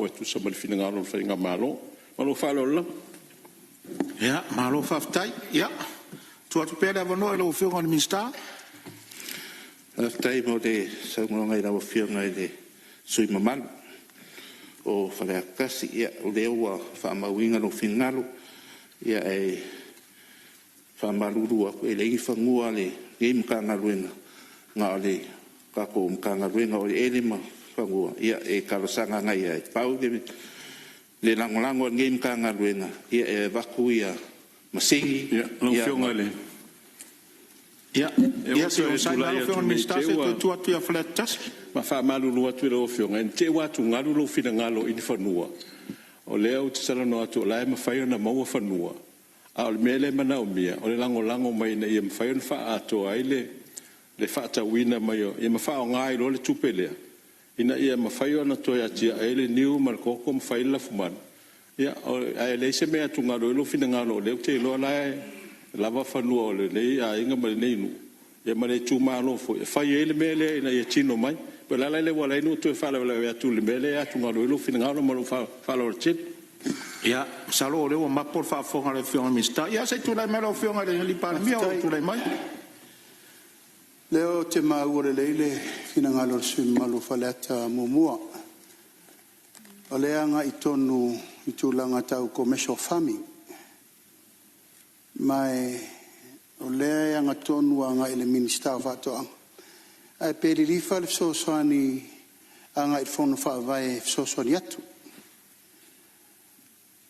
o tu sa mal finangalo fa inga malo falo la ya malo fa tai ya tu atu pera vano lo fio on minsta tai mo de sa mo ngai la fio ngai de sui mamal o fa la kasi ya o de wa fa ma winga no finalo ya e fa maluru a e le fa ngua le game kanga ruenga nga le ka ko kanga ruenga o ele ma fa ngua ya e ka sanga ngai ai pau de le langolango game kanga ruenga ya e vakuia masingi ya no fio ngai le ya so sai lo fio minsta se tu atu ya flat tas ma fa malulu atu lo fio ngai te wa tu ngalu lo finangalo i fanua o leo te sala no atu la ma fa na mo fanua al mele mana o mia o le lango mai na ia fa fa ato ai le fa ta wina mai o ia ma fa ngai lo le tupele ina ia ma fa na to ya tia ele niu mar ko kom fa ila fuman ia ai le se me atu ngalo lo finangalo le te lo la lava fanua o le a inga ma nei nu ia ma le tuma lo fo fa ele mele ina ia tino mai pe la le wala inu to fa le atu le mele atu ngalo lo finangalo ma lo fa lo chip ya salo le o ma por fa fo ngale fio mista ya se tu la melo fio ngale li pa mi o tu le mai leo te ma ure leile fina ngalo su malu falata mumua o le anga itonu itulanga tau commercial farming mai o le anga tonu anga ele minister va to ai peri li fa so soani anga il fono fa vai so soani atu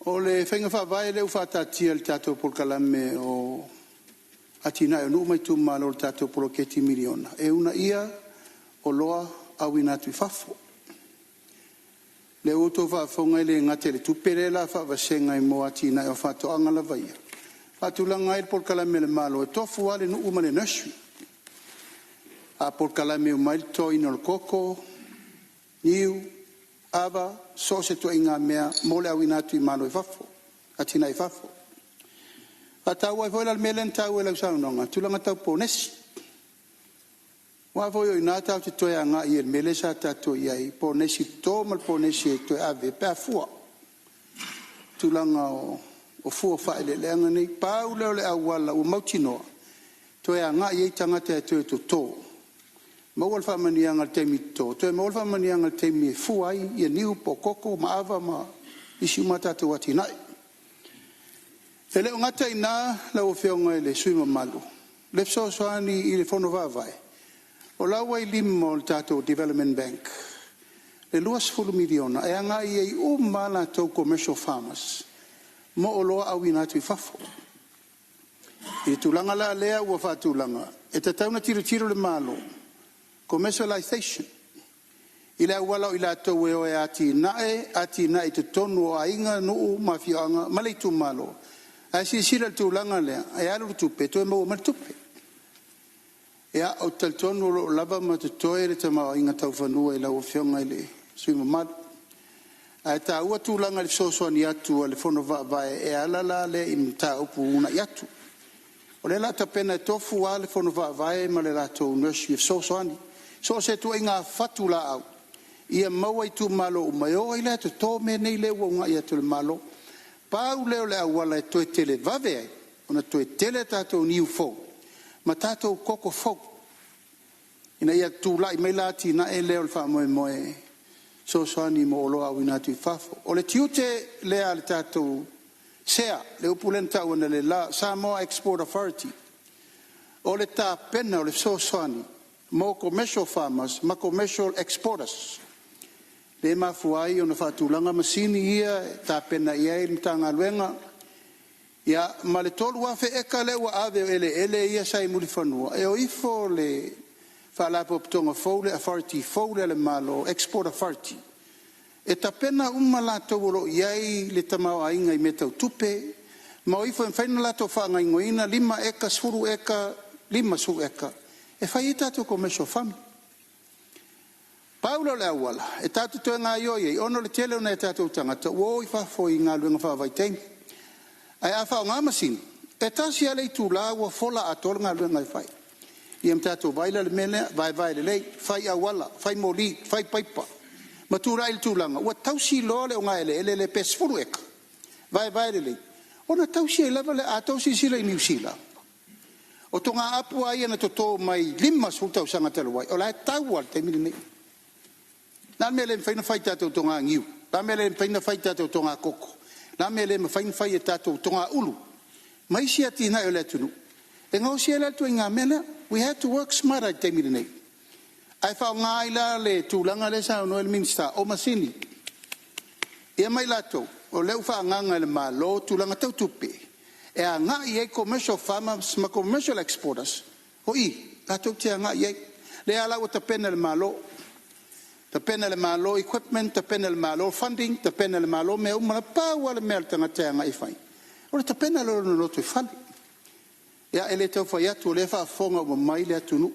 o le whenga whawai leu whatatia le tātou polkalame o atina e nu mai tu malo le tātou poloketi miliona. E una ia o loa awina tu whafo. Le uto whafonga le ngate le tupere la whavasenga i mo atina e o whato angala vaia. Whatulanga e polkalame le malo e tofu ale nu umane nasu. A polkalame o mail toi no le koko, niu, ava, so se to inga mea, mole awina tu i malo i fafo, atina i fafo. A tau ai voila melen tau e lau saunonga, tulanga tau ponesi. Wa voio i nā tau te toe anga i el mele sa tato i ai, ponesi tō mal ponesi e toe ave, pēr fua. Tulanga o fua whaile leanga nei, pāu leo le awala o mautinoa, toe anga i ei tangata e toe to tō. Mawal fa manianga te mito to mawal fa manianga te mi fuai ia niu po koko ma ava ma isi mata te watinai ele ngata ina la o feonga ele suima malu le so soani ile fono va vai o la wai limo tato development bank le luas fulu miliona e anga i mala to commercial farmers mo o loa awina tu fafo i tulanga la lea ua fa tulanga e te tauna tiro le malo commercialization ila wala ila to we o ati na te tonu o ainga no mafianga malitu malo asi sira tu langa le ai alu tu pe to mo maltupe ya o tal tonu lava ma tetoire te ma inga tau fanua ila o fionga ile sui mal ai ta o tu langa le so ni atu le fono va e ala la le imta o pu una yatu o le la ta pena tofu ale fono va e ma le la to nurse so ni so se tu inga fatula au ia maua i tu malo o mai o ile te to me nei le wonga ia tu malo pau leo le awala e toe tele vave ai ona toe tele tato niu fo ma tato koko fo ina ia tu lai mai lati na e leo le fa moe so soani mo lo au ina tu fafo o le tiute le al tato sea le upulenta ona le la Samoa Export Authority o le ta pena o le so soani mo commercial farmers, ma commercial exporters. Le mafuai ona fatulanga masini ia ta pena ia i mtanga luenga. Ia ma le tolu afe eka le wa ave ele ia sai mulifanua. E o ifo le fala poptonga fole authority fole le malo export authority. E ta pena la tolo iai le tamau ainga i metau tupe. Ma o ifo en faina la to fa ngai ngoina 5 eka suru eka 5 su eka. E fai tato commercial farming. Paulo le awala, e tato to ngā ioie, ono le tele ona e tato tangata, wo i whafoi ngā luenga whawai teimi. Ai a whao ngā masini, e tasi ale i tū la ua fola a tol ngā luenga i whai. I am tato vaila le mele, vai le lei, fai awala, fai moli, fai paipa. matura il tūlanga, ua tausi loa le o ngā ele pesfuru eka, vai le. Ona tausi e lava le a tausi sila i New Zealand. O tonga apu ai ana toto mai 5 sultau sanga talawai, o lai tau al te mili nei. Nā mea le mwhaina whai tātou tonga ngiu, nā mea le mwhaina whai tātou tonga koko, nā mea le mwhaina whai tātou tonga ulu. Mai si ati nai o le atunu. E ngau si ele atu i ngā mena, we had to work smart ai te mili nei. Ai whao ngā ila le tūlanga le sa Noel Minster, o masini. Ia mai lato, o leu wha nganga le malo, tūlanga tau tupe. E a ngā i e commercial farmers, ma commercial exporters. Ho i, lato te a ngā i e. Le ala o ta pena le malo. Ta pena le malo equipment, ta pena le malo funding, ta pena le malo mea umana pāua le mea tanga te a ngā i whai. Ora ta pena le rono loto i whali. Ia ele tau whai atu, o le wha fonga o mai le atunu.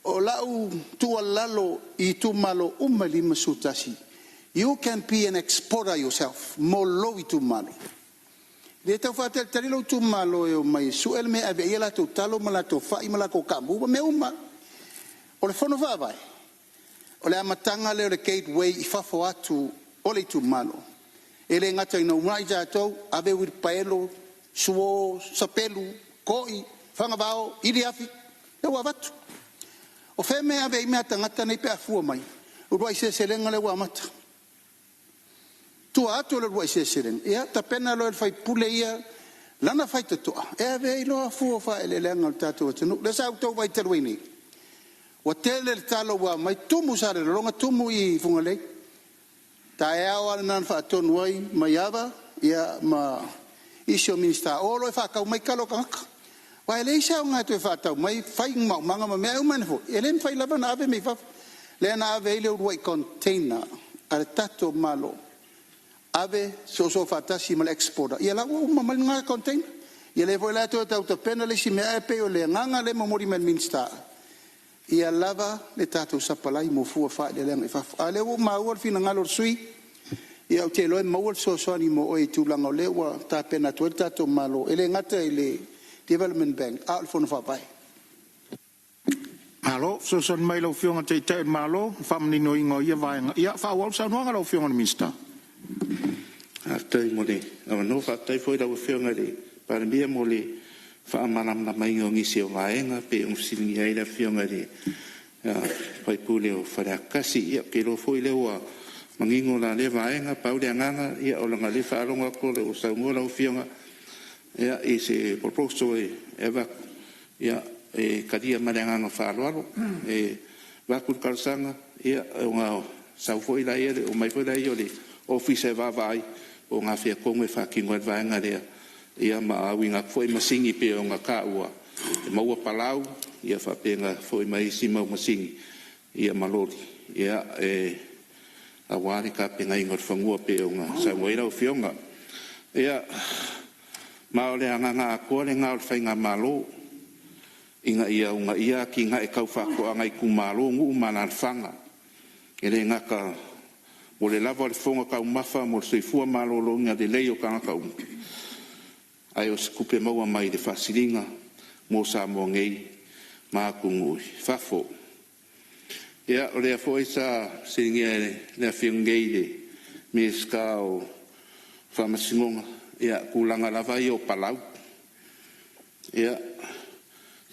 O lau tua lalo I tu malo lima sutasi. You can be an exporter yourself. Mo lo I tu malo. Le tau whatel tarilo tu malo e o mai suel me ave ia lato talo malato whai malako kambu me uma. O le whono whawai. O le amatanga leo le gateway I whafo atu o le tu malo. E le ngata ina umai tātou ave wirpaelo, suo, sapelu, koi, whangabao, iriafi. E wawatu. O fe mea ave I mea tangata nei pe afua mai. Urua I se selenga le wamata. Tua atu le rua I se selenga. Ia ta pena lo el fai pule ia. Lana fai te toa. E ave I loa afua fa ele lenga le tātou atanu. Le sa utau vai te ruini. Wa tele le talo wa mai tumu sare ronga tumu I fungalei. Ta e awa nan fa atonu ai mai ava. Ia ma isio minista. Olo e fa kau mai kalo kangaka. Wa ele isa nga to fa tau mai fai mau manga me au man fo ele fai lava na ave me fa le na ave ile ro I container al tato malo ave so fa tasi mal exporter ia la o mal nga container ia le vo la to pena le si me pe o le nga le memori men minsta ia lava le tato sapalai mo fu fa le le fa ale o ma o fina ngalo sui ia o te lo mo so ni mo o tu langa le wa ta pena to tato malo ele ngata ile Development Bank, out for the pai. Malo, so son mai lo fionga te te malo, famni no ingo ia vainga. Ia fa wal sa no ngalo fionga Minster. After mole, no no fa tai foi da fionga le. Para mia mole fa manam na mai ngi se vainga pe un silingi ai da fionga le. Ya, pai pule o fa kasi ia ke lo foi le wa mangingo la le vainga pa le nganga ia o nga le fa longa ko le o sa ngola o fionga. Ia I se proposal eva ia kadia maranga whaaloalo wakul kalsanga ia o ngā sau foi la ia o mai foi la ia le office va vai o ngā whia konge whakingo advaenga rea ia ma awinga foi masingi pe o ngā kāua maua palau ia whapenga foi mai si mau masingi ia malori ia a wāri ka penga ingot whangua pe o ngā sau waira o whionga ia ma ole anga nga ko le nga fa nga malo inga ia ki nga e kau fa ko anga I ku malo ngu mana fanga ele nga ka ole lava le fonga ka mafa mo se fu malo lo nga de leio ka ka ai o skupe mo mai de fasilinga mo Sāmoa ngei ma ku ngui fa fo ia ole fo isa singe le fingei de miska o fa masingonga ia kulanga lava I o palau ia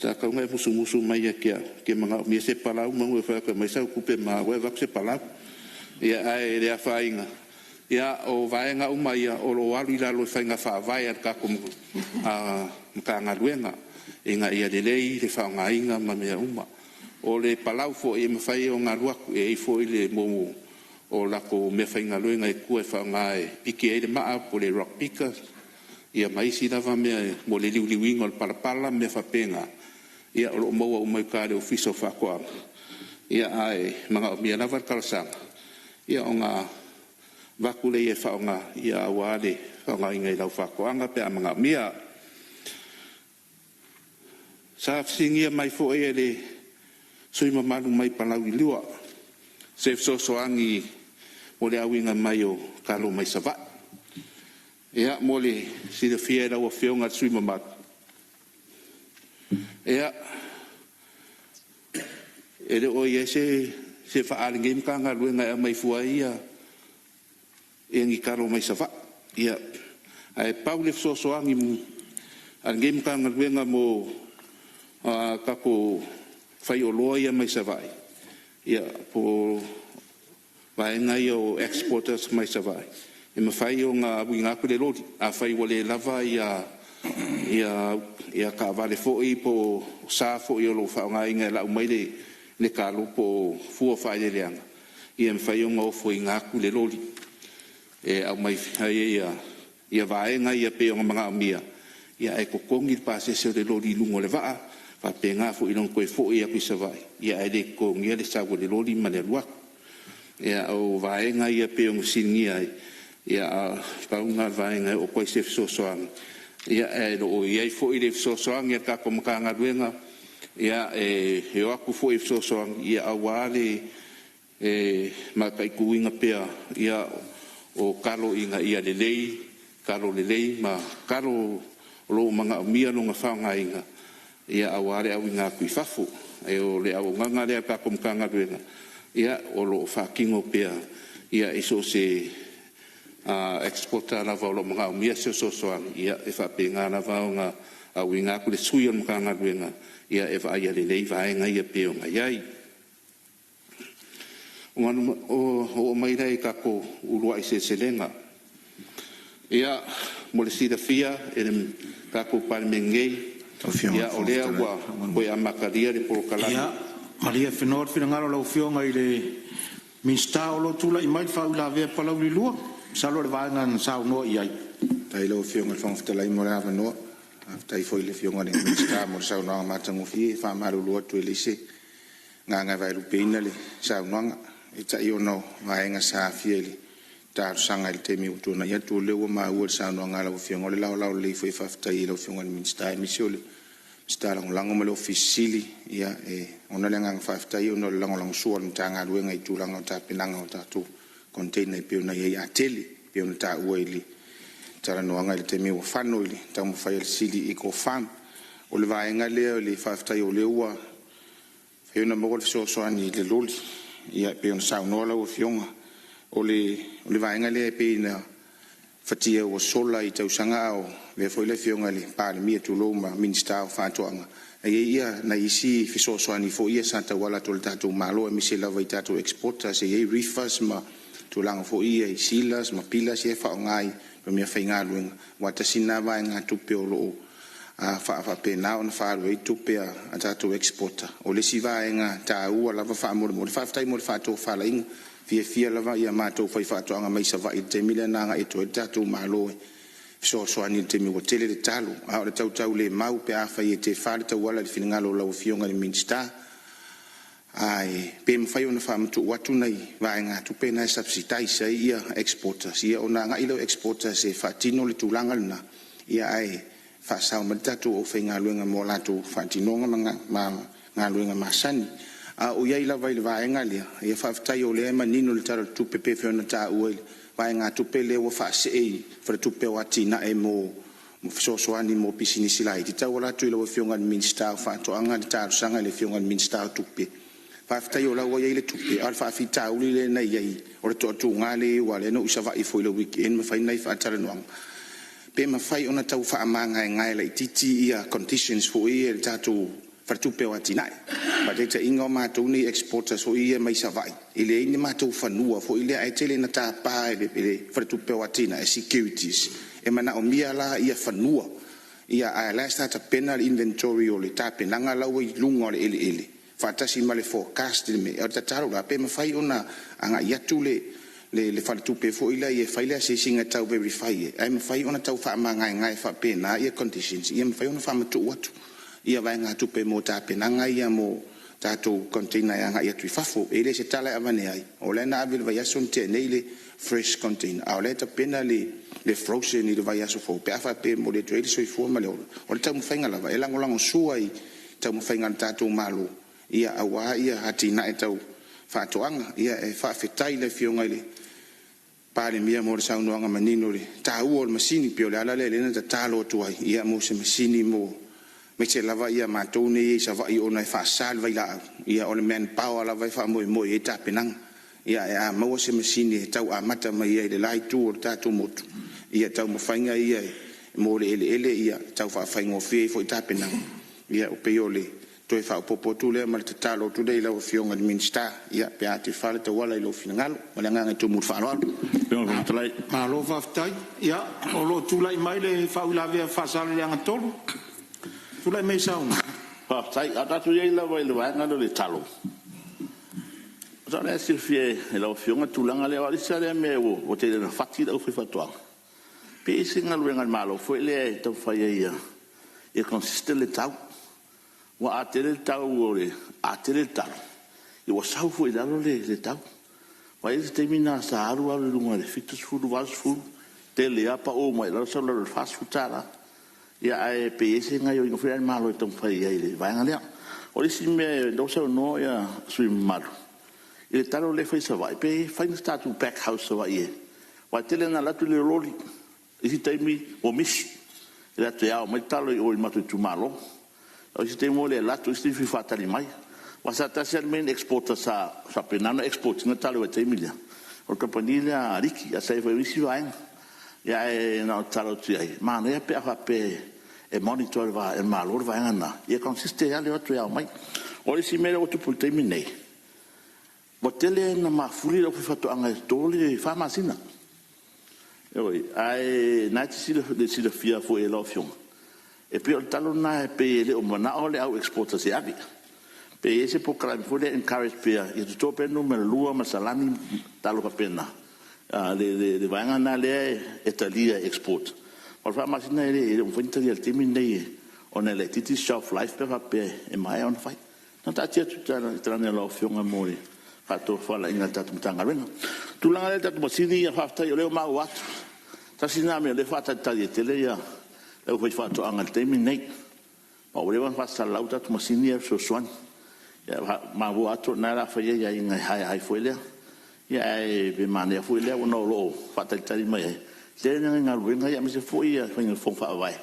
sa ka ngai musu mai ke manga mi se palau mangu fa ka mai sa kupe ma we va se palau ia ai le fainga ia o vaenga uma ia o lo alu ila lo fainga fa vai ka kom a ka ngaluenga inga ia de lei le fa ngainga ma me uma o le palau fo I me fai o ngalua e fo le mo o la ko me fainga loenga I kua fa ngai piki e ma po le rock pickers ia mai si lava me mo le liuliwinga o palapala me fa penga ia o mo o mai ka le office fa ko ia ai manga mi lava kalsanga ia o nga vakule e fa nga ia wale fa nga inga I fa ko anga pe manga mia sa singia mai fo e le soi mamalu mai palau I lua se so angi mo le awinga mai o kalo mai sava ia mo le si le fiera o fionga sui mamat ia ele o ye se se whaare ngei mkanga ruenga e mai fua ia e ngi karo mai sa wha ia ai paule fsosoangi mu al ngei mkanga ruenga mo kako whai o loa ia mai sa vai ia po vaenga ia o exporters mai sa vai e ma whai o ngā winga kule lodi a whai wale lava ia ka vale fo'i po sa fo'i o lo whaonga inga la umaile le kalo po fua whai le leanga ia ma whai o ngā ofo i ngā kule lodi e au mai whai ia vaenga ia pe o mga amia ia e kokongi pa se se le lodi lungo le vaa pa pe ngā fo'i non koe fo'i a kuisa vai ia e le kongi le sa le lodi ma le luak ia au vaenga ia pe o singia ia paunga vaenga o koe se fsosoanga ia e lo ia fo'i le fsosoanga ia ka komkanga ruenga ia e aku fo'i fsosoanga ia awale ma kai kuinga pea ia o kalo inga ia lelei kalo lelei ma kalo lo manga mia no nga whaunga inga ia awale au inga kui fafu e o le au nganga le ka komkanga ruenga ia o lo whakingo pea ia iso se exporta lava o lo mga mia se sosoang ia e whapenga lava o nga au inga ku le sui o mkanga ruenga ia e wha ia lelei vaenga ia peo nga iai o maira e kako urua i se selenga ia mo le sida fia e le kako palmengei ia o lea ua koe a makaria le porokalani ia maria whenor whenangaro lau whionga i le minsta o lo tula i mai whau la vea palau li lua salo le vaenga na sao noa i ai tai lau whionga le whangwhitalai mo le awa noa tai foi le whionga le minsta mo le sao noa matangu fie whamaru lua tu e lise nganga vai lupeina le sao noa i tai o no vaenga sa fie le taru sanga il temi utuna ia tu lewa ma ua sa no ngala o fianga le lao le foi faftai lo fianga minsta e misiole sta lango mo le ofisili ia e ona le ngang faftai ona lango suon tanga luenga i tu lango ta pinanga o tatu container pe ona ia ateli pe ona ta uili tara no ngala le temi o fano ili ta mo fai il sili eco farm o le vaenga le faftai o le ua fe ona mo so ani le loli ia pe ona sa no la o fianga o le vaenga le pe na fatia o sola i tau sanga o le foi le fionga le pa le mia tu loma minista o fatoanga e ia na isi fiso so ani fo ia santa wala tol tatu malo e mise lava i tatu exporters e refers ma tu lang fo ia i silas ma pilas e fa ngai pe mia fainga luenga wata sina vaenga tu pe o lo a fa pe na on fa ro i tu pe a tatu exporter o le si vaenga ta u lava fa mo fa tai mo fa to fa la ing fia lava ia matou fai faatoanga mai sa vai te milena nga e to tatu malo so ani te mi hotele de talo a o tau le mau pe a fai te falta wala le finangalo la fionga le minsta ai pe me fai ona fam tu watu nei vai nga tu pe na subsidai sai ia exporters ia ona nga ilo exporters e fatino le tulanga na ia ai fa sa o tatu o fenga luenga mo la tu fatino nga luenga masani a o ia ila vai vaenga lia ia faftai o le manino le tara tu pepe fe ona ta uil vaenga tu pele o fa sei for tu pe wati na e mo so ani mo pisini silai ti ta wala tu lo fionga minsta fa to anga ta sanga le fionga minsta tu pe faftai o la o ia le tu pe alfa fita uli le na ia o to tu ngale wale no usava i fo le weekend ma fai nai fa tara no pe ma fai ona tau fa manga ngai le titi ia conditions fo ia ta tu fartu pe watinai ba te ingo ma tu ni exporters so ia mai savai ile ni ma tu fanua fo ile ai tele na ta pa ile fartu pe watina securities e mana o mia la ia fanua ia ai la sta ta penal inventory o le ta penanga la o lungo le ile fatasi male forecast me o ta taro la pe ma fai ona anga ia tu le fartu pe fo ile ia fai la se singa tau verify ai ma fai ona tau fa manga ngai fa pena ia conditions ia ma fai ona fa ma tu watu ia vai ngā tupe mo tā penanga ia mo tātou container ia ngā ia tui fafo e le se tala avane ai o le na avil vai aso te nei le fresh container a o le ta pena le frozen i le vai aso fo pe afa pe mo le trade so i fo ma le o le tau mwhainga lava e lango sua i tau mwhainga tātou malo ia awa ia hati na e tau whātoanga ia e whawhetai le fionga le pare mia mo le saunoanga manino le tā ua o le masini pio le ala le lena ta tālo tuai ia mo se masini mo me se lava ia mātou nei sa vai o nei whaasal vai la ia o le man power la vai wha moi e tāpenang ia e a maua se masini e tau a mata mai ia le lai tū o tātou motu ia tau mawhainga ia mo le ele ia tau whaafai fie fo i tāpenang ia o peo le toi wha upopo tu lea ma le tatalo tu dei lau fionga le minsta ia pe ati whale ta wala i lo finangalo ma le nganga tu mut whaaloalo ma lo whaftai ia o lo tūlai mai le whaulawea whaasale le anga tolu tūlai mai saunga whaftai a tatu iei lau i le waenga le talo sa lea sirfie e lau fionga tūlanga lea walisa lea me o te lena whati lau whiwhatuanga pe isi ngaluenga malo fo lea e tau whaia ia e consiste le tau wa atere tau ore atere tau i wa sau fo ilalo le tau wa e te mina sa aru aru lunga le fitus fulu was fulu te le apa o mai la sa le fast food tala ia ai pese nga yo ngofre malo e tong fai ai le vai nga le o le si me do sa no ia sui malo i le talo le fai sa vai pe fai na start to back house sa vai wa te le na la tu le roli i si te mi o mis la te ao mai talo i o i matu tu malo o si te mo le lato si fi fatali mai wa sa ta se men exporta sa penana export na talo e te milia o kapanilia riki a sai foi si vai ya e na talo ti ai ma ne pe a pe e monitor va e malor va na e consiste ale o tu mai o si me o tu pu te minei botele na ma fuli o fi fatu anga tole fa masina oi ai na ti si le fia fo e l'ofion e pe o talo na pe le o mana o le au exporta se avi pe ese proclam for the encourage pe e to pe no me lua ma salami talo pa pena le vanga na le Italia export por fa ma sina ele un fonte di altimi nei on le titi shelf life pe e mai on fai non ta tia tutta tra nella fiona mori fatto fa la in tatu tanga rena tu la le tatu masini ya fa io le ma wat ta sina me le fa ta di tele ya e foi fatto anche temi nei ma volevano fare l'auto tu masini e so suon ya ma vuato na la fa ya in hai fuele ya be mane fuele uno lo fatta il mai se ne ngal winga ya mi se foi ya fin fo fa vai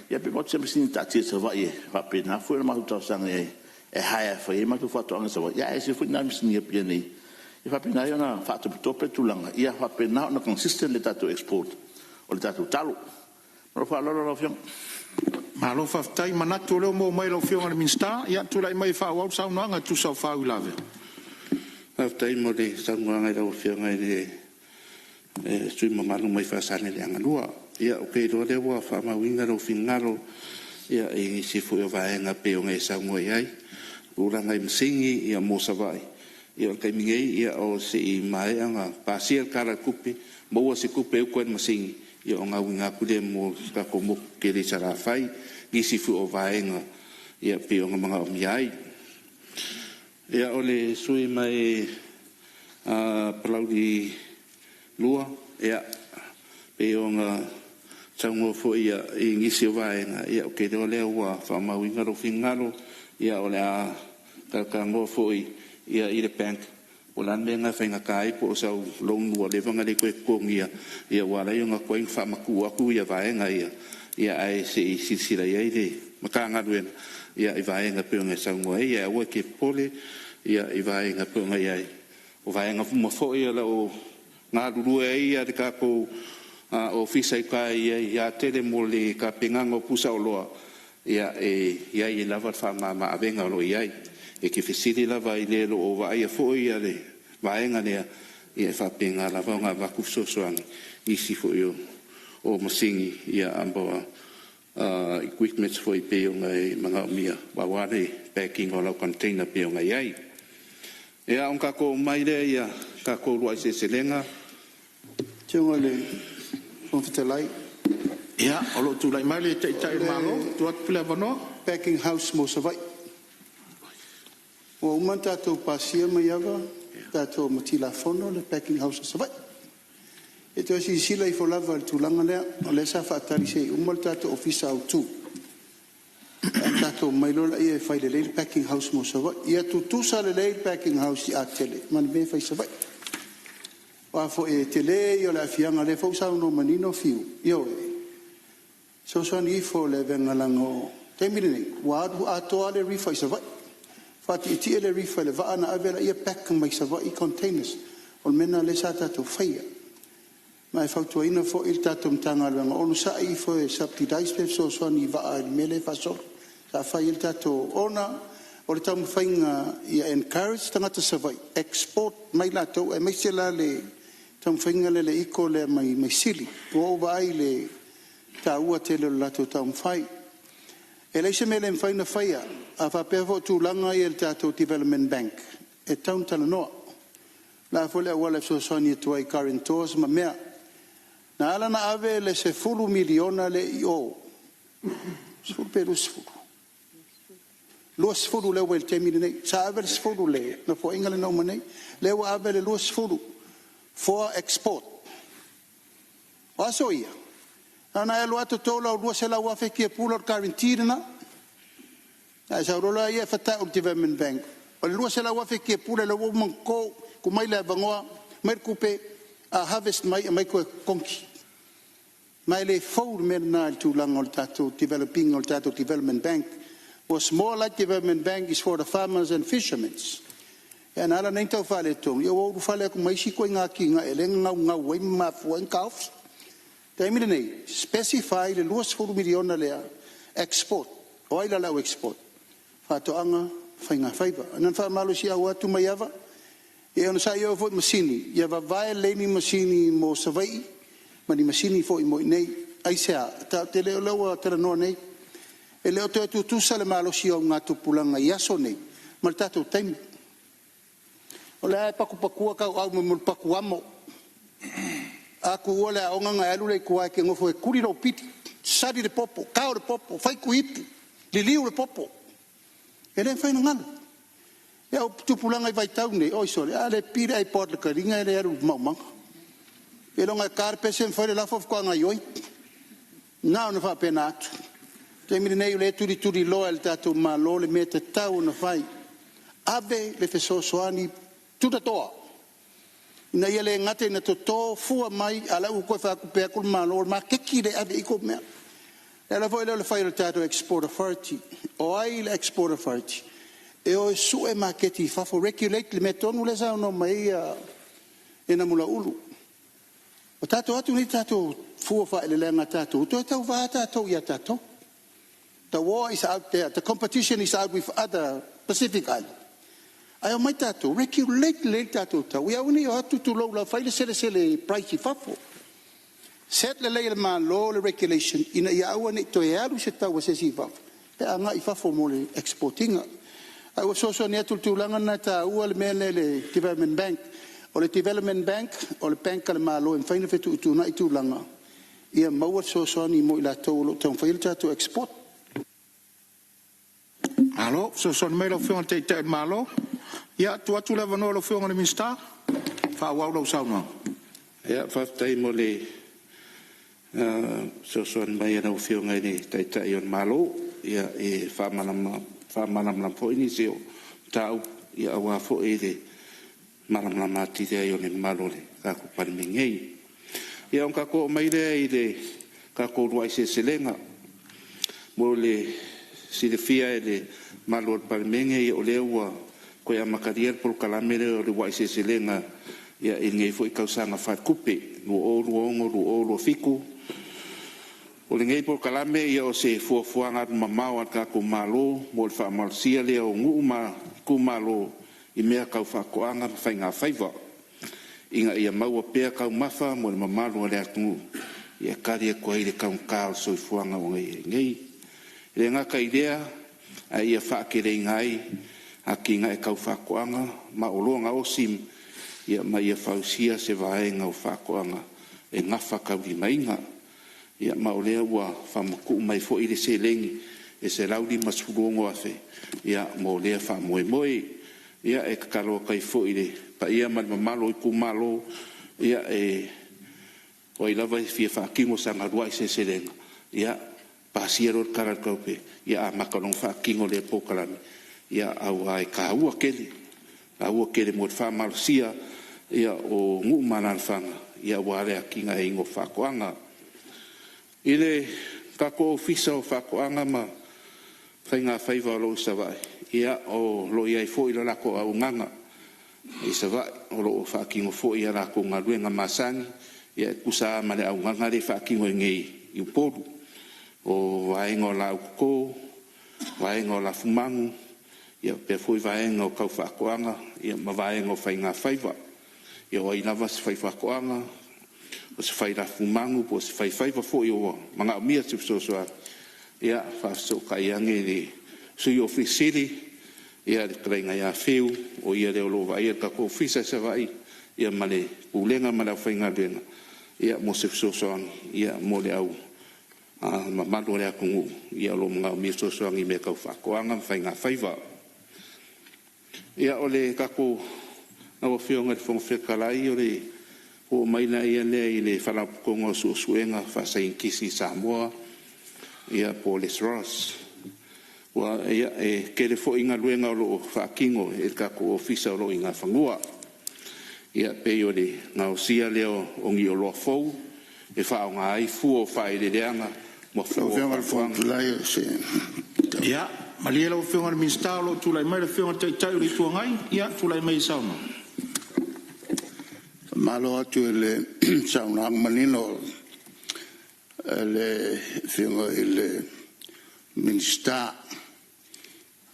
ya pe mo se masini ta ti se vai fa pe na fuele ma tu sang e hai fa ma tu fatto anche se ya se fu na masini e pe nei e fa pe na yo na fatto to pe tu langa ya fa pe na no consistent le tato export o le tato talo lo fa lo fion ma lo whaftai manatu leo mo mai lo fion al minsta ia tu lai mai fa wa sa nga tu sa fa ulave whaftai mo le sa nga lo fion ai le sui mamalu mai fa sa ne anga lua ia o ke do le wa fa ma winga lo fingalo ia e si fu va nga pe o ngai sa mo ai ura ngai msingi ia mo sa vai ia kai mingai ia o si mai anga pasia kala kupi mo si kupe ko msingi ia o ngau ngā kule mo ka komo ke le sara fai gisi fu o vaenga ia pe o mga o miai ia o le sui mai palau di lua ia pe o ngā tango fo ia i ngisi o vaenga ia o ke le o le ua wha mau ingaro fingaro ia o le a kakango fo ia i le bank o lan lenga fainga kai po sa long lua le vanga le koe kongia ia wala yo nga koe fa maku aku ia vaenga ia ai se sila ia ile makanga duen ia i vaenga pe nga sa ngoi ia o ke pole ia i vaenga pe nga ia o vaenga mo fo ia la o nga dulu ia de ka ko ofisa kai ia tele mo le ka pengango pusa o loa ia ia i lava fa ma avenga lo ia e ke fesili la vai le lo o vai fo ia le vaenga le ia fa penga la va ku so soan i si fo yo o masingi ia ambo equipment fo i pe ngai manga mia wa wale packing o la container pe ngai ai ia on ka ko mai le ia ka ko lo se selenga tungole on fitalai ia o lo tu lai mai le tai malo tu at pula vano packing house mo sa vai o umanta to pasia mai ava tato matila fono le packing house sa vai e to si sila I folava tu langa le o le sa fa tari sei umal tato office au tu tato mai lo ia fai le packing house mo sa vai ia tu sa le packing house I atele man be fai sa vai wa fo e tele io la fianga le fo sa no manino fiu io so ni fo le venga lango Te mire nei, wādu atoa le rifa i sa vai. Whati iti ele rifa le vaana avela ia pack mai sa vai containers. O mena le sa tātou whaia. Mai whautua ina fo il tātou mtanga ranga. Onu sa i fo e subsidized pe so soani vaa il mele fasol. Sa whai il tātou ona. O le tamu whainga ia encourage tangata sa vai. Export mai lātou e mai sela le tamu whainga le iko le mai sili. O vai le ta ua tele la to tam fai e le se mele fai na faia a fa pevo tu langa il tato development bank e town talanoa la fole wala so soni to ai current tours ma mea na ala na ave le se fulu miliona le io sul peru sfulu lo sfulu le wel temi nei sa ave sfulu le na fo ingale no mane le wa ave le lo sfulu for export waso ia ana elo ato tola o se la wa fe ki pula quarantena ai sa rola ia fata o development bank o lo se la wa fe ki pula lo mo ko ku mai la bangoa mer kupe a harvest mai ko konki mai le four merna tu langol tato developing or tato development bank was more like development bank is for the farmers and fishermen and ala nei tau fale tong yo o fale ku mai si ko nga ki nga elenga nga wai ma fo en kauf. Taimile nei, specify le luas furu miliona lea export, o aila lau export. Whātoanga, whainga whaiva. Anan wha malo si au atu mai awa, e ono sa iau fo masini, ia wa vai leini masini mo savai, ma ni masini fo i mo i nei, aisea, te leo laua tera noa nei, e leo te atu tusa le malo si au ngā tupulanga i aso nei, ma le tātou taimi. O le ai paku pakua kau au mo paku amo, aku ole a onga ngai alule kua ke ngofo e kuri ro piti sari de popo kao de popo fai ku ipu li liu de popo ele fai no ngalo ya tu pulanga vai tau nei oi sole ale pira ai pot le karinga ele eru mamang ele nga karpe sen foi la fof kwa ngai oi na no fa penat te mi nei le turi loyal tatu ma lo le mete tau no fai ave le feso soani tuta toa ina yele ngate na to fua mai ala u ko fa ku pe ku malo ma ke kire ave iko me ela foi le fire tato export authority oil export authority e o su e marketi fa for regulate le metonu le sa no mai ina mula ulu o tato atu ni tato fua fa le lenga tato to va tato ya tato the war is out there the competition is out with other Pacific islands. Ai mai tato regulate le tato ta we only have to low la file sele price fafo set le le man law le regulation ina ia wani to ia lu se ta se si fafo pe anga I fafo mo le exporting ai was so ne tu langa na ta u le mele le development bank o le development bank o le bank le malo en fine fetu tu na tu langa ia mo so ni mo la to lo ton file tato export alo so me lo fion te malo ya tu le vano lo fion le minsta fa wa lo sauna ya fa tai mo le so mai no fion ngai ni tai on malo ya e fa manam po inisio tau ya wa fo e de manam mati de on malo le ka ko par mingei ya on ka ko mai de ka ko ruai se selenga mo le si de fia de malo par mingei o le wa ko ia makaria por kalamere o le wai se selenga ia inge foi kausanga fa kupe no o fiku o le ngei por kalame ia o se fuafuanga mamao ka ko malo mo fa malsia le o nguma ku malo I mea kau fa koanga fa nga faiva inga ia mau pe kau mafa mo mamalo le atu ia kari ko ile kau ka so fuanga o ngei le nga ka idea ia fa kere ngai aki ngai kau fa koanga ma o longa o sim ia mai ia fausia se vai nga fa koanga e ngafa ka vi mainga ia ma o le wa fa mo mai fo ile se lengi e se laudi masurongo afe ia mo le fa moi ia e kalo kai fo ile pa ia mal malo ku malo ia e o ila vai fi fa kingo sanga dua se lenga ia pasiero karal kope ia makalong fa kingo le pokalan ia au ai ka ua kele mo fa malsia ia o ngu manan fanga ia wale akinga e ngo fa koanga ile ka ko ofisa o fa koanga ma whainga whaiva lo sa vai. Ia o lo iai fo i la ko au nganga. I sa vai o lo whaakingo fo i la ko ngā ruenga masani. Ia kusa male au nganga re whaakingo ngei i uporu. O vaenga o la uko, vaenga o la fumangu. Ia pe foi vaenga o kau whaakoanga. Ia ma vaenga o whainga whaiva. Ia o inawa se whaiwhakoanga. O se whaira fumangu po se whaiwhaiva fo i o mga o mia se whaisoa. Ia whaaso kai ange ni sui ofisiri. Ia kreinga ia whiu o ia reo lova. Ia kako ofisa se vai. Ia male ulenga male au whainga renga. Ia mo se whaisoa. Ia mo le au. Mamalo rea kungu. Ia lo mga o mia whaisoa ngi me kau whakoanga whainga whaiva. Ia o le kako na o whionga te whongwhekalai o le o maina ia lea i le whalapukonga o suenga whasai kisi Sāmoa ia po les Ross. Wa ia e kere fo inga luenga o lo whaakingo e kako ofisa o lo inga whangua. Ia pe o le ngau sia leo o ngi o loa fau e whao ngā ai fu o whae le reanga mo fau o whanga. Ia, malia lau whionga le minsta o lo tūlai mai le whionga tai o le tuangai, ia tūlai mai Sāmoa. Malo atu le sauna manino le fingo le minsta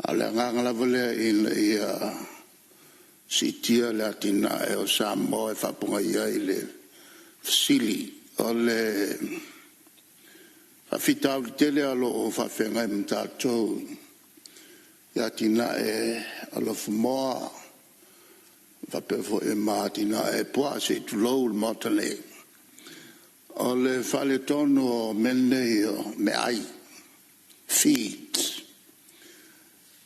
ala ngala vole in ia sitia latina e o Samoa e fapunga ia le sili o le afita o tele alo o fafenga mtato latina e alo fumoa Fapevo e Martina e poase tu lou motale. O le fale tono menne me ai. Feet.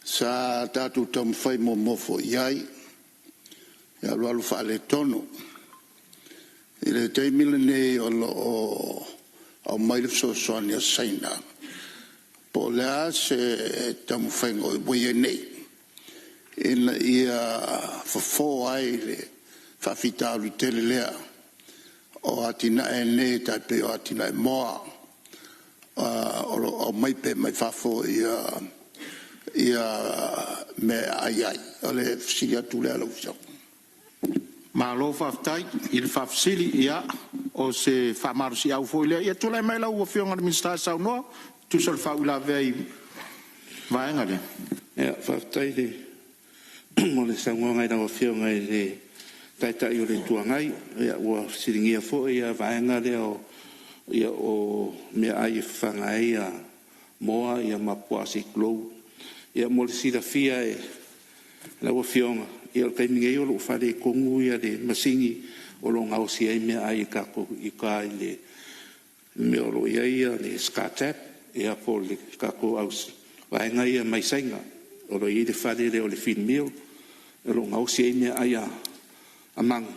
Sa tatu tam fai mo mofo iai. Ya lo fale tono. Ile te milene o mai so sonia saina. Po la se tam fai ngo boyene. In ia for ai le fafita lu tele lea o atina e ne tai pe o atina e moa o mai pe mai fafo ia me ai o le fsilia tu le alo fsio ma lo faftai il fafsili ia o se famarsi au foi le ia tu le mai la o fionga de minsta sa no tu sol fa ula vei vai ngale ia faftai le mo le sango ngai na ofio ngai le taita i le tuangai ia o siringia fo ia vaenga le o me ai whangai ia moa ia mapua si klou ia mo le sirafia e la ofio ia o kaiminga i o lo whare kongu ia le masingi o lo ngau si ai me ai kako i ka i le me o lo ia le skatap ia po le kako aus vaenga ia mai sainga o lo i le whare le o le finmio e lo ngau si ime aia amang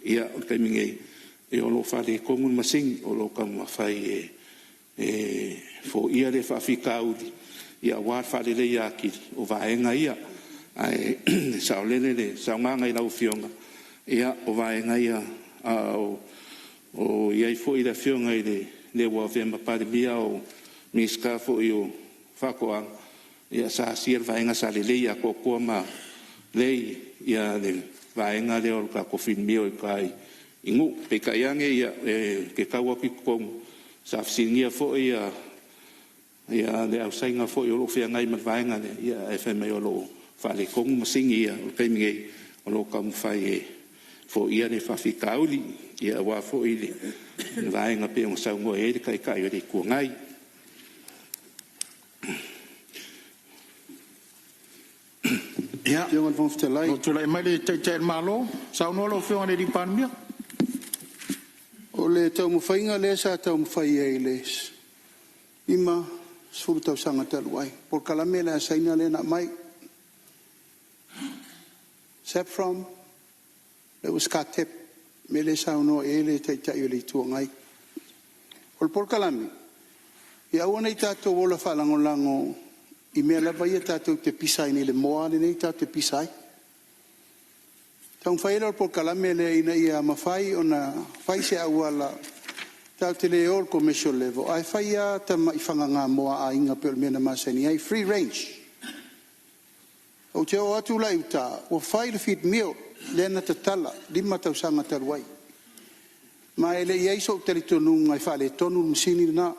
ia o kaimingei e o lo whare kongun masing o lo kam mawhai fo ia le whaafikau ia wār whare le iaki o vaenga ia ai sao lele le sao nganga i lau fionga ia o vaenga ia o iai fo i la fionga i le wawema pare mia o miska fo i o whakoang ia sa sier vaenga sa lele ia kokoa ma lei ia le vaenga le o ka kofin mio i kai ingu pe kai ange ia ke kaua ki kom sa fsingia fo ia le au sainga fo i o lo fia ngai ma vaenga le ia e fe mai o lo fale kong masingi ia o kai mingi o lo kam fai fo ia le fafikauli ia wa fo i le vaenga pe o sa ngo e kai kai o le kuangai Ja, jongen van vertellen. Wat zullen mij de tijd malo? Zou nog wel veel aan die pan meer? Ole tau mo fainga le sa tau mo fai e les. Ima suru tau sanga taluai. Por kalamela saina le na mai. Sep from le uskatep mele sa no ele te tai le tu ngai. Ol por kalami. Ia ona i tato wola falangolango I mea la vai tato te pisai ni le moa ni tato te pisai. Tau whaera por kalame le ina ia mawhai o na whai se awala Tau te leo commercial level. Ai whaia ta mai whanganga moa a inga pe mena masani. Ai free range. O te o atu lai uta. O whai le fit meo. Lena te tala. Lima tau sanga taruai. Ma ele iei so tali tonu ngai whale tonu masini na.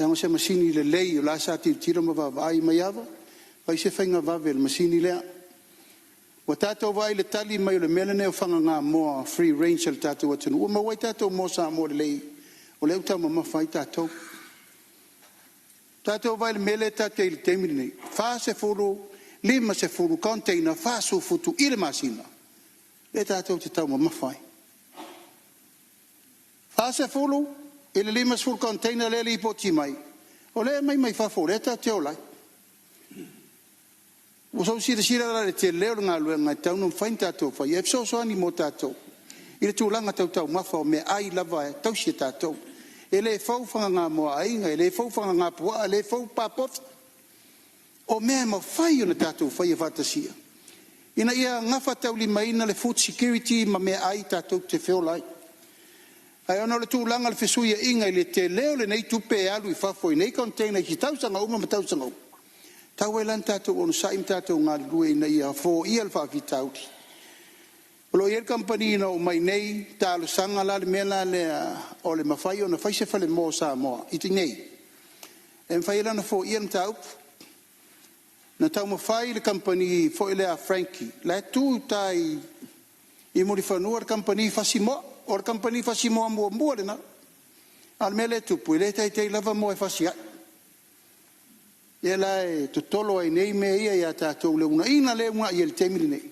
Anga se masini le lei o la sa ti tira ma va ai mai ava. Vai se whainga vave le masini lea. Wa tātou vai le tali mai o le mele neo whanganga moa free range le tātou atunu. Ua mawai tātou mo Sāmoa le lei. O leo tau mawhai tātou. Tātou vai le mele tātou i le teimiri nei. Wha se furu, lima se furu, container, wha su futu, i le masina. Le tātou te tau mawhai. Wha se furu, i le lima se furu container le li poti mai. O le mai whafo, le tātou lai. O so sira la te leo ngā lua ngai tau no whain tātou whai. E so ani mo tātou. I le tūlanga tau mawha o me ai lava e tau si tātou. E le whau whanga ngā moa ainga, e le whau whanga ngā pua, e le whau pāpot. O mea ma whai o na tātou whai e whatasia. Ina ia ngawha tau li maina le food security ma mea ai tātou te wheo lai. Ai ona le tūlanga le whesuia inga i le te leo le nei tupe alu i whafo i nei container ki tausanga uma ma tausanga uma. Tau e lan tātou ono saim tātou ngā lue na ia fō ia le whaafi tauti. Olo ier company na o mai nei tālo sanga la le mea le o le mawhai o na whaise whale mō Sāmoa. Iti nei. E mwhai lana fō ia na taup. Na tau mawhai le company fō ele a Frankie. La tū tai i mori whanua le company whasimoa. O le company whasimoa mua le na. Al mea le tupu. I le tei lava mo e whasiai. E lai to tolo ai nei me ia tātou le una ina le una i le temiri nei.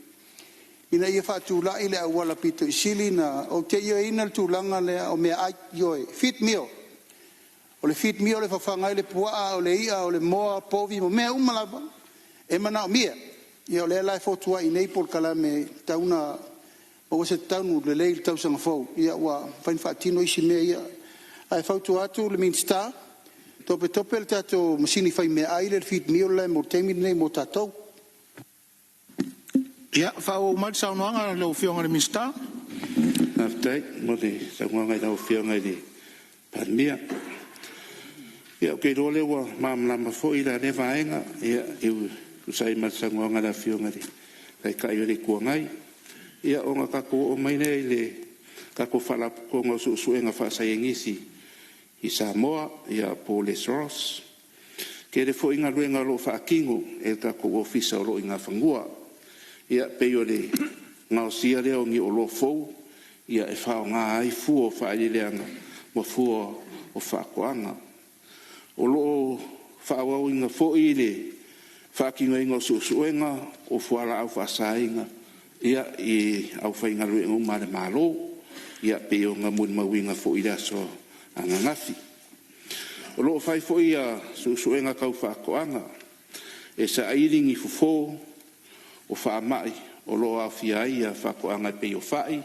Ina ia whātū la i le awala pito i sili na o te ia ina le tūlanga le o mea ai ioe. Fit mio. O le fit mio le whawhanga i le puaa o le ia o le moa povi mo mea umalava. E mana o mia. Ia o le lai fotua i nei por kala me tauna o se taunu le leil tausanga fau. Ia ua whain whaatino isi mea ia. Ai whautu atu le minsta. Tope le tātou masini whai mea aile le fit mio le mo teimiri nei mo tātou. Ia, whao mai saunoanga leo whionga le minsta. Aftai, mo te saunoanga i lau whionga i le pandemia. Ia, kei role wa mamlama fo i la ne vaenga. Ia, usai mai saunoanga la whionga le kai kai o le kuangai. Ia, onga kako o mai nei le kako whalapu konga suenga whaasaiengisi. I Samoa, ia Paules Ross. Ke re fo inga luenga lo whaakingo, e kako ofisa o lo inga whangua. Ia peo le ngau sia leo ngi o lo fou, ia e whao ngā ai fuo whaalileanga, mo fuo o whaakoanga. O lo whaawau inga fo i le whaakingo inga suenga, o fuala au whaasainga, ia i au whainga luenga umare malo, ia peo ngā muni mawinga fo i raso anga ngafi. O loo whai fo ia suenga kau whaakoanga. E sa airingi fufo o whaamai. O loo au fia ia whaakoanga pei o whai.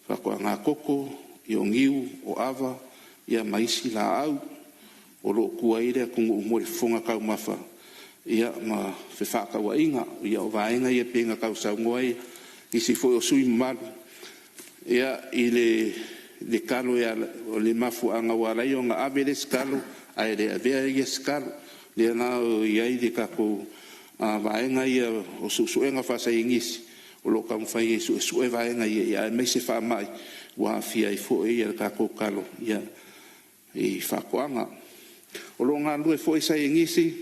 Whaakoanga koko, i o ngiu, o ava, ia maisi la au. O loo kua ire kungu umori funga kau mawha. Ia ma whewhakaua inga. Ia o vaenga ia penga kau saungoai. Isi fo o sui malu. Ia i le kalo ya o le mafu anga wala yo nga abele skalo ai le avea ye skalo le na ia i de kako vaenga ia o suenga fa sa ingisi o lo kam fa yesu sue vaenga ia me se fa mai wa fia i fo ia kako kalo ia i fa koanga o lo nga lu fo sa ingisi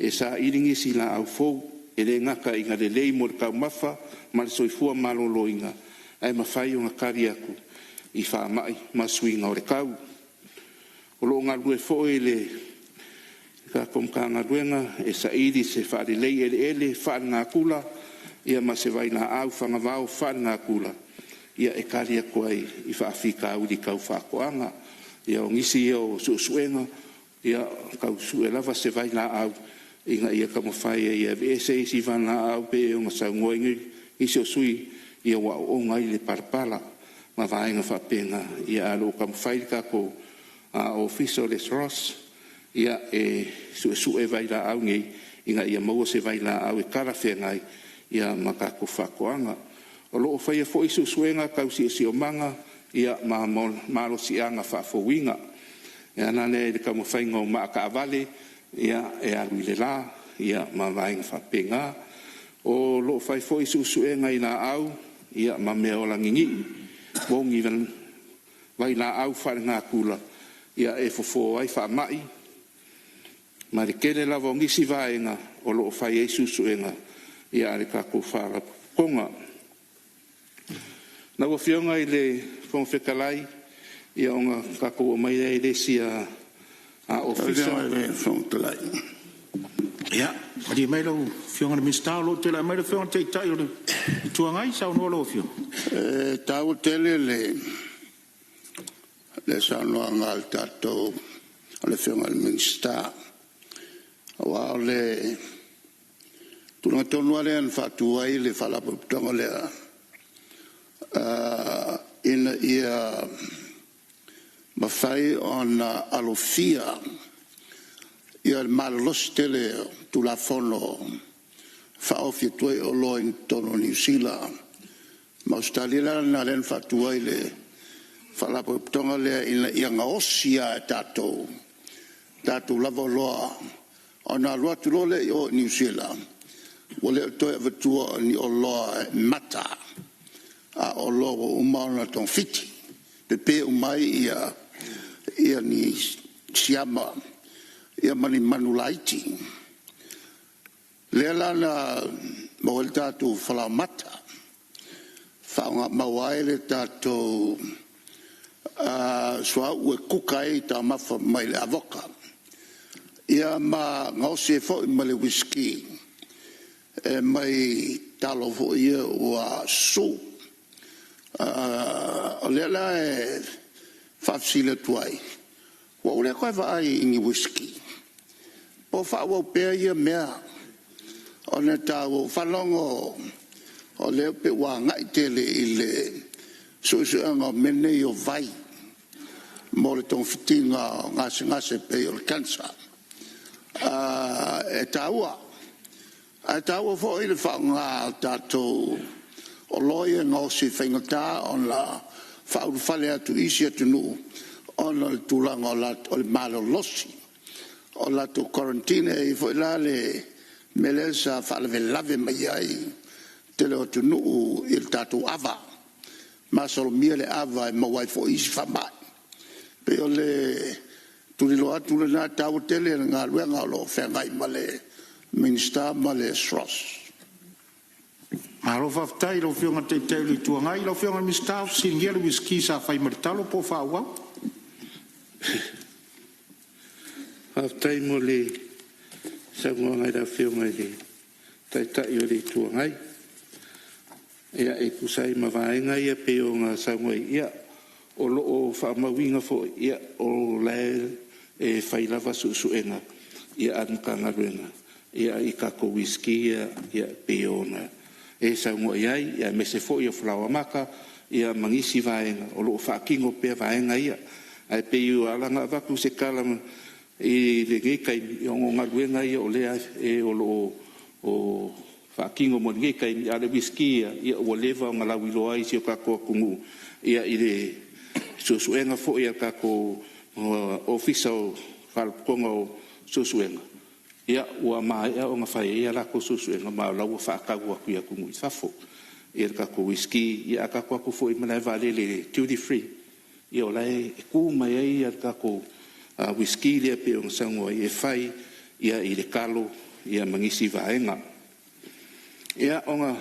e sa iringisi la au fo e le ngaka inga le lei mo ka mafa mal soifua malo loinga ai mawhai o ngā kari aku i whaamai masuinga o le kau. O lo ngā lue fo e le ka komkanga ruenga e sa iri se whaare lei ele whaare ngā kula ia ma se vai ngā au whanga wao whaare ngā kula ia e kari aku ai i whaafika au di kau whaakoanga ia o ngisi ia o suenga ia kau sue lava se vai ngā au inga ia ka mawhai ia vese isi whana au pe o ngā saungoingi isi o sui ia wa o ngai le parpala ma vaenga whapenga ia alo kam whairika ko officer les Ross ia e su e vai la au ngai inga ia mau se vai la au e kara whengai ia makako whakoanga o loo whaia fo isu suenga kausi e si o manga ia malo sianga whaafowinga. Ia nane e ka mawhainga o maa ka avale, ia e alu le la, ia ma vainga whapenga. O lo whai fwoi susuenga i nā au, ia ma mea o langingi. Wongi vai nā au whare ngā kula, ia e fofo ai wha mai. Ma re kere lava o ngisi vaenga, o lo whai e susuenga, ia are kako whara konga. Na wa fionga i le whongwhekalai, ia onga kako o mai e resi a ofisa. Ia le whongwhekalai. Ia, ari mai lau fionga na minsta lo te la mai lau fionga te tai o le tuangai sao no lo fionga. Tau tele le sao no ngal tato le fionga na minsta. Wa le tunga tonu ale an fatuai le fala putonga le in ia mafai on alofia ia malos tele tu la fono fa ofi toi o lo in tono New Zealand ma australia na len fatuai le fala putonga le in ia ngaosia tato lava loa ona loa tu le o New Zealand wole toi vatua ni o loa mata a o loa umana ton fiti pe umai ia ni siama ia mani manulaiti lela na moelta tu fala mata fa mawai le tato swa u kukai ta mafa mai le avoka ia ma ngose fo mai le whisky mai talo fo ia wa so lela e fafsile tuai wa ule ko vai in whisky po fa wo pe ia mea ona ta wo falongo o le pe wa ngai tele ile so nga mene yo vai mo le ton fitinga ngase pe o cancer e taua fo ile fa nga tato o loia no si fengata on la fa fale atu isi atu nu on la tulanga o le malo losi o la tu quarantine e fo la le melesa fa le lave mai ai te le atu nu il tatu ava ma solo miele ava e ma wai fo isi fa mai pe o le tu lo atu le na tau tele nga luenga lo fe mai male minsta male stros. Maro faftai lo fionga te li tuangai lo fionga minsta singielu whisky sa fai martalo po fa wa. Faftai mo le Sāmoa ngai da fionga le tai o le tuangai. Ia e kusai mavaenga ia pe o ngā Sāmoa ia o lo o whaamawinga fo ia o lae e whailava suenga ia anukanga ruenga ia i kako whisky ia pe o na e Sāmoa iai ia mese fo ia flawa maka ia mangisi vaenga o lo whaakingo pe vaenga ia ai pe iu alanga vaku se kala i le ngekai i ongo ngaruenga ia o lea e o lo o whaakingo mo ngekai i ale whisky ia o lewa o ngalawiloa i si o kako akungu ia i le suenga fo ia kako ofisa o whalkonga o suenga ia ua mai o nga whai ia lako suenga ma lau whaakagu aku ia kungu i whafo ia kako whisky ia kako aku fo i manai vale le duty free ia o lai e ku mai ai ia kako whisky lea pe o Sāmoa i e whai ia i le kalo ia mangisi vaenga ia o nga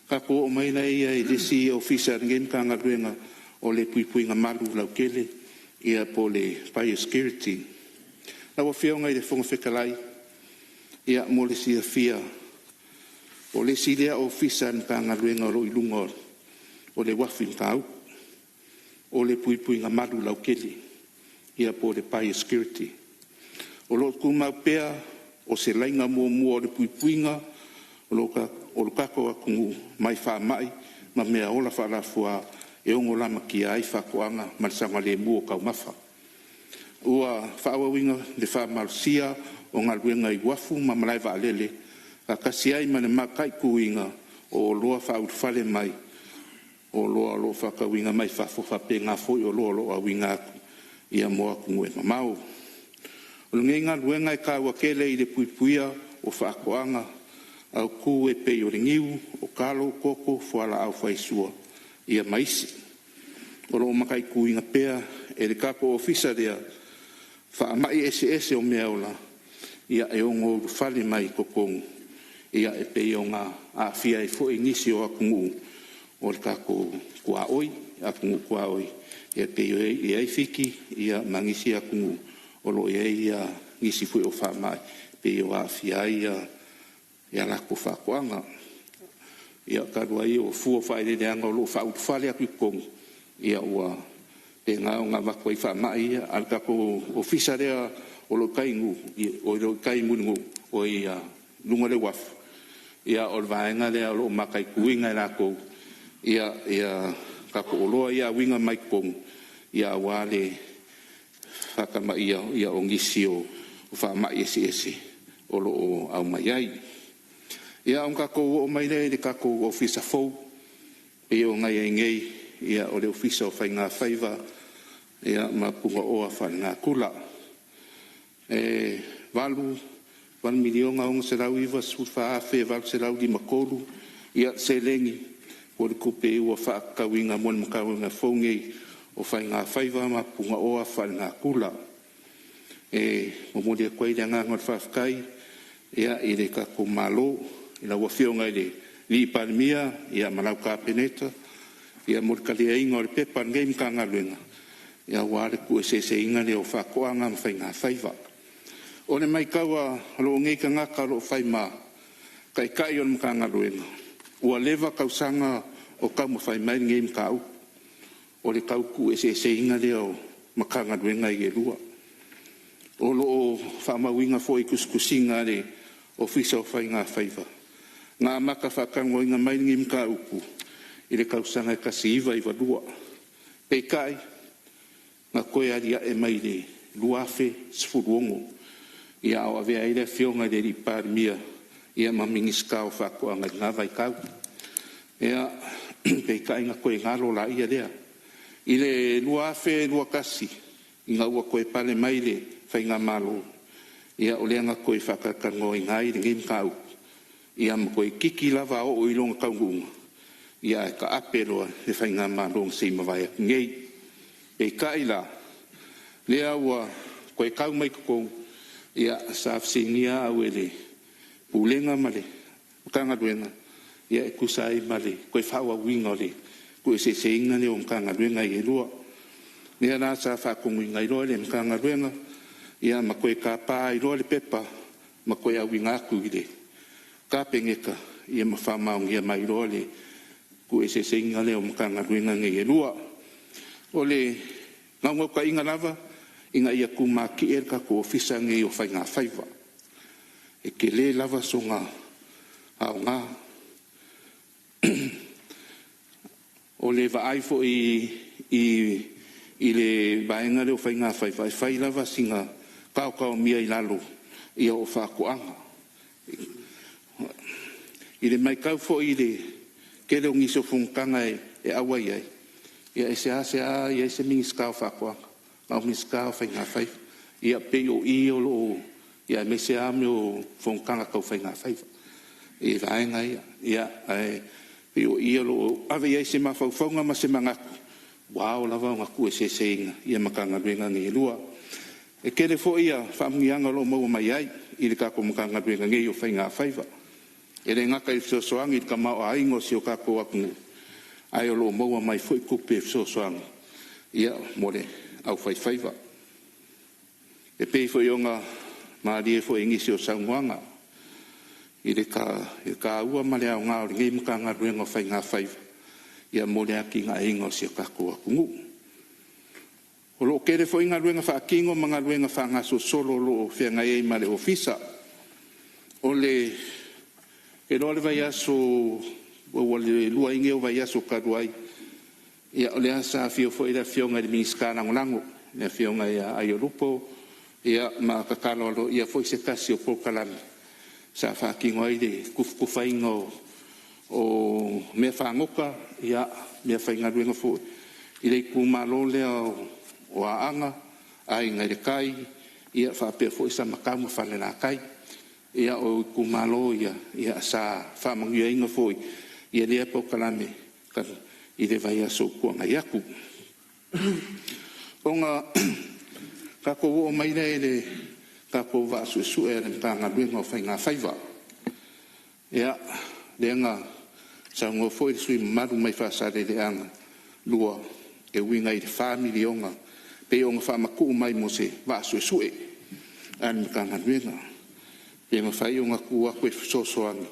kako o mai nei ia i lesi ofisa ngem ka ngaruenga o le puipuinga malu lau kele ia po le biosecurity. Na wa fionga i le whongwhekalai ia mo le sia fia o le silea ofisa ka ngaruenga o ilunga o le wafin kau o le puipuinga malu lau kele ia po le biosecurity. O lo kumau pea o se lainga mua o le puipuinga o lo kako akungu mai wha mai ma mea ola wha la fua e ongo lama ki ai whakoanga marisanga le mua kau mafa. Ua whaawawinga le wha marusia o ngā ruenga i wafu ma malai wa alele a kasi ai mane makai kuinga o loa whaurwhale mai o loa lo whakawinga mai whafo whapenga foi o loa awinga aku ia moa kungue mamau. O ngā luenga e kaua kele i le puipuia o whakoanga au ku e pei o ringiu o kalo koko fuala au whaisua ia maisi. O lo makai kuinga pea e le kapo ofisa rea whaamai ese o mea ola ia e ongo whale mai kokongu ia e pei o ngā awhia e fo e nisi o akungu o le kako kua oi akungu kua oi ia pei o e aifiki ia mangisi akungu o lo e ia nisi fo o whaamai pei o awhia ia lako whakoanga ia karua i o fua whaere de anga o lo whautu whale aku kongu ia ua e ngā o ngā wako i whaamai ia al kako ofisa rea o lo kaingu o lo kaingu o ia lunga le wafu ia o le vaenga rea o lo makai kuinga e lako ia kako o loa ia winga mai kongu ia wale whakama ia o ngisi o whaamai ese o lo au mai ai. Ia on kako o mai le kako ofisa fou e o ngai ngei ia o le ofisa o whainga whaiva ia mapunga oa whainga kula. Walu milionga o se lau iwa sufa afe walu se lau di makolu ia se lengi o le kupe ua whaakawinga mon makawinga fongei o whainga whaiva mapunga oa whainga kula. Momodi a kwai le ngangon whafkai ia i le kako malo ina wa fionga ile li palmia ia malau ka peneta ia morkali ainga o pepa ngei mkanga luenga ia wale ku se inga le o whakoanga mwhainga whaiva o le mai kaua lo ngei ka ngaka lo whaima kai o mkanga luenga ua leva kausanga o kau mwhaimai ngei mkau o le kau ku se inga le o makanga luenga i lua o lo whamawinga fo i kuskusinga le ofisa o whainga whaiva ngā maka whakango inga mai ngi mka upu i le kausanga e kasi iwa lua. Pei kai, ngā koe aria e mai le luafe sifuruongo ia au avea i le fionga le ripari mia ia mamingi skao whakoanga ngā vai kau. Ia pei kai ngā koe ngalo la ia lea. I le luafe lua kasi i ngā ua koe pale mai le whainga malo ia o lea ngā koe whakakango i ngai le ngi mka upu. Ia mkoe kiki lava o ilonga kaungunga. Ia ka aperoa le whainga marong sei mawai ngei. E kaila, lea ua koe kau mai kukong, ia saafsingia au ele pulenga male, mkanga duenga, ia e kusai male, koe whaua winga le, koe se inga le o mkanga duenga i elua. Lea nā sa whakongu inga iloa le mkanga duenga, ia makoe ka pā iloa le pepa, makoe au winga aku i le. Ka pengeka ia mawhamau ia mai roa le ku e se inga leo mkanga ruenga nge lua. O le ngau ka inga lava inga ia ku maki e ka ku ofisa nge o whainga whaiva. E ke le lava so ngā au ngā. O le vaaifo i le vaenga leo whainga whaiva. E whai lava singa kau mia i lalo ia o whakoanga. I le mai kau fo i le ke leo ngiso fungkanga e awai ai. Ia e se a ia e se mingi skao whakoa. Ngau mingi skao whainga whaiva. Ia pe o i o lo ia me se a me o fungkanga kau whainga whaiva. E vaenga ia pe o i o lo ave ia se mawhauwhaunga ma se mangaku. Wao lava ngaku e se inga. Ia makanga ruenga nge lua. E ke le fo ia whamungianga lo mau mai ai. I le kako makanga ruenga nge o whainga whaiva. E le ngaka i sosoangi ka mao a ingo si o kako akungu. Ai o lo maua mai fwoi kupe sosoangi. Ia mole au whaiwhaiva. E pei fwoi o ngā maari e fwoi ingisi o Samoanga. I le ka ua male au ngā o ngei mkanga ruenga whainga whaiva. Ia mole aki ngā ingo si o kako akungu. O lo kere fwoi ngā ruenga whaakingo mga ruenga whanga so solo lo whianga e male ofisa. O le e lo le vai aso o le lua inge o vai aso karuai ia o le asa fio foi la fionga de minska lango le fionga ia ai lupo ia ma kakalo lo ia foi se kasi o pokalami sa fa kingo ai de kufaingo o mea whangoka ia mea whaingaruenga fo i rei kumalo lea o aanga ai ngai re kai ia whapea fo isa makamu whanena kai ia o kumalo ia sa whamangia inga fo ia lea po kalame kan i re vai aso kua ngai aku o ngā kako o maina e le kako wa su e le tanga ruenga o whainga whaiva ia le ngā sa ngō fo i sui maru mai whasare le anga lua e winga i le whamiri o ngā pe o ngā whamaku mai mo se wa su e an tanga ruenga pe ngā whai o ngā kua koe sosoangi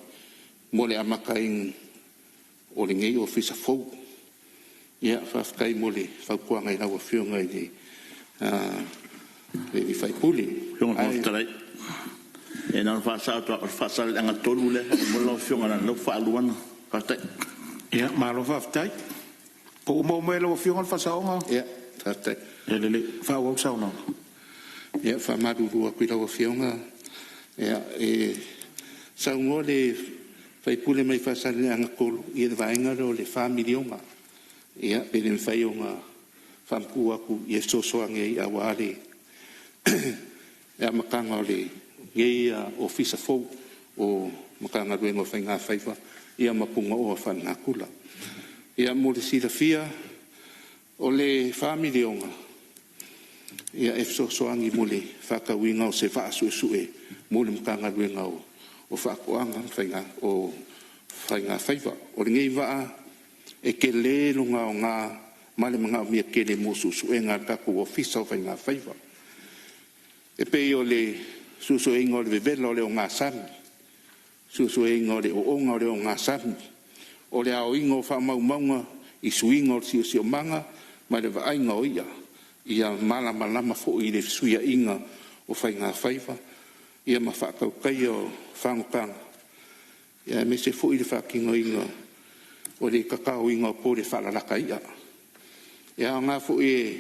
mo le amakaing o le ngei o fisa fau ia whafkai mo le whaukua ngai rawa whionga i le i whaipuli whionga whaftarai e nā whasau le anga tolu le mo lau whionga na lau whaaluana whaftai ia malo whaftai ko umo me lau whionga whasaonga ia whaftai e lele whaau sauna ia whamarurua kui rawa whionga ia e saungo le whaipule mai whasau le anga kolu i le vaenga ro le whamilionga ia pere mwhai o ngā whampu aku i e sosoa ngei a wāre ia makanga o le ngei o fisa fau o makanga ruenga o whainga whaiva ia mapunga o a whananga kula ia mo le sira fia o le whamiri o ngā ia e sosoangi mo le whakawinga o se whaasu e mo le makanga ruenga o whaakoanga o whainga whaiva o le ngei waa e ke le lunga o ngā male mga o mia ke le mosusu e ngā taku o fisa o whainga whaiva. E pei o le susu e ingo le vevela o le o ngā sami. Susu e ingo le o onga o le o ngā sami. O le ao ingo o whamau maunga i suinga o si o manga ma le waainga o ia. Ia malama fo i le suia inga o whainga whaiva. Ia ma whakau kai o whangokanga. Ia me se fo i le whakingo inga o le kakao inga o pōre whalalaka ia. Ia ngā fo e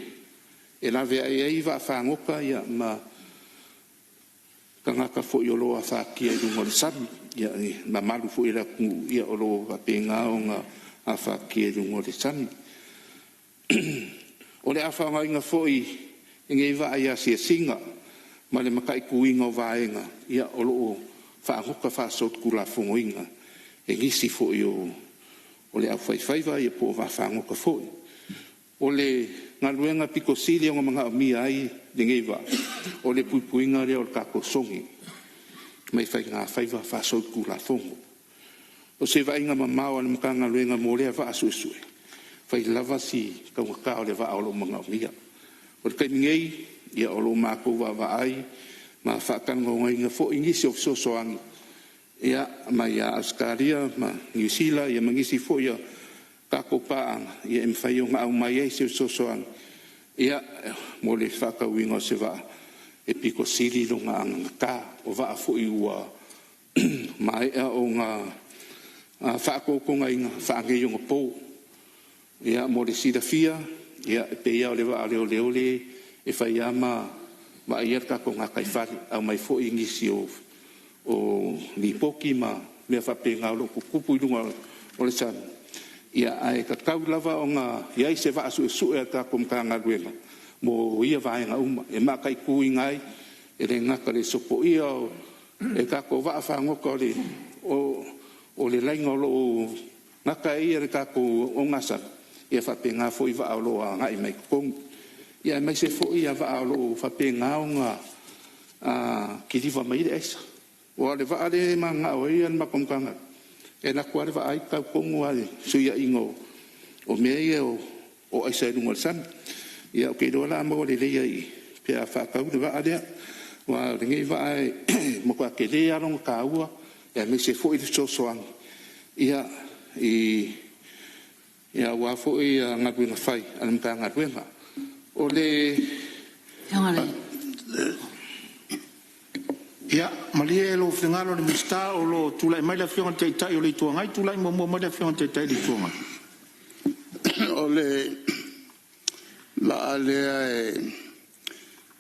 lawe ai wa whangoka ia ma kangaka fo i o loa whakia i rungo le sami. Ia ma malu fo i la kungu ia o loa penga o ngā a whakia i rungo le sami. O le a whanga inga fo i ngei wa ai a sia singa ma le makai kuinga o vaenga ia o loo whangoka whasot kula fongo inga. E ngisi fo i o le au whaiwhaiva i po wa whangoka fo i. O le ngaluenga piko sili o mga mia ai le ngei wa. O le puipuinga rea o le kako songi. Mai whai ngā whaiva whasot kula fongo. O se vainga mamao ana mga ngaluenga mo lea wa asusue. Whai lava si kaungaka o le wa o lo mga mia. O le kaimingei ia o lo mako wa ai ma whakango ngai ngā fo ingisi o sosoangi. Ia mai a Australia ma New Zealand ia mangisi fo ia kako paanga ia mwhai o ngā au mai ei se sosoangi. Ia mo le whakawinga se wa e piko sili lo ngā angaka o wa fo i ua mai o ngā whakakonga i ngā whaangei o ngā pō. Ia mo le sida fia ia pe ia o le wa leo le e whai ama ma ia kako ngā kaifari au mai fo i ngisi o ni poki ma mea whapenga o loko kupu i runga o le sami. Ia ai ka kaulava o ngā iai se wa asu e su e ta kom ka ngā ruenga. Mo ia vaenga uma e maka i kui ngai e le ngaka le sopo ia o e kako wa whangoka o le lainga o lo ngaka ia le kako o ngasa ia whapenga fo i wa o lo a ngai mai kong. Ia mai se fo ia wa o lo whapenga o ngā kiriwa mai le eisa. O ale wa ale ma ngā o ia makomkanga. E na kua le wa ai kau kongu ale suia ingo o mea ia o aisa ilunga le sami. Ia o keiroa la ama o le leia i pia whakau le wa alea. Wa ringei wa ai mo kua ke lea ronga ka ua. Ia me se fo i le sosoangi. Ia wa fo i ngaruenga whai anam ka ngaruenga. O le... Ia, malia e lo whengalo ni mista o lo tulai mai la whionga te itai o le tuangai, tulai mo mai la whionga te itai le tuangai. O le la alea e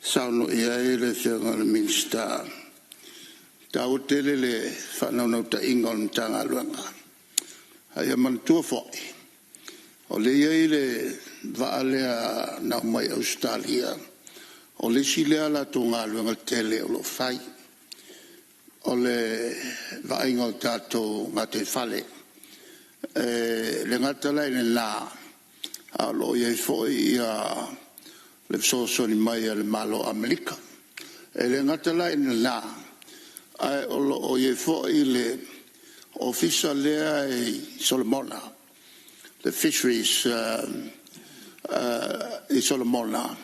sauno ia e le whionga ni mista. Tau tele le whanau nau ta inga o mtanga luanga. Ai man tua fo. O le ile va ale na mai Australia. O le sile ala tunga luenga tele o lo fai. O le va ingo tato ngate fale. Le ngata lai le la. A lo ye fo ia le so ni mai le malo Amerika. Le ngata lai le la. Ai o ye fo ile official lea Solomona. The fisheries Solomona.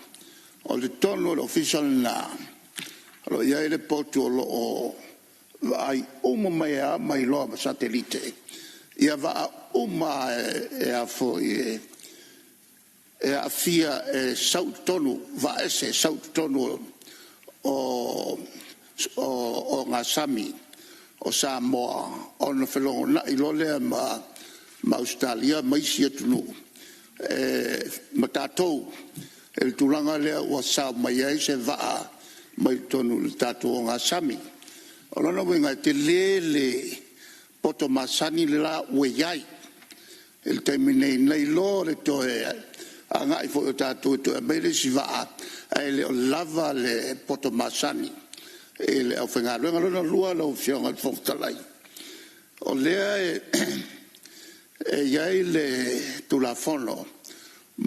O le tono official na. Lo ia le potu o ai mai loa satellite. Ia va a fo a fia sautonu va ese sautonu o ngasami o Sāmoa o na whelongo na i lole ma Australia mai sia tunu ma tātou el tulanga lea ua sao mai ai se vaa mai tonu le tātou o ngasami o lona wenga te lele poto masani le la ue iai el terminei nei lo le toe a ngai fo o tātou to e meile si vaa ai le o lava le poto masani e le au whenga luenga lona lua lau fionga le whoktalai o lea e iai le tulafono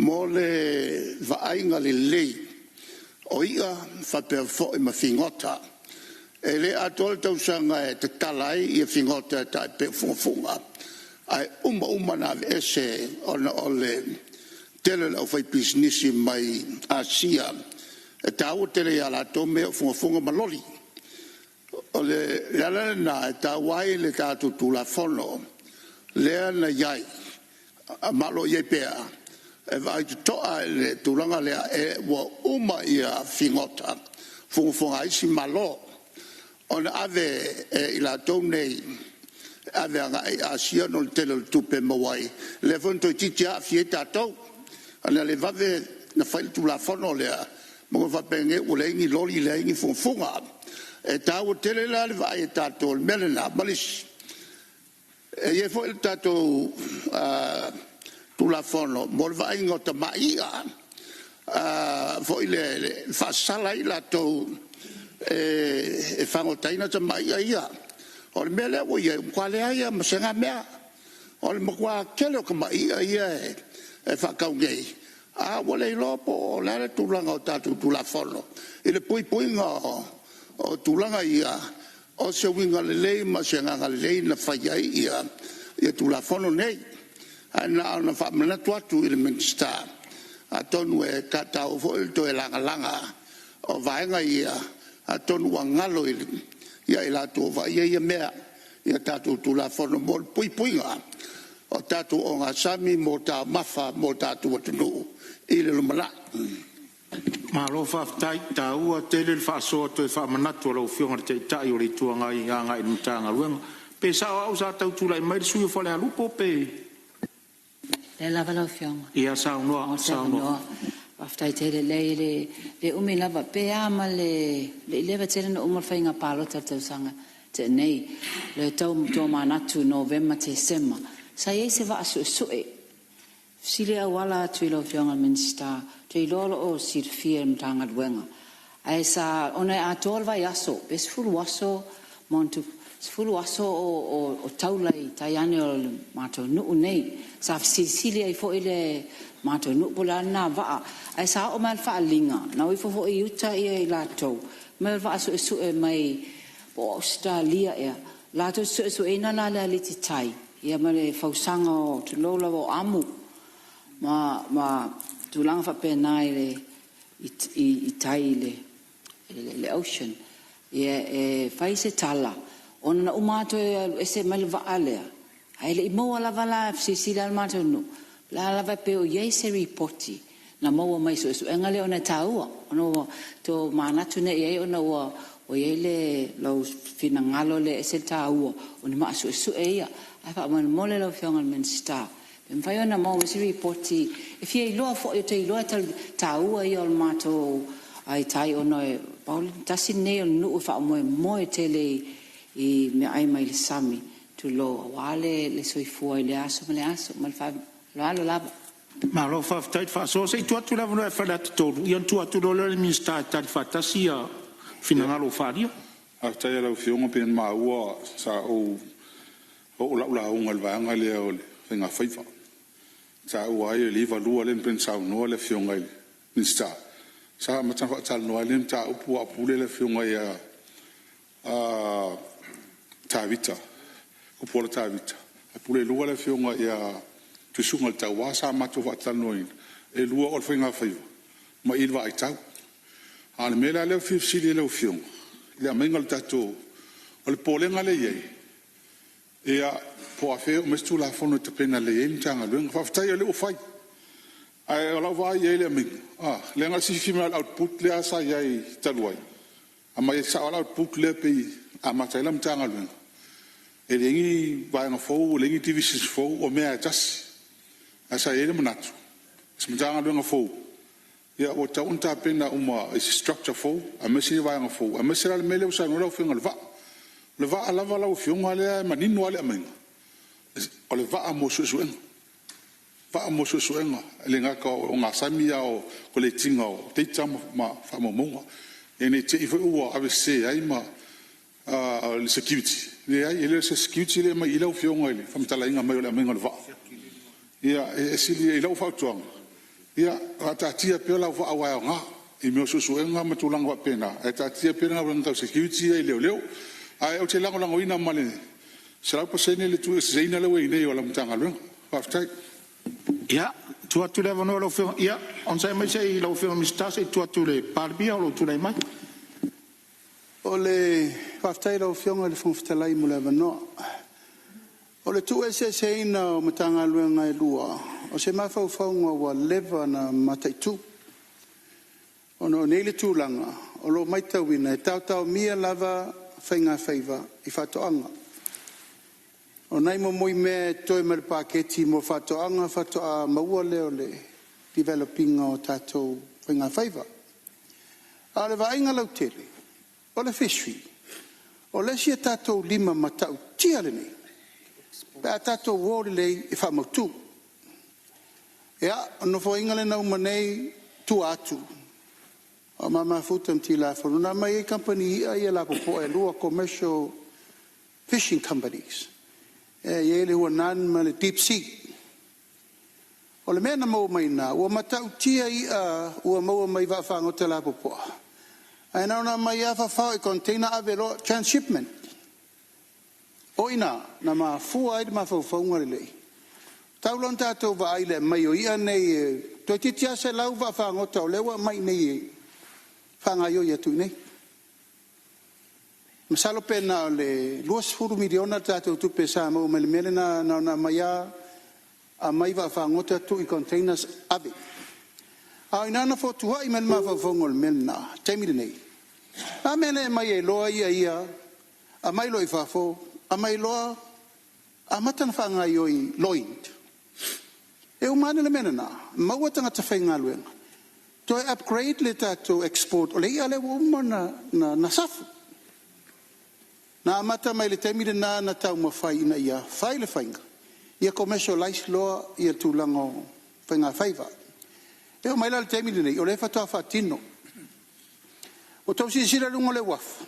mo le vaainga le lei o ia whapea fo i ma fingota e le atol tausanga e te talai i a fingota e tai pe funga ai uma na ese o le tele le au fai businessi mai Asia e tau tele ala tome funga maloli o le ala na e tawai le tatu tulafono lea na iai a malo iai pea e vai toa le tulanga lea e wa uma ia fingota funga isi malo o na ave i la tau nei ave anga e Asia no le tele le tupe mawai le fonto i titi a fieta tau ana le vave na fai tulafono lea mo va penge o le ingi loli le ingi funga e tau tele la le vai e tato le melena malis e ye fo il tato tulafono mo le vai ngota maia fo ile fa sala ila to e fango taina ta maia ia o le mele o ye kwale ia masenga mea o le mokwa kelo ka maia ia e fa kaungei a wole lopo la tulanga o tato tulafono ile pui o tulanga ia o se winga le lei ma se nga le lei na fai ia tulafono nei ana fa mena tuatu ile minsta a tonu e kata o fo il to e langa o vaenga ia a tonu ngalo ia ila to va ia mea ia tatu tulafono mo puinga o tatu o ngasami mo ta mafa mo tatu tunu ile lumala malo fa tai tau tele fa so to fa manatu lo fionga te tai o le tuanga i anga i mtanga luenga pe sa au sa tau tula mai su fo le lupo pe le lava lo fionga ia sa no after tele le umi lava pe ama le leva tele no umar fainga palo tatu sanga te nei le tau to manatu November te sema sa ye se va su sile wala tuilo fionga minsta te lolo o sir firm tanga duenga ai sa ona atolva yaso es full waso montu full waso o taulai tayane o mato nu nei sa sile ai fo ile mato nu polana va ai sa o mal fa linga na we fo i uta i lato mal va so su e mai po Australia e lato so ina la liti tai ia male fausanga o te lola o amu ma tulanga fa penai i tai le ocean e fai se tala ona umato e se malva alea ai le mo la vala si dal mato no la va pe o ye se reporti na mo mai so engale ona tau ono to mana tune ye ona o ye le lo finangalo le se tau ona ma so e ia ai fa mo le lo fiongal men sta ben fai ona mo si reporti if ye lo fo te lo tau ai o mato ai tai ono paul tasine no fa mo tele i me ai mai sami tu lo wale le soifua le aso mal fa lo alo lava Ma lo fa tai fa so sei tu atu lava no e fa la to ian tu atu lo le minister ta fa tasia fina lo fa dia a tai la fionga pen ma ua sa o la ungal vanga le o finga faifa sa o ai le va lua le pen sa no le fionga minister sa ma ta fa no le ta o pu le fionga ya tavita o pola tavita a pule lua le fionga ya tu sunga ta wa sa ma to va tanoin e lua o finga faiva ma il va ita al mela le fi si le fionga le amengal tato o le polenga le ye e a po a fe o mestu la fono te pena le ye ntanga le fa ftai le o fai ai la va ye le mi le nga si final output le asa ye taluai ama ye sa output le pe ama tai lam tanga le e le ngi va nga fo le ngi divisions fo o me a jas asa ye le manatu smtanga le nga fo ya o ta unta pena uma structure fo a mesi va nga fo a mesi le mele usa no la finga le va ala va la o finga le manino ale amenga o le va mo susuenga le nga ka o nga samia o ko le tinga o te tama ma fa mo mo ene te ifo o ave se ai ma le security le ai le security le ma ila o finga le fa mtala inga mai le amenga le va ya e sili ila o fa tuanga ia atatia pe la va wa nga e me so nga matulang wa pena atatia pe nga nga security e leo ai o te lango ina male sera pa sene le tu zeina le we nei o la mtanga lo aftai ia tu atu le vano lo fe ia on sai mai sei lo fe mista sei tu atu le parbia o tu le mai o le aftai lo fe nga le fonftalai mo le vano o le tu ese seina o mtanga lo nga e lua o se mafaufaunga wa leva na mataitu o no nei le tūlanga o lo maitauina e tautau mia lava whainga whaiva i whatoanga o nei mo moi me toi me le paketi mo whatoanga whatoa maua leo le developing o tātou whainga whaiva a le vainga lau tere o le fishery o le sia tātou lima matau tia le nei pe a tātou wōre lei i whamautu ya no fo ingale na umanei tu atu o mama futam ti la fo na mai company ia la po e lua commercial fishing companies ye le wanan ma le deep sea o le mena mo mai na o mata utia ia o mo mai va fa ngota la po ai na mai fa fa container avelo transshipment o ina na ma fu ai ma fa ngore le taulon tātou wa aile mai o ia nei to titia se lau wa whangota o lewa mai nei whangai o ia tu nei masalo pena le 2 miliona tātou tupe Sāmoa mele mele na maia a mai wa whangota tu i containers ave a inana fo tuha i mele ma whawhongol mele na taimire nei a mele mai e loa ia a mai loi whafo a mai loa a matana whangai o i loind e umane le menana maua tangata whainga luenga to upgrade le to export o le ia le umana na safu na amata mai le temire na tau mawhai ina ia whai le whainga ia commercialize loa ia tūlango whainga whaiva e o mai le temire nei o le whatoa whatino o tau si sira lungo le wafu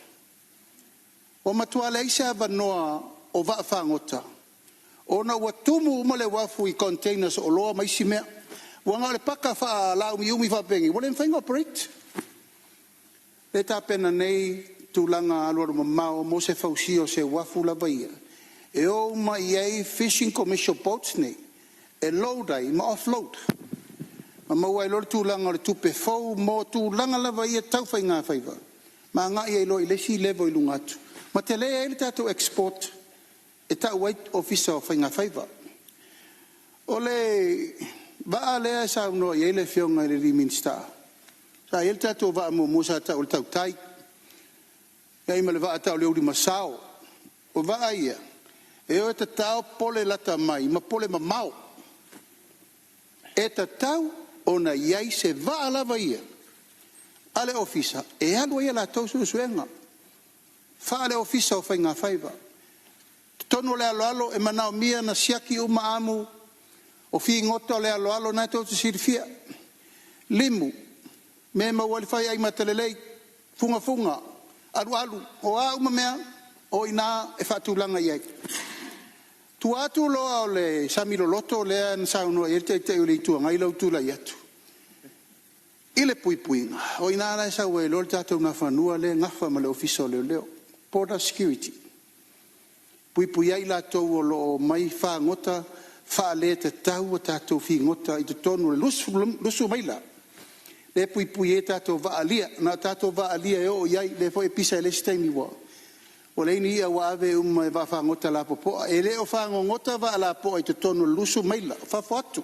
o matua le isa vanoa o va whangota ona watumu mo le wafu i containers o loa mai simea wanga le paka fa la umi fa pengi wole mfainga operate le tapena nei tulanga alor mamao mo se fausio se wafu la vaia e o mai ai fishing commercial boats nei e load ai ma offload ma wai lor tulanga le tupe fo mo tulanga la vaia tau fainga faiva ma nga i lo ile si level lungatu ma te le ele tato export e ta white officer whainga whaiva. O le vaa lea sa uno i ele whionga i le rimin star. Sa ele tato vaa mo musa ta o le tau tai. Ia ima le vaa ta o le uri masao. O vaa ia. E o te tau pole lata mai, ma pole ma mau. E te tau ona iai se vaa lava ia. Ale officer. E alua ia la tau suenga. Fa ale officer o whainga whaiva. Tono le alo e manao mia na siaki uma amu o fi ngota le alo na to te sirfia. Limu me mawali fai ai matalelei funga alu o a uma mea o ina e fatulanga iai. Tu atu loa o le samilo loto le an sauno e te o le tua ngai lau tula iatu. Ile puipuinga o ina na sa we lo tatou na fanua le ngafa ma le officer leo border security. Pui ai la tau o lo mai wha ngota, wha le te tau o tātou whi ngota i te tonu le lusu mai la. Le pui e tātou wa alia, na tātou wa alia e o iai, le po e pisa e le steini wa. O le ini ia wa ave e wa wha ngota la popoa, e le o wha ngota wa la poa i te tonu le lusu mai la, wha whatu.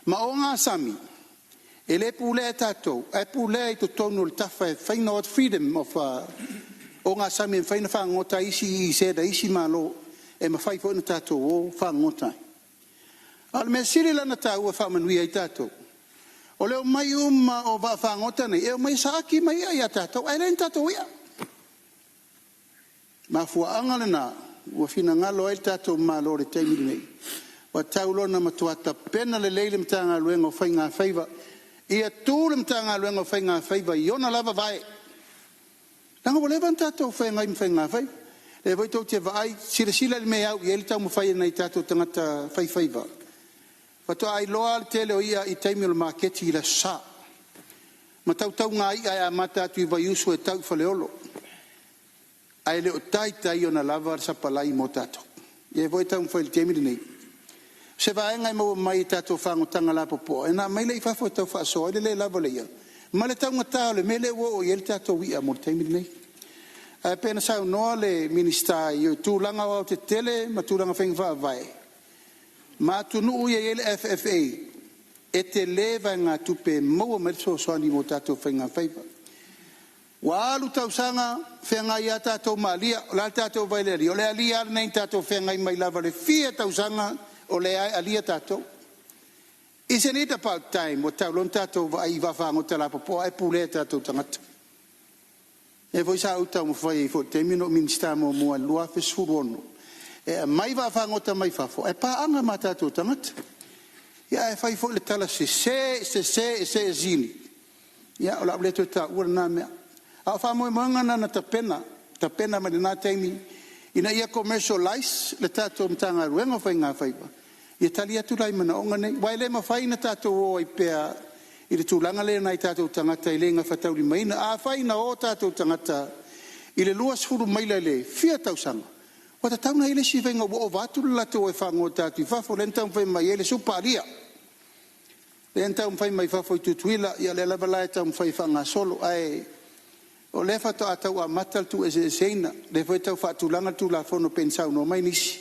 Ma o ngā sami, e le pule e tātou, e pule i te tonu le tafa e whaina o freedom of o ngā sami e whaina whangota isi i seda isi malo e mawhai fo ina tātou o whangota. Al me siri lana tāu e whamanui ai tātou. O leo mai o whangota nei, e o mai saaki mai ai a tātou, ai lein tātou ia. Ma fua angana nā, ua whina ngalo ai tātou malo re teimiri nei. Wa taulona matuata pena le leile mta ngā luenga o whai ngā whaiva, ia tūle mta ngā luenga o whai ngā whaiva, i ona lava vai. Nanga o levan tātou whai ngai mwhai ngā whai. E voi tau te vai, sila le me au, i ele tau mwhai nei tātou tangata whaiva. Wato ai loa le tele o ia i taimi o le maketi i la sa. Ma tau ngā i ai a mata atu i vai usu e tau whaleolo. Ai le o tai o na lava sa palai mo tātou. E voi tau mwhai le temiri nei. Se vai ngai mau mai tātou whangotanga la popo. E nā mai le i whafo tau whaaso, ai le lava le ia. Ma le tau ngatau le mele o i ele tātou ia mo le temiri nei. Pena sau noa le minista i o tūlanga o te tele, ma tūlanga whengwha vai. Ma tunu ui e ele FFA, e te lewa ngā tupe maua merso soani mo tātou whenga whaiva. Wa alu tau sanga, whenga i a tātou maalia, o la tātou vai le ali, o le alia nei tātou whenga i mai lava le fia tau sanga, o le alia tātou. Isn't it about time, o tau lon tātou vai i wawhango te la popo, e pule tātou tangata. E voi sa uta mo fai fo te mino minista mo mua lua fe surono. E mai va fa ngota mai fa fo. E pa anga mata to tangat. Ya e fai fo le tala se zini. Ya ola le to ta urna me. A fa mo manga na tapena ma na taimi. Ina ia commercialize le tato mtanga ruenga fa nga fa. Ia talia tu lai mana onga nei. Wai le ma fai na tato o i pea I le tūlanga le nai tātou tangata I le ngā whatauri maina. A whaina o tātou tangata I le luas furu maila le fia tausanga. O ta tauna I le si venga o vātulu lato o e whango tātou I whafo le ntau mwhai mai e le supa alia. Le ntau mwhai mai whafo I tutuila I le lava lai tau mwhai whanga solo. Ai, o le whato a tau a matal tu e seina. Le whai tau whaatulanga tu la whono pensau no mai nisi.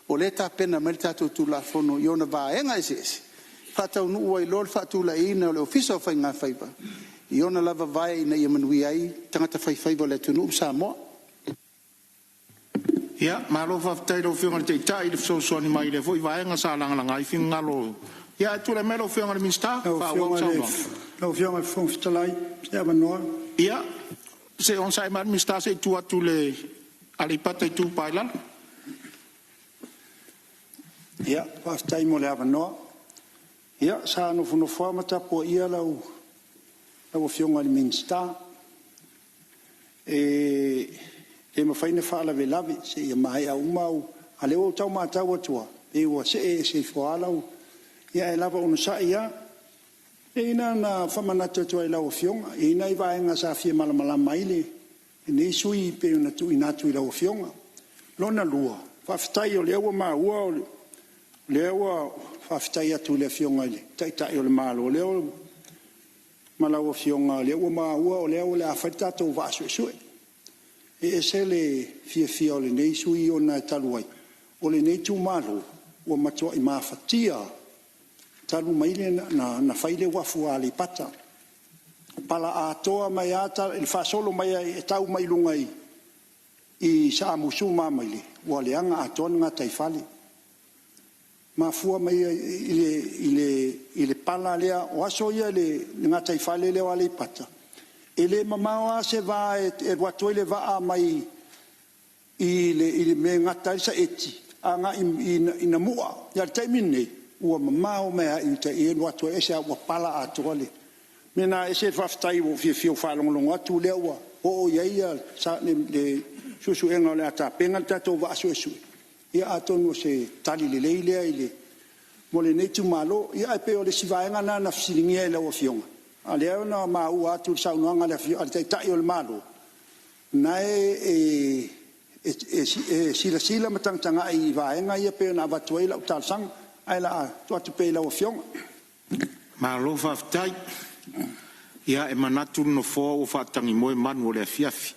O le tā pena mai tātou tu la whono I ona vāenga e se. Fatau nu ai lol fatu la ina o le ofisa o whainga whaiva. I ona lava vai na ia manui ai, tangata whaiwhaiva le tunu Sāmoa. Ia, malo whaftai lo whionga te itai le whsoani mai le fwoi vaenga sa langalanga I whionga lo. Ia, tu le melo whionga le minsta? Lo whionga whongfitalai, se ama noa. Ia, se on sai mar minsta se tu atu le alipata I tu pailala? Ia, whaftai mo le ama noa. Ia, sa no whama po ia lau whionga le minsta. E mawhaina whaala ve lawe, se ia mahe au mau, a leo tau mātau atua, e ua se whaalau, ia e lawa ono sa ia, e ina na whamanata atua I lau whionga, e ina I vaenga sa fia malamalama ile, e nei sui pe una tu inatu I lau whionga. Lona lua, whaftai o lewa maa ua o lewa whaftai atu le whionga ile, taitai o le malo o lewa malau whionga lewa maa ua o lewa le awhaitata o vaso e sue. E se le fia o le nei sui o na taluai. O le nei tu malo, o matua I mawhatia, talu maile na whaile wafu a le pata. Pala a toa mai ata, il fasolo mai e tau mai lungai I sa musu mamaile, o le anga a toa nga taifale. Ma fua mai I le pala lea, o aso ia le nga taifale lea o le pata. E le mamawa se va e watoile va a mai i le me ngata sa eti anga ina mua ya taimine ua mamao mea i te e watu esa ua pala atuale mena ese faftai wo fi falonglong atu le ua o ia sa le susu enga le ata penga tato va susu ia atonu se tali le leile ile mo le netu malo ia pe o le sivaenga na fsilingia le o fionga ale ona ma ua atu sa unanga le fi al tai o le malo na sila matangtanga i vaenga ia pe na vatuai la utalsang ai la tu pe la o fionga malo faftai ia e manatu no fo o fatangi moe manu le fiafi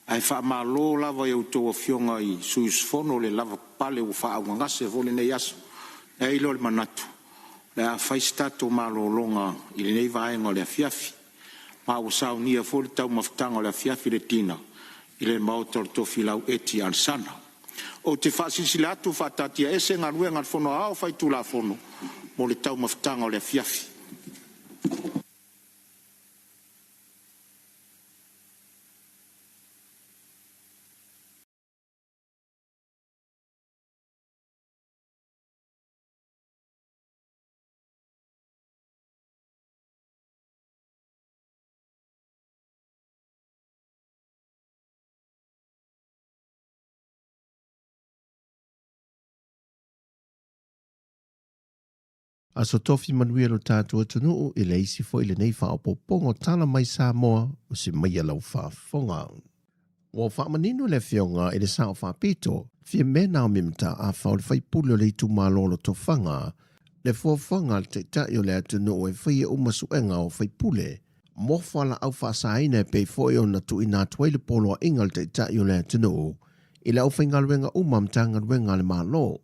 ai fa malo lava eu to fionga i suisfono le lava pale o fa anga se vole nei aso ai lo manatu la fa stato malo longa i le nei vaenga le fiafi ma o saunia fo le tau maftanga le fiafi le tina i le mautor to filau eti al sana o te fa sisilatu fa tatia ese ngalue ngal fono ao fa tu la fono mo le tau maftanga le fiafi Aso tofi manuia lo tātua tunu i le isi fo i le nei whaopopongo tala mai Sāmoa o si mai alau whaafonga. Wa whaamanino le fionga i le sao whaapito, fia mena o mimta a whao le whaipulo le itu malolo to whanga, le fuawhanga te tai o le atunu o e whaia umasuenga o whaipule, mo whala au whaasaina pe fo i ona tu ina tuaile polo a ingal te tai o le atunu, i le au whaingaluenga umamtanga luenga le malo,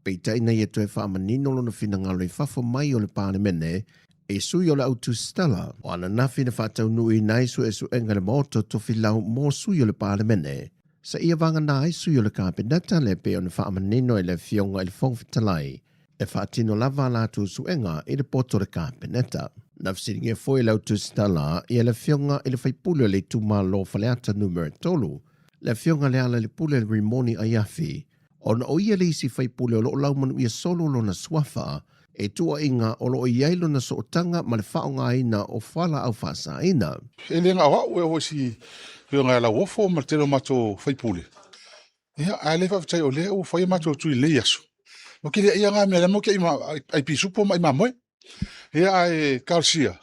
Peita ina ia toe whaamanino lona whinangalo i whafo mai o le pānemene, e sui o le autu stela, o ana nawhina whātau nui nai su e su enga le moto to whilau mō sui o le pānemene. Sa ia vanga nai sui o le kāpenata le pe o na whaamanino i le fionga i le whongwhitalai, e whaatino lava lātu su enga i le poto le kāpenata. Nafsiringia foi le autu stela i le fionga i le whaipule le tuma lo whaleata numero tolu, le fionga le ala le pule le rimoni ayafi, ona o ia leisi whaipule o loo laumanu ia solo lo na swafa, e tua inga o loo iailo na sootanga ma le whaonga ina o whala au whasa ina. E lenga wau e hosi whionga la wofo ma tero mato whaipule. Ia a le whawhitai o le o whai mato tui le yasu. Mo ki le ia ngā mea mo ki ai pisupo ma ima moe. Ia e kalsia.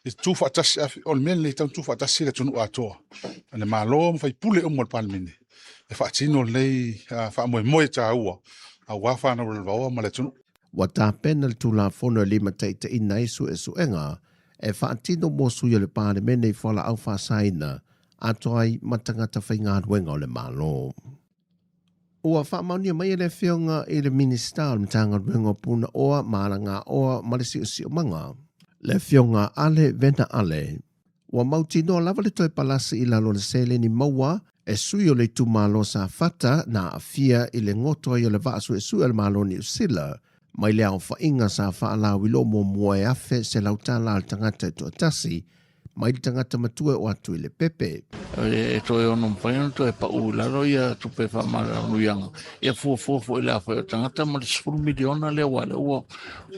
E tu whatasi o le mea le tau tu whatasi le tunu atoa. Ane malo mo whaipule o mo le palmine. E whaatino lei whaamoe tā ua, a wawhana rulwaua ma le tunu. Wa tā pena le tūla whono lima teita ina isu e suenga, e whaatino mō suia le pāne mene i whala au whasaina, atoai matangata whaingaruenga o le malo. Ua whaamaunia mai le whionga i le minister mtanga ruenga puna oa maranga oa marisi o si o manga. Le whionga ale vena ale. Ua mautino lava le toi palasi i lalo le sele ni maua, e sui o le tu malo sa fata na afia i le ngoto i o le vaasu e sui al malo ni usila, mai le au whainga sa whaala wilo mo mua e afe se lautala al tangata e tuatasi, mai le tangata matue o atu i le pepe. E toi ono mpaino toi pa ularo ia tupe whamara nuianga. Ia fuafo i le awhai o tangata ma le 10 miliona le wale ua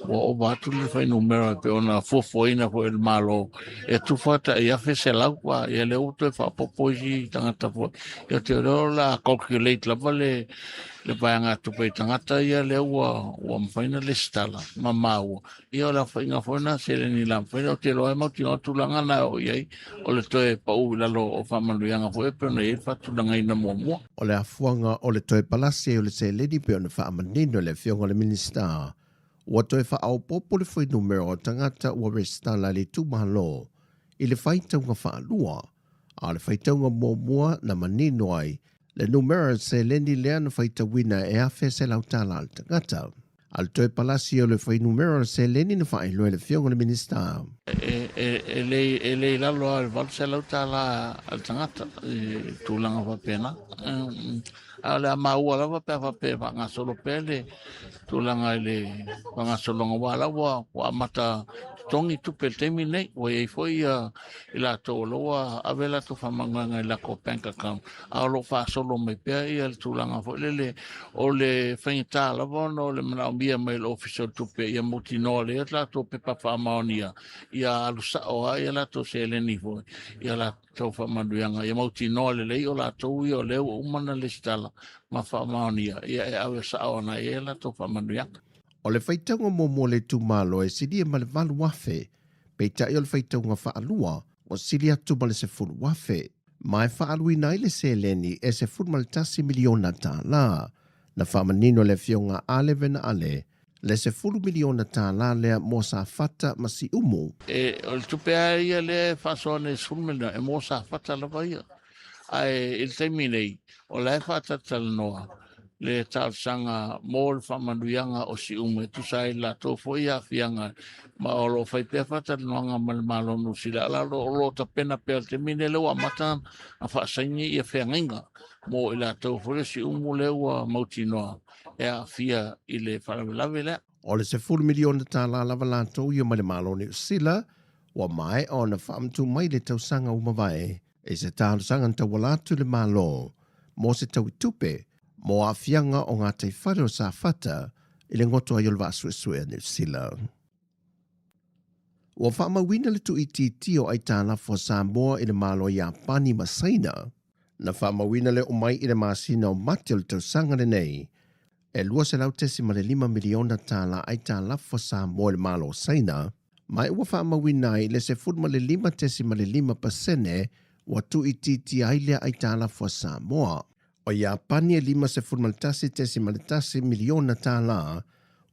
o batu le whai numero pe ona fuafo ina fo il malo. E tufata i afe se laukwa ia le uto e whapopoisi tangata fo. Ia te reo la calculate lava le paanga tupe tangata ia le ua mpaina le stala ma maua. Ia la whainga fona se le ni la whaina o te loa mauti o tulanga na o iai o le toe pa ulalo o whamaluianga fo e pe ona i whatulanga ina mua. O le afuanga o le toe palasi o le se ledi pe ona whaamanino le whionga le minister. Ua toe whaau popo le whai numero o tangata ua restala le tumalo i le whaitaunga whaalua, a le whaitaunga mua na manino ai, le numero se lendi lea na whaitawina e awhe se lautala al tangata. Al toe palasi o le whai numero se lendi na whailua le whionga le minister. E le lalo al val se lautala al tangata, tūlanga whapena. A le maua lava pe whape whangasolo pele, tūlanga le whangasolonga wala wa amata tongi tupe temi nei o e foi ila to loa avela to famanga la ko bank account a lo fa solo me pe ia tulanga fo le o le fenta la vono le mana mia mai official tupe ia mutino le la to pe pa fa maonia ia lusa o ia la to se le nivo ia la to fa manduanga ia mutino le o la to io le o mana le stala ma fa maonia ia ave sa ona ia la to fa manduanga o le whaitanga mo le tumalo e siri e ma le walu wafe, pei tai o le whaitanga whaalua o siri atu ma le se fulu wafe. Mai whaalui nai le se leni e se fulu ma le tasi miliona tā la, na whamanino le fionga aleve na ale, le se fulu miliona tā la lea mo sa fata ma si umu. O le tupea ia le whasone sumina e mo sa fata la vaia. Ai il terminei, o le fata talanoa. Le talsanga mol famanuianga o si ume tu sai la to foia fianga ma o lo fai pe fata noanga mal malo no sila la lo ta pena pe te mine le wa mata a fa sangi e fenga mo la to foia si umu le wa mautino e a fia ile fa la vela o le se full miliona ta la lava la to yo male malo ni sila wa mai on fam tu mai le tau sanga uma vai e se ta sanga ta wala tu le malo mo se tau tupe mo a fianga o ngā te whare o sa fata i le ngoto a yolwa sue ni sila. Wa whaamawina le tu i titi o ai tāna fo Sāmoa i le malo i a pani masaina, na whaamawina le o mai i le masina o mate o le tau sanga le nei, e lua se lau tesi ma le 5 miliona tāla ai tāna fo Sāmoa i le malo saina, mai ua whaamawina i le se fut ma le 5 tesi ma le 5% wa tu i titi ai lea ai tāna fo Sāmoa. O ia pani e 5 se fulmaltasi tesi maletasi miliona tāla,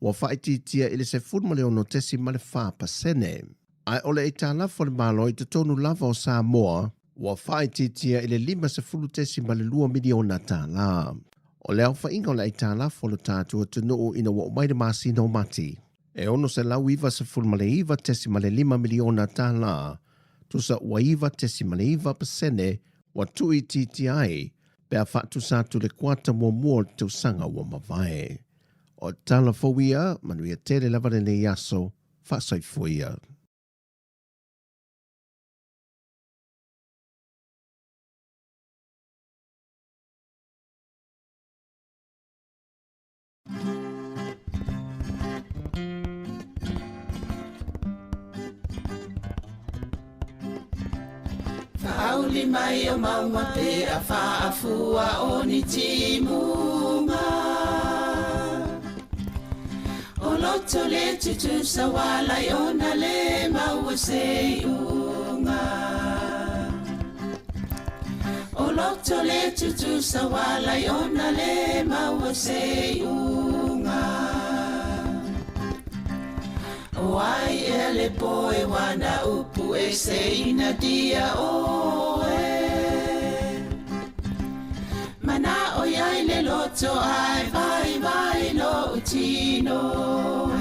wa whaititia ili se fulmaleono tesi male whapasene. Ai ole e tāla fo le malo i te tonu lava o Sāmoa, wa whaititia ili 5 se fulu tesi male 2 miliona tāla. O leo whainga o le e tāla fo le tātua tunu ina wa umaire masina o mati. E ono se lau iwa se fulmale iwa tesi male 5 miliona tāla, tusa wa iwa tesi male iwa pasene wa tui TTI, pea whatu sātu le kuata mua tau sanga wa mawai. O tala fawia, manuia tere lavare ne yaso, whasai fuia. Auli mai o maua pe a whaafua o ni timunga. O loto le tutu sa walai o na le maua se unga. O loto le tutu sa walai o na le maua se unga. Wai ele poe wana upu e se ina dia oe. Mana o iai le loto ai vai lo utino e.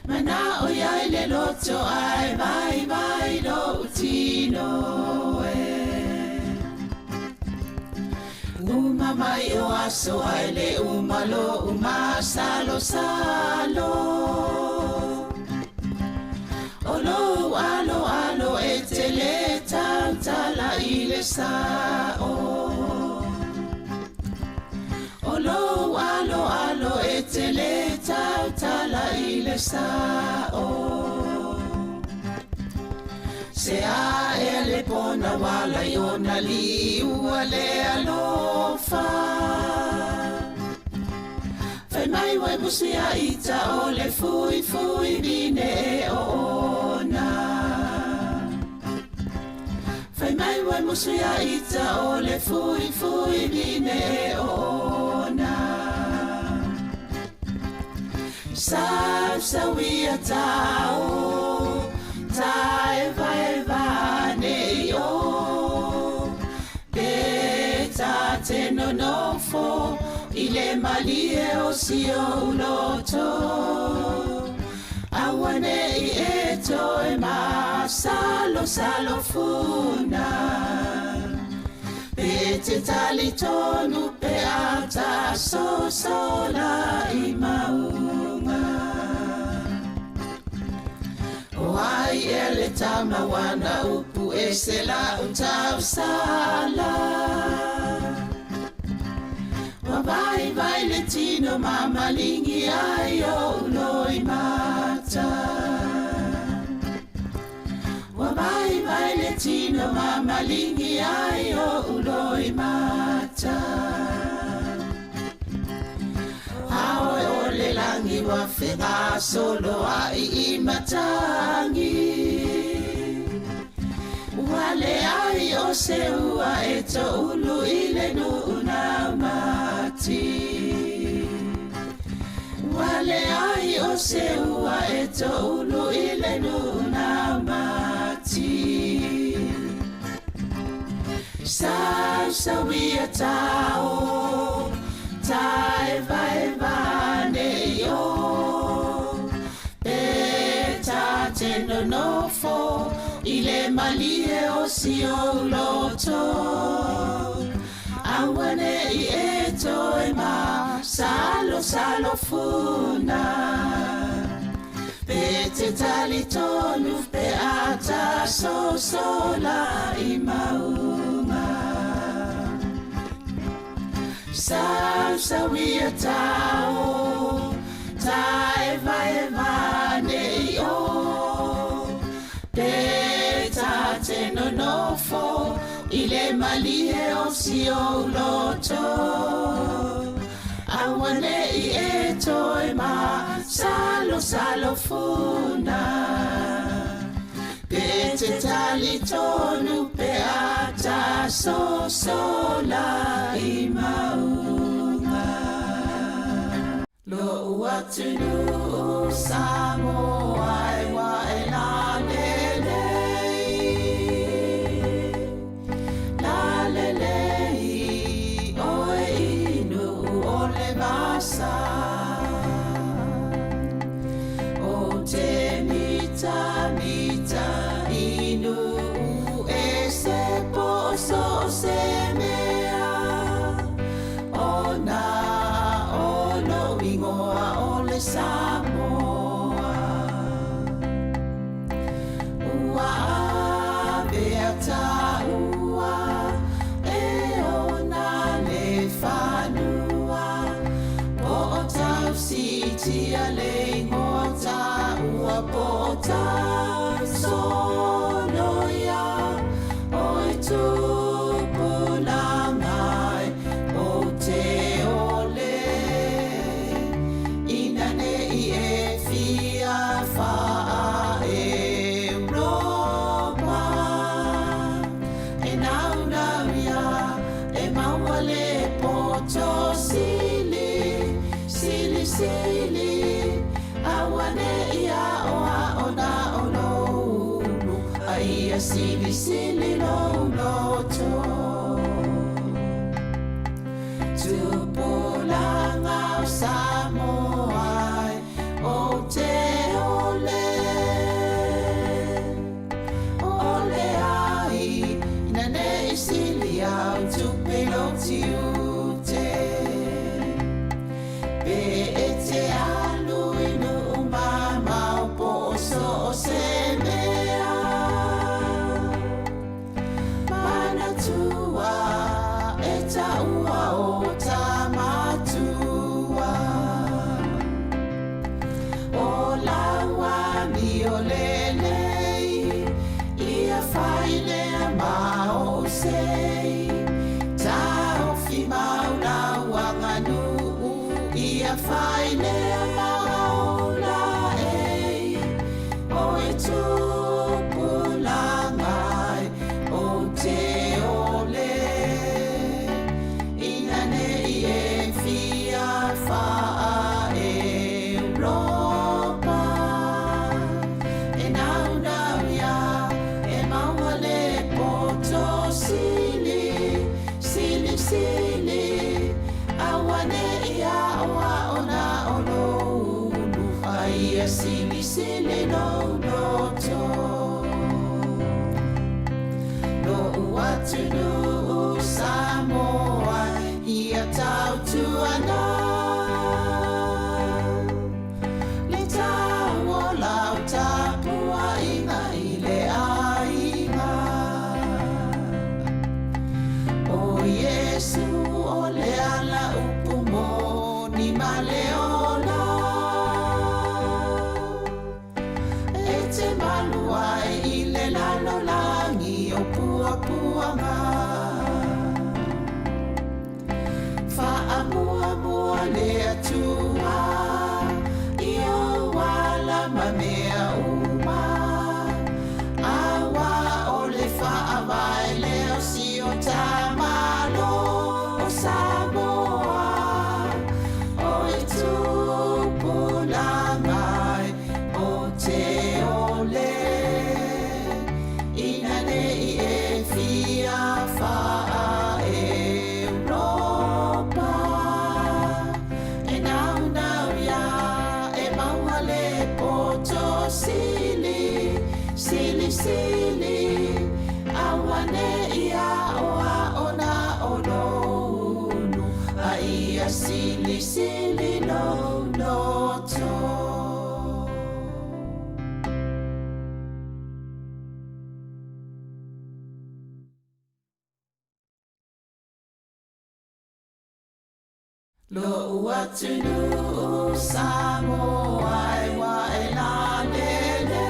Mana o iai le loto ai vai lo utino e. Uma mai o aso ai le umalo uma salo Olo alo e te le tala i le sao Olo alo e te le tala i le sao Se a e le pona wala i ona li ua le alofa Fai mai wai musi a ita o le fui bine e ona Fai mai wai musi a ita o le fui bine e ona Sa wia tau Tai vai ne yo Peta te no fo Ile malie o si o loto Awane I eto e ma salo funa Pete tali tonu pe ata so sola I maunga Wai ele tama wana upu esela untau sala. Wabai vai le tino mama lingi ayo uloi mata. Wabai vai le tino mama lingi ayo uloi mata. Awe ole langi wa whenga solo ai I matangi. Wale ai o se ua e to ulu ile nuna mati. Wale ai o se ua e to ulu ile nuna mati. Sa wia tao tai vai vane yo Beta tendo no fo Ile malie o si o loto Awane I eto e ma Salo funa Bete tali tonu pe ata so sola I maunga Sa wia tao Tai vai vane yo Beta teno no fo Ile malie o si o loto Awane I eto e ma Salo funa Bete tali tonu pe ata so sola I maunga Lo uatunu Samoa e wa e la lelei Oe inu o le vasa O te mita inu e se poso se mea O na o lo ingoa o le Samoa Ua avea ta ua e o na le whanua Po o tau siti a le ingoa ta ua po o tau sono ia O e tupu langai o te ole Inane I e fia wha e Europa E nau ia e maua le poto sili Awane ia o na o no Aia sili no loto Tupulanga o Samoa o te ole ai Nane I sili au tupelo tiute Pe e te alu inu mama o poso o se mea Mana tua e ta ua o ta matua O laua mi o lelei Ia whaile a mao sei Ta o fi mau laua nganu Ia whaile a mao la ei O e tupu langai o te ole Inane I e fia wha e Europa E nau ia e maua le poto sili Awane ia oa ona o no Aia sili no loto Lo uatunu Samoa Ia tau tuana Le tau o lau tapua maluai I le lalolangi o puapuanga Whaamua le atua I o wala mamea uma Awa o le whaawai leo si o tamalo o Samoa O e tupulangai o te ole Ina nei e fia wha Europa E nau nau ia e maua le poto sili Sili sili Awane ia oa ona ono unu A ia sili sili no no to Lo uatunu Samoa wa la lele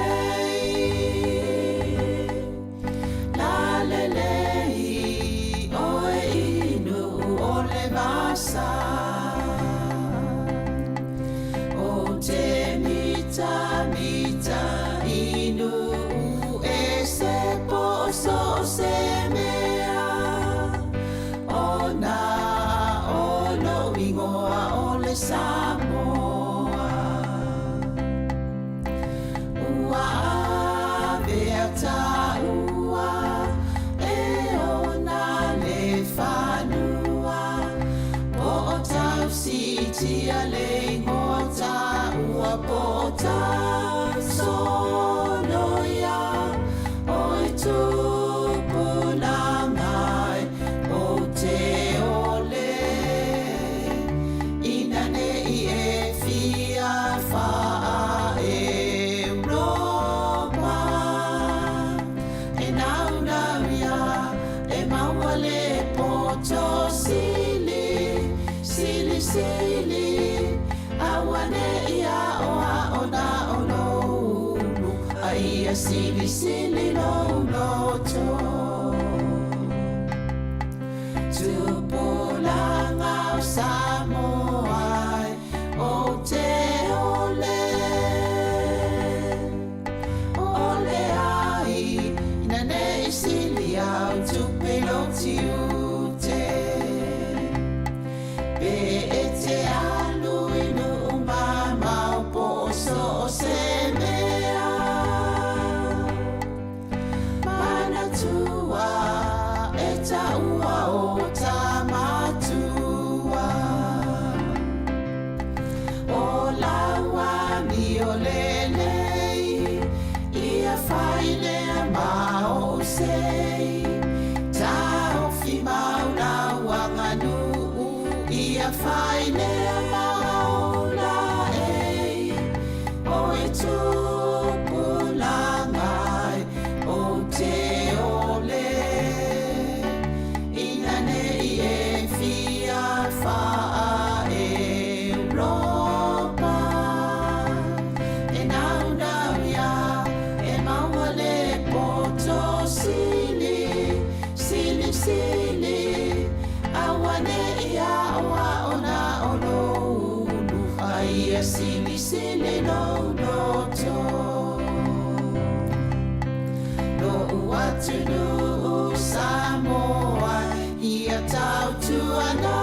o inu o le vasa o te mita inu e se poso se mea o na o lo ingoa o le Samoa ua aveata ua e ona le whanua po o tau sitia le ngota ua po o tau sonoia o i tupulangai o te ole ina nei e fia wha Europa e nau nau ia e maua le poto sili sili sili awane ia oa ona ono unu a ia sili sili no no to Tupulanga o Samoa o te ole Ole ai ina nei sili au tupelo tiute Pe e te alu inu umama o poso o se mea Mana tua e taua o tamatua O laua mi o lelei Ia whaile a mao sei Tau fi mauna wanganu Ia whaile a mao la ei O e tupulangai o te ole Ina nei e fia wha Europa E nau nau ia e maua le poto sili Sili sili Awane ia oa ona ono unu A ia sili sili no no to No uatunu Samoa Ia tau tuana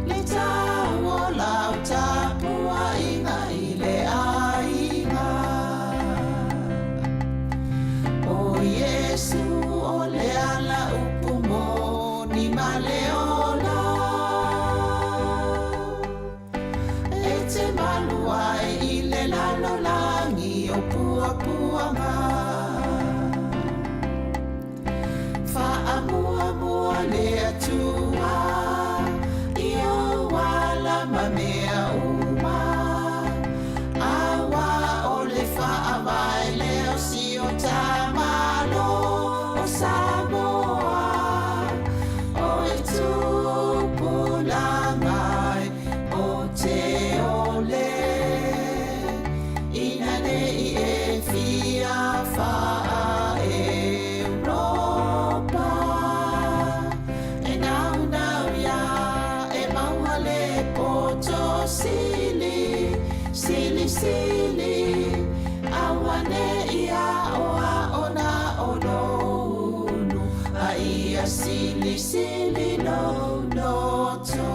Le tau o lau tapua inga I le ainga O Yesu o le ala upumo ni maleona E te maluai I le lalolangi o puapuanga awane ia oa ona olonu a ia sili sili no no to.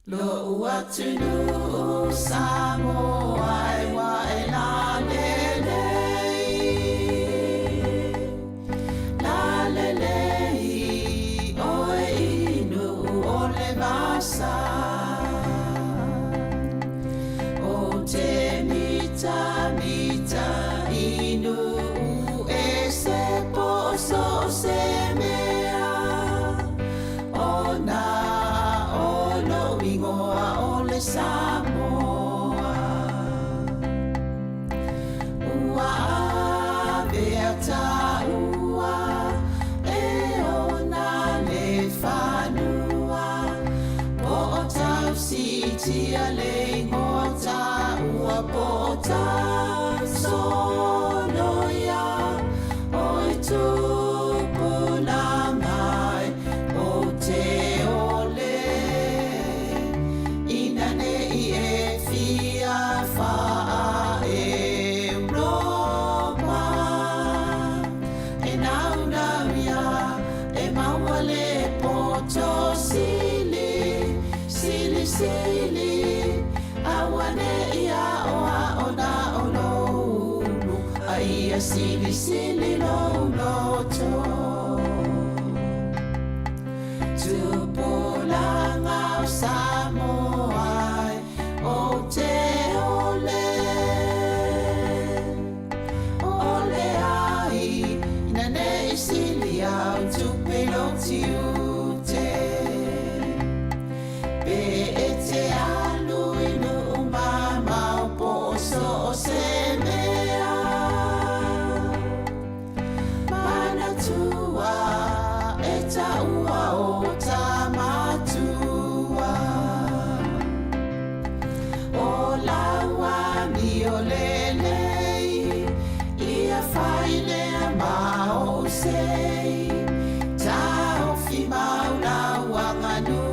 Lo uatunu Sāmoa wa lalelei oe inu ole vasa o te mita mita inu e se poso se mea ona ingoa ole Sāmoa ua aveata ua e ona le whanua po o tau sitia le ngota ua po o tau sonoia oi tupulangai o te ole Sili awane ia oa ona olonu a ia sili sili no loto tupulanga o Sāmoa o te ole ole ai nane sili au tupelo tiute te alu inu mama o poso o se mea mana tua e taua o tamatua o laua mi o lelei ia whaile ma o sei tau fi maula wanganu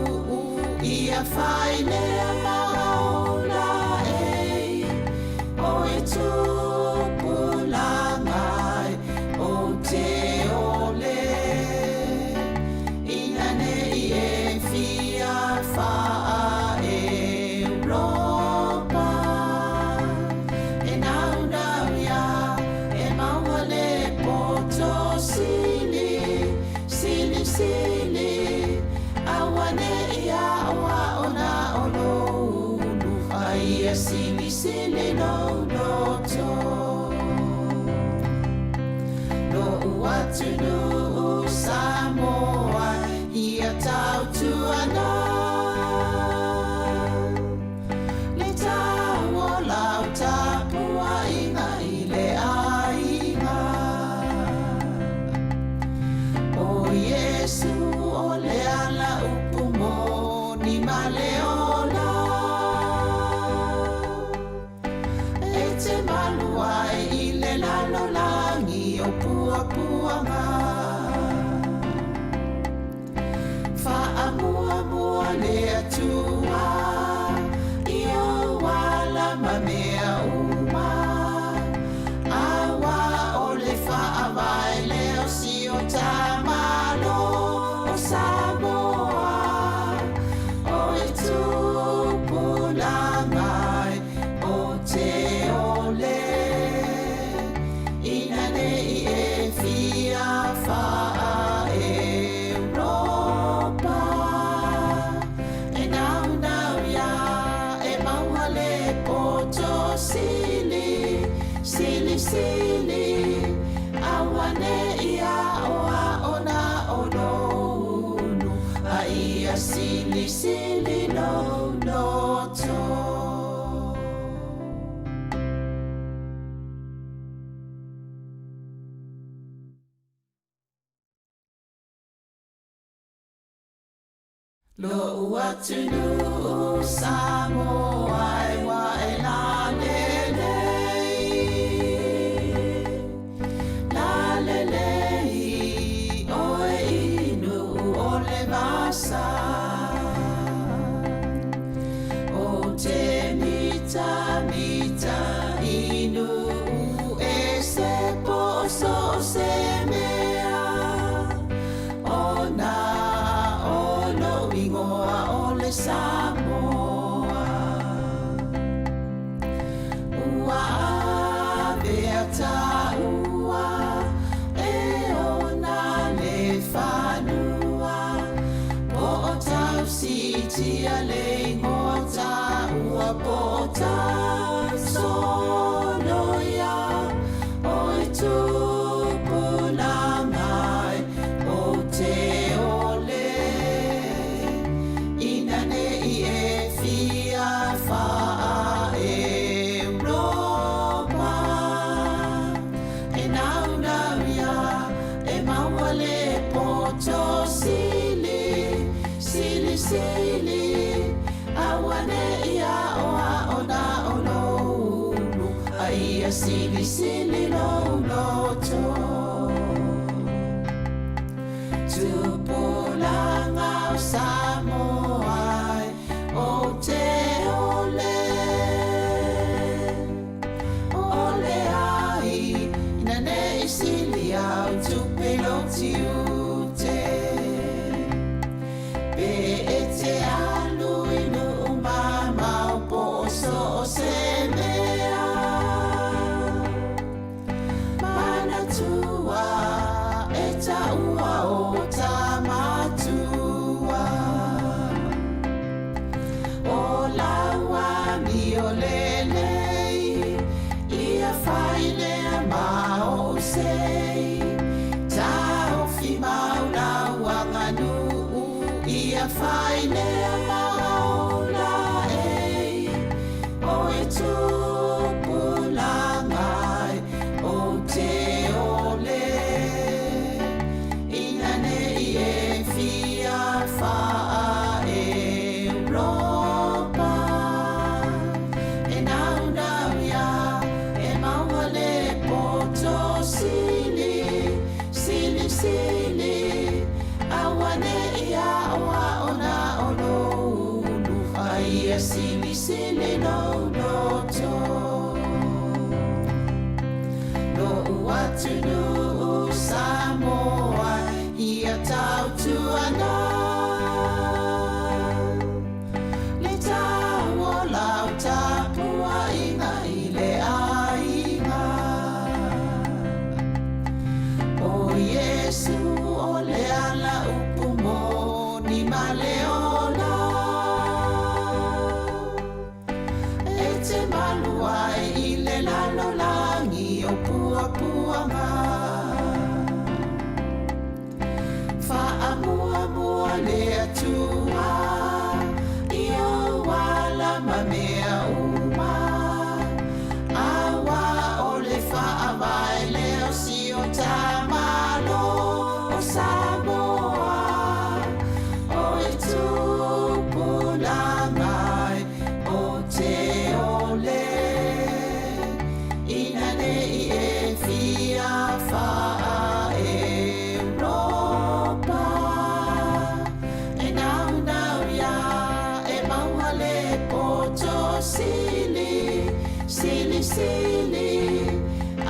ia whaile maula ei o e tupulangai o te ole ina nei e fia wha Europa e nau ia e maua le poto sili sili sili awane ia oa ona olonu a ia sili sili no loto no uatunu Sāmoa ia tau tuana le tau o lau tapua inga i le ainga o Yesu o le ala upumo ni maleola e te maluai i le lalolangi o puapuanga whaamua le atua i o wala mamea uma awa o le whaamai leo si o tamalo o Sāmoa o e tupulangai o te ole ina nei e fia wha Europa e nau ia e maua le poto sili sili sili awane ia oa ona olonu a ia sili sili no loto lo uatunu Sāmoa wa lalelei se mea o na o lo ingoa o le Samoa ua avea ta ua e o na le whanua po o tau si tia le ingoa ta ua po o tau sono ia o e tupuna mai o te ole ina ne I e fia wha Europa e nau nau ia e maua le poto sili sili sili awane ia o na o no a ia sili sili no loto tupulanga o Samoa o te ole ole ai ina nei sili au tupelo tiute pe e te alu inu umama o poso o se mea mana tua e ta ua o ta matua o laua mi o lelei ia whaile a mao sei ta o fi mauna wanganu ia whaile a mauna ei o e tupula ngai o te ole ina nei e fia wha Europa e nau nau ia e maua le poto sili sili sili awane ia oa ona ono unu ai a sili sili no loto no uatu nu Samoa ia tau tuana le tau o lau tapua inga I le ainga o Yesu o le ala upumo ni maleona e te maluai I le lalo langi o pua pua ma fa mua mua le atua I o wala mamea uma awa o le fa avai leo si o tamalo o Samoa o e tupula mai o te ole ina nei e fia fa Europa e nau nau ia e maua le poto sili sili sili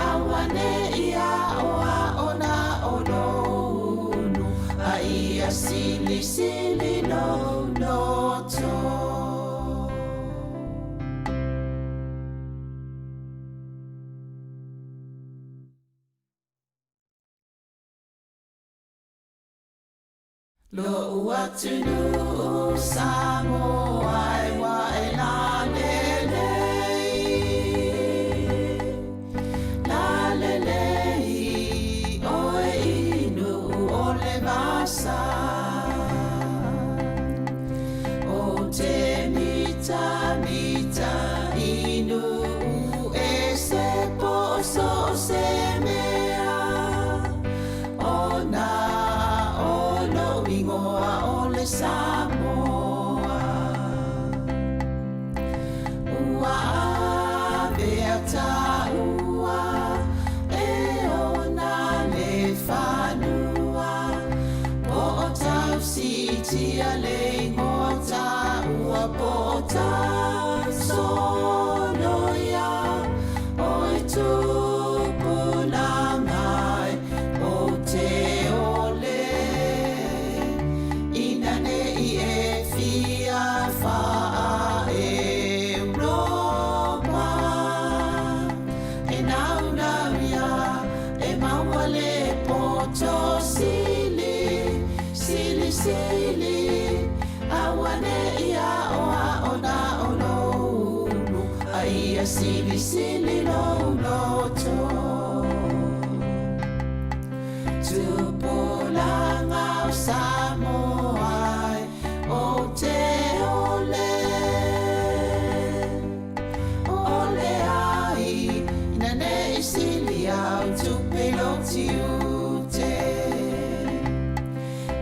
awane ia oa ona ono unu a ia sili sili no loto lo uatu nu Samoa e wa e la lelei o e inu o le vasa o te mita mita inu e se poso se mea o na o lo ingoa o le Samoa ua avea ta ua e o na le whanua po o tau si tia le ingoa ta ua po o tau sono ia o e tupuna mai sili awane ia o na ono ai sili no to tupulanga o Samoa Aotearoa ole ai na ne sili au tupeloti ute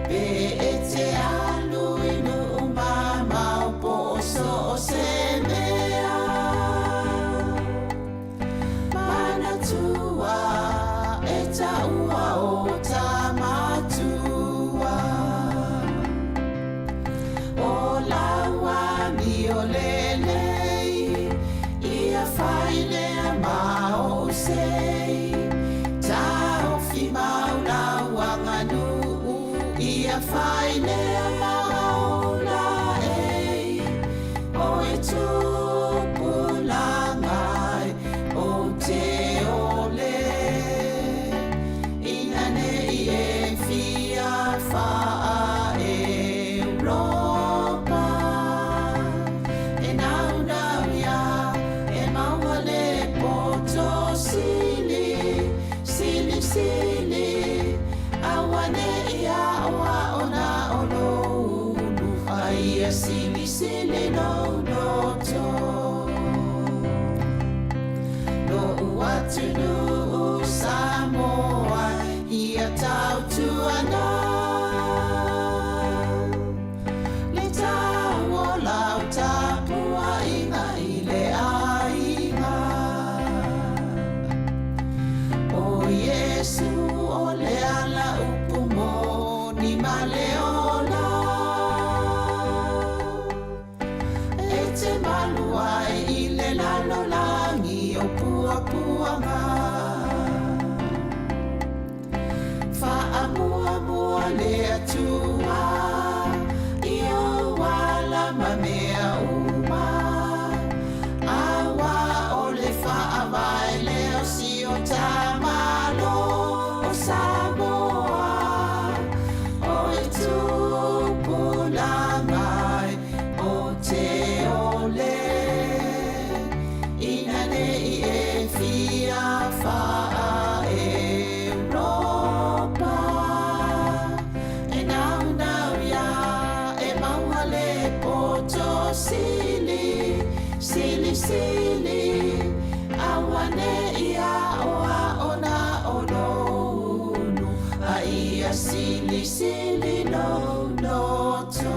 pe ete alu inu mama o poso se mea mana tua eta ua o tamatua o lawa mi o lelei ia faile ma o sei tau fi maula wanganu ia faile ma o la ei o e tupu langai o te ole ina nei e fia fa Europa e nau ia e mauale poto sili awane ia wa ona ono ai sili no to no watu no Samoa ia tau tuana le tau o lau tapua inga ile ainga o Yesu o le ala upumo ni maleola e te maluai ile lalo langi o puapuanga mua le atua io wala mamea uma awa o le whaawai leo si o tamalo o Samoa o e tupu langai o te ole ina nei e fia wha sili awane ia oa ona ononu aia sili no to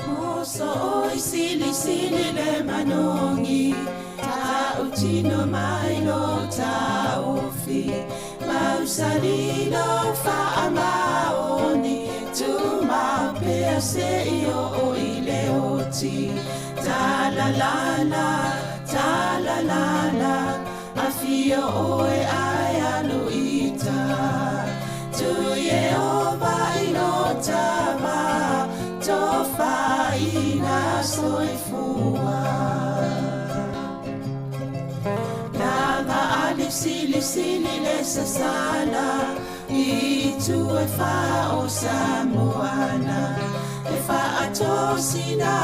Moso oi sili le manongi ta utino mai lo ta ofi mausalino fa amaoni tu ma pe se io o ile oti ta la la afio oe ai aluita tu ye ova inota ma tofa ina soifua Nanga alif sili le sasala I tu e fa o Samoana E fa atosina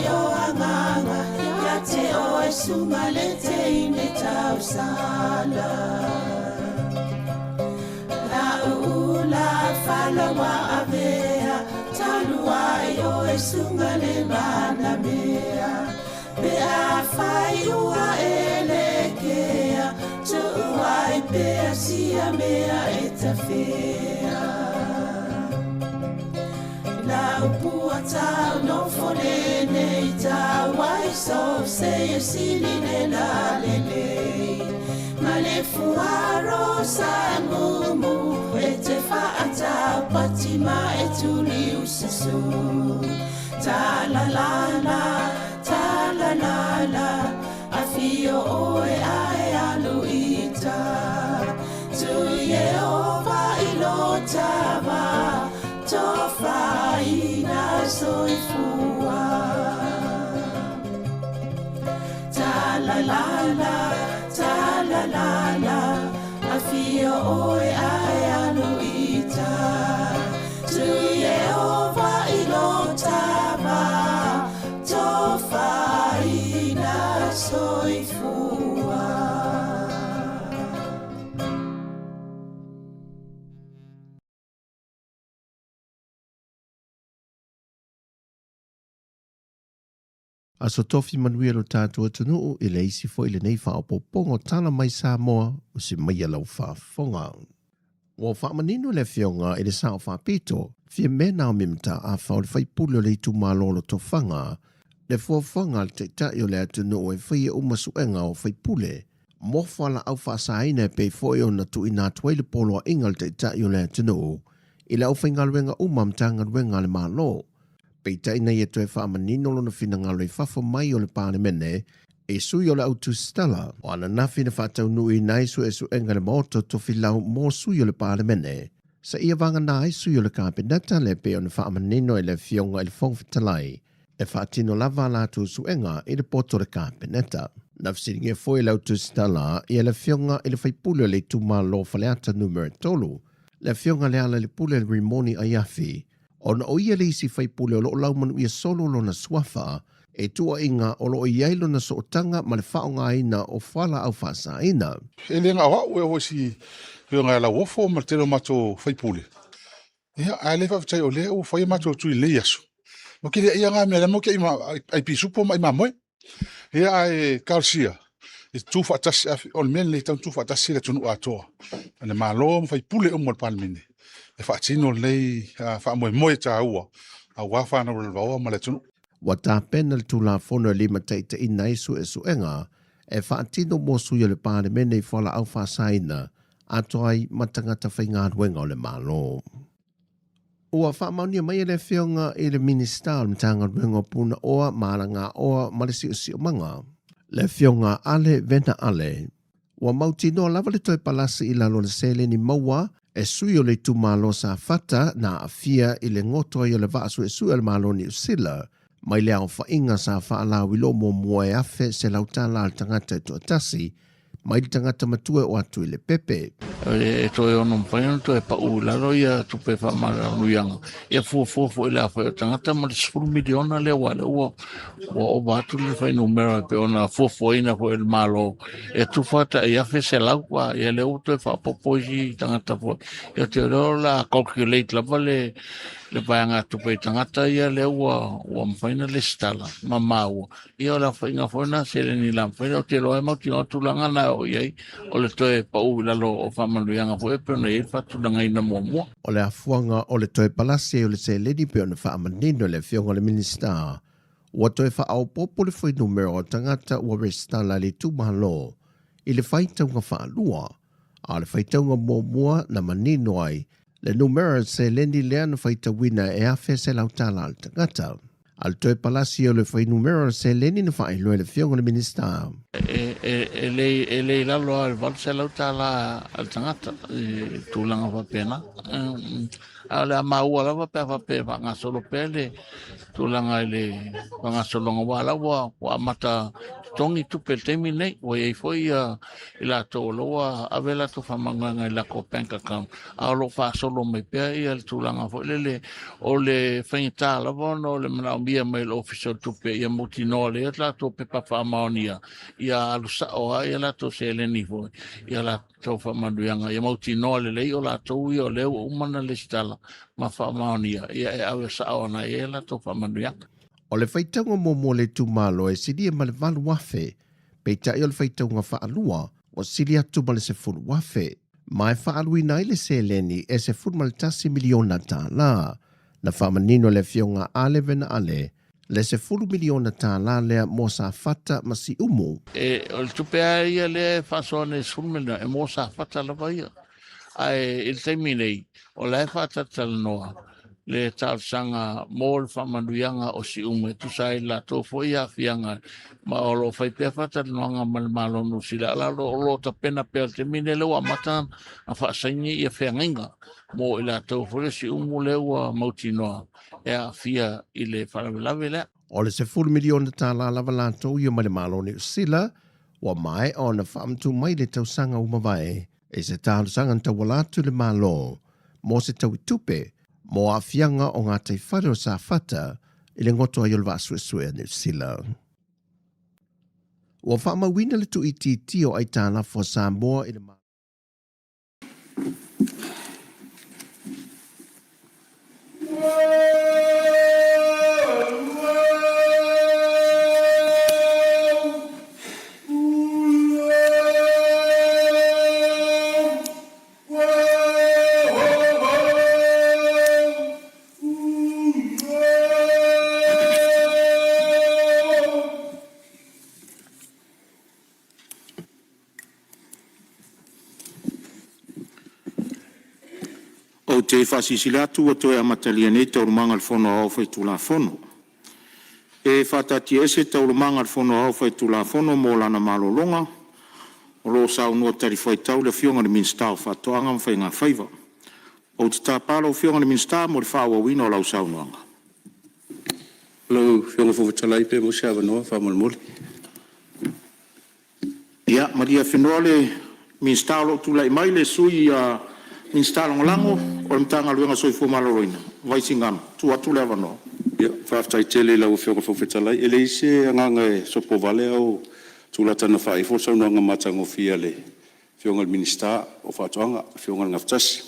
yo anganga Ya te o e sumalete ine tau sala La ula falawa avea Talua yo e sungale mana mea Be a fai ua elekea Tu ai pea sia mea e ta fea. Na upua tau no fone nei tau ai so se e sili ne la lele. Ma le fuaro sa mumu e te whaata patima e tuli usisu. Ta la la la, a fio oe ai aluita. Tu Yehova ilotava, tofa ina soifua. Ta la la, a fio oe ai aluita. Tu Yehova ilotava, tofa ina soifua. Aso tofi manuia lo tātua tunuu i le isi fo i le nei whaopopongo tana mai Sāmoa o si mai alau whaafonga. Wa whaamanino le fionga i le sao whaapito, fia mena o mimta a whao le whaipule o le itu malolo tofanga, le fuafanga le teitai o le atunuu e whaia umasuenga o whaipule, mofala au whaasaina e pei foi o na tu ina tuaile polo a inga le teitai o le atunuu, i le au whaingaluenga umamtanga luenga le malo, peitai nei e toe whaamanino lo na whina le whafo mai o le pānemene, e sui o le autu stala, o ana nafi na whātau nui nai su e su enga le moto to whilau mō sui o le pānemene. Sa ia vanga nai sui o le kāpenata le pe o na whaamanino e le fionga i le whongwhitalai, e whaatino lava la tu su enga i le poto le kāpenata. Na whasiringe foi le autu stala i le fionga i le whaipule le tuma lo whaleata numero tolu, le fionga le ala le pule le rimoni a iafi, o na oia le isi whaipule o lo laumanu ia solo lo na swafa, e tua inga o lo iailo na sootanga ma le whaonga ina o whala au whasa ina. E le ngā wau e hosi pio ngā la wofo ma te lo mato whaipule. Ia, a le whawhitai o le o whai mato tui le yasu. Mo ki le ia ngā mea le mo ki ai pisupo ma i mamoe. Ia ai kalsia. E tu whaatasi, o le mene le tau tu whaatasi le tunu atoa. Le malo mo whaipule o mo le palmine. E whaatino lei whaamoe moe ta ua. A wawhana o le waua ma le tunu. Wa tā pena le tūla whono lima teita i nei su e suenga, e whaatino mō suia le pāne mene i whala au whasaina, atoai matangata whainga ruenga o le malo. Ua whaamaunia mai le whionga i le minister o mtanga ruenga puna oa maranga oa malisi o si o manga. Le whionga ale vena ale. Ua mautino lava le toi palasi i lalo le sele ni maua, e sui o le tu malo sa fata na afia i le ngoto i le vaasu e sui o le malo ni usila, mai le au whainga sa whaalawilo mo mua e afe se lautala al tangata e tuatasi, mai le tangata matue o atu i le pepe. E toi ono mpaino to e pa ularo ia tupe whamara nuianga. Ia fuafua ile a whai o tangata ma le 10 miliona le wale ua o batu le whai numero pe ona fuafua ina po il malo. E tufata e afe se laukwa ia le uto e whapopoisi tangata po. Ia te reo la calculate lava le vayanga tupe tangata ia le ua mpaina le stala ma maua. Ia la whainga whaina se le ni la mpaina o te loa mauti o tulanga na o iei o le toe pa ulalo o whamanuianga po e peona e whatulanga ina mua. O le afuanga o le toe palasi o le se ledi peona whaamanino le whionga le minister. Ua toe whaau popo le whai numero o tangata ua restala le tumalo i le whaitaunga whaalua. A le whaitaunga mua na manino ai le numero se lendi lea na whaitawina e awhe se lautala al tangata. Al toe palasi o le whai numero se lendi na whailua le whionga le minister. E le lalo al val se lautala al tangata tūlanga whapena. A le maua lava pe whape whangasolo pe le tūlanga le whangasolonga wala wa mata tongi tupe temi nei wa e foi i la to loa avela to famanga i la ko bank account a lo fa solo me pe i al tulanga fo le o le fenta la bono le mana bia mail official tupe i mutino le la to pe pa fa maonia ia lu sa o ia la to se le nivo ia la to fa manduanga i mutino le o la to i o le o mana le stala ma fa maonia ia e ave sa ona ia la to fa manduanga. O le whaitaunga mo le tūmalo e sidi e male walu wafe, pe tai o le whaitaunga whaalua, o sili atu ma le se fulu wafe. Mai whaalui nai le se leni e se fulu maltasi miliona tā la. Na whamanino le fionga ale vena ale. Le se fulu miliona tā la lea mo sa fata masi umu. O le tupea ia le whasone sulmena e mo sa fata la vaia. Ai il teimi nei, o le fata talanoa, le tausanga mo le whamanuianga o si umu, tu sai la tō foia fianga, ma o lo whai pia fata noanga malmalonu sila, ala lo ta pena pia te mine lewa matan, a whaasaini ia whiangainga, mo ila tō foia si umu lewa mautinoa, e a fia i le whanawelawe lea. O le se fulu miliona tā la lava lātou ia male maloni o sila, wa mai o na whaamtu mai le tausanga umawai, e se tālusanga tawalatu le malo, mo se tau tupe, mo a fianga o ngā tei whare o sa fata, i le ngoto a yolwa suesue New Zealand. Wa whaama wina le tu i titi o ai tāna fo Sāmoa i le malo. O te whasisila atu o toi amatalia nei taurumanga al whono au whai tula whono. E whatati ese taurumanga al whono au whai tula whono mō lana malolonga, o lo sa unua tari whai tau le fionga le minsta o whatoanga mwhai ngā whaiva. O te tāpala o fionga le minsta mo le whaua wina o lau sa unuanga. Lau fionga fuwatalai pe mo siawa noa whamolmoli. Ia, maria whenua le minsta o lo tulai mai le sui a minsta lango o le mtanga luenga soifu maloroina. Vai singano, tu atu le avanoa. Ia, whaftai tele lau fionga fuwatalai. Ele ise anganga e sopo vale au tulatana whai fosa unanga matango fia le fionga le minsta o whatoanga, fionga le ngaftasi.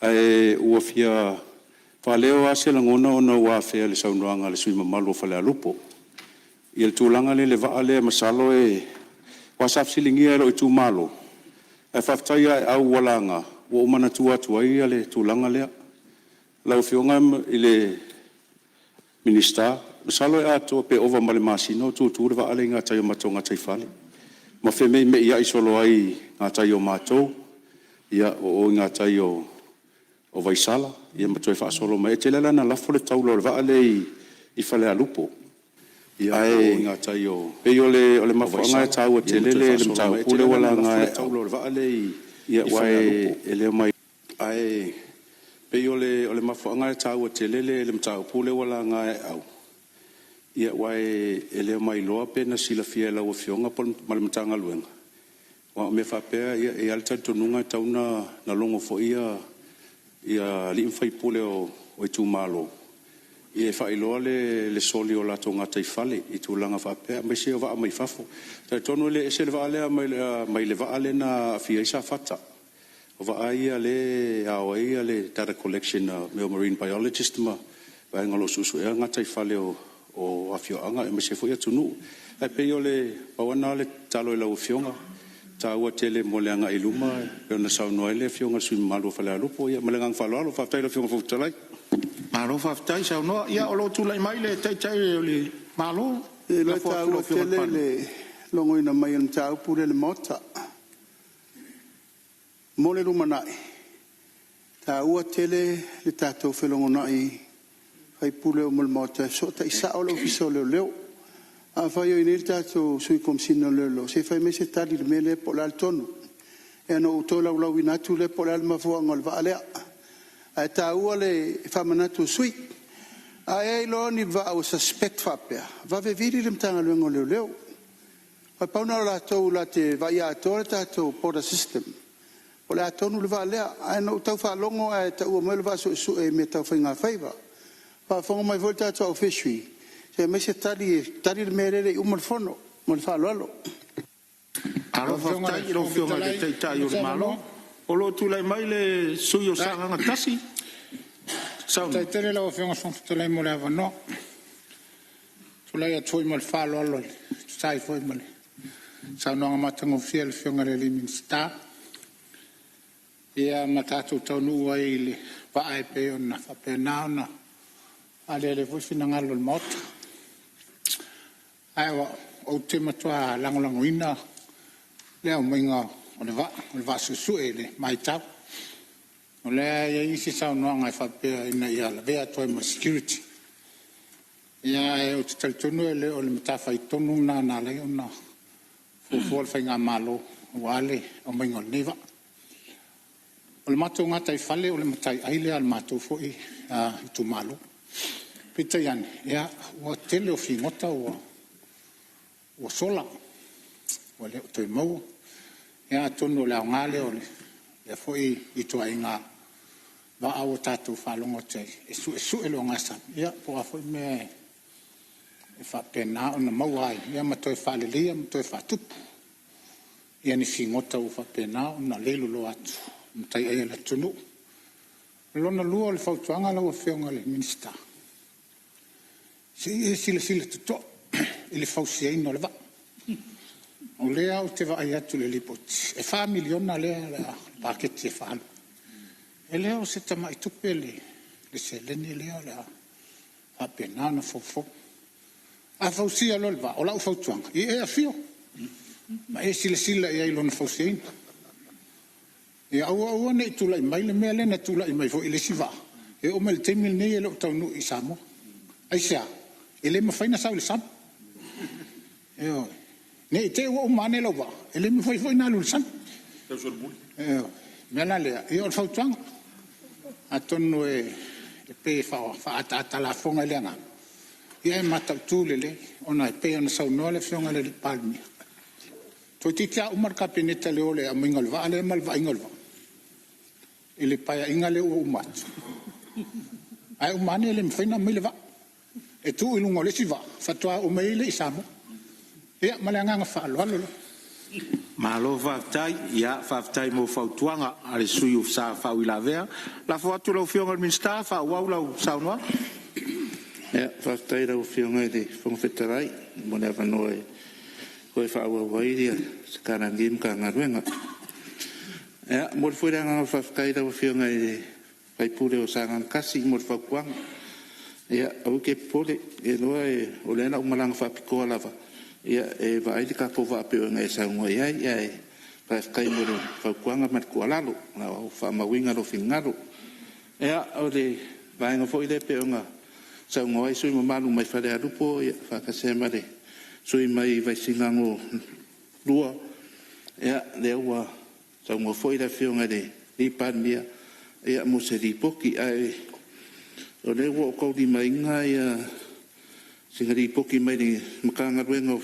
Ai ua fia whaleo ase langona o na ua fea le saunoanga le sui mamalo whale alupo. I le tūlanga le vaa le masalo e wasafsilingia lo i tū malo. E whaftai ai au walanga. Wa umana tua tuai ale tūlanga lea. Lau fionga i le minista. Masalo e ato pe ova male masino tūtūre wa ale ngā tai o matou ngā tai whale. Ma wheme me ia isolo ai ngā tai o matou. Ia o ngā tai o vaisala. Ia matou e whaasolo mai. E te lela na lafo le taulo le wa ale i whale alupo. Ia o ngā tai o. Pe o le mafuanga e tau o te lele le mtau pule wala ngā e taulo le wa ale ia wai e leo mai ai pe o le mafuanga e tau o te lele le mtau pule wala ngā e au ia wai e leo mai loa pe na sila fia la o fionga pol malimtanga luenga wa me fa pe ia e alta tonunga tauna na longo fo ia li mfai pule o tu malo ia fa ilo le soli o la tonga tai fale i tu langa fa pe me se va mai fafo ta tonu le se va ale mai le va ale na fia isa fata va ai ale ai ale data collection me marine biologist ma va ngalo susu e nga tai fale o afio anga me se foi tunu e pe yo le pawana le talo la fionga ta wa tele mo le anga iluma pe na sa no ele fionga su malo fale lupo ia me ngang falo lo fa tai lo fionga fu talai malo fa tai sa no ia o lo tulai mai le tai tai le malo e lo ta o tele le longo ina mai en tau pure le mota mo le rumanai ta ua tele le tatou felongonai fai pule o mota so ta isa o lo fiso leo a fai o inir tatou sui komsino leo se fai me se tali le mele po l'altono e no utola ula winatu le po l'alma fuanga al valea a ta ua le famanatu sui a e lo ni va o suspect fapea va ve viri le mtanga luengo leo a pauna la tou la te va ia tore tatou porta system o le atonu le valea ai no tau fa longo ai tau mo le vaso su e me tau fainga faiva pa fongo mai volta to fishy se me se tali le mere le umol fono mo le fa lolo alo fa tai lo fio mai te tai o malo o lo tu lai mai le suyo sanga tasi sau tai tele lo fio son tu lai mo le avano tu lai a toi mo le fa lolo sai foi mo le saunoaga matagofia le fioga le minista ia matatou taunuu ai le vaae pe ona faapena ona ale foi finagalo le maota ae ou te matua lagolagoina lea o maiga o le vaasuʻesuʻe le maitau o lea ia isi saunoaga e faapea ina ia lavea atoe ma security ia e o te talitonu e lē o le matafaitonu nanalai ona fuafua le faiga malo ua ale o maiga o lenei vaa o le matou gata i fale o le mataiai lea le matou foʻi i tumalo pitai ane ia ua tele o figota ua sola ua le o toe maua ia atonu o le aogā lea o lea foʻi i tuaiga vaa ua tatou faalogo te e suʻesuʻe le o gasami ia po a foʻi mea e faapena ona maua ai ia ma toe faalelia ma toe faatupu ia ni figota ua faapena ona lei lolo atu mataiai le atunuu lona lua o le fautuaga lau afeoga le minista seʻi e silasila totoʻo i le fausiaina o le vaa o lea o te vaai atu le lipoti e faamiliona lea le paketi e faalu e lea o se tamaʻitupe le seleni lea o le faapena ona faufau a fausia lo le vaa o laʻu fautuaga i e afio ma e silasila ia i lona fausiaina ia auaua neʻi tulaʻi mai le mea lena tulaʻi mai foʻi lesi vaa e o ma le taimi lenei e leʻu taunuu i Samoa aisea e lē mafaina sau le sama eo neʻi te ua uma ane lau vaa e lē mafai foʻi na alu le sama eo mea la lea ia o le fautuaga atonu e pe faatalafoga i le agaga ia e matautū lelei ona e pei ona saunoa le fioga le palemia toe titia uma le kapeneta lea o le amaiga o le vaa lea ma le vaaiga o le vaa i le paiaʻiga lea ua uma atu ae uma ane e lē mafaina mai le vaa e tuu i luga o lesi vaa faatoa uma ai leʻi Samoa ia ma le agaga faaaloalo lo malo faafetai ia faafetai mo fautuaga a le sui o sa fauilavea lafo atu lau fioga le minista faauau lau saunoa ia faafetai lau fioga i le fogafetarai mo le avanoa e koe faauauai lia sakanagi ma kagaluega ia mo le foi le agaga faafetai lau fioga i le faipule o sagagakasi mo le faupuaga ia au ke pole e loa e o le ana umalaga faapikoa lava ia e vaai le kakou vaapeoega e sauga ai ia e faafetai mo le faupuaga ma le kualalo o faamauiga lo figalo ia o le vaega foʻi le peoga sauga ai sui mamalu mai falealupo ia faakasea ma le sui mai vaisigago lua ia lea ua sauga foʻi le afioga le lipalemia ia mo se lipoki ae o le ua o kaulimaiga ia sigalipoki mai le makagaluega o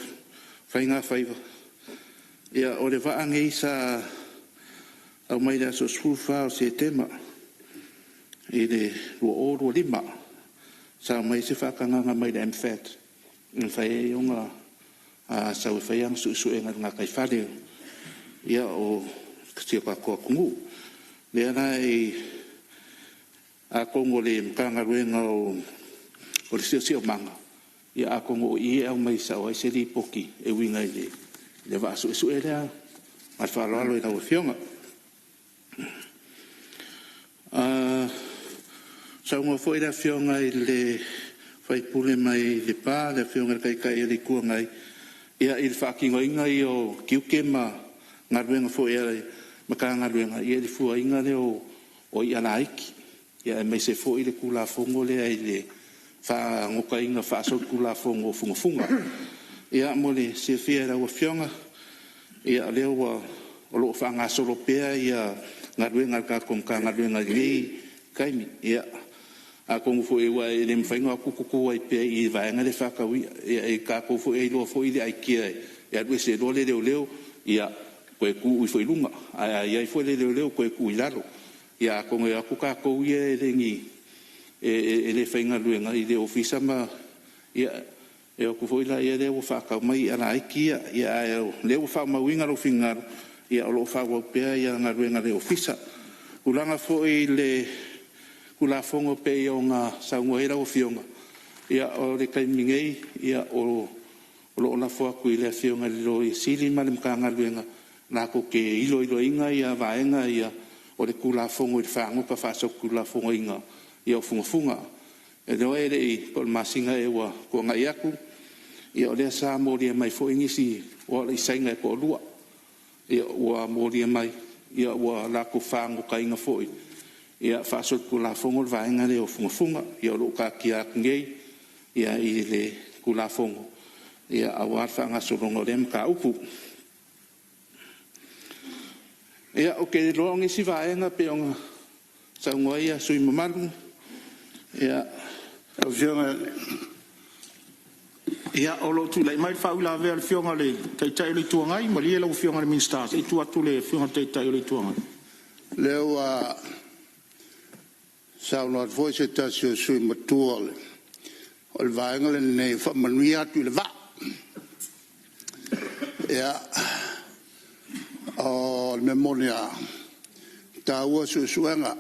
faiga faiva ia o le vaagei sa au mai le aso sulufa o setema i le lua lua lima sa mai se faakagaga mai le mfat i fai ai oga sau e fai aga suʻesuʻega le gakaifale ia o sia kakoakugu lea la e akogo le makagaluega o le siʻosiʻomaga ia akogo o ie au mai sao ai se lipoki e uiga i le vaasuʻesuʻe lea ma le faaloalo i lau afioga sauga foʻi le afioga i le faipule mai le pā le afioga le kaikai e le ikuaga ai ia i le faakigoiga i o kiuke ma galuega foʻi ai ma kagaluega ia le fuaiga le o ia laiki ia e mai se foʻi le kulafogo lea i le faagokaiga faasolu kulafogo o fugafuga ia mo le siafia e lau afioga ia lea ua o loo faagasolo pea ia galuega le kakou makagaluega ligei kaimi ia akogo foʻi ua e le mafaiga akukuku ai pea i vaega le faakauia ia e kakou foʻi ai loa foʻi le aikia e alu e se loa le leoleo ia koe kuʻu i foʻi luga aiai foʻi le leoleo koe kuʻu i lalo ia akogo e aku kakou ia e legi e le faigaluega i le ofisa ma ia e aku foʻi la ia lea ua faakau mai ala aiki ia lea ua faamauiga lou figalo ia o loo faauau pea ia galuega le ofisa ulaga foʻi le kulafogo pe ia o ga sauga ai lau afioga ia o le kaimigei ia o o lo na fo ku ile fio nga lo i sili ma le mkanga luenga na ko ke ilo inga ia vaenga ia o le kula fongo i fango ka fa so kula fongo inga ia funga e no ere i por masinga e wa ko nga iaku ia o le sa mo le mai fo ingisi o le sainga ko lua ia wa mo le mai ia wa la ko fango ka inga fo ia fa so kula fongo vaenga le o funga ia lo ka kia ngei ia i le kula fongo ia awar fa nga so longo le ka upu ia o ke lo ngi si vaenga pe onga sa ngoia sui mamalu ia o fionga ia o lo tu lai mai fa ula ve al fionga le tai le tuangai ma le lo fionga le minister e tu atu le fionga tai le tuangai le wa sa no voice ta sui matuale o le vaenga le nei fa manuia tu le va ia o memoria taua susuenga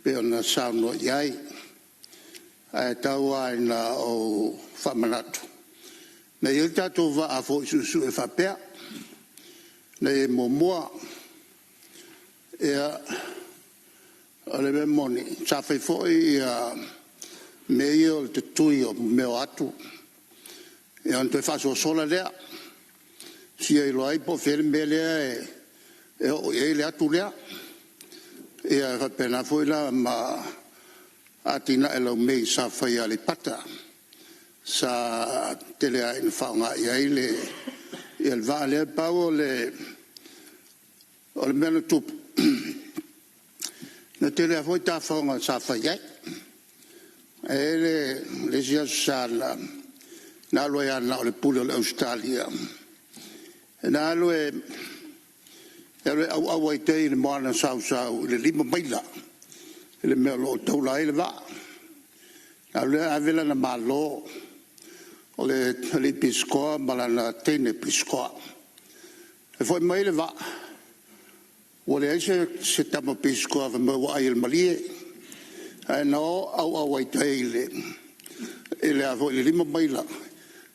pe ona sauno iai ai taua ina o famanatu na il tato va a fo susu e fa pe na e momoa ia ole memoni sa fe fo ia meio te tuio meu atu e anto fa so sola lea si e lo ai po fermele e o e le atu lea e a pena foi la ma atina e lo mei sa fai ale pata sa tele ai fa nga e le il vale pao le o meno tu na tele foi ta fa nga sa fai e le sia sala na lo ya na le pulo Australia na lo e au ai te le mana sau le lima maila le me lo to la ele va ale avela na malo o le pisco mala na tene pisco e foi mai le va o le se tamo pisco ave me wa il malie no au ai te ele avo le lima maila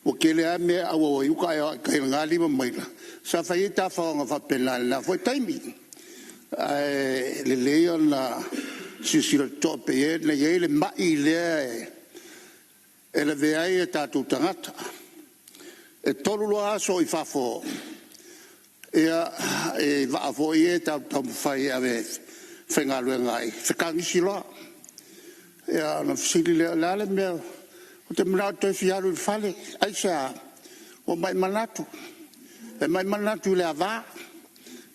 o ke le ame au ai uka ka ngali maila sa fai ta fa nga pela la foi taimi le leon la si le top e le mai le ele ve ai ta tu tangata e tolu lo aso i fa fo e va voi ta fai ave fenga lo ngai fekang si lo ya na fili la le me o te mra to fiaru fale ai sa o mai manatu e mai manatu le ava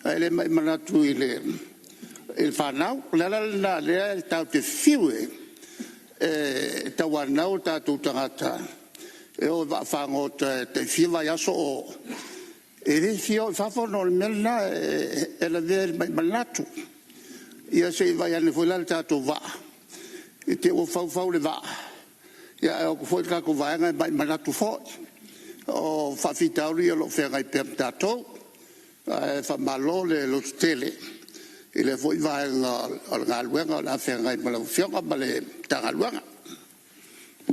ele mai manatu il fanau la le ta te fiue e ta wanau ta tu tangata e o va fango te fiva ya so e le fio fa fo no melna e la ver mai manatu ia se vai ane foi la ta tu va e te o fau le va ia o foi ka ko vai mai manatu fo o fa fitauri lo fera i per tato fa malo le lo stele ele foi vai al galwenga la fera i malo fiora male tagalwenga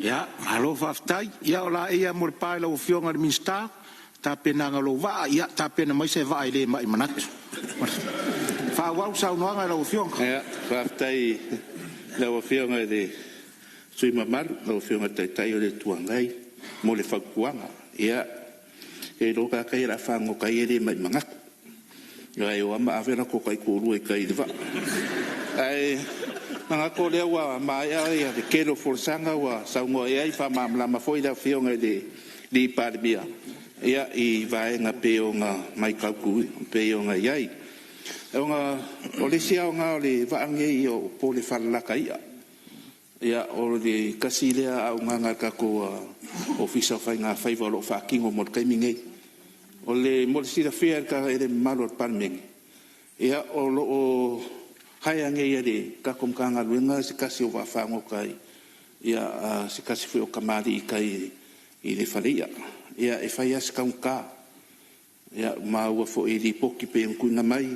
ya malo fa ftai ya la ia mor pai lo fiora minsta ta pena lo va ya ta pena mai se vai le mai manat fa wa sa no nga lo fiora ya fa ftai lo fiora de sui mamar lo fiora tai le tuangai mo le fakuanga ia e lo ka kai ra fango kai ele mai manga ia e o ama avera ko kai ko ru e kai deva ai manga ko le wa mai ia de kelo forsanga wa sa ngo ia fa mamla ma foi da fionga de di parbia ia i vai nga peonga mai ka ku peonga ia nga o le sia nga le va nge o po le falla kai ia o le kasilea au nga ka ko ofisa fai nga fai valo fa kingo mo kai mingi o le mo si da fair ka ele malo parmeng ia o lo o hai ange ia de ka kom ka nga luenga si kasi o va fa ngo kai ia si kasi foi o kamari kai i le faria ia e fai as ka ia ma o fo i di poki pe ku na mai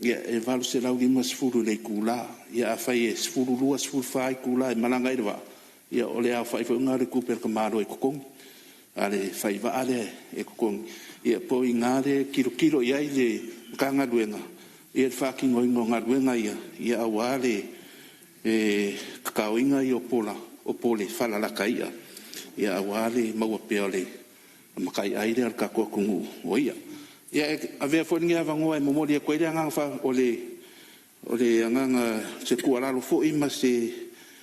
ia e valo se lau lima sfuru le kula ia fai e sfuru lua sfuru fai kula e malanga i va ia o le a fai fo ngare ku per kamaro e kokong ale fai va ale e ko ia po ingare kilo ia le kanga luenga ia fucking oingo ngaluenga ia awale e kauinga i o pole fala la kaia ia awale mau peole makai aire al ka ko kungu oia ia ave fo ngia vango e momoli ko ile anga fa ole anga se kuala lo fo ima se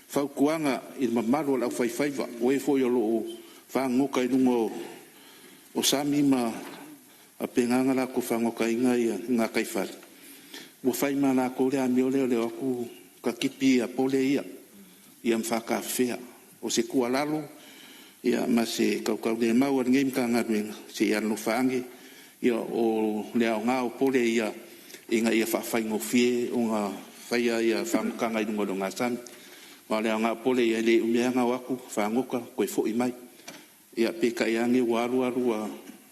fa kuanga il mamalo la fai va o e fo yo lo fa ngoka i lungo o sami ma a penganga la ko fa ngoka inga ia nga kai fa mo fai mana ko le amiole le aku ka kipi a pole ia mfa ka fea o se kuala lo ia ma se ka le mau ngim ka nga se ia no fangi ia o le nga o pole ia inga ia fa ngo fie o nga faia ia fa kanga i lungo nga san ma le nga pole ia le umianga waku fa ngoka ko fo i mai ia pe ka yangi waru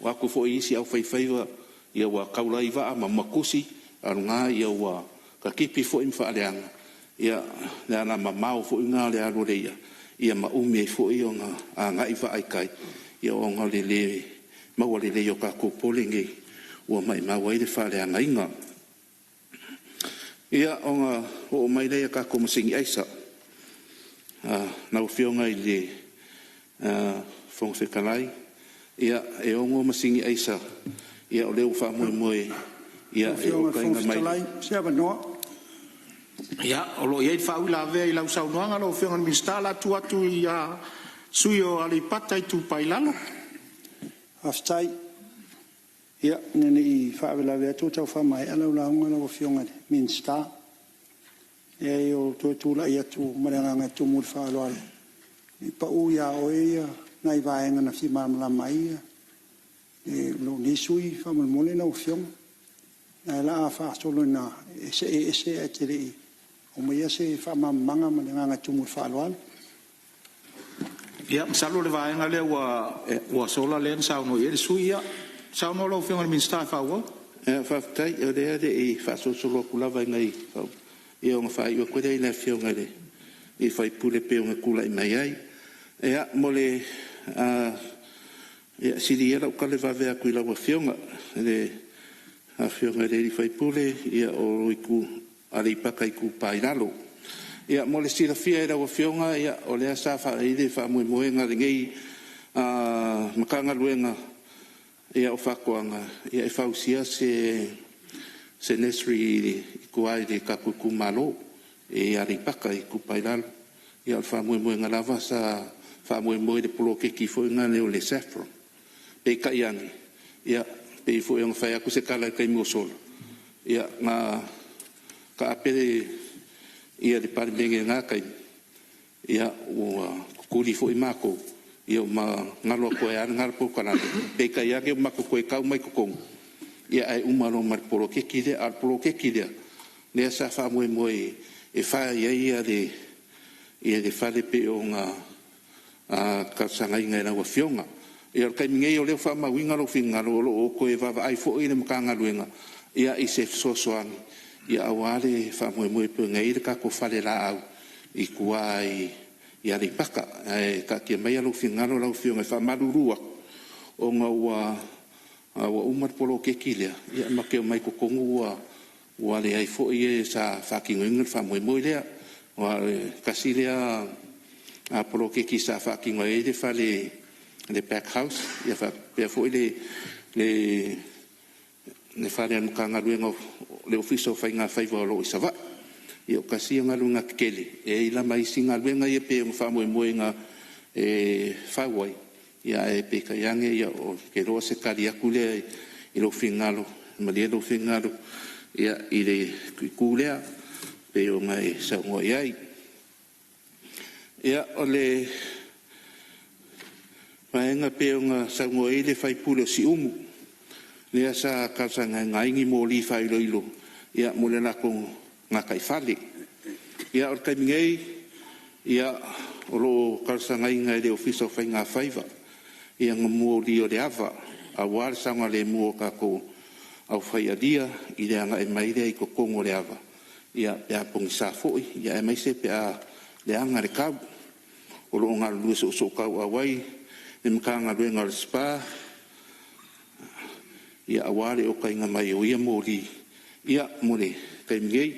waku fo isi au fai ia wa kaula iwa ma makusi arunga ia wa ka kipi fo im fa leanga ia la na mamau fo nga le alo le ia ma umi fo i nga nga iwa ai kai ia o nga le ma wa le yo ka ko polingi wa mai ma wa ile fa leanga inga ia o nga o mai le ka ko musingi aisa na o fionga ile fong se kalai ia e ongo masingi aisa ia o leo fa moe ia e o kainga mai siapa no ia o lo ia fa ula ve ila usau noanga lo fionga mistala tu atu ia suyo ali patai tu pailalo aftai ia neni fa ula ve tu tau fa mai ala ula nga lo fionga minsta ia o tu la ia tu maranga tu mur fa lo ale i pa u ia o ia nai vai nga na si mamla mai e lo ni sui fa mal mole na ofiong na la fa solo na ese atiri o mai ese fa mamanga ma nga tumu fa loal ia salo le vai nga le wa sola len sa no e sui ia sa no lo ofiong min sta fa wo fa tai o de e fa solo kula vai ngai e o fa i ko dei na fiong ale e fai pure pe un kula i mai ai ia mole ia siria la kale va ve aku la fionga le a fionga le fai pule ia o iku ali pakai ku painalo ia mole sira fia era o fionga ia o le sa fa ide fa mo moenga ngei makanga luenga ia o fakoanga ia e fausia se nesri ku ai de ka ku malo e ali pakai ku painalo ia fa mo moenga lava sa fa mo de polo ke ki fo nga le le saffron pe ka yangi ia pe fo yang fa ku se kala kai mo sol ia nga ka apere ia de par benge nga kai ia o ku li fo imako ia ma ngalo ko ya ngal po kana pe ka ya ke mako ko ka mai ko kong ia ai umaro mar polo ke ki de al polo ke ki de le sa fa mo e fa ia de fa de pe o nga ka sanga inga na fionga ia kai minge o le fa ma winga lo finga lo ko e va ai fo ina mkanga luenga ia i se soan ia awale fa mo pe ngai ka ko fa le la au i kuai ia ri paka ka ke mai lo finga lo fionga fa malurua o nga wa umar polo ke kilia ia ma ke mai ko kongu wa le ai fo ia sa fucking inga fa mo le wa kasilia a polo ke ki sa fa ki ngai de fa le pack house ia fa pe fo le fa le kanga luengo le ofiso fa nga fa lo isa va ia kasi nga lunga kele e ila mai singa luenga ia pe fa mo nga fa wai ia e pe ka yange ia o ke ro se karia kule i lo fingalo ma le lo fingalo ia i le kulea pe o ngai sa ngo ia ia ole maenga peonga sango ele fai pule si umu le sa kasanga ngai mo li fai loilo ia mole na ko ngakai fali ia or kai ngei ia olo kasanga ngai de office of nga faiva ia mo li o de ava a war sanga le mo ka ko au fai dia ile nga e mai de ko kongo le ava ia ya pong sa foi ia mai se pe a le anga le ka o lo nga lu so ka wai mkanga ruenga le spa ia awale o kainga mai o ia mori ia mole kai ngei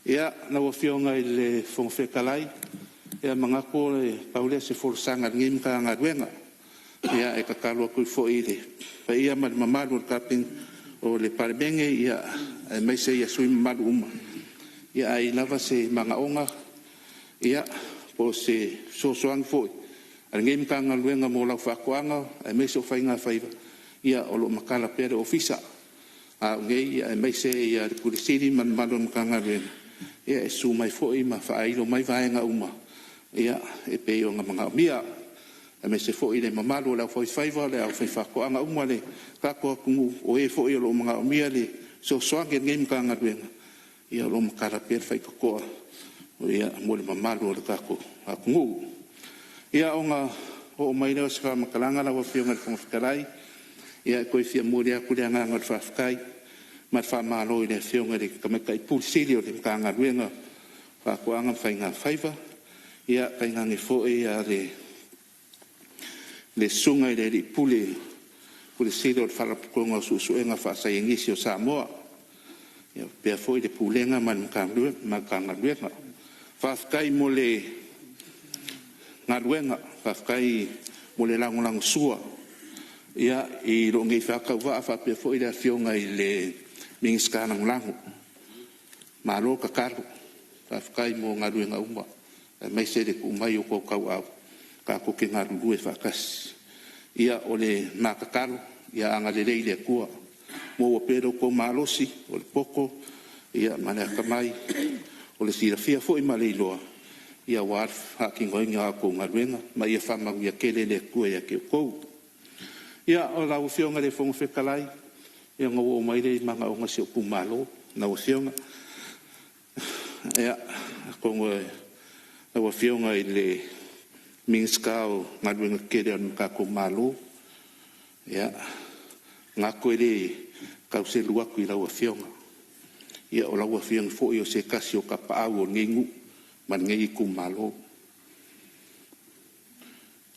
ia na wa fionga le fonfekalai ia mangako le paule se forsanga ngi mkanga ruenga ia e kakalo ku fo ile pa ia mal mamalu kaping o le parbenga ia mai se ia sui malu uma ia ai lava se mangaonga ia po se sosoang fo ngi mkanga ruenga mo la fakwanga mai so fainga faiva ia o lo makala pere ofisa a ngai ia mai se ia ku siri man malu mkanga ruenga ia e su mai fo i ma fa ai lo mai vaenga uma ia e pe o nga mia me se fo ile mamalo la foi faiva le au faifa ko anga umale ka ko ku o e fo ile mga mia le so nge ngem ka nga ruenga ia lo makara per fai ko ia mo le mamalo le ka ko ku ia onga o mai le sa makalanga la wo fionga fo fikarai ia ko fia mo le ku le nga nga fa fikai ma fa malo ile fionga le ka me kai pulsilio le ka nga ruenga fa ko anga fainga faiva ia kainga ni fo ia le sunga i le pule siro le wharapukonga suenga whaasaiangisi o Sāmoa. Ia pia foi le pulenga man kangaruenga. Whafkai mo le ngaruenga, whafkai mo le langolang sua. Ia i rongi whakauwa whapia foi le fionga i le mingiskanang lango. Malo kakaru, whafkai mo ngaruenga uma. Mai se le kumai o kau au. Ka ko ke ngaru lue fakas ia ole makakaru ia anga le leile kua mo pero ko malosi o le poko ia mana kamai o le sira fia foi maleloa ia war ha ki ngoinga ko ngaruenga ma ia fama ia kele le kua ia ke ko ia o la ufionga le fongo fekalai ia ngo o mai le manga o ngasi o kumalo na ufionga ia ko ngo na ufionga le Minskau ngaduenga kere anu kako malo ya ngako ele kau se lua kui lau afionga ia o lau afionga fo i o se kasi o kapa au o ngengu man ngei ku malo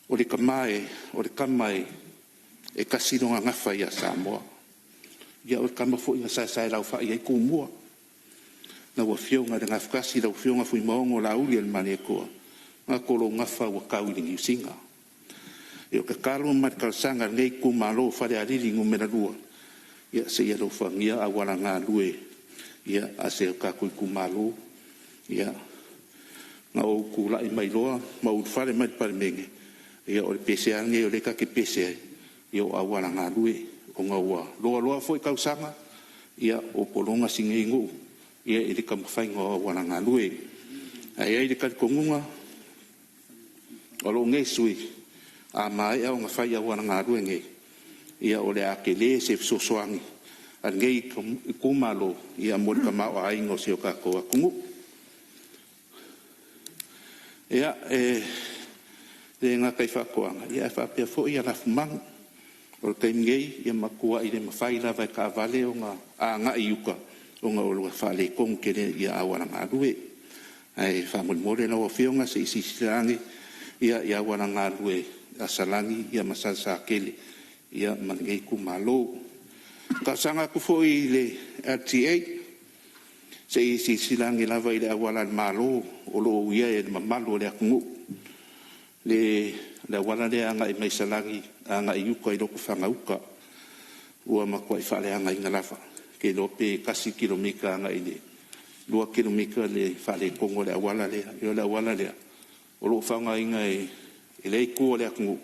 o le kamai e kasi no ngafa ia Sāmoa ia o le kama fo i nga sai lau fa ia ku mua na o afionga de ngafkasi lau afionga fui maongo la uli al mane koa nga kolo ngafa wa kau ni singa e o ka kalo mat kalsanga nei ku malo fare alili ngumera lua ia se ia lo fangia awala nga lue ia ase ka ku malo ia nga o ku la i mai loa ma u fare mai parmenge ia o pese ange o le ka ke pese ia o awala nga lue o nga wa loa foi kausanga ia o polonga singengu ia i le kamfainga o awala nga lue ai i le ka kongunga Olo nge sui a mai au nga fai au nga ruenge ia ole akele se sosoangi an nge kumalo ia mo ka ma ai ngo se ka ko kungu ia le nga kai fa ko ia fa pe fo ia la fumang o kai nge ia makua ile mafai la vai ka vale o nga a nga iuka o nga o fa le kon kele ia au nga rue ai fa mo le no fionga se isirangi ia wana ngalue asalangi ia masasa kele ia mangai ku malo ka sanga ku foi le RTA se silangi lava ile awala malo o lo ia e mamalo le aku le wala le anga i mai salangi anga i uka i loko fanga uka ua makua i fale anga i ngalafa ke lope kasi kilomika anga i le 2 kilomika le fale kongo le awala le io le awala le o lo whaunga inga e lei kua le akungu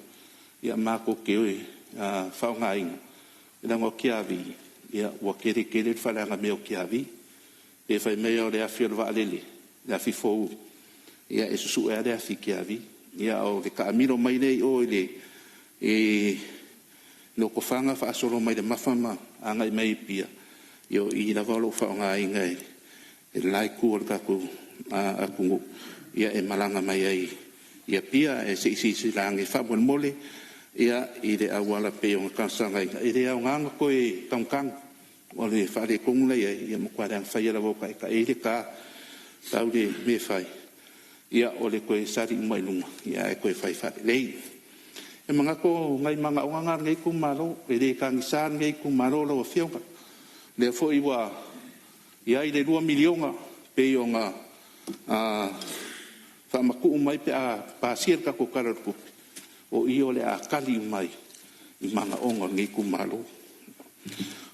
ia mako ke oe whaunga inga e lango kiawi ia ua kere whalanga meo kiawi e whai mea o le awhi o le waalele le awhi fōu ia e susu e le awhi kiawi ia o le ka amiro mai nei o le e loko whanga whaasoro mai le mawhama anga i mai pia io i la walo whaunga inga e lai kua le kako akungu ia e malanga mai ai ia pia e se isi langi whabon mole ia i le awala pe o kansanga i le au nganga koe tankang o le whare kongula ia mkware ang whaiara woka e ka e le ka tau le me whai ia o le koe sari umai lunga ia e koe whai whare lei E mga ko ngai mga onga ngai kumalo e de kangisan ngai kumalo lo fionga. Le fo iwa ia i le 2 milionga pe onga fa maku mai pe a pasir ka ko karku. O io le a kali mai i mga onga ngai kumalo.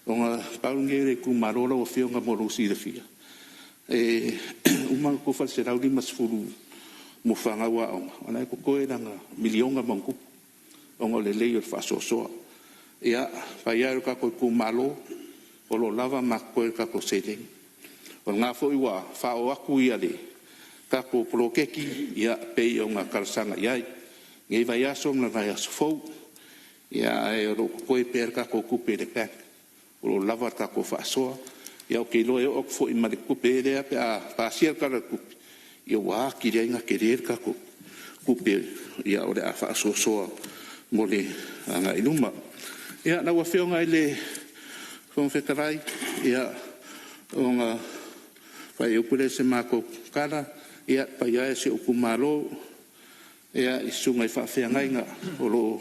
Onga paungere kumalo lo fionga mo rusi de fia. E uma ko fa serau di masfuru mo fanga wa ona ko ko era milionga mangku onga le lei fa so ia fa ia ka ko kumalo o lo lava ma ko ka ko sele o nga fo iwa fa o aku ia le ka ko prokeki ia pe onga kalsanga ia ngai vai aso na vai aso fo ia e ro ko per ka ko kupe de pek o lo lava ka ko fa so ia o ke lo e o fo i ma de kupe de a pa sia ka ku ia wa ki re nga querer ka ko kupe ia o de a fa so mo le anga iluma ia na wa fionga ile fon fetarai ia onga vai o pule se mako kala ia pa ia se o kumalo ia isunga fa fianga inga o lo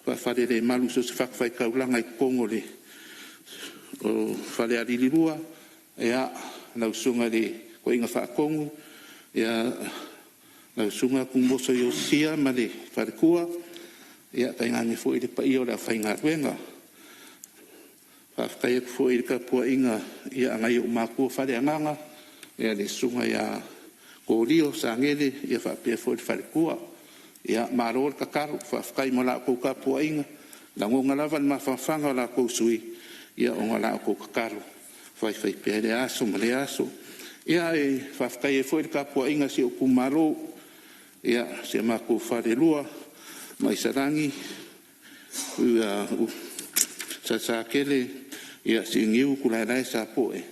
pa fa de malu so se fa fa ka ulanga I kongo le o fa le ali lua ia na usunga de ko inga fa kongo ia na usunga kumbo so yo sia male fa kua ia kai ngani fo I pa io la fa inga wenga fa kai fo I ka po inga ia ngai o maku fa de nganga ia le sunga ia ko rio sangele ia fa pe fo fa kua ia marol ka karu fa kai mo la ko ka po inga la ngonga lava ma fa fanga la ko sui ia o la ko ka karu fa pe de aso male aso ia e fa kai fo ka po inga si o kumaro ia se maku fa de lua mai sarangi sa kele ia singiu kula dai sa poe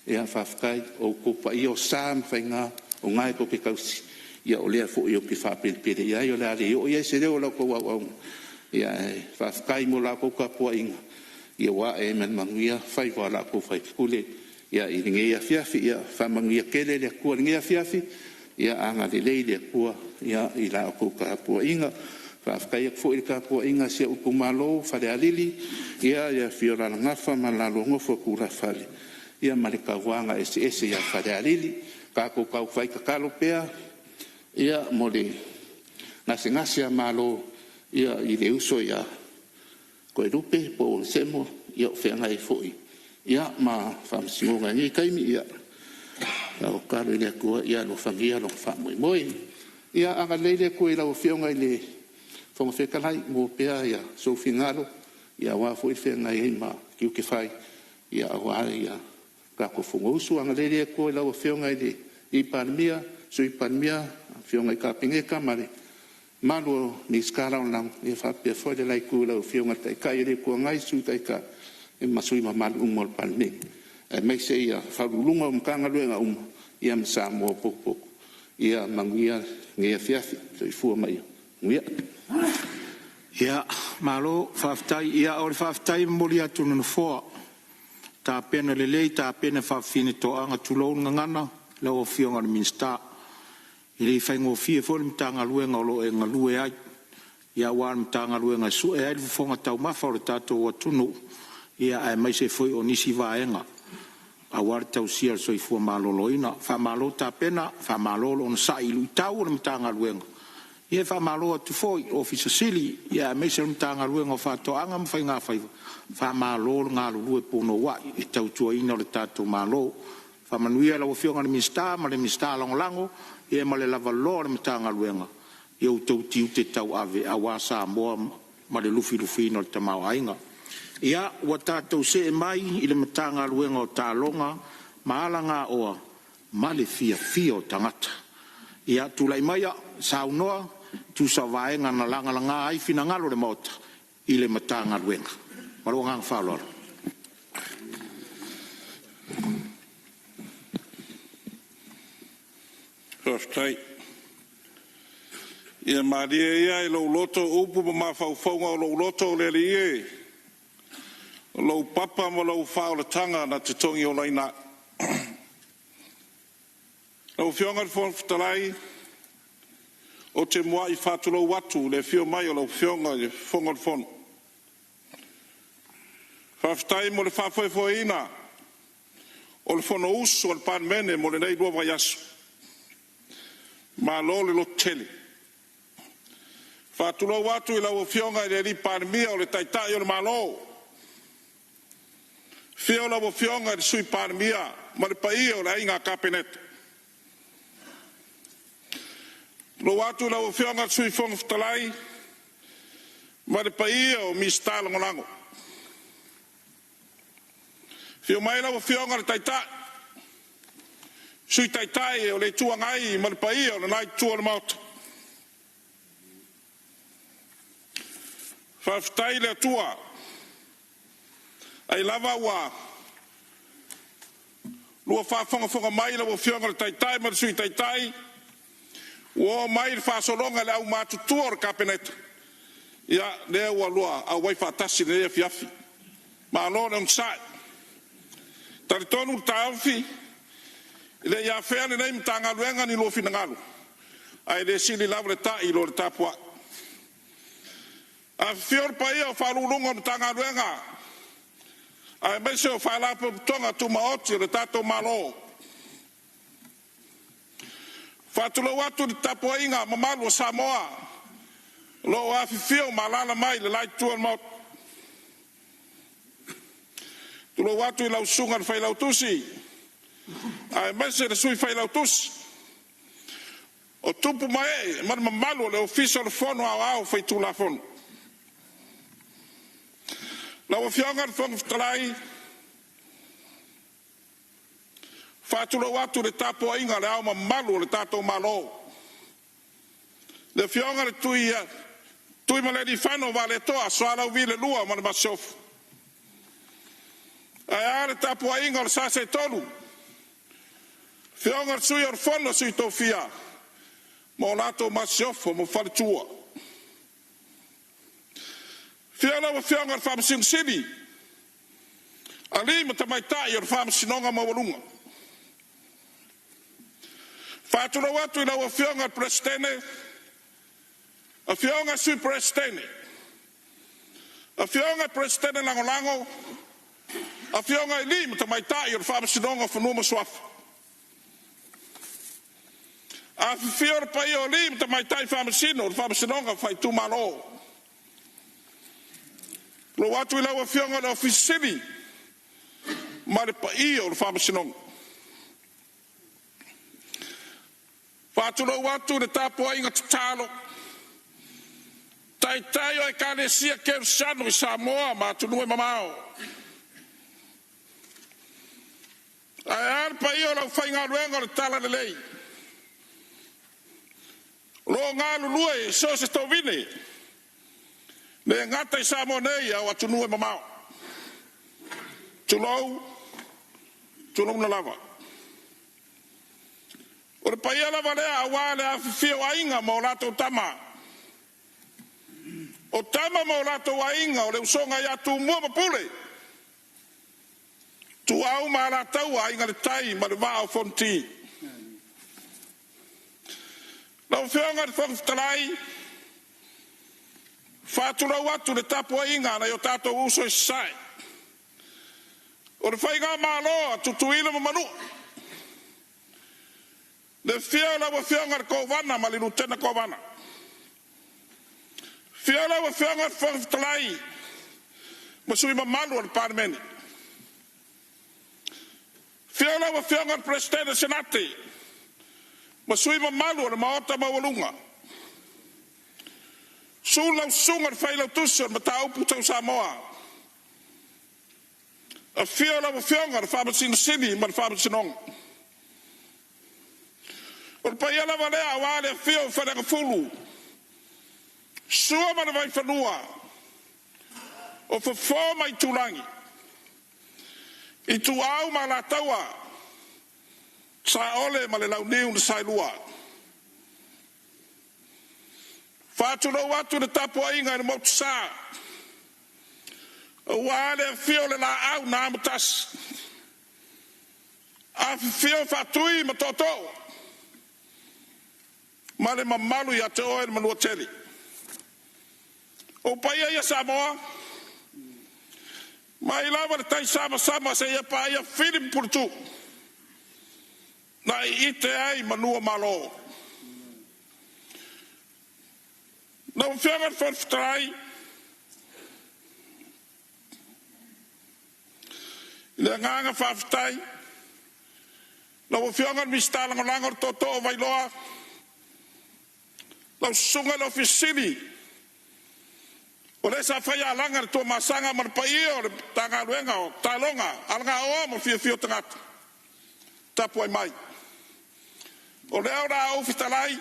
ia fafkai o kopa io sam fainga o ngai ko ke kausi ia o le fo io ke fa pele ia io le io ia se le o ko wa ia fafkai mo la ko ka poinga ia wa e men mangia fai wa la ko fai kule ia I ngia fiafi ia fa mangia kele le ko ngia fiafi ia anga le ko ia I la ko ka poinga fa kai fo I ka po inga se o kumalo fa de alili ia fiora ngafa malalo ngofo kura fali ia malika wanga ese ia fa de alili ka ko ka fai ka kalo pea ia mole ngasi malo ia I le uso ia ko rupe po semo ia fe ngai foi ia ma fam singa ngai kai mi ia o ka le ko ia no fangia no fa moi ia anga le ko ila o fionga ile fo fe kalai mo pea ia so fingalo ia wa fo fe ngai ma ki ke fai ia wa ia ka ko fo usu anga le ko la o fionga ile I palmia so I palmia fionga ka pinge ka mare malo ni skala on ia fa pe fo de la ko la o fionga tai ka ile ko ngai su tai ka e masui ma mal umol palme e me se ia fa lunga kanga luenga ia Sāmoa popo ia mangia ngia fiafi so I fu mai ngia ia malo faftai ia o faftai moli atu no fo ta pena le ta pena fa fine to anga tulo ngana la o fionga minsta ile fa ngo fie fo mtanga luenga lo enga lue ai ia wa mtanga luenga su e ai fonga tau ma fa tato o tunu ia ai mai se foi onisi vaenga a war tau sia so I fu malo loina fa malo ta pena fa malo on sa ilu tau mtanga luenga ia fa malo tu foi office sili ia me se mtanga luenga fa to anga mfainga fa malo nga lu po no wa e tau tu ina le tato malo fa manuia la ofionga le mista ma le mista lango ia ma le lava lo le mtanga luenga ia tu tiu te tau ave a wa Sāmoa ma le lufi no le tamau ainga ia wa tato se mai I le mtanga luenga o talonga maalanga o ma le fia o tangata ia tu lai mai saunoa tu sa vaenga na langa ai fina ngalo le mota I le matanga luenga maro ngang falor Rostai ia maria ia lo loto upu ma fa fonga lo loto le ie lo papa mo lo fa o tanga na te tongi o laina o fionga fo talai o te moa I whātulou watu le fio mai o lau fionga le whonga whono. Whawhitai mo le whawhaifoina o le whono uso o le pānmene mo le nei rua vai asu. Ma lo le lo tele. Whātulou watu I lau fionga I le ri pānmia o le taitai o le malo. Fio lau fionga I le sui pānmia ma le pai o le inga kapeneta. Lo watu lau fionga sui fonga ftalai ma le pai o mista langolango. Fio mai lau fionga le taitai. Sui taitai o le tuangai ma le pai o le nai tua le mauta. Whawhitai le tua. Ai lava ua. Lua whafonga mai lau fionga le taitai ma le sui taitai. Ua mai le whasolonga le au mātutua o le kapeneta. Ia lea ua lua au wai whatasi le fiafi. Ma alona unsai. Tari tonu tāwhi. Ile ia whea ni nei mtanga luenga ni lofi nangalu. Ai le sili lawa le tai lo le tapua. A fior pa ia o whalulunga mtanga luenga. Ai mese o whalapa tonga tu maoti le tato malo. Whātulou atu ni tapua inga mamalu o Samoa. Lo afi fio malala mai le lai tuan maut. Tulo watu I lau sunga le whailau tusi. Ai mese le sui whailau tusi. O tupu mai man mamalu le ofisa le fono au whaitu la fono. Lau fionga le fonga ftalai. Whātulou atu le tapua inga le au mamalu le tatou malo. Le fionga le tui ma le di whano wa le toa soa lau vi le lua ma le masofu. Ai a le tapua inga le sase tolu. Fionga le sui or fono sui tau fia. Mo lato masofu mo whare tua. Fionga le whamasin sini. Ali ma tamaitai or whamasinonga mawalunga. Whātulou atu I lau fionga presidente, a fionga sui presidente, a fionga presidente langolango, a fionga I lima tamaitai o whamasinonga whanuma swafa. A fior pai o lima tamaitai whamasino, o whamasinonga whai tumalo. Lo atu I lau fionga le ofisini, ma le pai o whamasinonga. Whātulou watu le tapua inga tatalo. Taitai o e kānesia keu sanu I Samoa ma tunue mamao. Ai arpa I lau whainga luenga le tala le lei. Lo ngā lulua I so se tau vine. Le ngata I Samoa nei au a tunue mamao. Tulou na lava. O le paia lava lea awa le awhifia wa inga mo lato tama. O tama mo lato wa inga o le usonga ia tu mua mapule. Tu au ma la taua inga le tai ma le vaa o fonti. Lau whionga le whakiftalai. Whāturau atu le tapua inga na yo tato uso I sai. O le whainga māloa tutuila ma manu. Le fia la wa fianga le kovana ma le lutena kovana. Fia la wa fianga le whakiftalai. Ma sui ma malu al parmeni. Fia la wa fianga le presidente senate. Ma sui ma malu al maota ma walunga. Sulau sunga le whailau tusa ma ta upu tau Samoa. A fia la wa fianga le whamasina sini ma le whamasinonga. O le paia lava lea awa le fia o whananga fulu. Sua ma le vai whanua. O whawha mai tūrangi. I tu au ma la taua. Sa ole ma le lau niu na sailua. Whāturau atu na tapua inga ni mautu sā. Awa le fia o le la au na amutas. A fia o whatui ma toto. ma le mamalu ia te oe manua tele. O paia ia Samoa, ma i lava le tai sama se ia pa ia Philip Purtu, na i ite ai manua malo. Na uwhianga whanwhtarai, le nganga whawhtai, na uwhianga mistalango langor toto o vailoa, na usunga lo fisili, o le sa whaia langa to masanga marpai o le tanga luenga o talonga, alanga oa mo fio tangata, tapu ai mai. O le ora au fitalai,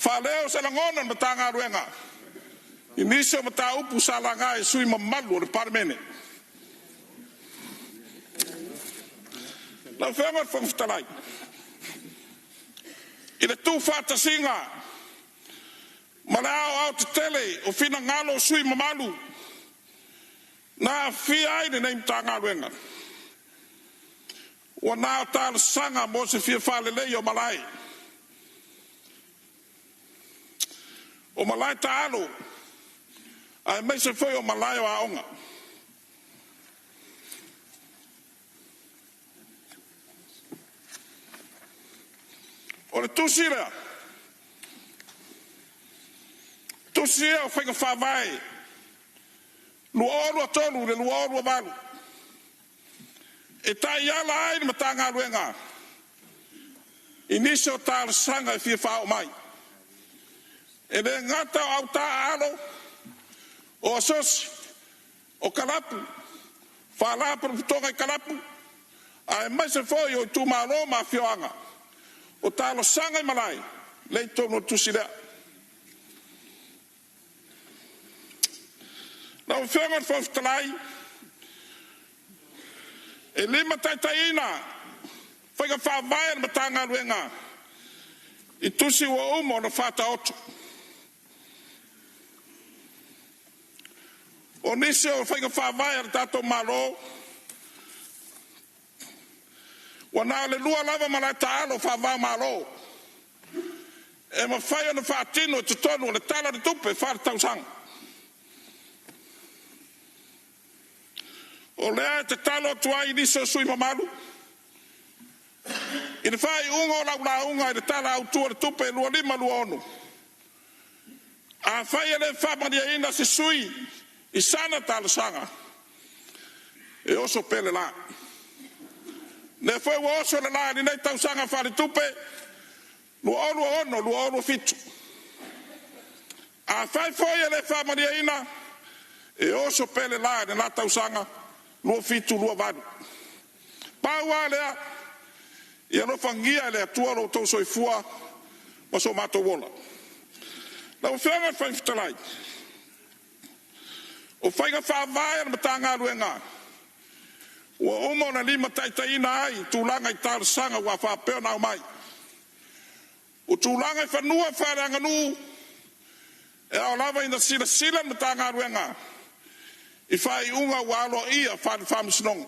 whaleo se langona na tanga ruenga. Inisio mata upu sa langa e sui mamalu o le parmene. Na whengat whangfitalai. I le tū whata singa, malao au te tele o whina ngalo sui mamalu, na whi aine neim tanga ruenga. O nā tāla sanga mo se whia whalelei o malai. O malai tālo, ai mei se whoi o malai o aonga. O le tūsira o whainga whawai, lua orua tolu, le lua orua malu. E tai ala ai ni matanga ruenga. Inisio tāla sanga e whia whao mai. E le ngata au tā alo, o asosi, o kalapu, whalapu putonga i kalapu, a e mai se foi o tu malo ma whioanga. O tālo sanga i malai, lei tono tusirea. Na o whionga whawhitalai, e lima taitaina, whainga whawai na matanga ruenga, i tusi ua umo na whata otu. O nisi o whainga whawai na tato malo, wana le lua lava malai taalo whawai malo, e ma whai na whatino e tutonu le tala de tupe whata tausanga. O lea te talo tua i niso sui mamalu. I te whai unga o la unga i te tala au tua le tupe lua lima lua ono. A whai ele whamaria ina se sui i sana tala sanga. E oso pele la. Ne whai wa oso le la ni nei tau sanga whare tupe lua ono, lua ono fitu. A whai whai ele whamaria ina e oso pele la ni la tau sanga. Lua fitu, lua vanu. Paua lea, ia no fangia lea tua lo tau soifua, maso mato wola. Na o whianga whaiftalai. O whainga whawai na matanga ruenga. Ua umo na lima taitaina ai, tūlanga i tāra sanga wa whapeo nao mai. O tūlanga i whanua whareanga nu, e au lava ina sila na matanga ruenga. I whai unga walo ia whaamisinong.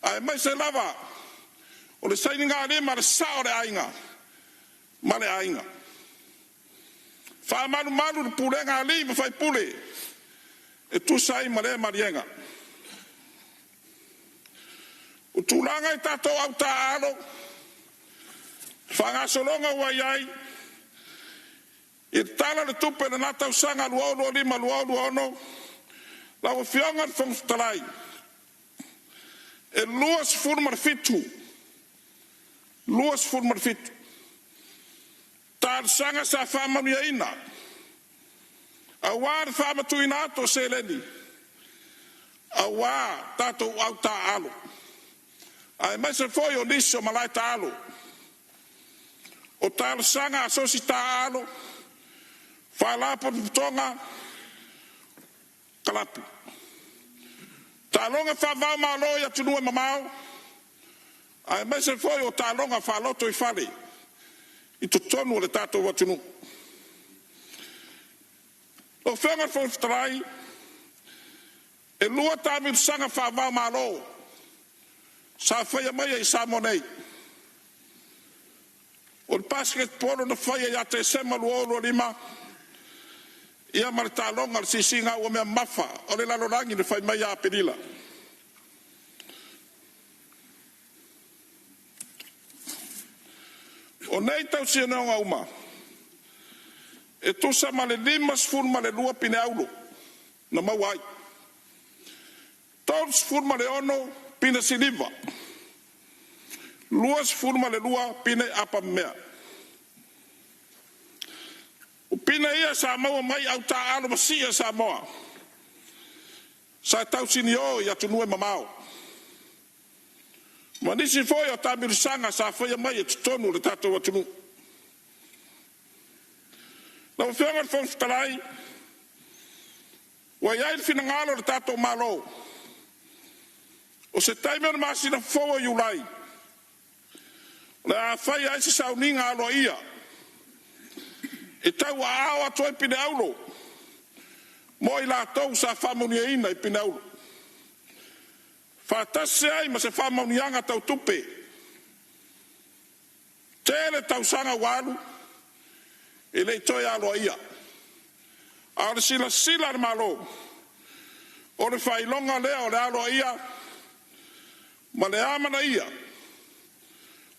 Ai mai se lava, o le saininga le ma le sao le ainga. Ma le ainga. Wha malu le pulenga li ma whai pule. E tu sai ma le marienga. O tūlanga i tato au ta alo. Whangasolonga ua iai. I tala le tupe le natau sanga luau lima luau ono. La o whionga whangtalai. E luas furmar fitu. Luas furmar fitu. Tār sanga sa whamamia ina. A wār whamatu ina ato se leni. A wā tātou au tā alo. Ai mai se foi o niso malai tā alo. O tār sanga asosi tā alo. Whalapa putonga. Kalapu. Talonga whawau malo ia tunua mamau. Ai mai se foi o talonga whaloto i whale. I tutonu o le tātou watunu. O whenga whawhtarai. E lua tāmiru sanga whawau malo. Sa whaia mai i Sāmoa nei. O le basketball na whaia ia te sema luolo lima. Ia maritalonga le sisinga ua mea mafa. O le lalorangi le whai mai a perila. O nei tau sianonga uma. E tusa ma le lima sfur ma le lua pine aulo. Na mawai. Tau sfur ma le ono pine siliva. Lua sfur ma le lua pine apa mea. O pine ia Samoa mai au ta alo masia Samoa. Sa tau sini o ia tunue mamao. Ma nisi foi o tamirisanga sa foi mai e tutonu le tatou atunu. Na o whianga fons tarai, wa iai le finangalo le tatou malo. O se taimea na masina foa iulai. Le a whai ai se sauninga alo ia. E tau a ao ato e pine aulo. Mo i la tau sa whamunia ina i pine aulo. Whatase ai ma se whamaunianga tau tupe. Tele tau sanga walu. E le toi alo ia. A le sila sila malo. O le whailonga lea o le alo ia. Ma le amana ia.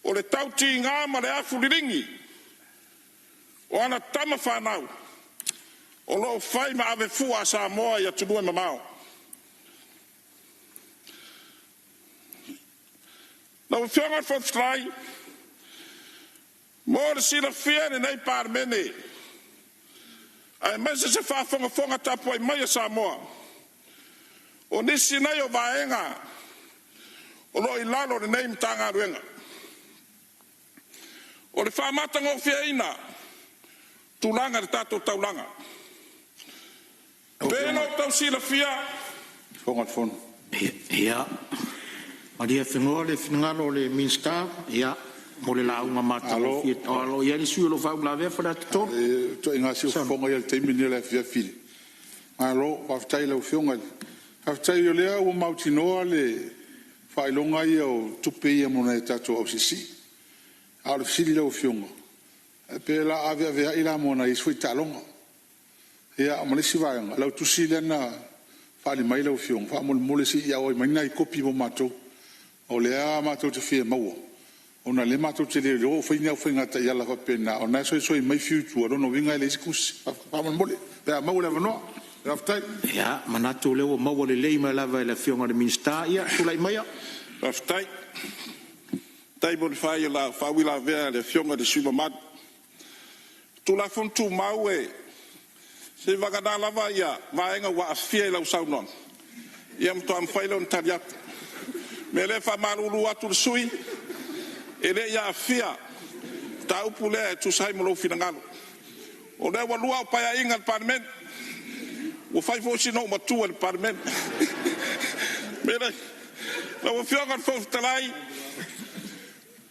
O le tau ti ngā ma le afu liringi. O ana tama whanau. O lo whai ma ave fua Samoa ia tunue mamao. Na o whianga whawhtrai. Mo le sila whiane nei pārmene. Ai mese se whawhonga tapu ai mai a Samoa. O nisi nei o vaenga. O lo i lalo le nei mtanga ruenga. O le whamatanga o whiaina. Tulanga le tato taulanga. Pēna o tau sila whia. Whongat whon. Ia. Maria whengoa le whinangalo le minsta. Ia. Mo le launga mata. Alo. Ia ni sui lo whau la vea whara tito. To inga si o whonga ia le teimini le whia whiri. Alo. Whaftai lau whionga. Whaftai o lea o mautinoa le whailonga ia o tupe ia mona e tato au sisi. Alo sili lau whionga. Pe la ave ave ila mona i sui talonga. Ia amalisi vaenga. Lau tusi lena whali mai lau whionga. Wha mole si ia oi maina i kopi mo mato. O lea mato te whia maua. O na le mato te le reo whainga whainga ta iala whapena. O na soi mai fiutu. Arono winga ele isikusi. Wha mole. Pea maua lewa noa. Raftai. Ia manato leo maua le leima lava ele whionga le minsta. Ia tulai maia. Raftai. Tai mo le whai la whawila vea le whionga de sui mamad. Tula fontu mau e. Se vagada lava ia. Vaenga wa afia ila usaunon. Ia mto am whaila on tariat. Me le wha maruru atu le sui. E le ia afia. Ta upu lea e tusai mo lo finangalo. O le walua o paya inga le parlement. O whai fōsi no matua le parlement. Me le. Na o whionga le fōsi talai.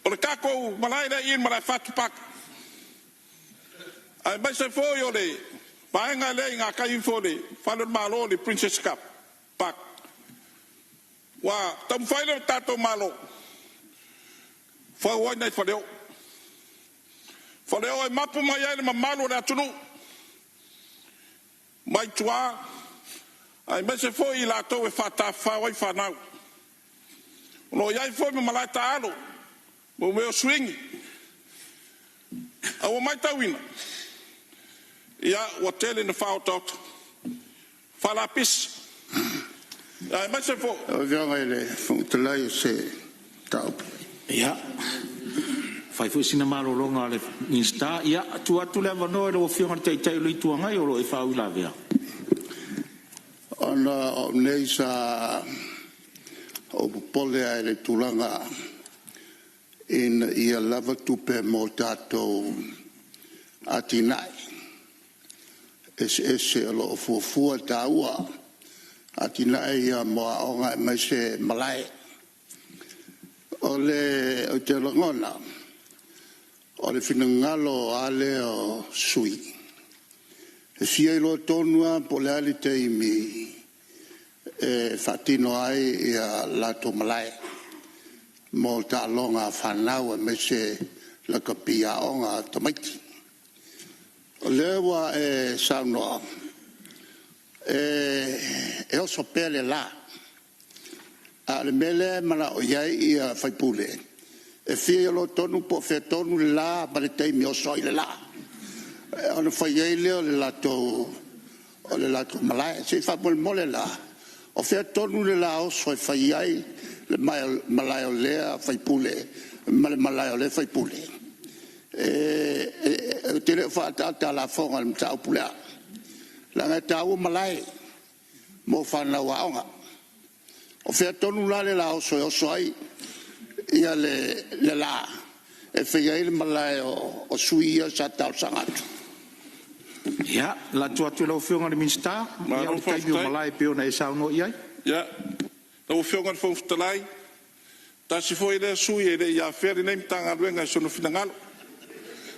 O le kako malai le in malai whatu pak. Ai mai se foi o le. Paenga le ngā kai fo le. Whanau malo le Princess Cup. Pak. Wa tam whaile tato malo. Whau oi nei whaleo. Whaleo e mapu mai aile ma malo le atunu. Mai tua. Ai mai se foi i lato e whata whau ai whanau. Lo iai foi me malai ta alo. Mo meo swingi. Awa mai tauina. Ia o tele na whaotot. Whalapis. Ia mai se fo. O vianga ele whuntalai se tau. Ia. Whai fusina maro longa le minsta. Ia tu atu le wanoa e lo whionga te tei lui tuangai o lo e whau la vea. Ona o nei sa o pole ai le tulanga in ia lava tupe mo tatou atinai. Ese alo fua taua atinai ia moa onga mai se malai. O le o te langona o le finangalo ale o sui. E sia ilo tonua po le ali te imi fatino ai ia lato malai. Mo ta longa whanau e me se la kapia o ngā tamaiti. O lewa e saunoa, e oso pele la, a le mele mana o iai ia whaipule. E fia lo tonu po fea tonu le la, ma le teimi oso i le la. O le whaiei leo le lato malai, se whapole mole la. O fea tonu le la oso e whaiei, le malai o lea whaipule, ma le malai o le whaipule. Te le whaatata la whonga le mtau pulea. La ngai tau malai, mo whanau aonga. O fea tonu la le la oso ai, ia le la, e whaiei le malai o suia sa tau sangatu. Ia, la tuatu lau whionga le minsta, ia o taimi o malai peona e sauno iai. Ia, lau whionga le whongfutalai, tasi fo ele sui ele ia wheri nei mtanga luenga sono finangalo.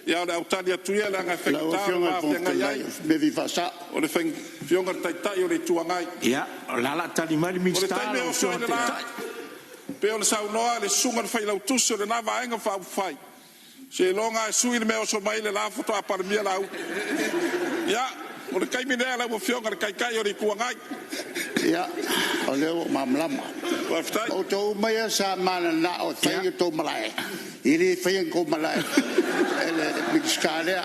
Ia le autali atuia le anga whekataro ma whenga iai. Mevi whasa. O le whionga le taitai o le tuangai. Ia, lala tali mai le minsta. O le taime o soe le la. Peo le saunoa le sunga le whailau tusi o le nava ainga whai. Se longa e sui le meo so mai le la foto a parmia lau. Ia, o le kaiminea lau o whionga le kaikai o le kuangai. Ia, o leo mamlama. O tau mai sa mana na o whai o tau malai. Iri whai ko malai. Ele mikskarea.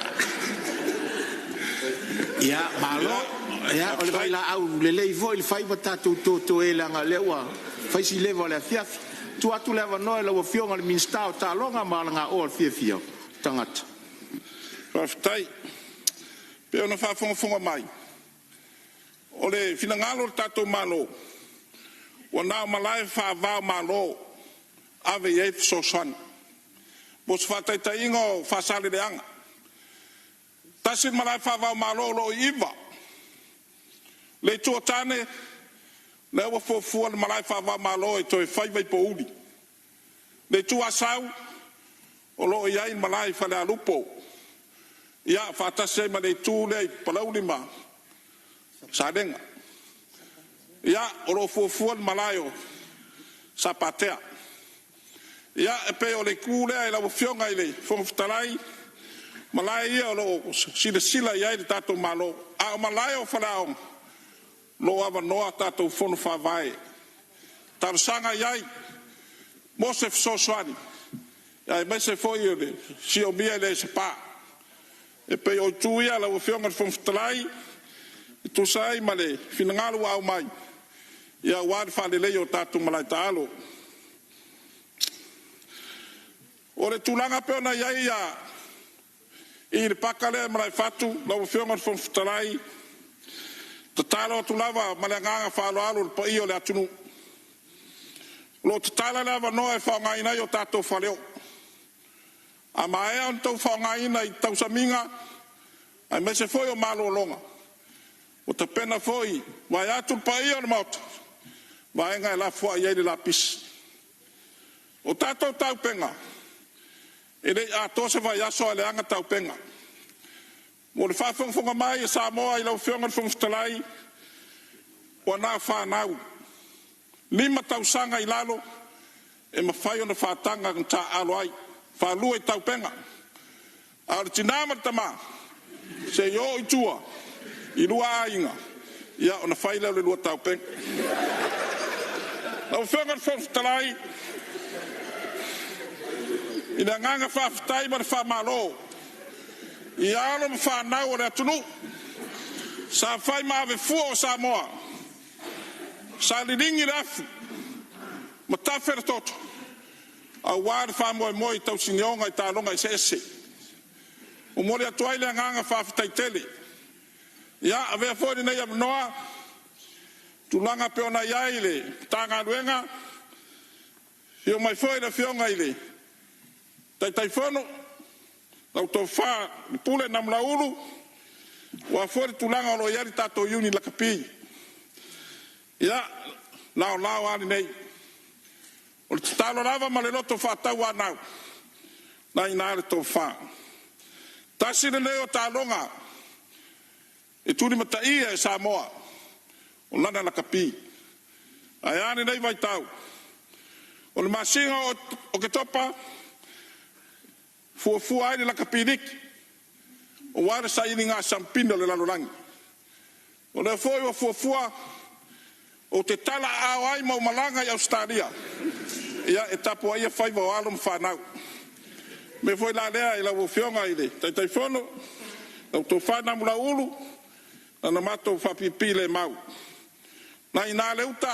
Ia, malo. Ia, o le vai la au le lei voi le whai batatu to e langa lewa. Whai si lewa le afiafi. Tu atu lewa noe lau o whionga le minsta o ta longa malanga o al fia tangata. Whaftai. Peo na whafonga mai. O le finangalo le tatou malo. O nā malai whaavao malo. Ave iei sosan. Bos whataita ingo whasale le anga. Tasin malai whaavao malo lo iwa. Le tuatane. Le ua fua le malai whaavao malo e toi whaiwai po uli. Le tuasau. O lo iai malai whale alupo. Ia whatase ma le tū le palauli ma. Sadenga. Ia oro fuafuan malayo sa patea. Ia e pe o le kule ai la fionga ile fonftalai. Malai ia lo sila ia le tato malo. A malayo falao. Lo ava noa tato fonu favai. Tarsanga iai. Mosef soswani. Ia mese foi le si o bia le se pa. E pe o tuia la fionga fonftalai. Tu sai male finangalo au mai ia wad fa le leo tatu malai talo ore tulanga pe na ia i le pakale malai fatu la fionga fon futalai talo tulava malanga fa lo alo po io le atunu lo tala lava no e fa ngai na yo tatu fa leo a mai an to fa ngai na tau saminga ai me se foi o malo longa. O te pena foi, vai atu pa ia na mauta. Vai ngai la fua ia le lapis. O tatou tau penga. Ele a tose vai aso ale anga tau penga. Mo le whawhongwhonga mai e Sāmoa i lau whionga whongwhtalai. O nā whanau. 5 tau sanga i lalo. E mawhai o na whatanga ngā alo ai. Whalua i tau penga. A le tinama tama. Se yo i tua. I lua ainga. Ia ona whaila le lua tau peng. Lau whengar whongwhtalai. I na nganga whawhtai ma le whamalo. I alo ma whanau o le atunu. Sa whai mawe fua o Sāmoa. Sa liringi le afu. Ma tawhera toto. A wāre whamoe moi tau sinionga i tālonga i sese. O mori atuai le nganga whawhtai tele. Ia, avea fōri nei noa, tulanga peona iai le, tanga luenga, hio mai fōi le fionga ile. Tai whono, lau tō whā, pule nam laulu, wa fōri tulanga o lo iari tātou iuni la kapi. Ia, lao ani nei. O le talo lava ma le loto whātau anau. Nai nāre tō whā. Tasine leo tālonga, e tūni mataia e Sāmoa, o lana la kapi. Ai ane nei vai tau. O le masinga o ke topa, Fuafua ai le lakapiniki. O wale sa ini ngā sampino le lalorangi. O le foi o fuafua o te tala ao ai maumalanga i Australia. Ia e tapo ai e whaiva o alo mwhanau. Me foi la lea i la wofionga i le taitaifono. Au tō whana mula ulu. Nana mato whapipi le mau. Na i nā leuta.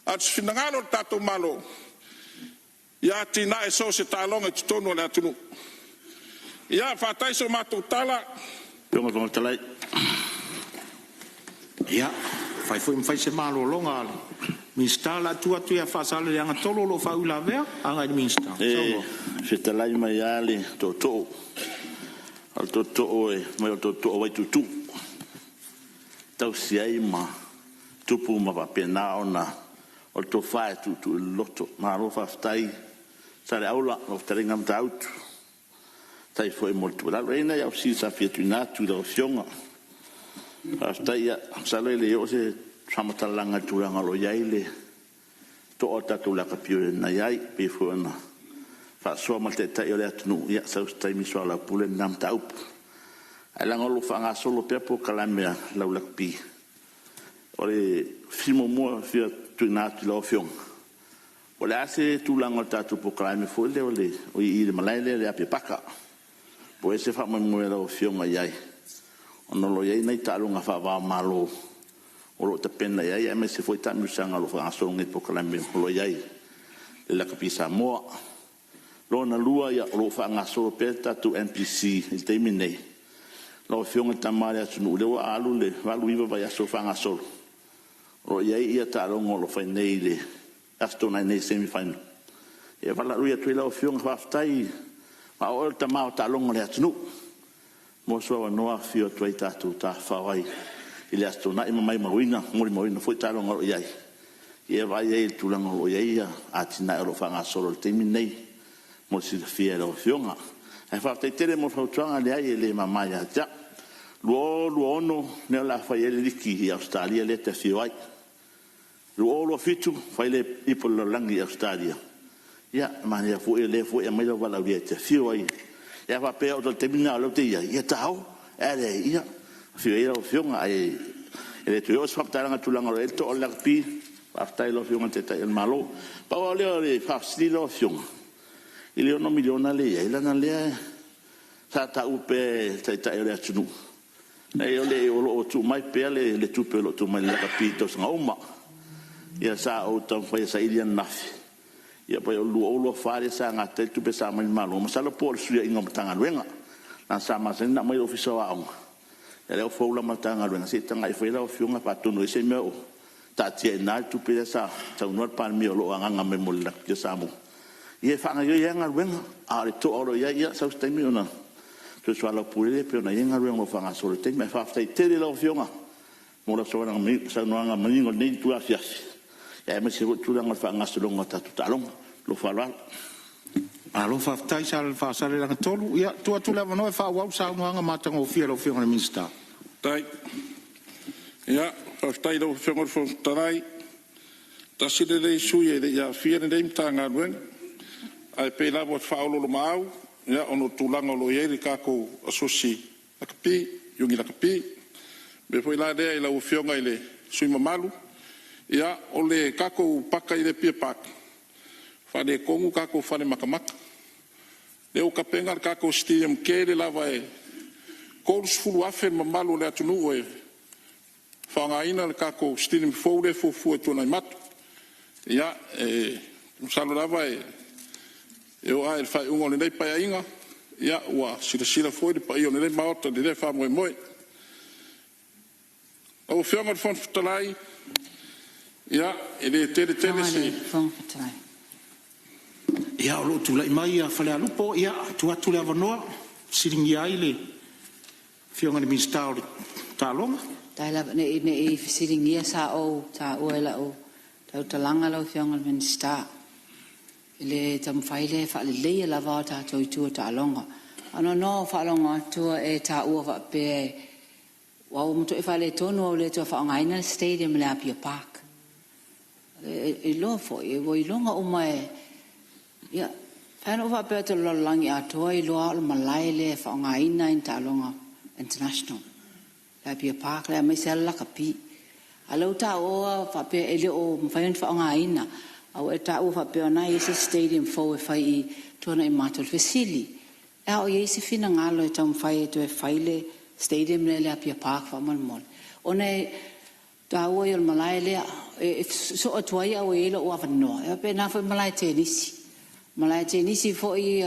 Ats finangalo tato malo. Ia tina e so se tālonga i titono le atunu. Ia whataiso mato tala. Pionga tonga talai. Ia, fai foi mwhai se malo longa ali. Minsta la tua ia whasale le anga tolo lo whau la vea, anga i minsta. Se talai mai ale toto. Al toto e, mai o toto wai tutu. Tau siai ma, tupu ma papena ona, o to whae tutu loto, ma ro whaftai, sare aula, o taringa mta autu. Tai foi molto bravo, reina ia si sa fiatuinatu da fionga. Whaftai ia, sale le o se samatalanga turanga lo iaile, to o tatu laka pio na iai, pe fuana. Whaasua ma te tai o le atunu, ia saustai misua la pule nam ta aupu. Ai langa lo whanga solo pia po kalamea lau lakpi. O le fimo mua fia tuinatu lau fionga. O le ase tūlanga o tatu po kalamea fo le o le o i le malaile le api paka. Po ese wha mai mua lau fionga iai. O nolo iai nei tālunga wha wā malo. O lo te pena iai, ame se foi tami usanga lo whanga solo ngai po kalamea o lo iai. Le lakapi Sāmoa. Lo na lua ia o lo whanga solo pia tatu NPC i teimi nei. Lo fionga tamare atunu le wa alu le walu iwa vai aso whanga solo. O iai ia tārongo lo whai nei le asto nai nei semi-final. E wala rui atu ila o fionga whaftai ma o el tamao tārongo le atunu. Mo sua wa noa fio tuai tātu tā whawai. Ile asto nai mamai mawina, mori mawina fwoi tārongo lo iai. Ia vai iai tūlanga lo iai ia atina e lo whanga solo le teimi nei. Mo si le fia lo fionga. E whaftai tere mo whautuanga le ai e le mamai a tia. Luo ono ne la fai ele liki i Australia le te fio ai. Luo fitu fai le ipo lo langi i Australia. Ia mani a fu ele fu e mai lo wala le te fio ai. Ia va pe o te mina lo te ia. Ia tau ele ia fio ia o fionga ai ele tu os faktaranga tulanga le to o lakpi aftai lo fionga te tai el malo. Pa o le fa stilo fionga. Ile no miliona le ia na le sa ta upe tai le atunu. Nei ole o tu mai pele le tu pelo tu mai la capito sa uma. Ia sa o ta foi sa ilia nafi. Ia pa o lo fare sa ngate tu pe sa mai malo, ma sa lo por su ia ngom tanga luenga. Na sa ma se na mai ofiso a un. Ia le fo la matanga luenga se tanga i foi la fiunga pa tu no se meu. Ta tie na tu pe sa no pa mi lo anga me mo la ke sa mo. Ia fa nga ia nga luenga a le to o ia sa sta mi ona. Tu swala pule pe na yenga ruang lo fanga solo te me fa fai te le lo fionga mo la sona mi sa no anga mani ngol nei tu afias ya me se tu la fanga solo ngata tu talong lo fala alo fa tai sal fa sal la tolu ya tu la no fa wa sa no anga mata ngo fia lo fionga minsta tai ya fa tai lo fionga fo tai ta sile le suye ya fia ne mtanga ruang ai pe la bo fa lo mau. Ya ono tulanga lo yeri kako asosi lakapi yungi lakapi be foi la de la ufionga ile sui mamalu ya ole kako paka ile pia pak fa de kongu kako fa de makamaka de o kapenga kako stadium kele la vai kols fulu afen mamalu le atunu e fa ngaina kako stadium fole fu tona mat ya salo la vai eu ai fai un nei pa inga ya wa sila foi de pa io nei maota de fa moi o fiamar fon talai ya ele tele si ya lo tu la mai ya fale alupo ya tu le avano siringi aile fianga de minstau talonga tai la ne siringi sa o ta o ela o ta talanga lo fianga de minstau le tam faile fa le la vata to tu ta longa ano no fa longa tu e ta u va pe wa mo to fa le tono le to fa ngaina stadium la pia park e lo fo e voi longa o mai ya Whānau whapea te lolangi atua I loa o malai le whaongaina in Tālonga International. La pia pāk lea mai se alaka pi. Alau tā oa whapea ele o mwhaion whaongaina. Au e tā oa whapea nai ese stadium fau e whai I tuana I mātou whesili. E o iei se whina ngalo e tau mwhai e tu e whaile stadium le pia pāk whamalmole. O nei tā oa I o malai lea e so atuai au e ele o awanoa. E pe nā whai malai tenisi. Malai tenisi fo I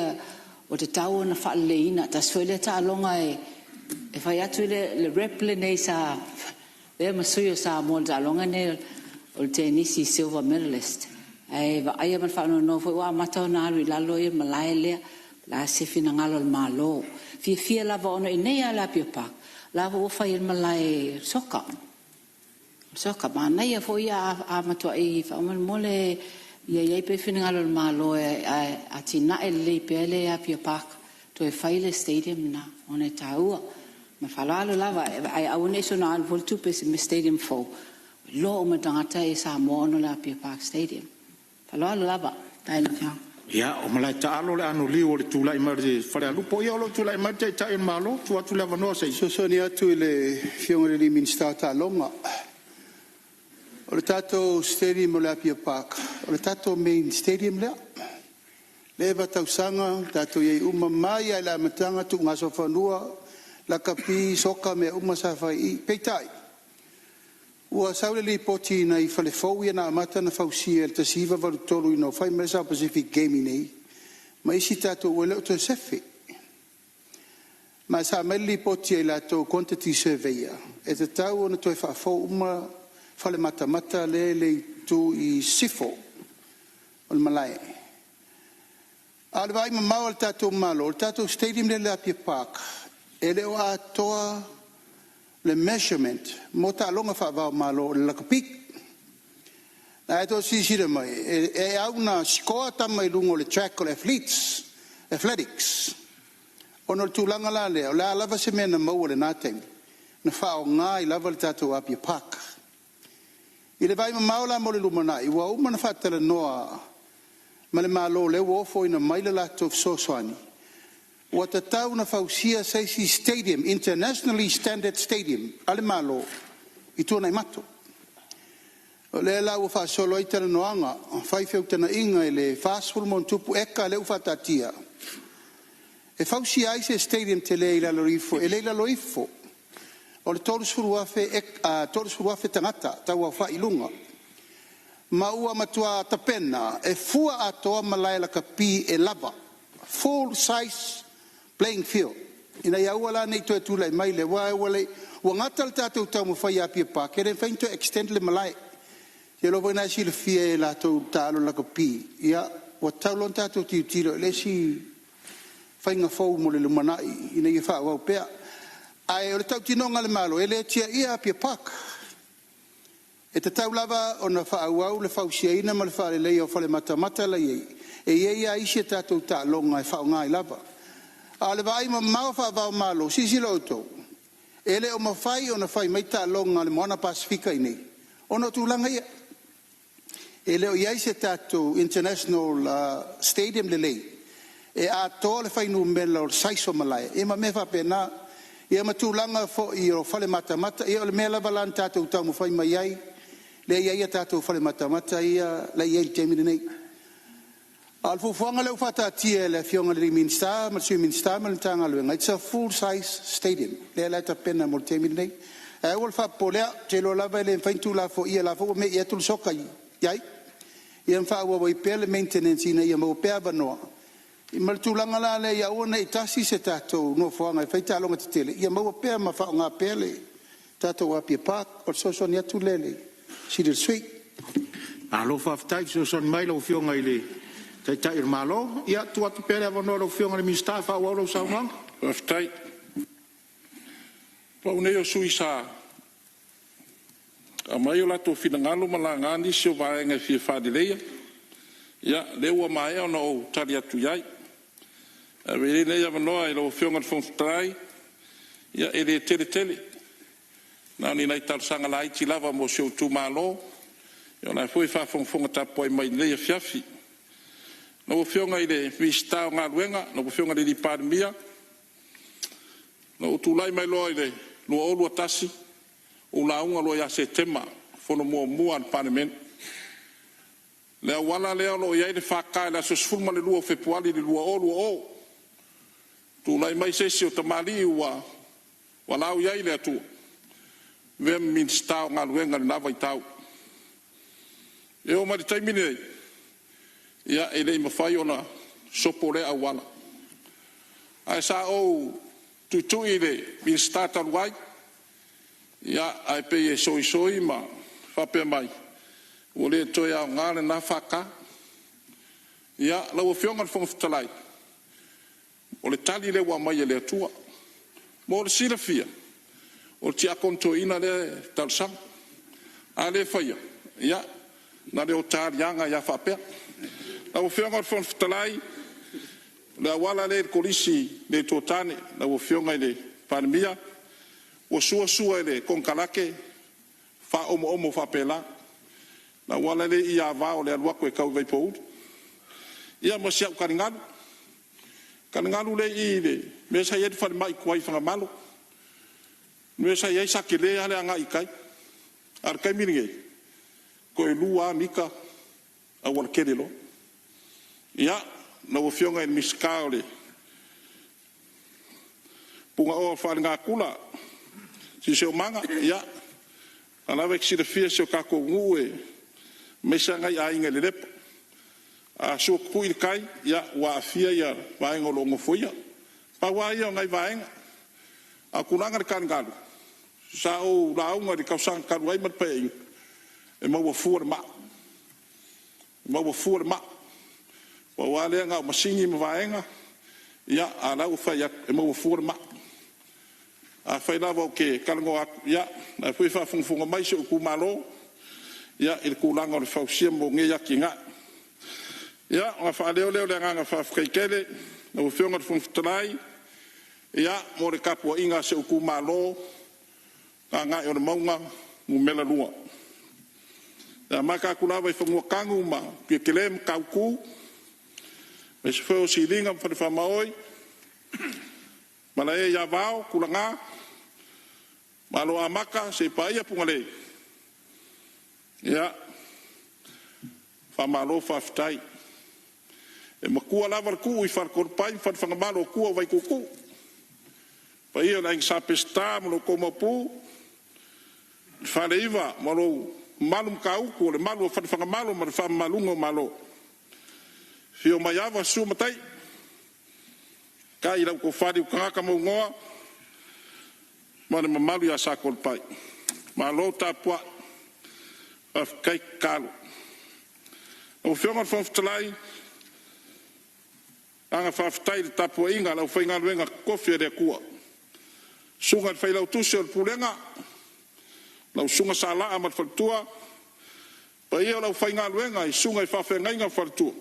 o te tau na whaaleina. Ta soile ta alonga e whai atu le reple nei sa e masuyo Sāmoa ta alonga ne o tenisi silver medalist. E wa aia man whaano no fo wa matau na aru I lalo e malai lea la se fina ngalo le malo. Fia lava ono I nei ala pia pak. Lava o whai malai soka. Soka ma nei fo ia a matua I whauman mole ia iei pe whina ngalo le malo a tina e le pele a pia pak to e whaile stadium na o ne taua. Ma whalalo lava ai au ne so na al voltu pe se me stadium fo. Lo o ma tangata e Sāmoa ono la pia pak stadium. Whalalo lava. Taina kia. Ia, o malai ta alo le anu liu o le tūlai mare whare alupo ia o le tūlai mare te tai malo, tu atu lewa noa sei. So ni atu I le whionga le minsta ta longa. O le tato stadium o le Apia Park. O le tato main stadium lea. Le vatau sanga, tato iei uma mai ai la matanga tu ngaso whanua, la kapi soka me uma sa whai I peitai. Ua saule li poti na I whale fau ia na amata na fausia le tasiva walu tolu I no whai mere South Pacific Gaming nei. Ma isi tato ua leo to sefi. Ma sa mele li poti ai la to quantity surveyor. E te tau ona toi whaafau uma whale mata le tu I sifo. O le malai. A le vai mamau al tato malo. Le tato stadium le Apia Park. E leo a toa le measurement mo ta longa fa va malo le kapik na eto si mai e au na scoa ta mai lungo le track le athletics ono tu langa la le la lava se mena mo le nating na fa o ngai lava le tato Apia Park I le vai maula mo le lumana I wa uma na fa tele noa ma le malo le wo fo ina mai le lato so swani What the town of Ausia says stadium, internationally standard stadium, alemalo, ito na imato. Le la u fa solo ita no anga, fa I tana inga le fast food mon tupu eka le u fa tatia. E Ausia ise stadium te le la lorifo, e le la lorifo. O le todos furuafe tangata, taua fa ilunga. Ma ua matua tapena, e fua atoa malai la kapi e lava, full size playing field. Ina ia wala nei to tu lai mai le wa wale wa ngatal tatu tau mo fai Apia Park e fain to extend le malai. Ye lo bona si le fie la to talo la kopi. Ia wa tau tatu ti tiro le si fainga fou mo le lumana ina ia fa wa pe. Ai o tau tinonga le malo ele tia ia Apia Park. E te tau lava ona fa au le fausia ina mal fa le o fa le mata la ye. E ye ia isi tatu ta longa e fa ngai lava. Ale vai ma fa va malo si loto ele o mafai ona fai mai ta longa le mona Pasifika ini ono tu langa ia ele o ia se tato international stadium le lei e a to le fai no melo saiso malai e ma me fa pena e ma tu langa fo I o fale mata e o le mela valanta tato tau mo fai mai ai le ia tato fale mata ia le ia temi nei Al fuanga le ufata tie le fionga le minsta, ma sui minsta ma tanga le. It's a full size stadium. Le la ta pena mo temi nei. E ol fa polea te lo lava le faintu la fo ia la fo me ia tu soka iai. Ia fa wo pele maintenance ina ia mo pe no. I mal tu langa la le ia ona I tasi se tato no fuanga fa ta longa tele. Ia mo pe ma fa nga pele. Tato Apia Park o so ni tu lele. Si del sui. Alo fa tai so mai lo fionga ile. Tai malo, ia tu atu pere avano lo fionga le minsta fa wa lo Sāmoan. Tai. Pau nei o suisa. A mai o lato finangalo malangani se o vaenga fia fadileia. Ia le ua mai ona o tali atu iai. A vele nei avano ai lo fionga le fonstrai. Ia ele tele. Na ni nai tar sanga lai ti lava mo se o tu malo. Ia na foi fa fonga tapo ai mai nei fiafi. na ua fionga i le mista o ngā luenga, na ua fionga le li pārmia, na ua tūlai mai loa i le lua o lua tasi, o la unga loa ia se tema, fono mua an Parliament. Lea wala lea lo iai le whaka le aso sfulma le lua o Februari le lua o. Tūlai mai sesi o tamali ua walau iai le atua. Vea minsta o ngā luenga le nawa i tau. E o mari taimini nei. Ia e lei mawhai ona sopo lea wala. Ai sa o tutui le minsta taluai. Ia ai pe e soi ma whapea mai. O le toi au ngāle nā whaka. Ia lau a whionga le whangawhitalai. O le tali le wa mai e le atua. Mo le sila fia. O le tia konto ina le talsang. A le whaia. Ia. Na le o tārianga ia whapea. Lau a whionga le whangawhitalai. Le awala le kolisi le tōtane. Lau a whionga le panemia. O sua le konkalake. Wha omo whapela. Na wala le ia vao le alua koe kau vei poudu. Ia mo siau karingalu. Karingalu le i le. Me sa iei whare mai kuai whangamalo. Me sa iei sake le ale anga i kai. Ar kai miringei. Koe lua mika a wala kere lo. Ia na ua fionga e miskao le. Punga o whare ngā kula. Si seo manga. Ia. Alawe kisira fia seo kako ngue. Mesa ngai a inga le lepa. A so kui kai ya wa fia ya vaenga longo foia. Pa wa ia ngai vaenga. A kulanga le kangalu. Sa o launga de kausang karuai mat pe. E mau fuor ma. Mau fuor ma. Wa wa le nga masingi ma vaenga. Ya ala u fa ya e mau fuor ma. A fa lava ke kalango ya na foi fa funfunga mai se ku malo. Ya il kulanga le fausia mo nge ya kinga. Ya nga fa leo le nga fa fkekele no fionga fun ftrai. Ya mo le kapo inga se ku malo. Nga yo maunga mo mela lua. Ya maka kulava fungo kangu ma pe kelem kauku. Mes fo si linga fa maoi. Malae ya vao kulanga. Malo amaka se paia pungale. Ya, whamalo whaftai. E makua lawar ku i wharkorpai, whangamalo kua vai kuku. Pa ia na ingsa pesta, malo komapu. Whaneiva, malo malum kauku, le malo whangamalo, malo whamalungo malo. Fio mai awa sumatai. Ka i lau ko whari ukangaka mo ngoa. Mana mamalu ya sa korpai. Malo tapua. Kai kalo. O whionga whawhitalai. Anga whawhitai le tapua inga lau whainga luenga kofia rea kua. Sunga le whailau tusi o le pulenga. Lau sunga sa laa mat whaltua. Pa ia lau whainga luenga i sunga i whawhenga inga whaltua.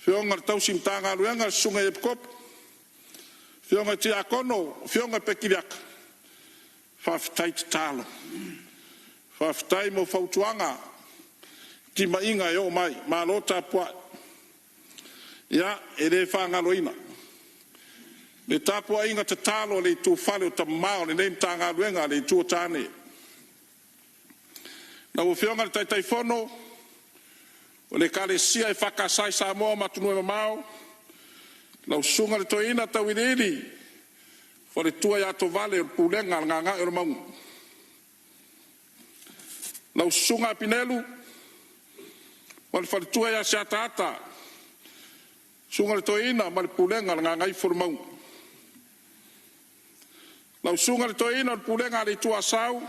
Whionga le tausim tanga luenga sunga i pkop. Whionga ti akono. Whionga pekiriaka. Whawhitai te talo. Whaftai mo whautuanga ki mainga e o mai, ma lota pua. Ia, e re whangaloina. Le tapua inga te talo le tu whale o tamao, le neim tanga luenga le tu tane. Na uwhionga le taitai whono, o le kare sia e whakasai Sāmoa matunu e mamao, la usunga le toina tawiriri, for le tua ia to vale o pulenga nganga e o maunga. Lau sunga pinelu, wale whalitua ia sea tata, sunga le toina, ma le pulenga nga ngai formau. Lau sunga le toina, le pulenga le tua sau,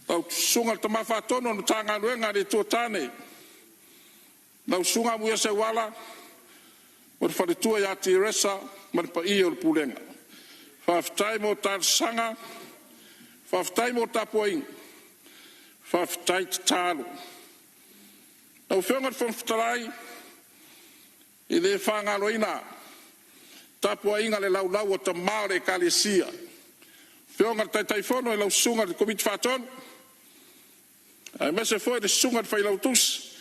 lau sunga le tamafa tono, no tanga luenga le tua tane. Lau sunga muia se wala, ma le whalitua ia ti resa, ma le pa iyo le pulenga. Whaftai mo tar sanga, whaftai mo tapuaing. Whaftai te talo. Nau whionga whawhitalai, i le whangaloina, tapua inga le laulau o ta maore e kalesia. Whionga le taitai whono e lau sunga le komiti whaton. Ai mese fo e le sunga le whailau tus.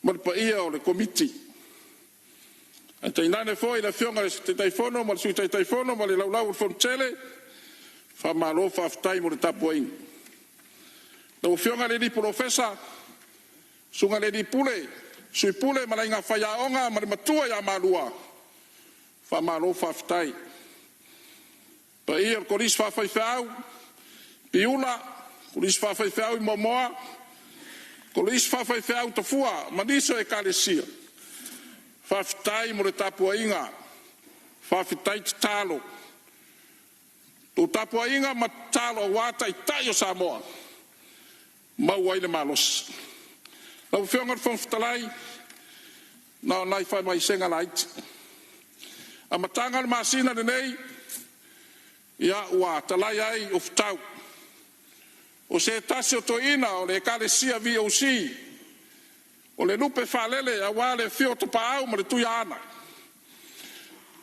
ma le paia o le komiti. A tainane foi la fionga le te taifono, ma le sui taifono, ma le laulau le fontele, fa malo fa aftai mo le tapuain. La fionga le di profesa, sunga le di pule, sui pule ma la inga whaiaonga, ma le matua ya malua, fa malo fa aftai. Pa ia ko ris fa whaiwhau, piula, ko ris fa whaiwhau I momoa, ko ris fa whaiwhau tafua, ma niso e kalesia. Whawhitai mo le tapua inga, whawhitai te talo. Tō tapua inga ma talo wāta I tai o Sāmoa. Mau ai le malos. Lau whionga whawhitalai, nā nai whai mai senga lait. A matanga le masina le nei, ia ua talai ai o whtau. O se tasi o to ina o le kalesia VOC, o le lupe whalele a wale fio te paau ma le tuia ana.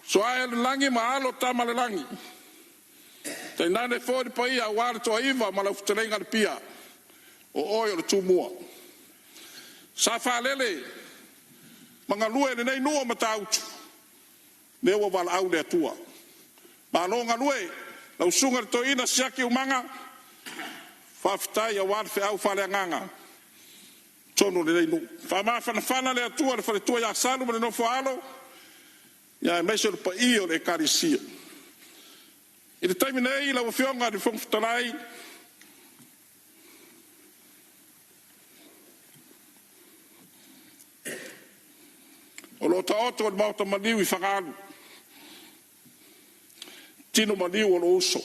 So ai le langi ma alo tama le langi. Te nane fōri pa ia a wale toa iwa ma la uftelenga le pia. O oi o le tūmua. Sa whalele, manga lue le nei nua ma tautu. Newa wala au le atua. Ma longa lue, la usunga le toina siaki umanga, whawhitai a wale fe au whale anganga. Tono le nei nu. Whamawhanawhana le atua, le whare tua ia salu, ma le nofo alo, ia e meso le pa io le karisia. I le taimi nei, la wafionga le whongwhtalai, o lo ta oto le mauta maniu I whangalu. Tino maniu o lo uso.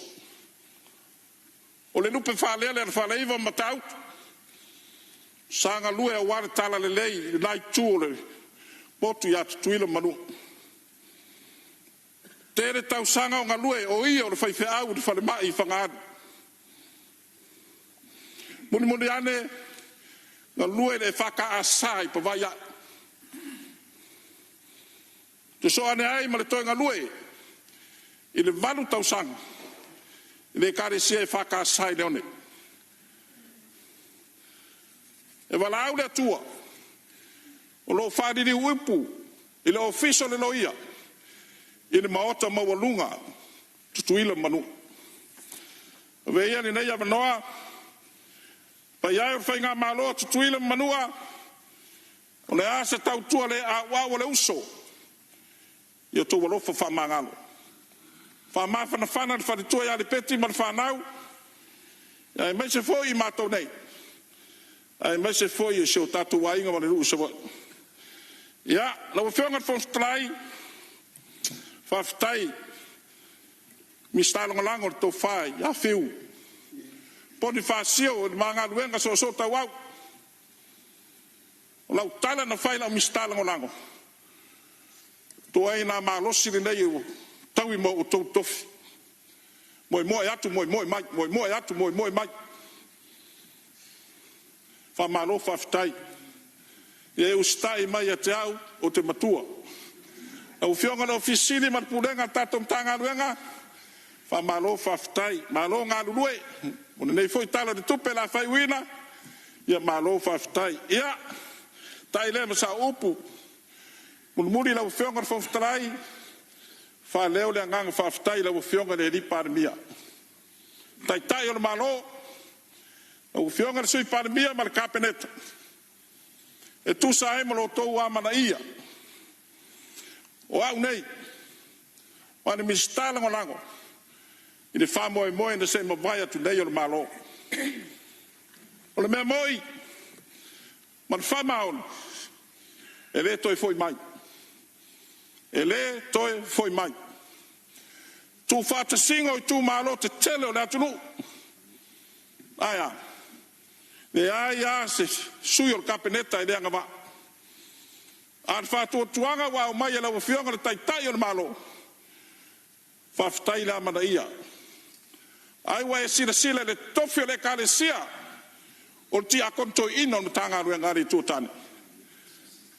O le lupe whalele, le whaleiva matautu, sanga lue a ware tala le lei, nai tūle, potu ia tuila manu. Tere tau sanga o ngā lue, o ia o le whaiwhe au, le whale mai I whangāru. Muni ane, ngā lue le whaka asai pa vai a. Te so ane ai, ma le toi ngā lue, I le valu tau sanga, I le kare sia e whaka asai leone. E wala au le atua, o lo whadiri uipu, I le ofiso le loia, I le maota mawalunga, tutuila manu. Ve ia ni nei avanoa, pa iai o whainga maloa tutuila manua, o le asa tau tua le a wau le uso, I o tō walofa whamangalo. Whamawhanawhana le wharitua ia le peti ma le whanau, ia e meise fo I mātou nei. Ai mai se foi e se o tatu wainga ma le ruu sawa. Ia, la wafionga whonglai, whawhitai, mi stālonga lango le tō whai, ia whiu. Poni whāsio, e mga luenga so tau au. O lau tala na whai lau mi stālonga lango. Tō ai nā mālosi le nei o tau I mo o tō tofi. Moi atu, moi mai, moi atu, moi mai. Whamalo whawhitai. E ustai mai a te au o te matua. Au whionga no fisini man purenga tatom tanga luenga. Whamalo whawhitai. Malo ngā lulue. Mone nei foi tala de tupe la whai wina. Ia malo whawhitai. Ia. Tai le masa upu. Muri lau whionga whawhitai. Whaleo le nganga whawhitai lau whionga le ripa mia. Tai o le malo. O whionga sui paramia ma le kapeneta. E tusa e malo tōu a mana ia. O au nei. O ane mistala ngolango. I le whamoe moe na se mawai atu nei o le malo. O le mea moi. Ma le whamaon. E le toi foi mai. E le toi foi mai. Tu whata singo I tu malo te tele o le atunu. Aia. Ne ai se sui o le kapeneta I le anga wa. Ar whātua tuanga wa o mai e lau whionga le taitai o le malo. Whawhitai la mana ia. Ai wa e sila le tofi o le kalesia. O ti a konto ina o tanga rua ngari tuatane.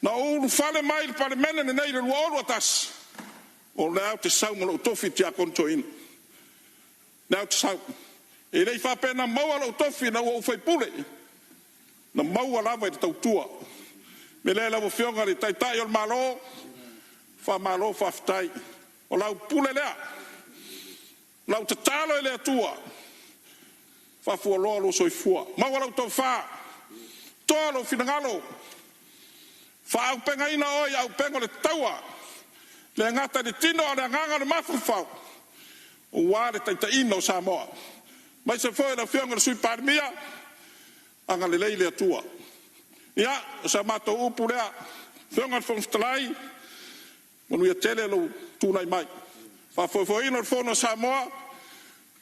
Na ulu whale mai le pale mene ne nei le lua olu atas. O le au te sau mo lo tofi ti a konto ina. Le au te sau. E rei whapena maua lo tofi na ua ufai pule. Na maua lava I te tautua. Me le lau fionga le taitai o malo, fa malo fa fitai. O lau pule lea. Lau tatalo e le atua. Fa fua loa lo soifua. Maua lau tau fa. Toa lo finangalo. Fa au penga ina oi au penga le taua. Le ngata le tino o le nganga le mafufau. O wā le taitai ina o Samoa. Mai se foi la fionga le sui parmia. Anga le lei le atua. Ia, sa mato upu lea. Fionga le fonftalai. Manu ia tele lo tūnai mai. Fa foi ina le fono Samoa.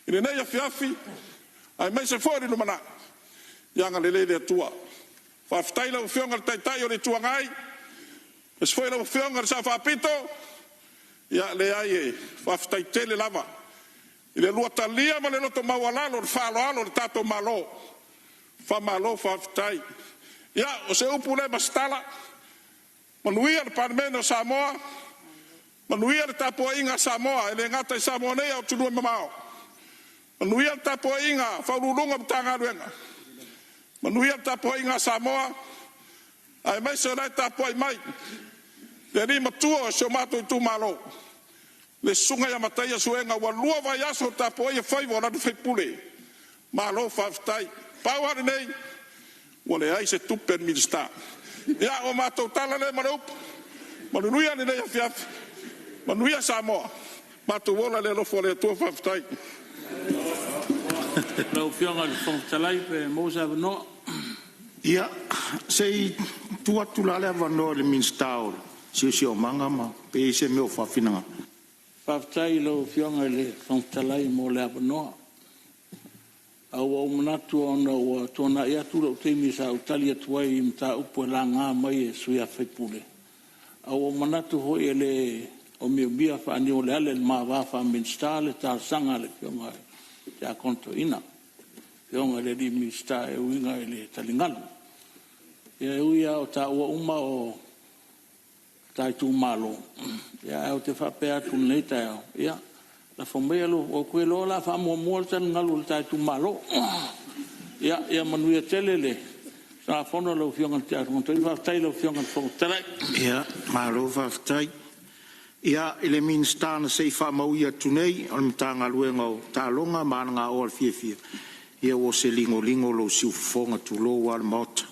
Ine nei a fiafi. Ai mai se foi no mana. Ia anga le lei le atua. Fa ftai la fionga le taitai o le tuangai. Es foi la fionga le sa whapito. Ia le ai e. Fa ftai tele lava. Ile lua talia ma le loto mawalalo le whaaloalo le tato malo. Fa malo fa ftai. Ia, o se upu le mastala. Manuia le parmene o Samoa. Manuia le tapua inga Samoa. Ele ngata i Samoa nei au tunua mamao. Manuia le tapua inga whaurulunga mtanga luenga. Manuia le tapua inga Samoa. Ai mai se rai tapua i mai. Le ni matua o se o mato i tu malo. Le sunga ya matai suenga wa lua vai aso tapua i whai wa radu whaipule. Malo whaftai. Pauhari nei. Wale ai se tupe minister. Ia o mato tala le maraup. Manuia ni nei a fiafi. Manuia Samoa. Mato wola le lofo le tua whaftai. Lau fionga le whangtalai pe mousa wanoa. Ia, sei tuatu la le wanoa le minstao. Si o manga ma, pe se meo whawhinanga. Whaftai lau fionga le whangtalai mo le wanoa. Au au manatu ona ua tona ia tura o teimi sa utali atuai i mta upo la ngā mai e sui a whaipule. Au au manatu hoi e le o mea whaani o le ale le maa wafa minsta le tā sanga le fionga te a konto ina. Fionga le li minsta e uinga e le talingalu. Ia e uia o tā ua uma o tai tu malo. Ia e o te whapea tu neita e o. Ia. La fomea lo o koe lo la fa mo mo tan ngalu le tai tu malo. Ia manuia telele. Sa fono lo fionga te ar monto va tai lo fionga fo tele. Ia malo va tai. Ia ele min stan se fa mauia tunei al mtanga luenga o talonga mananga o al fie. Ia o se lingo lo siu fonga tu lo wal mot.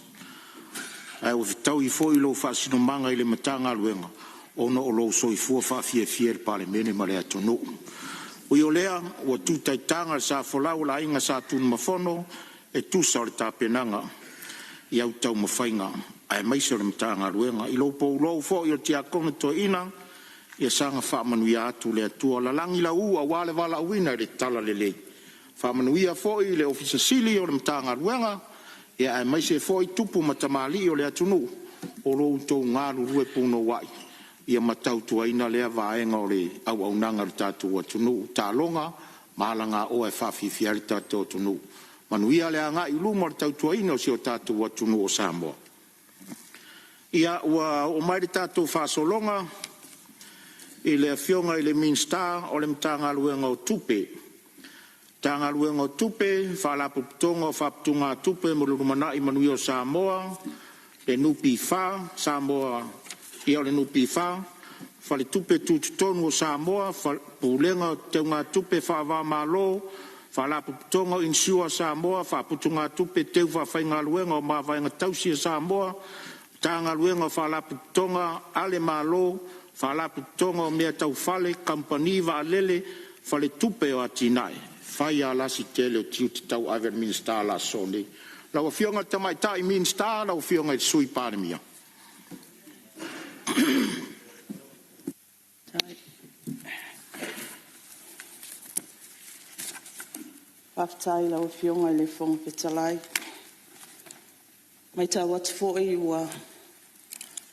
Ai o tau I foi lo fa sino manga ile mtanga luenga. Ono o lo so I fu fa fie le pale mene male atonu. O i o lea, ua tu taitanga sa folau la inga sa tunu mafono, e tu sa o le tāpenanga, I au tau mawhainga, ai maise o le matanga ruenga. I lo pou lou fo I o tia kona to ina, I sanga whamanuia atu le atua, la langi la ua wale wala uina le tala le lei. Whamanuia fo I le ofisa sili o le matanga ruenga, ai maise fo I tupu matamali o le atunu, o lo tau ngaru rue puno wai. Ia matau tuaina lea vaenga o le au nanga le tātou atunu. Tā longa, mālanga o e whawhiwhia le tātou atunu. Manuia lea ngā I luma le tau tuaina o si o tātou atunu o Samoa. Ia o mai le tātou whasolonga, I le fionga I le minsta o le mtanga luenga o tupe. Tanga luenga o tupe, whalapu putonga o whaputunga tupe, mulurumana I manuia o Samoa, le nupi wha, Samoa, Ia le nupi wha, whale tupe tūtutonu o Samoa, pulenga te ngā tupe wha malo, whala putonga insiua Samoa, wha putunga tupe teu wha whainga luenga o maa whainga tausia Samoa, tanga luenga whala putonga ale malo, whala putonga o mea tau whale, kampani wa alele, whale tupe o atinai, whai a lasi tele o tiu te tau aver minsta la sone. Lau fionga tamai tai minsta, lau fionga I sui pāremia. Whaftai lau fionga le whonga petalai. Mai tau atu fōi ua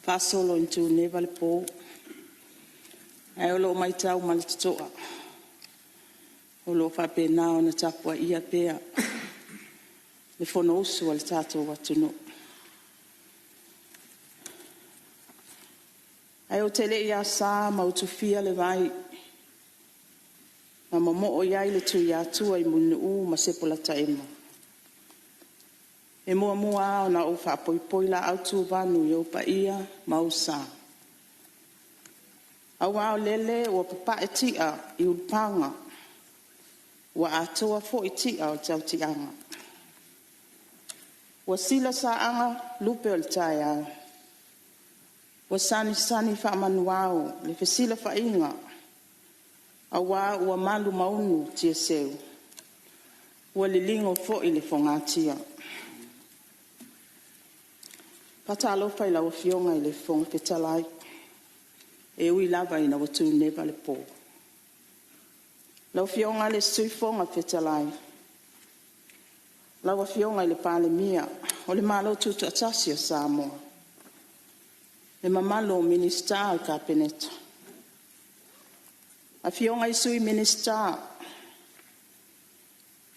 whasolo in tū neva le pō. Ai o lo mai tau ma le tutoa. O lo whapena o na tapua ia pēa. Le whono usu al tātou atu no. Ai o tele ia sā mautufia le vai. Ma mamo o iai le tu ia tua I munu u ma sepola taema. E mua o na o whapoi la au tu vanu i o pa ia mausa. A wao lele o papa e tia i upanga. Wa atoa fo i tia o tau tianga. Wa sila sa anga lupe o tai au. Wa sani wha manuao le fesila wha inga. A wā ua malu maunu tia seu. Ua lilingo fo i le whangatia. Pata alofa i lawa fionga i le whonga petalai. E ui lava i na watu neva le pō. Lawa fionga le sui whonga petalai. Lawa fionga i le pāle mia. O le malo tutu atasi o Sāmoa. Le mamalo minister o kapeneta. A fionga i sui minister.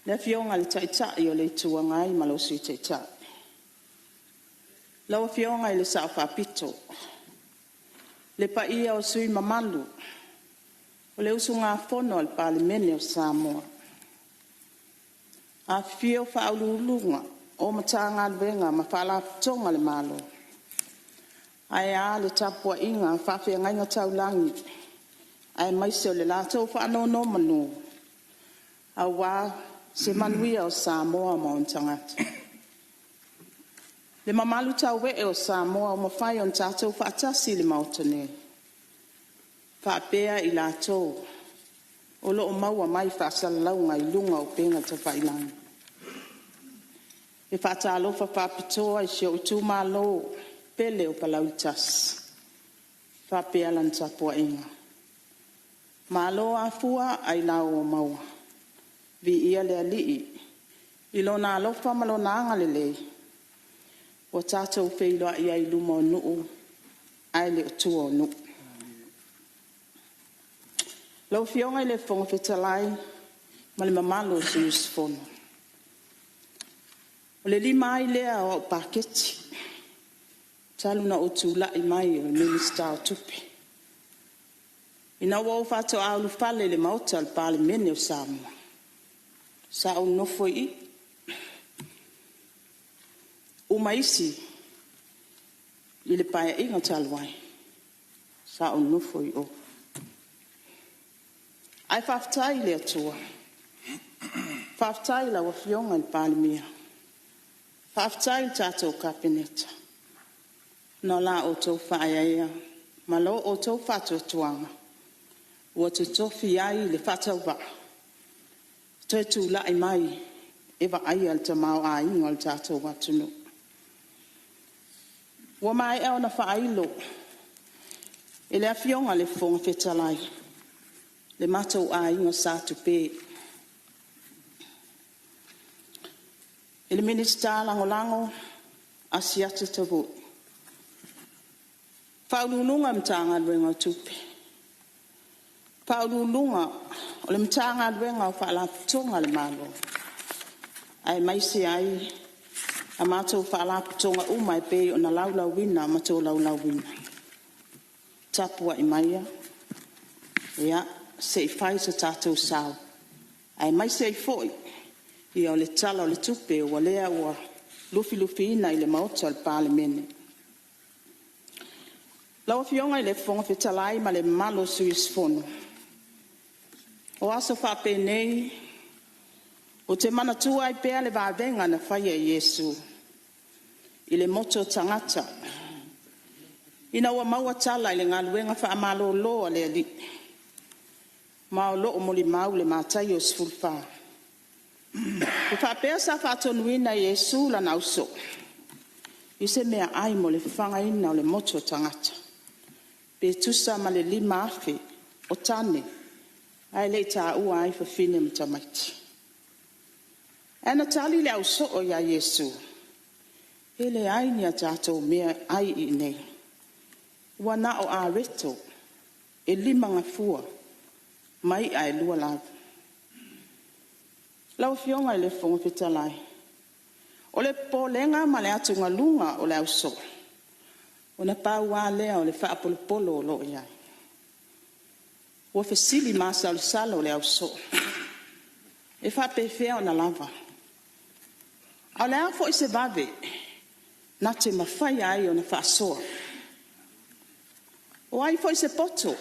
Le fionga le taitai o le tuangai malo sui taitai. Lawa fionga i le sao whapito. Le paia o sui mamalu. O le usu ngā whono al palimene o Sāmoa. A fio whaululunga o matanga luenga ma whalapitonga le malo. Ai a le tapua inga whawhia ngainga taulangi. Ai maise o le lātou whaanono manu. A wā se manuia o Sāmoa ma on tangata. Le mamalu tau e o Sāmoa o mawhai on tātou whaatasi le mautane. Whaapea i lātou. O lo o maua mai whaasalaunga i lunga o penga te whailangi. E whaatalofa whaapitoa i sio utu malo pele o palautas. Whaapea lan tapua inga. Malo a fua ai lau o maua. Vi ia le alii. Ilona alofa malona anga le lei. O tātou wheiloa ia i luma o nuu. Ai le o tua o nuu. Lau fionga i le whonga whetalai. Ma le mamalo si usfono. O le lima ai lea o paketi. Taluna o tūla i mai o minister o tupi. Ina wau whato aulu whale le mauta al pāle mene o Sāmoa. Sa o nofo i. Umaisi. I le paia inga talwai. Sa o nofo i o. Ai whaftai le atua. Whaftai la wafionga il pāle mea. Whaftai il tātou kapeneta. No la o tau whaaiaia. Malo o tau whato tuanga. Ua te tofi ai le whatau wa. Te tu lai mai. Ewa ai al te mau a inga al tātou watunu. Ua mai eo na whaailo. E le awhionga le whonga whetalai. Le matou a inga sātu pē. E le minister lango asiata tavu. Whaulunga mtanga luenga tupe. Whaulunga o le mtanga luenga o whaalaputonga le malo. Ai maise ai a matou whaalaputonga umai pē o na laulawina matou laulawina. Tapua i maia. Ia, se i whai sa tātou sao. Ai maise i foi. Ia o le tala o le tupe o lea ua lufi ina i le maota al pāle mene. Lau fionga i le whonga whetalai ma le malo suis fono. O aso whape nei, o te mana tua i pēa le vāvenga na whaia Iesu. I le moto tangata. Ina ua maua tala i le ngaluenga wha amalo loa le ali. Ma o loo moli mau le mātai o sfulwha. O whapea sa whatonuina Iesu la nauso. I se mea ai mo le whangaina o le moto tangata. Pe tusa ma le lima afe o tane. Ai le ta ua ai whawhine mtamaiti. Ena tali le au so ya Iesu. Ele ai ni a tātou mea ai i nei. Ua na o a reto. E lima ngafua. Mai ai lua lawa. Lau fionga i le whonga whetalai. O le pōlenga ma le atu ngalunga o le au so. O na pāu wā lea o le whaapolopolo o loo iai. Ua whesili māsa o le sala o le au so. E whapewhea o na lava. A lea fo i se vave, na te mawhai ai o na whaasoa. O ai fo i se poto,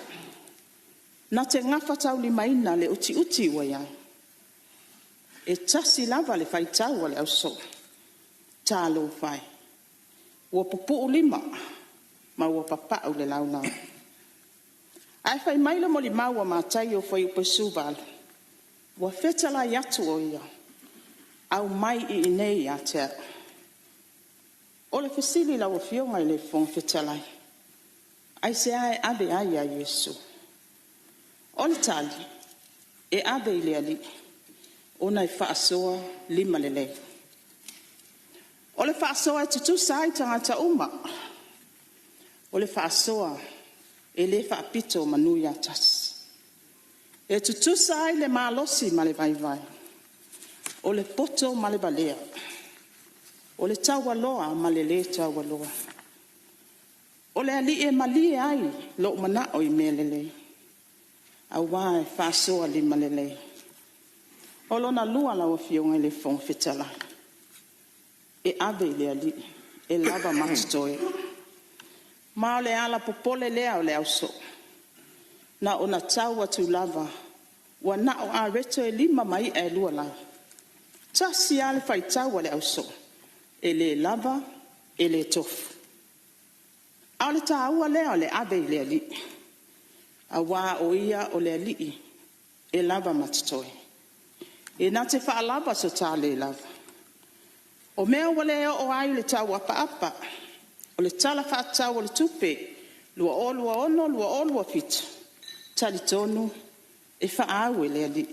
na te ngawhatau li maina le uti wa iai. E tasi lava le whai tau le au so. Tā lo whai. Ua pupu lima, ma ua papau le launau. Ai whai maila mo li maua mātai o whai upe sūwala. Ua whetala i atu o ia. Au mai i inei a te au. O le whesili lau o fionga i le whong whetalai. Ai se ai abe ai a Yesu. O le tali, e abe i le ali. Ona i whaasoa lima le lei. O le whaasoa e tutu sai tangata uma. O le whaasoa e le whaapito manu ia tas. E tutu sai le malosi ma le vai vai. O le poto ma le balea. O le taualoa ma le taualoa. O le ali e mali ai lo mana o i melelei. Au wai whaasoa lima le lei. O lona lua lau fionga i le whong whetala. E abe i le ali, e lava matatoe. Ma o le ala popole lea o le auso. Na o na tau atu lava, wa na o a reto e lima mai e lua lau. Tasi ale fai tau o le auso. E le lava, e le tofu. A o le taua lea o le abe i le ali. A wā o ia o le ali, e lava matatoe. E nā te whaalava so tā le lava. O mea wale o ai le tau apa. O le tala whaatau o le tupe. Lua o lua ono, lua o lua fitu. Tali tonu, e whaau e le ali.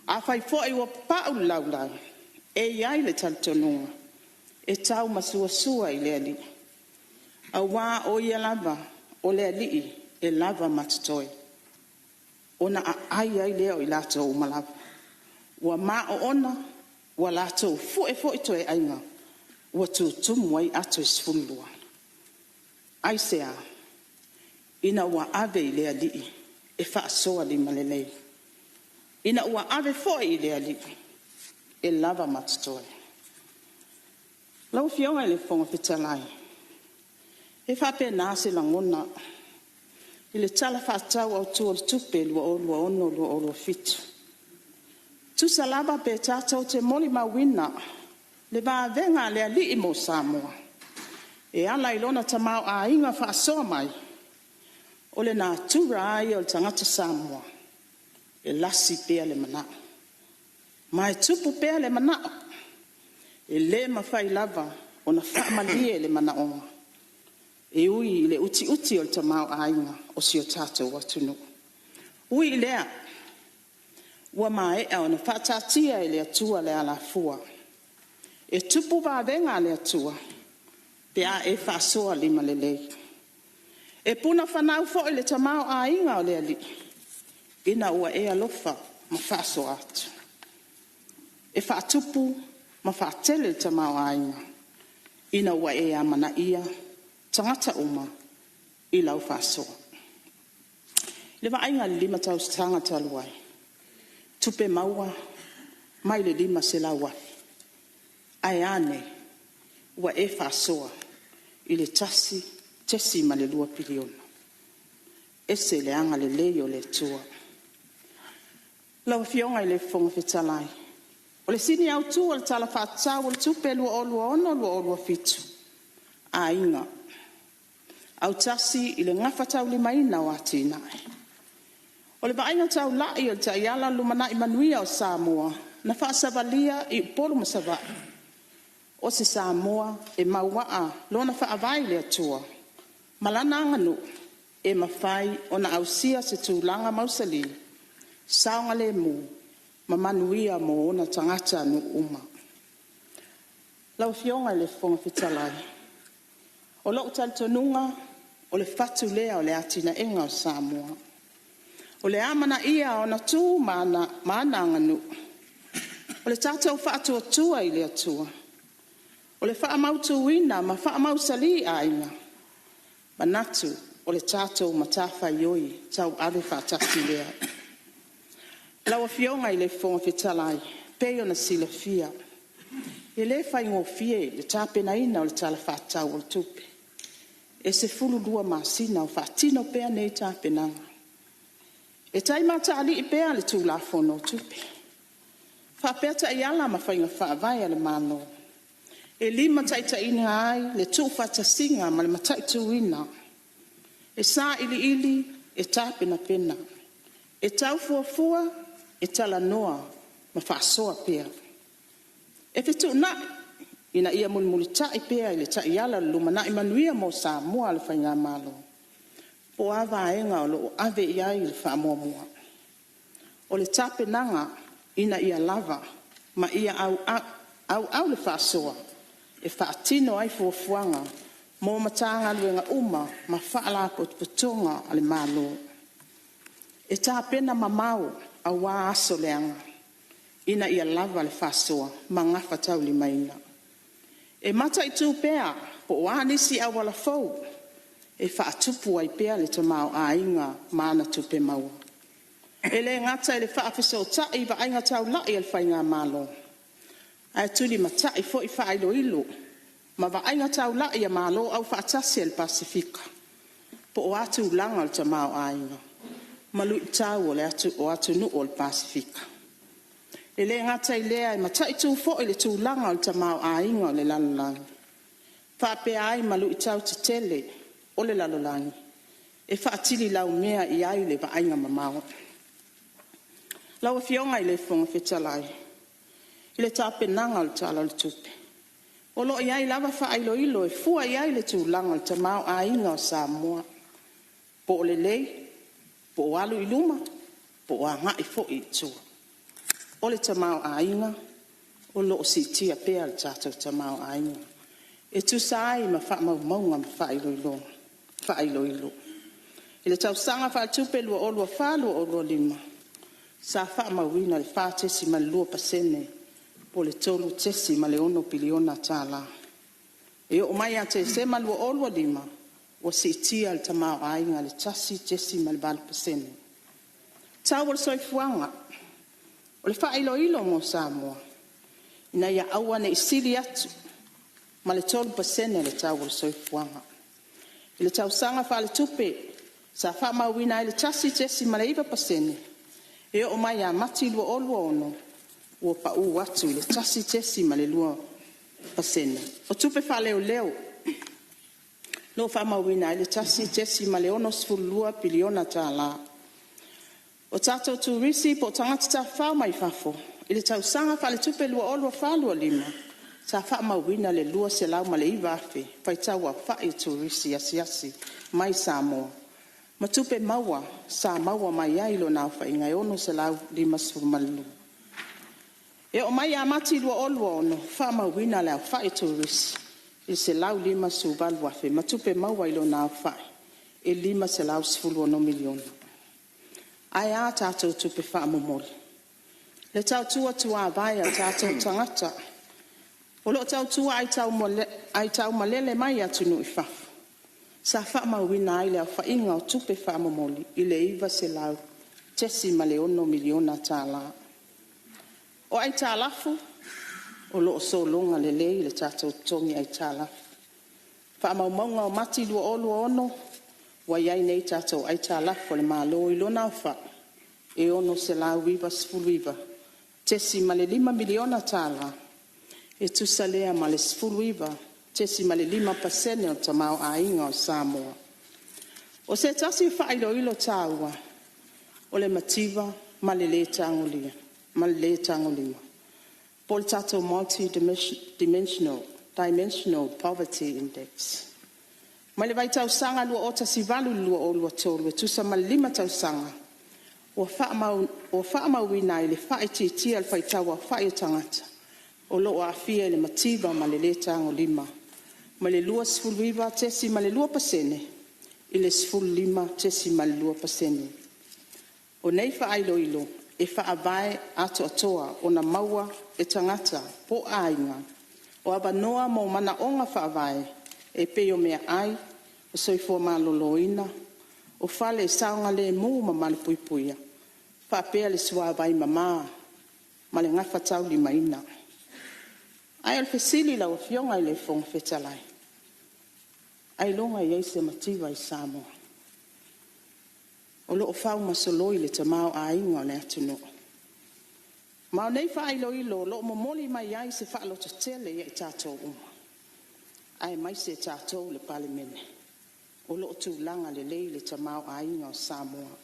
A whai fo e wa pau lau. E iai le tali tonunga. E tau masua sua i le ali. A wā o ia lava, o le ali, e lava matatoe. Ona a ai leo i lato o malava. Wa ma o ona, wa lato fo e toe ainga. Wa tu tumu ai ato isfulua. Ai sea, ina wa ave i lea li, e whaasoa li malelei. Ina wa ave fo i lea li, e lava matatoe. Lau fionga i le whonga whitalai. E whape nāse langona, i le tala whaatau au tua le tupe lua ono, lua o lua fitu. Tu salaba pe tātou te moli mawina, le vā venga le ali i mo Sāmoa. E ala ilona tamau a inga whaasoa mai, o le nā tura ai o le tangata Sāmoa, e lasi pea le manao. Mai tupu pea le manao, e le mawhai lava, o na whaamalie le manaonga. E ui le uti o le tamau a inga, o si o tātou watunu. Ui lea, ua mai o na whaatatia e le atua le ala fua. E tupu vāvenga le atua, pea e whaasoa lima le lei. E puna whanau fo le tamau a inga o le ali, ina ua e alofa ma whaasoa atu. E whaatupu ma whaatele le tamau a inga, ina ua e amana ia, tangata uma, i lau whaasoa. Le vainga lima tau tangata luai. Tupe maua, mai le lima se la wafi. Ai ane, ua e whaasoa, i le tesi ma le 2 piliona. Ese le anga le leo le tua. Lau fionga i le whonga whetalai. O le sini au tua le tala whaatau o le tupe lua ono, lua o lua fitu. A inga. Au tasi i le ngawhatau li maina o ati nai. O le vainga tau lai o le taiala lumana i manuia o Sāmoa, na whaasavalia i polo masava. O se Sāmoa e mauaa lona whaavai le atua. Malana anganu e mawhai o na ausia se tūlanga mausali. Saonga le mu, ma manuia mo ona tangata anu uma. Lau fionga le whonga whitalai. O lau talitonunga o le whatu lea o le atina enga o Sāmoa. O le amana ia o na tū mana anganu. O le tātou whaatua tua i le atua. O le whaamautu wina ma whaamausali a inga. Manatu o le tātou matawha ioi tau ave whaatasi lea. Laua fionga i le whonga whitalai, peo na sila fia. E le faingofie le tapenaina o le talafatau o le tupe. E se fulu dua masina o fatino pea nei tapenanga. E taimata ali i pea le tulafono o tupe. Whapeta i ala ma whainga whaavai ale mano. E lima taitaina ai le tūwhata singa ma le mataituina. E sā ili e tāpena pena. E taufuafua e tala noa ma whaasoa pea. E fitu na ina ia mulimuli tai pea i le tai ala lumana i manuia mo Sāmoa le whainga malo. Po ava enga o lo ave iai le whaamua mua. O le tāpenanga ina ia lava ma ia au le whaasoa. E whaatino ai fuafuanga mo matanga luenga uma ma whaala potonga ale malo. E tāpena mamau a wā aso leanga. Ina ia lava le whaasoa ma ngafa tau li maina. E mata i tū pea po wā nisi a wala fau. E whaatupu ai pea le tamau a inga maana tupe maua. E le ngata i le whaafiso tai wa ainga tau lai al whainga malo. Ai tuli matai fo i whailo ilo. Ma wa ainga tau lai a malo au whaatasi al Pasifika. Po o atu langa al tamau a inga. Malu i tau o atu nu o al Pasifika. E le ngata i lea i matai tu fo i le tu langa al tamau a inga le lalolangi. Whapea ai malu i tau te tele o le lalolangi. E whaatili lau mea i ai le wa ainga mamau. Lau fionga i le fonga whetalai. I le tāpenanga le tala le tupe. O lo iai lava whailo ilo e fua iai le tūlanga le tamau a inga o Sāmoa. Po o le lei, po o alu i luma, po o a ngai fo i tua. O le tamau a inga, o lo o si tia pea le tātou tamau a inga. E tu sai ma wha maunga ma whailo ilo. Whailo ilo. I le tau sanga wha tupe lua o lua whalua o lua lima. Sa wha mawina le whātesi ma lua pasene. Po le tolu tesi ma le ono piliona tāla. E o mai a te se ma lua o lua lima. O si tia le tamau a inga le tasi tesi ma le balu pasene. Tau o le soifuanga. O le whailo ilo mo Sāmoa. Ina ia awane i sili atu. Ma le tolu pasene le tau o le soifuanga. I le tau sanga wha le tupe. Sa wha mawina i le tasi tesi ma le iwa pasene. E o mai a mati lua o lua ono. Ua pa u atu le tasi tesi ma le lua pasene. O tupe wha leo leo. No wha mawina i le tasi tesi ma le ono sfulua piliona tā la. O tātou tu risi po tangata tā whao mai whafo. I le tau sanga wha le tupe lua o lua whalua lima. Sa wha mawina le lua se lau ma le iwa afe. Whai taua wha i tu risi asi mai Sāmoa. Ma tupe maua, sa maua mai ailo nau wha ingai ono se lau lima sfumalu. E o mai amati lua o lua ono, wha mawina leo wha i turisi. I se lau lima suvalu afe, ma tupe maua ilo nau wha. E lima se lau sfulu ono miliona. Ai a tātou tupe wha momoli. Le tau tua tua vai a tātou tangata. O lo tau tua ai tau malele mai atu nui whafu. Sa wha mawina ai lea wha inga o tupe wha momoli i le iwa se lau tesi ma le ono miliona tā la. O ai tā lafu, o lo so longa le lei le tātou tongi ai tā lafu. Wha maunga o mati lua o lua ono, wa iai nei tātou ai tā lafu le malo i lona wha. E ono se lau viva sfulu iwa, tesi ma le 5 miliona tā la. E tusa lea ma le sfulu iwa, tesi ma le 5% o tamau a inga o Sāmoa. O se tasi whailo ilo tāua, o le mativa ma le le tangolia, ma le le tangolia. Po le tātou dimensional poverty index. Ma le vai tau sanga lua o tasi valu lua o lua tolu, e tusa ma le 5 tau sanga. O wha mawina i le whae titia le whai taua whae tangata. O lo a fia le mativa ma le le tangolima. Ma le lua sfuluiva tesi ma le lua pasene. I le sfulima tesi ma le lua pasene. O nei wha ailo ilo, e wha avae ato atoa o na maua e tangata po ainga. O abanoa mo mana onga wha avae, e peo mea ai, o soifua maloloina, o fale e saonga le mu ma male puipuia. Wha pea le sua avae mama, ma le ngafa tau li maina. Ai al fesili la ofionga le fong fetalai. Ai longa ia se mativa I Sāmoa. O lo fau masoloi le tamau a inga le atuno. Ma nei fa ilo ilo lo momoli mai ai se fa lo tele ia tatou uma. Ai mai se tatou le palemene. O lo tūlanga le lei le tamau a inga o Sāmoa.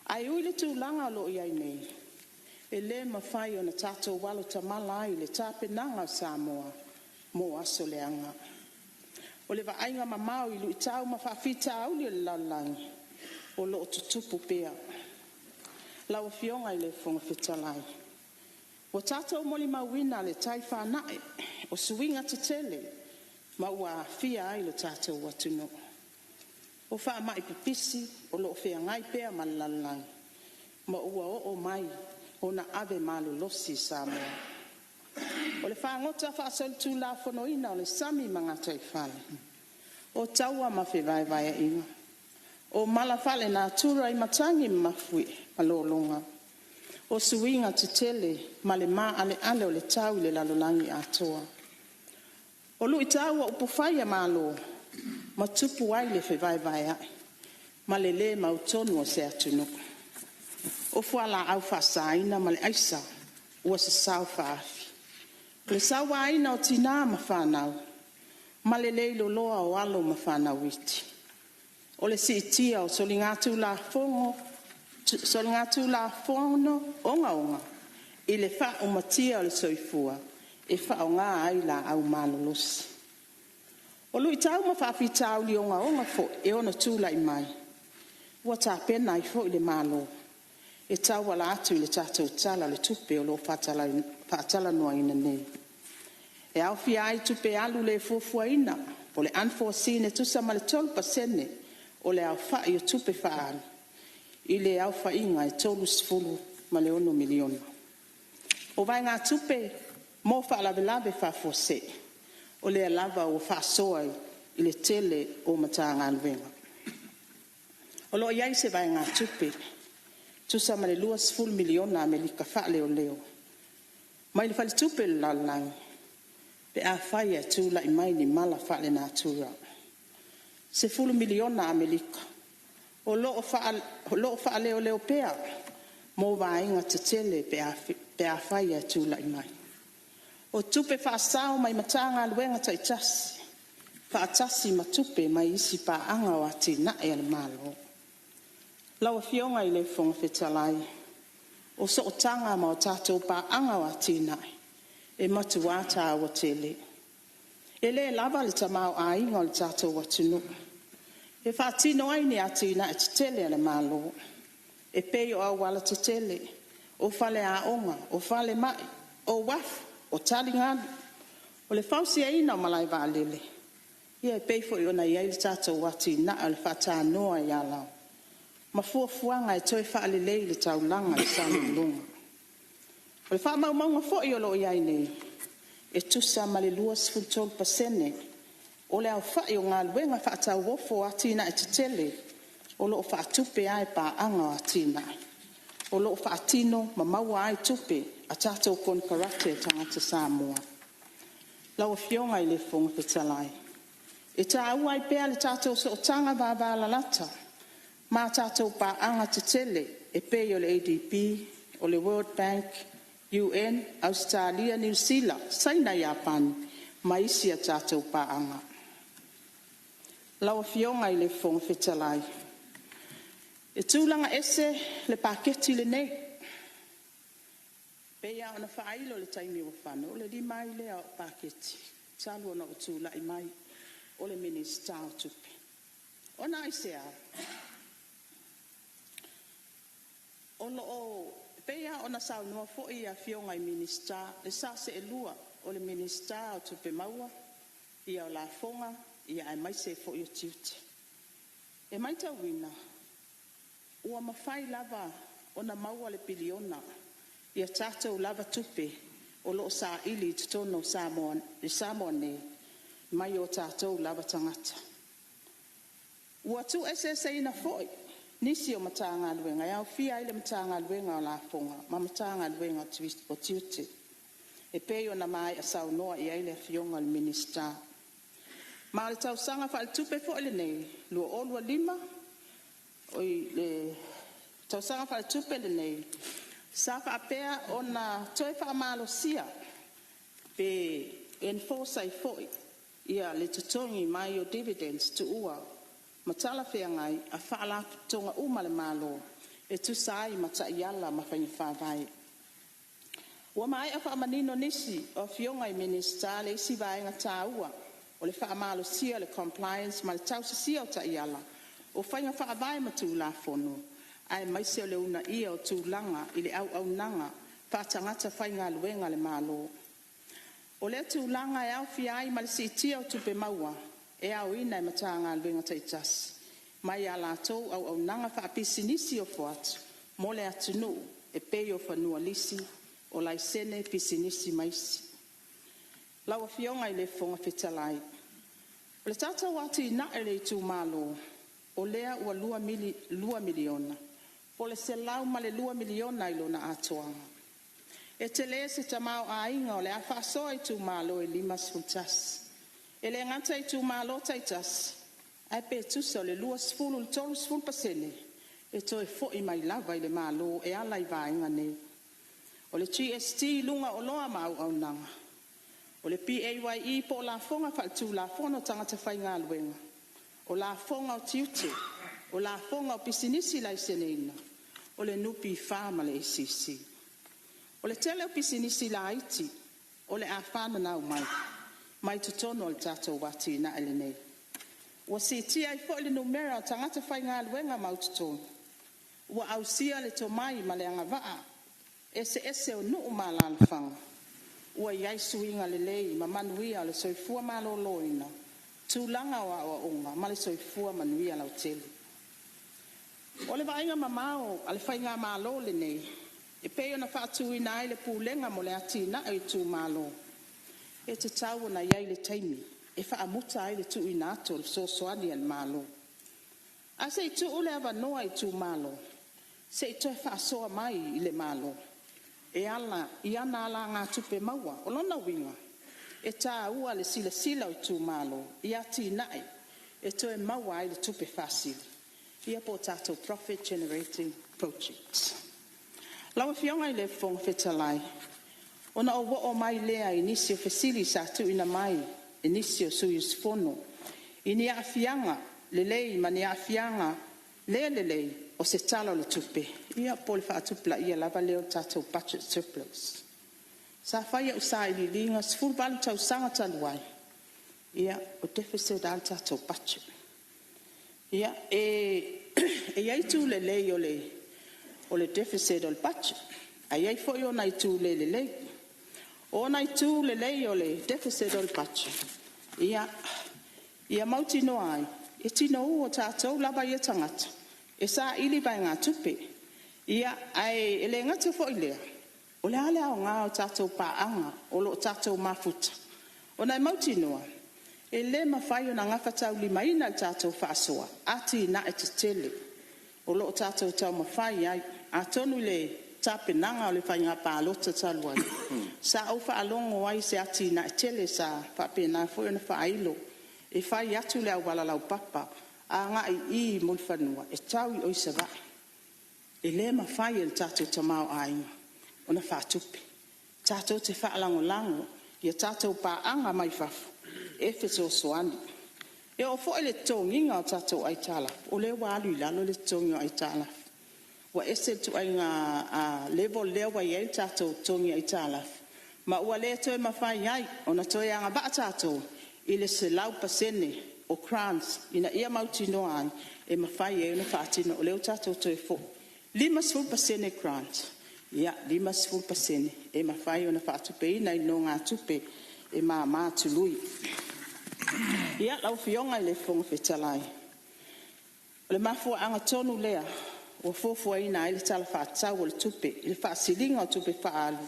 Ai ui le tūlanga lo iai nei. E le mawhai o na tatou walo tamala ai le tāpenanga o Sāmoa mo aso le anga. O le vainga mamau I lu tau mawhawhita au le lalangi. O lo tutupu pea. Lau fionga I le fonga fitalai. O tātou moli mawina le tai whanae. O suinga te tele. Ma ua fia ai le tātou watuno. O wha mai pipisi. O lo fia ngai pea ma lalangi. Ma ua o mai. O na ave malu losi Sāmoa. O le whangota whaasol tū la whanoina o le sami mangata I whale. O taua ma whiwaiwai inga. O mala whale nā tūra I matangi mafui malolonga. O suinga te tele ma le mā ale ale o le tau le lalolangi atoa. O lui taua upufai malo ma tupu ai le whiwaiwai ai. Ma le mautonu o se atunuku. O fuala au whasaina ma le aisa ua se sau whaafi. Le sawa aina o tina ma whanau. Ma le leilo loa o alo ma whanau iti. O le si itia o solingatu la fongo, solingatu la fono onga onga. I le wha o matia o le soifua. E wha o ngā ai la au malolosi. O lui tau ma whaafi tau li onga onga fo e ona tūla I mai. Ua tā pena I fo I le malo. E tau wala atu I le tātou tala le tupe o lo whaatala noa ina nei. E au fia ai tupe alu le fufua ina, o le unforeseen tusa ma le 12% o le au whai o tupe whaal. I le au whainga e tolu sifulu ma le 1 miliona. O vai ngā tupe mo whaalavelave whafose, o le alava o whaasoa I le tele o matanga alwenga. O lo iai se vai ngā tupe, tusa ma le 2 miliona Amerika wha leo leo. Mai le whale tupe le lalangi. Pe a whaia tūla I mai ni mala whale nā tūra. Se 10 miliona Amerika. O loo wha leo leo pea. Mō wainga te tele pe a whaia tūla I mai. O tupe wha sao mai matanga luenga tai tasi. Wha tasi ma tupe mai isi pa anga o ati na e al malo. Lawa fionga I le fonga fetalai. O so o tanga ma o tātou pa anga o ati nai. E matu wata o tele. E le lava le tamau a inga o le tātou watunu. E whaatino ai ni ati nai te tele ale malo. E peo au wala te tele. O fale a onga, o fale mai, o waf, o tali ngani. O le fausi a ina o malai wa lele. Ia e peifo I ona iai le tātou wati na o le whata noa I alau. Ma fuafuanga e toi whaalelei le taulanga I Sāmoa. O le wha maunga fōi o lo iai nei. E tusa ma le 2% o le au whai o ngā luenga whaatau wofo atina e te tele. O lo whaatupe ai pa anga atina. O lo whaatino ma maua ai tupe a tātou kon karate tangata Sāmoa. Lau fionga I le fonga petalai. E tā au ai pēa le tātou so o tanga vāvāla lata. Ma tātou pa anga te tele e pei o le ADB, o le World Bank, UN, Australia, New Zealand, Saina Japan, ma isi a tātou pa anga. Lawa fionga I le fonga fetalai. E tūlanga ese le paketi le nei. Peia ona whailo le taimi o whano, o le di mai le au paketi. Tālu ona o tūla I mai, o le minista o tupi. Ona I se a. Ono o peia ona sa no fo ia fionga I minista le sa se elua o le minista o tupe maua ia o la fonga ia ai mai se fo ia tiuti. E mai ta wina ua mawhai lava ona maua le piliona ia tātou lava tupe o lo sa ili tutono Sāmoan e Sāmoan ne mai o tātou lava tangata. Ua tu SSA ina foi nisi o matanga luenga, au fia ile matanga luenga o la fonga, ma matanga luenga o tiuti. E pei ona mai a saunoa I ai le fionga le minister. Ma le tausanga fa le tupe fo le nei, lua o lua lima, oi le tausanga fa le tupe le nei. Sa fa apea ona toi fa malo sia, pe enforce ai foi, ia le tutongi mai o dividends tu ua, matala fea ngai, a fa ala tonga uma le malo, e tu sai mata iala ma fanyi fa vai. Ua mai a fa manino nisi, o fionga I minister le isi vai ngata ua, o le wha amalo sia le compliance ma le tausa sia o ta iala o whainga wha avai ma tū la whono ai maise o le una ia o tū langa I le au nanga wha tangata whainga luenga le malo o le tū langa e au fiai ma le si tia o tupe maua e au ina I matanga luenga taitas mai ala tau au nanga wha pisinisi o fuat mo le atunu e pei o whanua lisi o laisene pisinisi maisi Lawa fionga I le fonga fetalai. O le tata wati na ele tu malo. O lea ua 2 miliona. Po le se lau ma le 2 miliona ilo na atoanga. E te le se tamau a inga o le a whaasoa I tu malo e 5 fultas. E le ngata I tu malo taitas. Ai pe tusa o le 2.3% e toi fo I mai lava I le malo e ala I vainga ne. O le GST lunga o loa mau au nanga. O le PAYE po la fonga fa tu la fono tangata whainga luenga. O la fonga o tiute. O la fonga o pisinisi la iseneina. O le nupi whama le ECC. O le tele o pisinisi la iti. O le a whana nau mai. Mai tutono o le tato wati na ele nei. Wa si tia I fo le numera o tangata whainga luenga mau tutono. Wa au sia le to mai ma le anga waa. Ese o nuu ma la whanga. Ua iai suinga le lei ma manuia le soifua maloloina. Tūlanga o awa onga ma le soifua manuia lau tele. O le vainga mamao ale whainga malo le nei. E peo na whaatuina ai le pūlenga mo le atina ai tū malo. E te tau na iai le taimi. E whaamuta ai le tuina ato le sosoani al malo. A se I tu ule ava noa I tū malo. Se I toi whaasoa mai I le malo. E ala, I ana ala ngā tupe maua, o lona winga. E tā ua le sila o tū malo, I ati nai, e toe maua ai le tupe whasili. Ia po tātou profit generating projects. Lawa fionga I le fonga fetalai. Ona o wo o mai lea inisio fesili sa tu ina mai, inisio suyus fono. Ini a fianga, le lei mani a fianga, le o se tala le tupe. Ia po le whaatupla ia lava leo tātou budget surplus. Sa whaia usai li linga sfuru balu tau sanga taluai. Ia o deficit al tātou budget. Ia e iai tu le lei o le deficit o le budget. A iai fo o nai tu le lei. O nai tu le lei o le deficit o le budget. Ia mauti no ai. E tino o tātou lava ia tangata. E sa ili vai ngā tupe. Ia ai ele ngata fo ilea. O le ale au ngā o tātou pāanga, o lo tātou mafuta. O nai mauti noa. E le mawhai o na ngawhatau lima ina tātou whaasoa. Ati na e te tele. O lo tātou tau mawhai ai. A tonu le tāpenanga o le whai ngā pālota taluai. Sa au whaalongo ai se ati na e tele sa whapena fo na whailo. E whai atu le au walalau papa. A ngā I mulwhanua, e tau I oisa vai. E le mawhai el tātou tamau ainga, o na whātupi. Tātou te whaalango, ia tātou pāanga mai whafu, e wheto soani. E o fo ele tōnginga o tātou ai tāla, o le wālu lalo le tōnginga ai tāla. Wa ese tu ai ngā level lewa I el tātou tōnginga ai tāla. Ma ua le toi mawhai ai, o na toi anga ba tātou, I le se lau pasene, o crowns ina ia mauti no ai e mawhai e una whātina o leo tātou toi fo. 5% crowns. Ia, 5% e mawhai una whātupe ina I no ngā tupe e mā tului. Ia, lau fionga I le fonga fetalai. O le mafua anga tonu lea, o fofua ina I le tala whātau o le tupe, I le whaasilinga o tupe whaalu,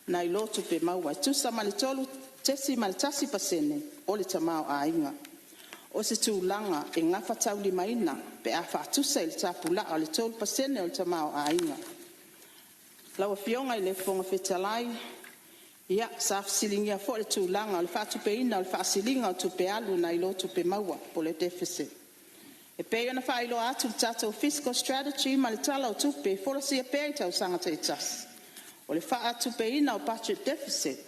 na I lo tupe maua. Tusa ma le tolu tesi ma le tasi pasene o le tamau a inga. O se tūlanga e ngawhatau lima ina pe a whaatusa I le tāpula o le 12% o le tamau a inga. Lawa fionga I le fonga fetalai Ia, sa fasilingia fo le tūlanga, o le whatupe ina, o le whaasilinga o tupe alu na ilo tupe maua, po le deficit. E pei ona whailo atu le tātou fiscal strategy, ma le tala o tupe, folosi e pei tau sangata i tas. O le wha tupe ina o budget deficit,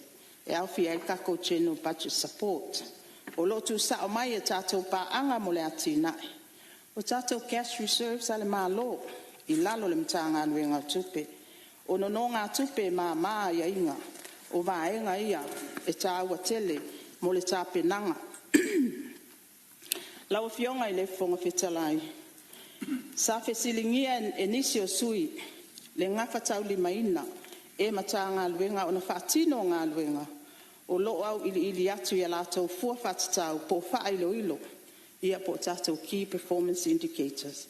e au fia il kako chenu budget support. O lotu sa o mai e tātou paanga mo le atinai. O tātou cash reserves ale mālo, i lalo le mtanga anuenga tupe. O nononga tupe maa ia inga. O vaenga ia e tāua tele mo le tāpenanga. Lau fionga i le fonga whetalai. Sa whesilingia e nisi o sui le ngafa tau lima ina e mata ngā luenga o na whaatino ngā luenga. O lo au ili atu ia lātou fua whatatau po whailo ilo ia po tātou key performance indicators.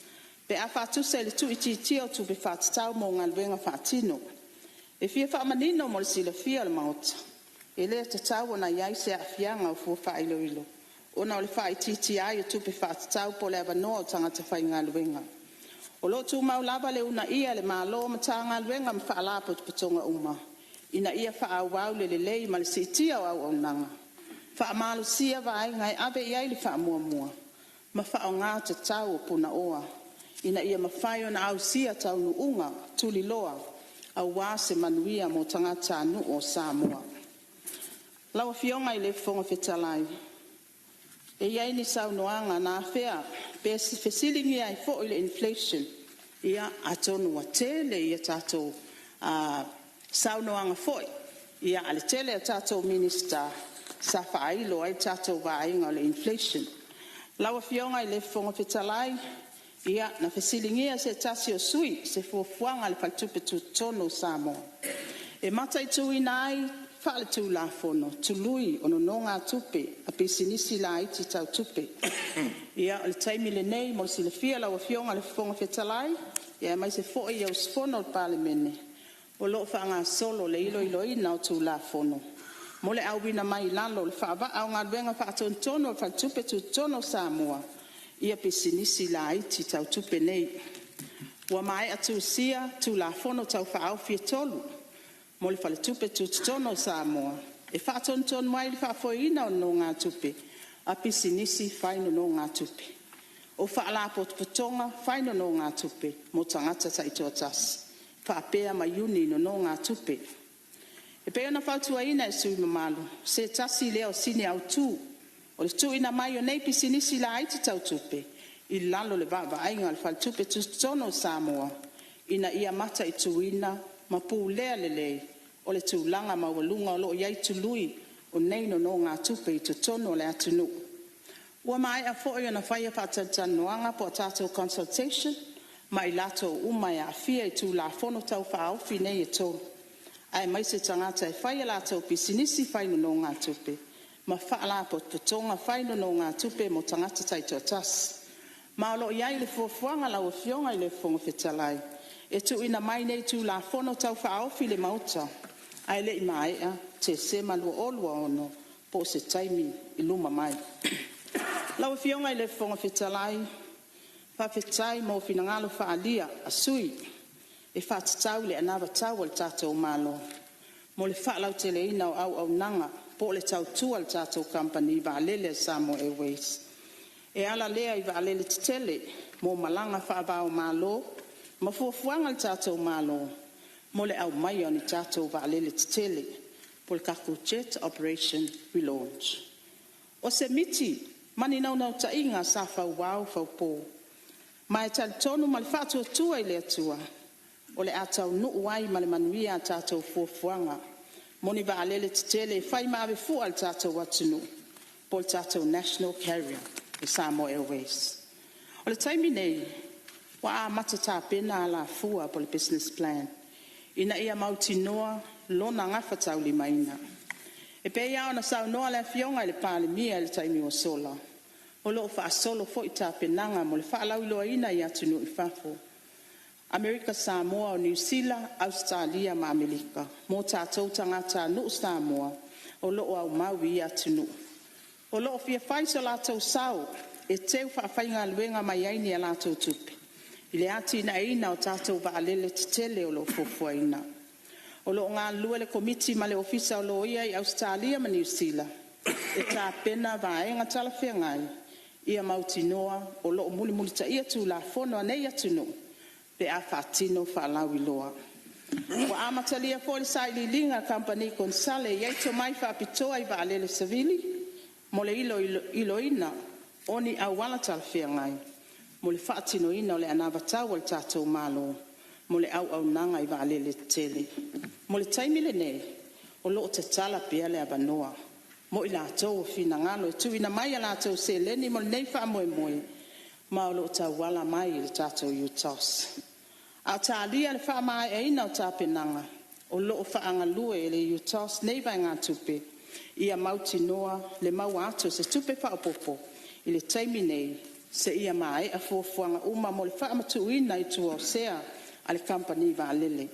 Pe a whātusa le tu iti tio tu pe whatatau mo ngā luenga whaatino. E fia whaamanino mo le sila fia le maota. E lea tatau o na iai se a fianga o fua whailo ilo. O na o le whaititi ai o tu pe whatatau po le avanoa o tangata whai ngā luenga. O lo tu maulaba le una ia le malo mata ngā luenga ma whaalapo tu patonga uma. Ina ia whaawau le lei ma le seitia o au nanga. Whaamalo sia vai ngai abe iai le whaamua. Ma whao ngā tatau o puna oa. Ina ia mawhaio na au sia tau nu unga tuli loa. Au wase manuia mo tangata anu o Sāmoa. Lawa fionga i le fonga whetalai. E iai ni saunoanga nā whea, pe fesilingi ai fo i le inflation. Ia atonu wa tele ia tātou saunoanga foi. Ia ale tele a tātou minister sa whailo ai tātou wāinga o le inflation. Lawa fionga i le fonga whetalai. Ia, na fesilingia se tasi o sui, se fuafuanga le paltupe tu tono Sāmoa. E mata i tui nai, whaale tu la fono, tu lui o no ngā tupe, a pisinisi la iti tau tupe. Ia, le taimi le nei, mo si le fia la wafionga le fonga whetalai, ia mai se fo i au sfono o pale mene. O lo whaanga solo le ilo ina o tu la fono. Mo le au wina mai lalo, le whaava au ngā luenga whaaton tono o paltupe tu tono Sāmoa. Ia pisinisi la iti tau tupe nei. Wa mai atu sia tu la fono tau whaau fia tolu. Mo le whale tupe tu tono Sāmoa. E whaaton ton mai le whaafoina o no ngā tupe. A pisinisi whaino no ngā tupe. O whaalapo tupatonga whaino no ngā tupe. Mo tangata ta ito atas. Whaapea mai uni no ngā tupe. E peo na whautua ina e sui mamalu. Se tasi leo sine au tu. O le tu ina mai o nei pisinisi la aiti tau tupe. I lalo le vava ainga le whal tupe tu tono Sāmoa. Ina ia mata i tu ina ma pū lea lelei. O le tu langa ma walunga o lo iai tu lui. O nei no ngā tupe i tu tono le atunu. Ua mai a fōi ona whaia whaatantanoanga po tātou consultation. Ma i lato umai a fia i tu la fono tau whaaufi nei e tolu. Ai mai se tangata e whaia lato pisinisi whaino no ngā tupe. Ma whaala po tutonga whaino no ngā tupe mo tangata taito tas. Ma olo iai le fuafuanga lau fionga i le fonga whetalai. E tu ina mai nei tu la fono tau whaofi le mauta. Ai le i maea te se malua olua ono po se taimi i luma mai. Lau fionga i le fonga whetalai. Whawhetai mo finangalo whaalia a sui. E whaatatau le anawa tau al tātou malo. Mo le whaalau tele ina o au nanga. Po le tau tua le tātou company va alele Samoa Airways. E ala lea i va alele tele mo malanga whaavao malo, ma fuafuanga le tātou malo, mo le au mai o ni tātou va alele tele, po le kaku jet operation relaunch. O se miti, mani nau ta inga sa whau wau whau po. Ma e tali tonu ma le whaatua tua i le atua, o le atau nuu ai ma le manuia tātou fuafuanga. Moni va alele tele fai mawe fu al tātou watunu po le tātou national carrier e Samoa Airways. O le taimi nei, wa a matata pena ala fua po le business plan. Ina ia mauti noa lona ngafa tau lima ina. E pe ia ona sau noa le fionga le pale mia le taimi o sola. O lo fa solo fo ita penanga mo le fa lau loa ina ia tunu i fafo. Amerika Samoa o New Zealand, Australia ma Amerika. Mo tātou tangata no Samoa, o loo au maui atunu. O loo fia whaisa lātou sau, e teu whaafai luenga mai aini a lātou tupe. I le ati na ina o tātou wa alele te tele o lo fofua ina. O lo ngā lua le komiti ma le ofisa o lo ia I Australia ma New Zealand. E tā pena vaenga tala whengai. Ia mautinoa o lo muli ta ia tu la fono anei atunu. Pe a whatino whaalawi loa. Wa amatalia fōli sai li linga company konsale iai to mai whapitoa I vaalele savili. Mo le ilo ina oni awala tala whengai. Mo le whaatino ina o le anavatau o le tātou malo. Mo le au nanga I vaalele tele. Mo le taimile nei, o loo te tala pia le abanoa. Mo I lātou o fina ngalo, e tuina mai a lātou se leni mo le nei wha moe. Ma o loo ta wala mai I le tātou UTOS. A tā lia le wha mai e ina o tā penanga. O loo wha anga lue le UTOS nei vai ngā tupe. Ia mauti noa le mau ato se tupe wha opopo. I le taimi nei, se ia mai a fuafuanga uma mo le wha amatuina I tua o sea a le company vaalele.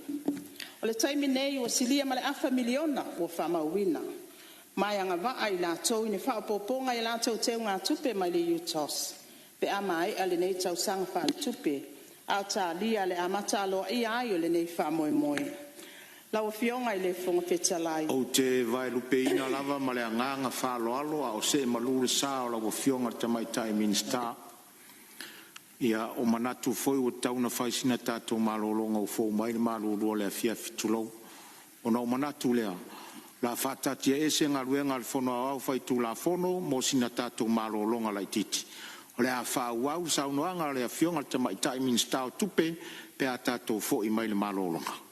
O le taimi nei ua silia ma le afa miliona ua whamauina. Mai anga waa I lātou I ne whaopoponga I lātou teo ngā tupe mai le UTOS. Pe a mai a le nei tau sanga wha le tupe. A tā lia le amata aloa I ai o le nei wha moe. Laua fionga I le fonga fetalai. O te vai lupeina lava ma le anganga wha aloalo a o se malure sa o laua fionga te mai tai minister. Ia o manatu foi o tauna faisina tātou malolonga o fōu mai le malolo le afia fitulou. O na o manatu lea. La whatatia ese ngā ruenga le whono au fai tū la whono mo sina tātou malolonga lai titi. O le a whauau saunoanga le a fionga te mai tai minister o tupe pe a tātou fōu I mai le malolonga.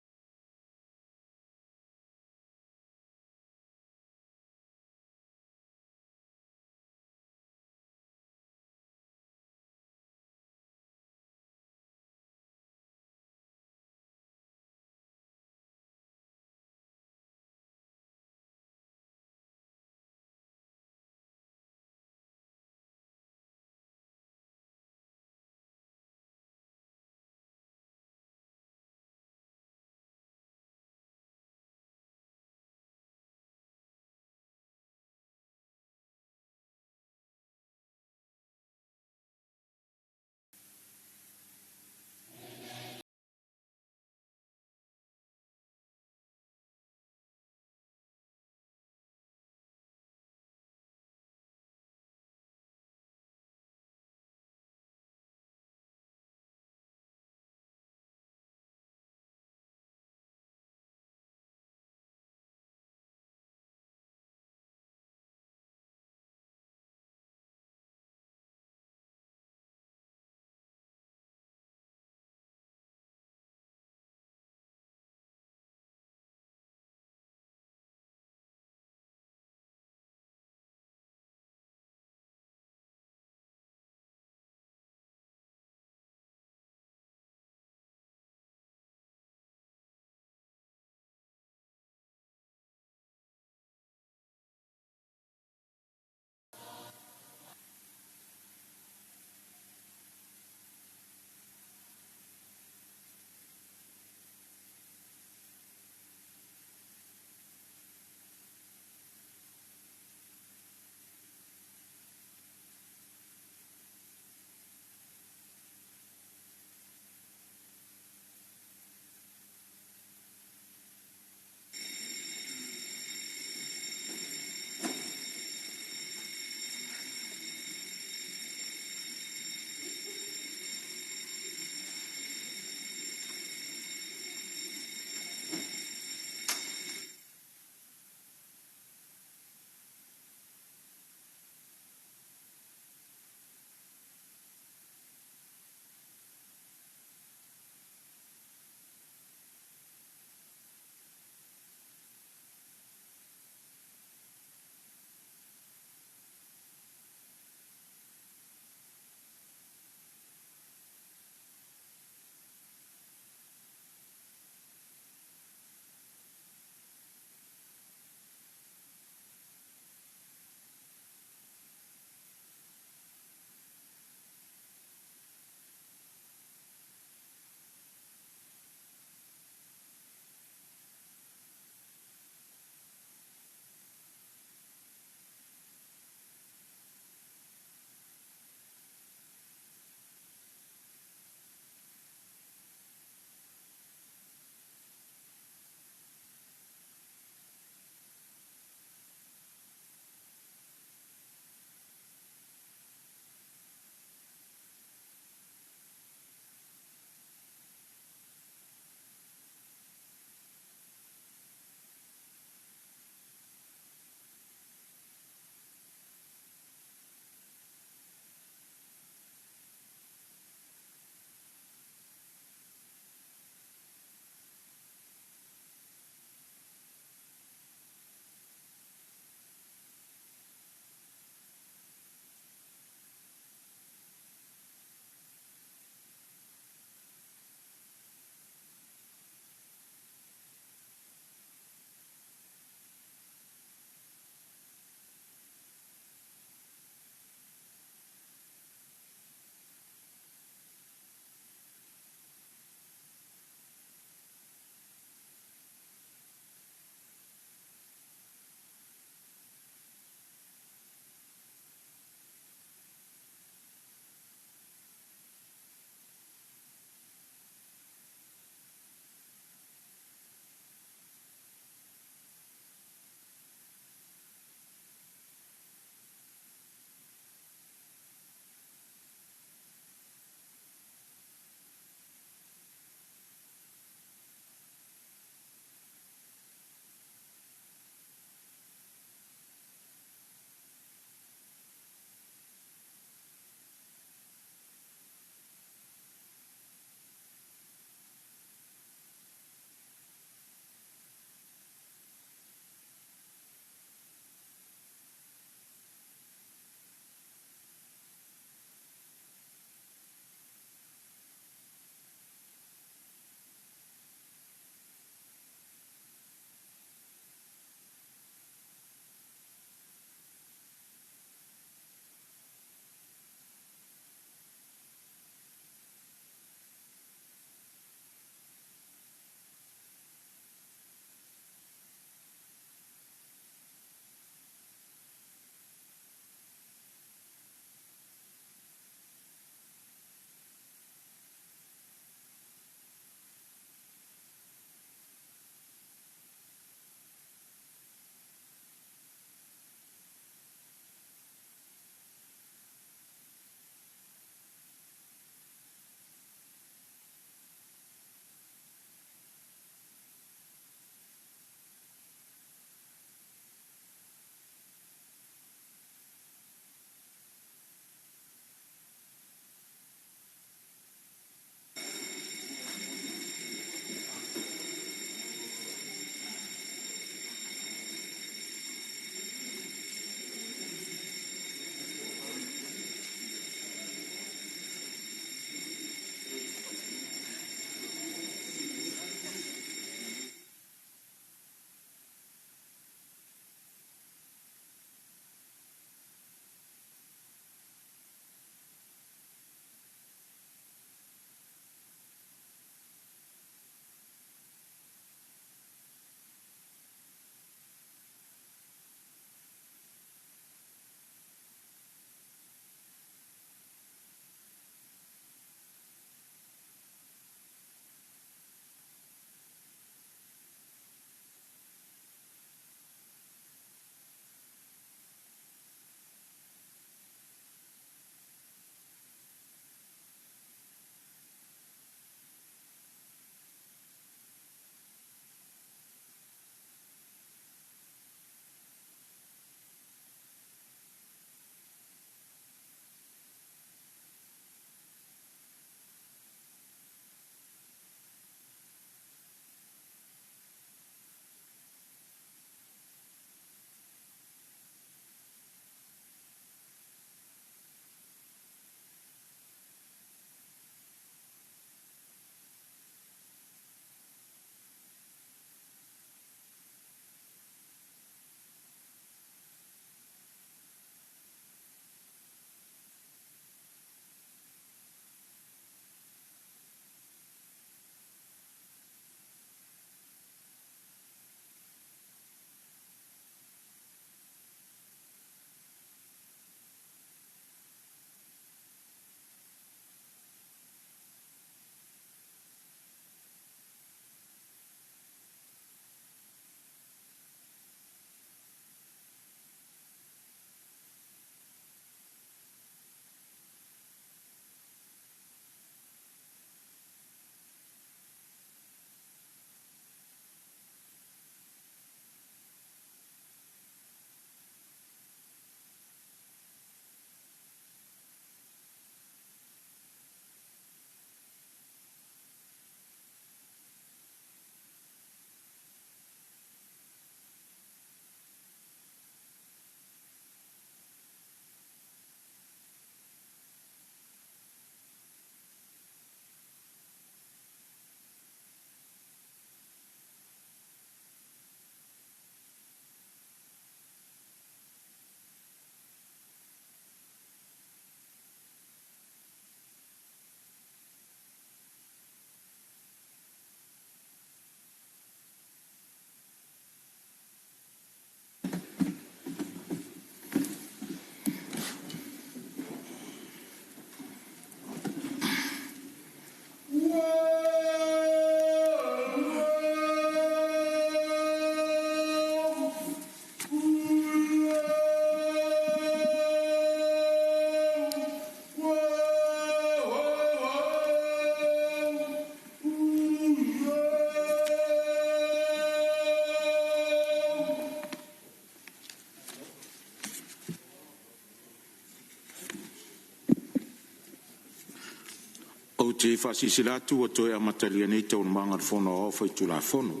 o te whasisilatu o toi amatalia nei tau manga whono o whai tula whono.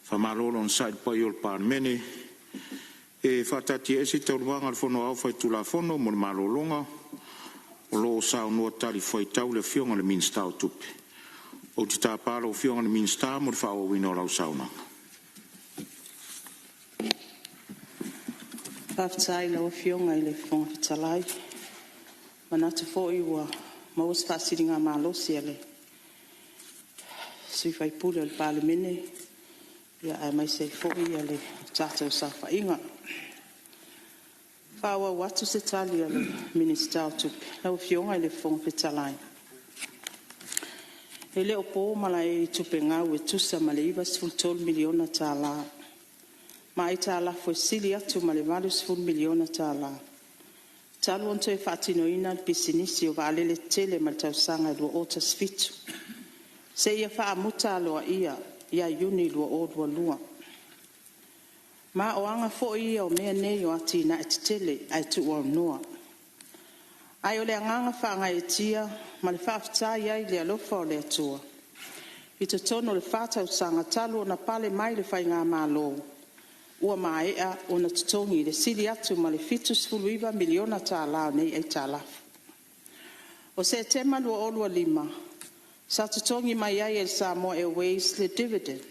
Whamarolo on side pai o Parmene, e whatati esi tau manga whono o whai tula whono, mo marolonga, o loo sao noa tari whai tau le whionga le minsta o tupe. O te tāparo o whionga le minsta mo le whao wino rau saunanga. Whaftai lau whionga i le whonga talai. Manatu fōi ua maus whasiringa mālosi ale. Sui whai pule al pāle mene. Ia ai mai sei fōi ale tātou sa whainga. Whaua watu se tali ale minista o tupe. Lau whionga i le whonga talai. E leo pō mala e tupe ngau e tusa ma le iwa 12 miliona tā la. Ma i tā la fo sili atu ma le 12 miliona tā la. Talu onto e whaatino ina pisinisi o waalele tele ma tau sanga lua o tas fitu. Se ia wha muta aloa ia iuni lua o lua. Ma o anga fo ia o mea nei o ati na et tele ai tu o noa. Ai o le anganga whaanga e tia ma le whaafta iai le alofa o le atua. I te tono le whaatau sanga talu o na pale mai le whainga malo. Ua maea o na tutongi le sili atu ma le fitus fuluiva miliona tā lao nei ai tā lafu. O se tema lua olua lima, sa tutongi mai ai el Sāmoa Airways le dividend,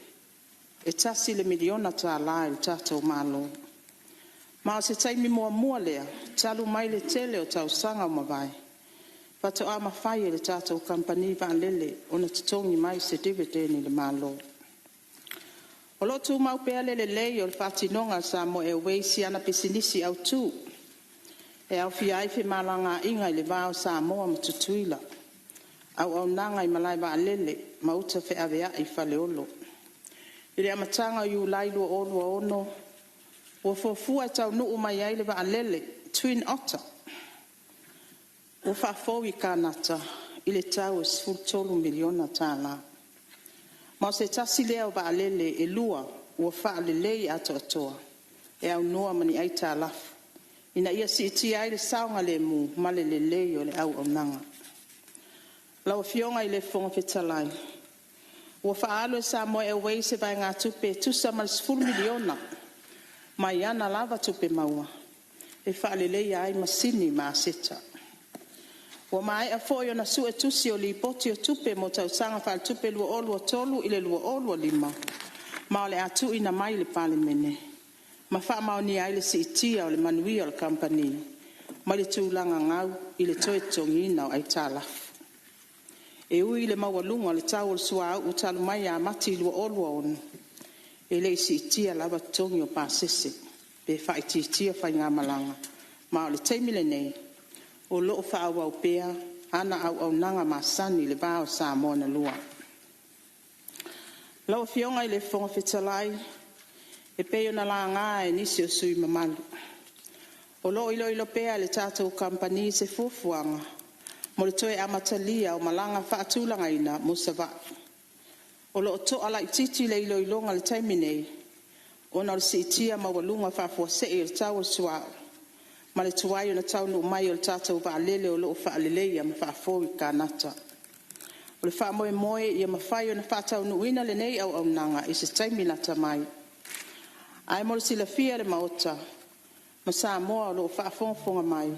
e tasi le miliona tā lao el tātou malo. Ma o se taimi mua lea, talu mai le tele o tau sanga o mawai. Pato a mawhai le tātou kampani va lele o na tutongi mai se dividend ni le malo. O lotu mau pea le lei o le whatinonga Sāmoa Airways si ana pisinisi au tū. E au fiai whi malanga inga i le vāo Samoa matutuila. Au nanga i malai wa alele, mauta whi awea i whale olo. I le amatanga i ulai lua olua ono, o fofua e tau nuu mai ai le wa alele, Twin Otter. O whafoi kānata, i le tau e 12 miliona tāna. Ma se tasi lea o waalele e lua ua whaalelei ato atoa. E au noa mani ai tā lafu. Ina ia si iti ai le saunga le mu male le lei o le au au nanga. Lau fionga i le whonga whetalai. Ua whaalo e Sāmoa Airways e vai ngā tupe tusa mal 10 miliona. Mai ana lava tupe maua. E whaalelei ai masini maa seta. Wa mai a foi ona su e tusi o li poti o tupe mo tau sanga whal tupe lua olua tolu ile lua olua lima. Ma ole atu ina mai le pale mene. Ma wha mao ni aile si itia o le manuia o le company. Ma le tūlanga ngau ile toe tongina o ai tālafu. E ui le mawalunga le tau o le sua au utalu mai a mati lua olua onu. E le si itia lava tongi o pāsese. Pe wha iti itia whai ngā malanga. Ma ole teimile nei. O loo whaawa o pea, ana au nanga masani le bao Samoa na lua. Lau fionga i le whonga whetalai, e peo na la ngā e nisi o sui mamalu. O loo ilo pea le tātou kampani se fufuanga, mo le toe amatalia o malanga whaatulanga ina mo sava. O loo to ala ititi le ilonga le taiminei, o na le si itia mawalunga whafua se e le tau suao. Ma le tuai o na tau no mai o le tātou wa alele o loo wha alelei a ma wha afoi kānata. O le wha moe i a mawhai o na wha tau no ina le nei au nanga i se taiminata mai. Ai mo le sila fia le maota, ma Sāmoa o loo wha afonga mai,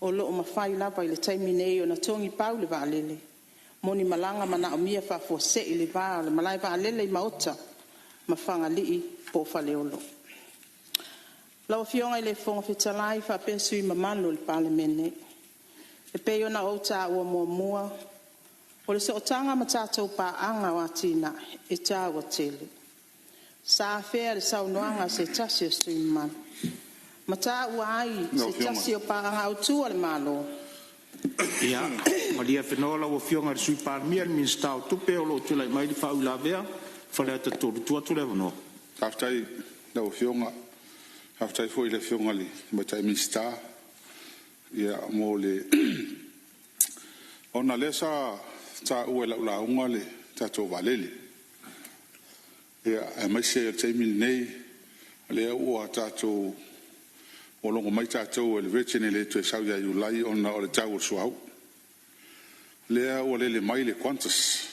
o loo mawhai lava i le taiminei o na tongi pau le wa alele. Moni malanga mana o mia wha afua se i le wa o le malai wa alele i maota, ma whanga lii po wha leolo. Lau fionga i le whonga whetalai wha pēr sui mamalo le pale mene. E pēo na o tā ua mua. O le se o tanga ma tātou pā anga o atina e tā ua tele. Sā whea le saunoanga se tasi o sui mamalo. Ma tā ua ai se tasi o pā anga o tua le malo. Ia, ma lia whenoa lau o fionga le sui pārmia le minsta o tupe o lo tulai mai li whau la vea. Whale ata tōru tua tu lewa no. Tāftai lau fionga. Haftai foi le fiongali ma tai minsta ia mo le ona lesa ta uela la ungale ta to valele ia a mai se tai mil nei le o ta to o longo mai ta to le vecene le to sa ia you lai ona o le tau suau lea ua lele mai le Qantas.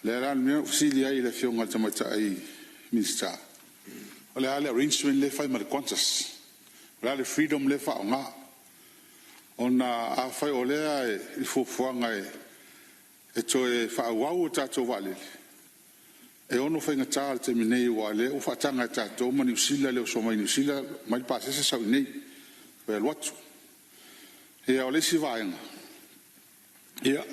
Lea la mea usili ai le fionga tamata ai minista. O lea le arrangement le fai ma le Qantas. Lea le freedom le fa o ngā. Ona a fai o lea i fuafuanga e toe whaauau o tātou wale. E ono whainga tāle te minei wa le o whaatanga tātou ma New Zealand leo so mai New Zealand mai pāsese sau nei. Wea luatu. Ia o le si vaenga. Ia.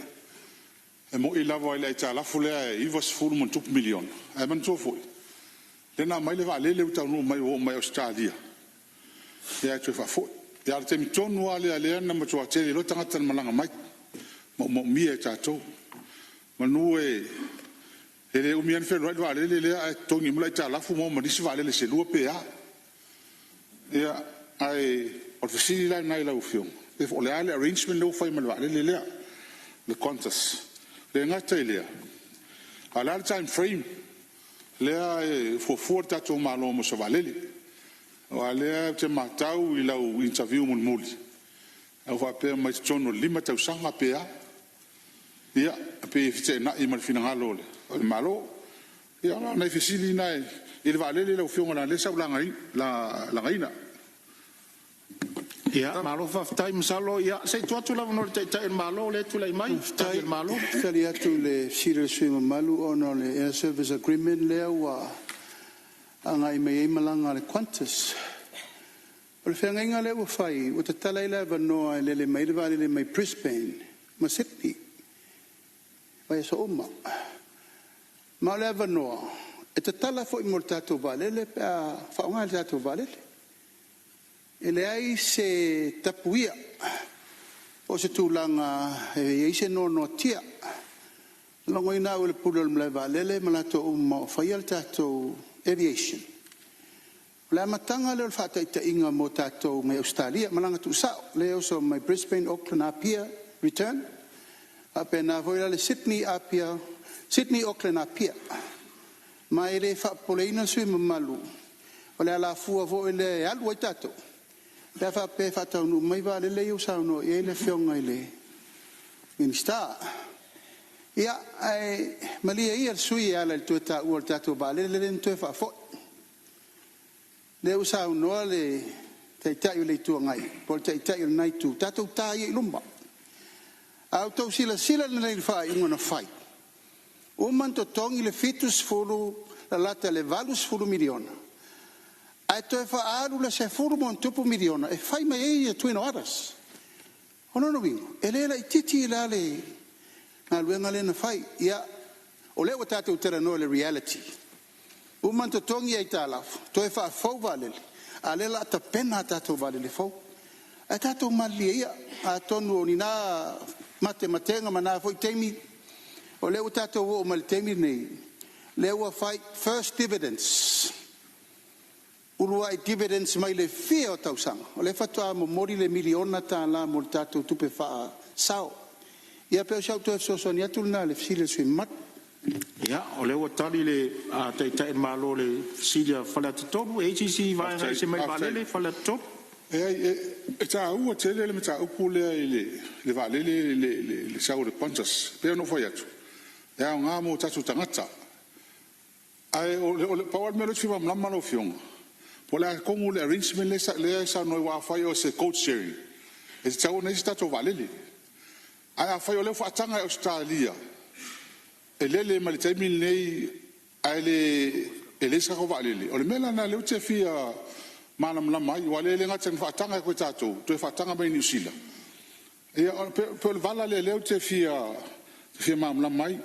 E mo i lava i le tā lafu lea e iwas furu man tupu milion. E man tō fui. Lena mai le wale leo tau nua mai o mai Australia. Ia e tue whafui. Ia te mi tonu a lea lea na matua tere lo tangata na malanga mai. Mo mia e tātou. Manu e le umian fe right vale le le tongi mula ta la fu mo disi vale le se lua pe a ia ai o fisi la nai la ufion e fo le ale arrangement lo fai mal vale le Qantas le ngata ile a la time frame le fo forta to malo mo so vale o ale te matau i la interview mun muli o va pe mai tono lima tau sanga pe a ia pe fite na i mal fina le o malo ia na fisili nai il va le lo fiona la le sa la ngaina ia malo fa time salo ia se tu la no te malo le tu le mai te malo tali atu le sire swima malu ono le air service agreement le wa anga i me malanga le Qantas o le fenga le wa fai o te tala ile va no le mai le mai Brisbane ma Sydney vai so uma ma le vanoa e te tala fo i mortato valele pa fa un altato valele e le ai se tapuia o se tulanga e se no tia longo ina o le pulo le valele ma lato umma fa altato aviation la matanga le fata ita inga mo tato me Australia malanga tu sa le so my Brisbane Auckland apia return apena foi le Sydney apia Sydney Auckland apia mai le fa poleina sui malu ole la fua vo le alu tato da fa pe fa tau mai vale le u sa no e le fionga ile minsta ia ai malia ia sui ala il tuo tato vale le to fa fo le u sa no le tai le tu ngai por tai nai tu tato tai lumba auto sila le fa ingona fai o manto tongi le fitus fulu la lata le valus fulu miliona ai to fa alu le se fulu mon tupu miliona e fai mai e twino aras ono no vingo e le la titi la le na luenga le na fai ia o le wata utera no le reality o manto tongi ai tala to fa fo vale ale la ta pena ta to vale le fo a tato malia a tonu ni na matematenga mana foi temi o le tato o mal temi nei le wa fight first dividends uruai dividends mai le fio tausanga o le fatua mo mori le miliona ta la mo tato tupe fa sao ia pe sa to so sonia tulna le file sui mat ia o le wa tali le a tai malo le filia fala topu ACC vai se mai vale fala topu e ta u tele le meta u pule le vale le sa o Qantas pe no foi atu ya nga mo tatu tangata ai o power me lo fiwa mlama no fiong pola como le arrangement le sa no wa fa yo se coach sharing e ta o nei tatu vale le ai fa yo le fa tanga Australia e le malite mil nei ai le sa ko vale le o le mela na le te fia manam la mai wale le ngatseng fa tanga ko tatu to fa tanga mai New Zealand e pe vala le te fia mam la mai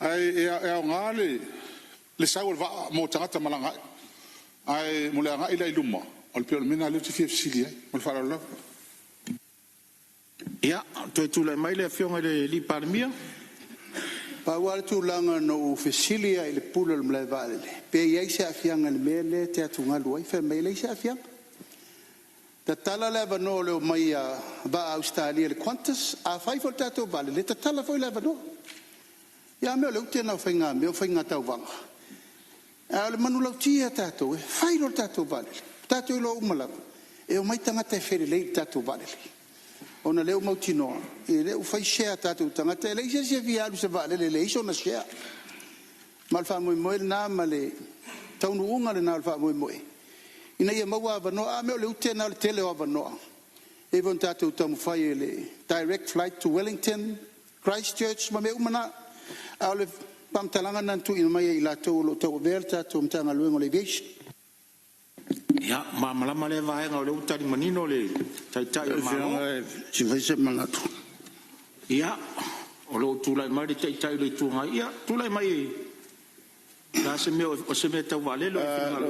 ai e ngale le sa va mo tangata malanga ai mo le nga ila iluma o pe mena le te fia silia mo fa la ia to le mai le fionga le li parmia pa wal tu langa no fisilia ile pulo le vale pe ia se afianga le mele te atunga luai fe mele se afianga ta tala le no le mai ba Australia le Qantas a fai voltato vale le ta tala foi le no ia me le tena fainga me fainga tau vanga a le manu lo tia tato fai lo tato vale tato lo umala e o mai tanga te fere le tato vale ona leu mautinoa e leu fai share tatu tangata e leise se via lu se va le leise ona share mal fa mo na male taunu unga le na fa mo ina ia maua vano a me le utena le tele o vano e von tatu tamu fai le direct flight to Wellington Christchurch ma me umana ale pam talanga nan tu ina mai ila to lo to verta to mtanga luengo le aviation ya mala male vai nga le utani manino le tai ma si vai se manatu ya o lo tu lai mai tai le tu nga ya tu lai mai la se me o se me ta vale lo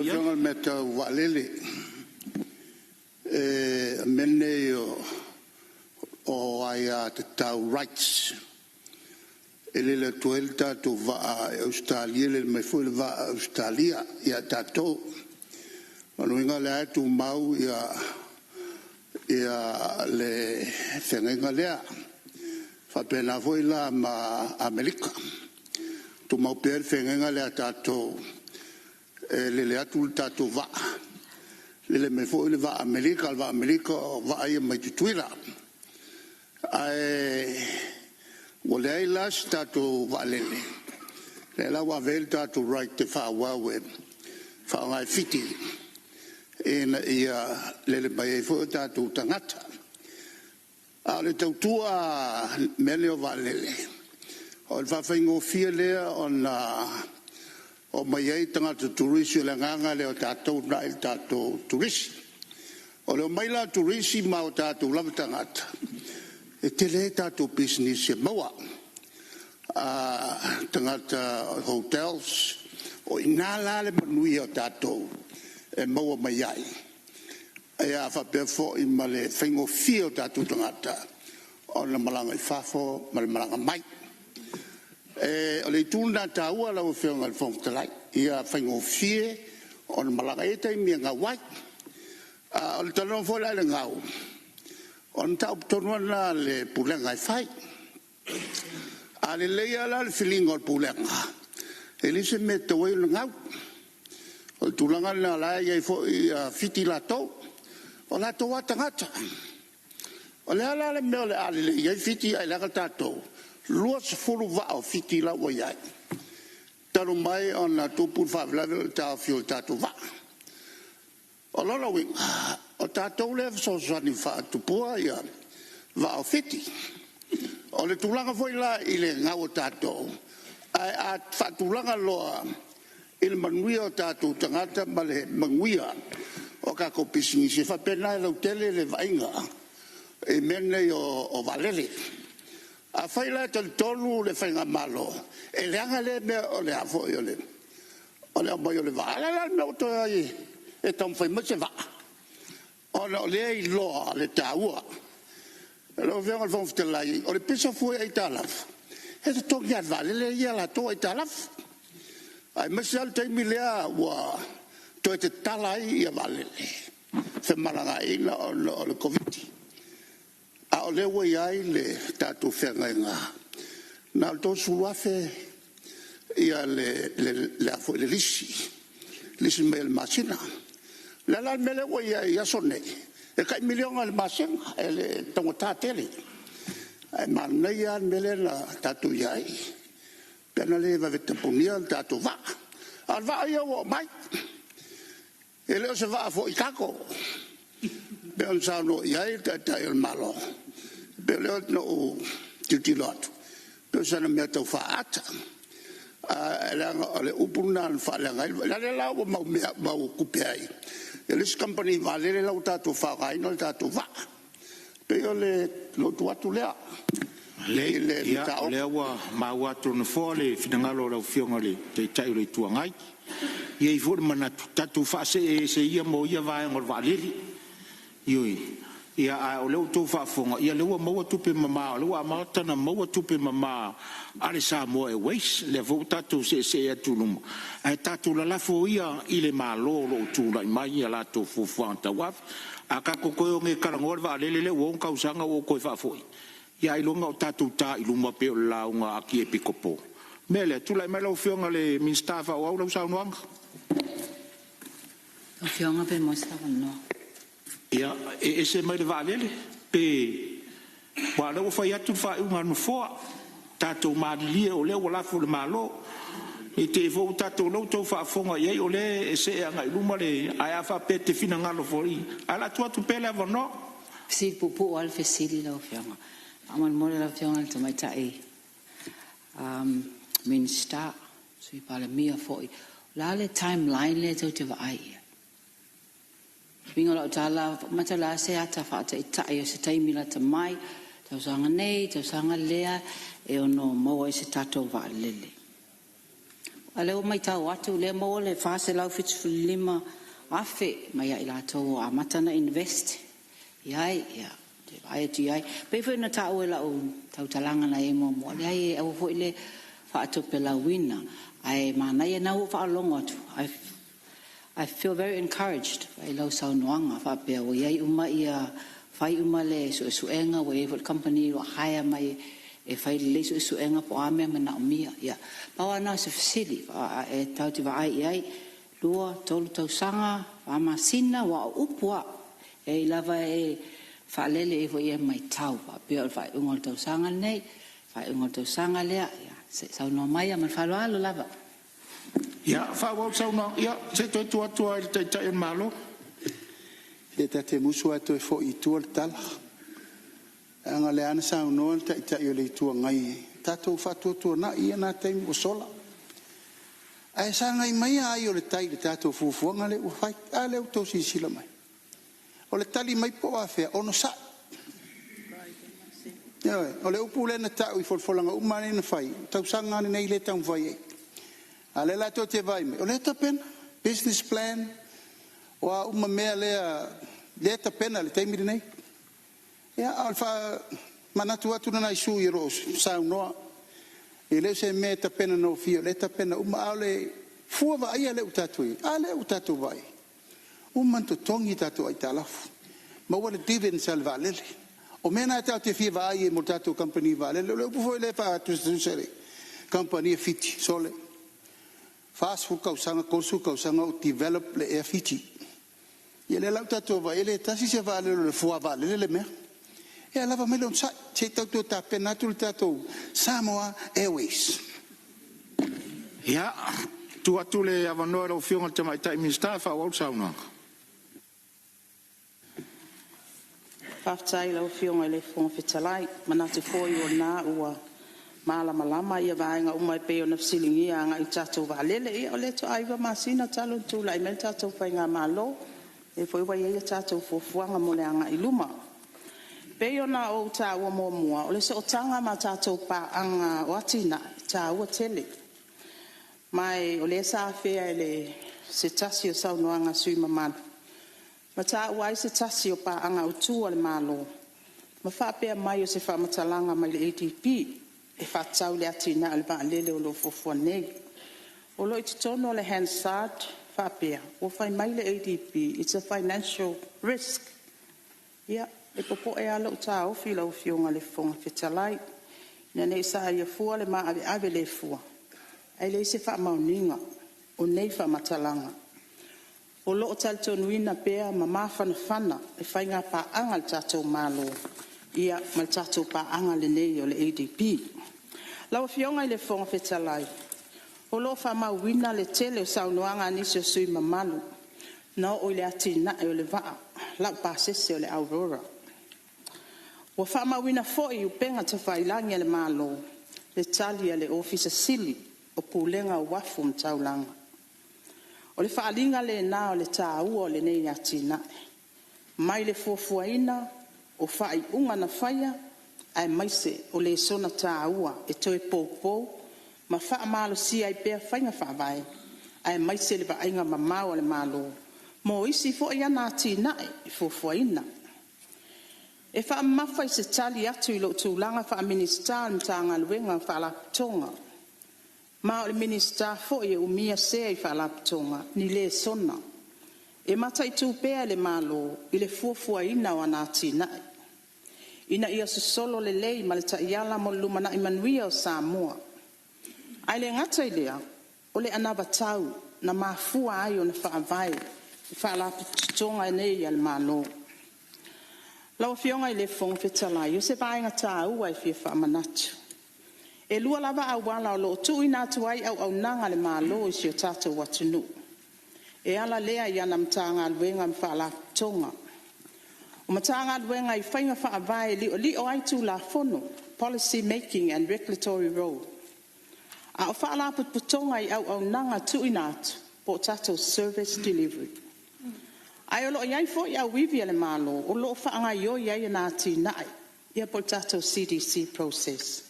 ya lo me ta vale le menne o ai te tau rights ele le tuelta to va Australia le me foi va Australia ya tato manu inga le tu mau ya le fenga le fa pena foi la ma America tu mau per fenga le tato le atu tato va le me foi le va America va ai mai tuila ai Wale las tato valele. Le la wa vel tato right te fa wa we. Fa ngai fiti. En ia le bai fo tato tangata. Ale tau tua melio valele. O fa faingo fiele on o mai tangata turisi le nganga le tato na il tato turisi. O le mai la turisi ma o tato la tangata. E te le tātou business e maua. Tangata hotels, o ina la le manui o tātou e maua mai ai. E a whapea fo i ma le whaingo fia o tātou tangata o le malanga i whafo, ma le malanga mai. O le tūna tāua lau whionga le whongtalai, i a whaingo fia o le malanga e tai mia ngā wai. O le tano fo lai le ngau. On tau tonwana le pulenga i fai. Ale leia la le filingo le pulenga. E li se me te wei le ngau. O tulanga na la ia i fo i fiti la tau. O la tau atangata. O le ala le meo le ale le ia i fiti ai laga tatou. Lua se fulu va o fiti la o iai. Talo mai o na tupu whawelawe le tau fio le tatou va. O lolo winga. O tātou le so sani wha tupua ia va o fiti. O le tūlanga foi la i le ngau o tātou. Ai a whatūlanga loa i le manuia o tātou tangata ma le manguia o kako pisingi se whapena e lau tele le vainga e mene o valele. A whai la tolu le whainga malo e leanga le mea o le hafo i o le. O le amai o le va. Ala la mea o toa i e tam whai mase va. O le ai loa le tāua. E lo venga le whongwhitelai. O le pisa fui ai tālaf. E te tongi at vale le ia la toa ai tālaf. Ai masi al taimi lea ua toi te talai ia vale le. Fe maranga ina o le COVID. A o le wai ai le tātou whenga inga. Nā o tō suluafe ia le afo le lisi. Lisi me le masina. La la mele wo ya sone e kai milionga le masenga e le tongo tatele ai man nei ya mele la tatu yai pena le va vete ponia tatu va al va yo mai e le se va fo i kako be on sa no yai tata el malo be le no tutilot be sa na meta fa ata la le upuna fa la la o ma kupai This company valere la utato fa ai no tato va. Pe yo le lo tuatu lea. Le ta le wa ma wa tron fole finangalo la fionga le te tai le tuangai. Ye for mana tatu fa se ia mo ia va ngor valili. Yui. Ia a o le to fa fonga ia le wa mo tupe mama le wa ma tana mo tupe mama ale Sāmoa e weis le vo tatu se atulum. Ai tatu la fo ia ile malo lo tu la mai la to fo fanta wa aka ko ko nge karangor va le won ka usanga o ko fa foi ia ilunga o tatu ta iluma pe la unga aki e pikopo mele tu la melo fionga le minstafa o la usanga wang o fionga pe mo sta no ia e se mai va le pe Wa le fa ya tu fa unga no fo tato madili o le wala fu le malo e te vo tato lo to fa fonga ye o le se anga luma le aya fa pete fina ngalo fori ala tua tu pele no si pupu al fesili lo fianga amal mole la fianga to mai tai minister sui pala mia foi la le timeline le to te vai bingo lo tala mata la se ata fa te tai o se taimi la te mai tau sanga nei tau sanga lea e ono mo se tato va lele ale o mai tau atu le mo le fase lau fitu lima afe mai ai la to a matana invest ia te vai tu ia pe foi na tau e la o tau talanga na e mo le ai e o foi le fa to pe la wina ai mana ia na o fa longo atu I feel very encouraged by lau sau noanga fa pe o ia uma ia fai uma le so enga we for company lo hire mai e fai le so enga po ame mana mia ia pa na se facility e tau te vai ai lua tolu tau sanga wa masina wa upua e lava e fa lele e foi mai tau pa pe fai ungol tau sanga nei fai ungol tau sanga le ia se sau no mai ma fa lo lava ia fa wa sau no ia se to il tai malo e te musu ato e fo i tu al tala anga le ana sa no ta o le tu ngai tato fa tu na ia na te mo sola ai sa ngai mai ai o le tai le tato fu ngale u fai ale o to si sila mai o le tali mai po afe ono sa ia o le upule na ta i folanga u mane na fai tau sanga nei le tau vai ale la to te vai o le tapen business plan wa uma mea le ta pena le taimi nei ya alfa manatu atu na isu i ros sa no e le se me ta pena no fio le ta pena uma ale fuava ai ale utatu vai to tongi tatu ai talafu ma wala divin salva le o mena ta te fia vai mo tatu company vale le foi le fa tu sere company fiti sole fast food kausanga kursu kausanga develop le fiti ia le lau tatou vai le tasi se vale le fua vale le mea ia lava me lon sa se tau ta pena tu tatou Sāmoa Airways ia tu atu le avanoa lo fionga te mai tai minister fa wa sauna Whaftai lau fionga le fonga fitalai manatu foi o na ua malama ia vaenga umai pe o na fsilingi anga i tatou valele ia o le to aiva masina talo tu lai mel tatou whainga malo e foi vai ia tatou fofuanga mo le anga i luma pe ona o ta o mo mua o le so tanga ma tatou pa anga o atina ta o tele mai o le sa fe le se tasi o sau noanga sui mamana ma ta wai se tasi o pa anga o tu le malo ma fa pe mai o se fa matalanga mai le ATP e fa tau le atina al ba lele o lo fofua nei o lo i tono le Hansard Fapia, o fai mai le ADP, it's a financial risk. Ia, e popo e ala uta o fila o fionga le fonga fitalai. Na nei sa ia fua le maa ave le fua. Ai le se fa mauninga, o nei fa matalanga. O lo o tal tonuina pea ma mafana fana, e fai ngā pa anga le tatou malo. Ia, ma le tatou pa anga le nei o le ADP. Lau fionga le fonga fitalai. O lo fa mawina le tele o saunoanga nisi o sui mamalu. Na o le atina e o le vaa. La pasese o le Aurora. O fa mawina foi u penga te whailangi le malo. Le talia le ofisa sili o pulenga o wafu mtaulanga. O le whaalinga le na o le tāua o le nei atina. Mai le fuafuaina o whai unga na whaia. Ai maise o le sona tāua e toi poupou. Ma fa malo si ai pe fainga fa vai ai mai se le ainga mama o le malo mo isi fo ia na tina e fo foina e fa ma fa se tali atu i lo tūlanga fa minister mtanga luenga fa la tonga ma o le minister fo ia umia se ai fa la tonga ni le sona e mata i tu pe le malo i le fo foina o na tina ina ia solo le lei ma le ta iala mo lumana i manuia o Samoa ai le ngata ilea o le anava tau na mafua ai o na whaavai i whaala tonga nei al malo Lau fionga I le fong fetalai, o se vaenga tā ua I fia whaamanatu. E lua lava au wala o lo tu ina tu ai au nanga le malo I si o tata watunu. E ala lea I ana mtanga alwenga mwhala tonga. O matanga alwenga I whainga whaavai li o ai tu la fono, policy making and regulatory role. A o whaala putonga I au nanga tu ina atu, po tata service delivery. Ai o lo iai fo I au wivi ale malo, o lo whaanga yo iai na ati nai, ia po tata CDC process.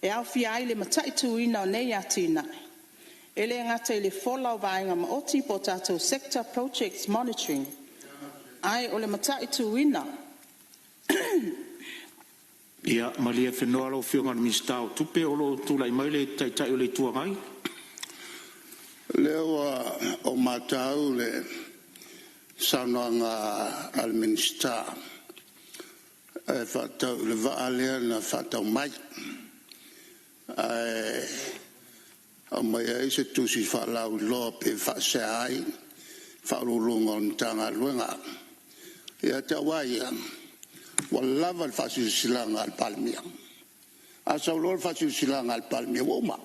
E au fia ai le matai tuina o nei ati nai. E le ngata I le fola o vaenga ma oti po tato sector projects monitoring. Ai o le matai tuina. Ia, malia whenua lo whionga ni mistao tupe o lo tūlai mai le tai o le tuangai. Leo o matau le sananga al minister. E whatau le vaalea na whatau mai. O mai ai se tusi whalau loa pe whase ai, whaurulunga on tanga luenga. Ia te waia, walawa le whasi silanga al palmia. Asa ulor whasi silanga al palmia, woma.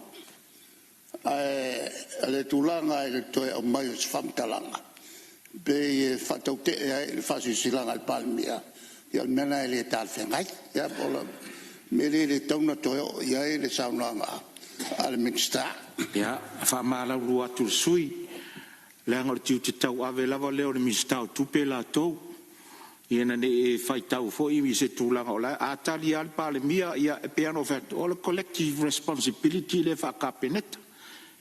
Le tulanga e le toe o mai o se whamtalanga. Be whatau te e le whasi silanga al palmia. Ia mena e le tal whengai. Ia pola. Mele le tauna toe o iai le saunanga al minister. Ia, whamala uru atu sui. Le angor tiu te tau ave lava leo le minister tupe la tau. Ia na ne e whai tau fo I se tūlanga o la. A tali al pale mia ia e peano fet. O le collective responsibility le whakapeneta.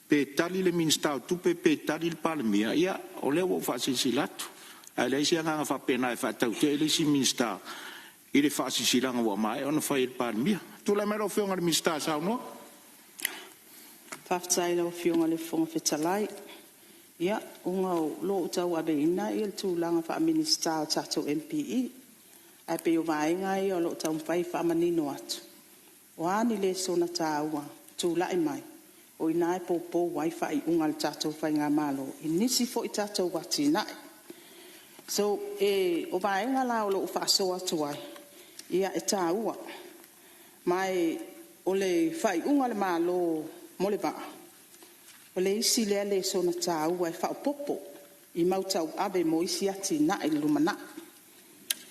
Pe tali le minister tupe pe tali le pale mia. Ia, o leo o whasisi latu. A le isi anga whapena e whatau te le si minister. I le whaasisilanga wa mai, ona whai il pārmia. Tūla mera o whionga le minister Sāmoa? Whaftai lau whionga le whonga whetalai. Ia, unga o lo utau abe ina I le tūlanga wha minister o tato MPE. Ai pe o vaenga I o lo utau mwhai wha manino atu. O ani le sona tā ua, tūlai mai. O ina e pōpō wai wha I unga le tato whai ngā malo. I nisi fo I tato wati nai. So, o vaenga la o lo ufa soa tuai. Ia e tā ua. Mai o le whai unga le malo mo le vaa. O le isi lea le sona tā ua e whao popo. I mautau abe mo isi ati na e lumana.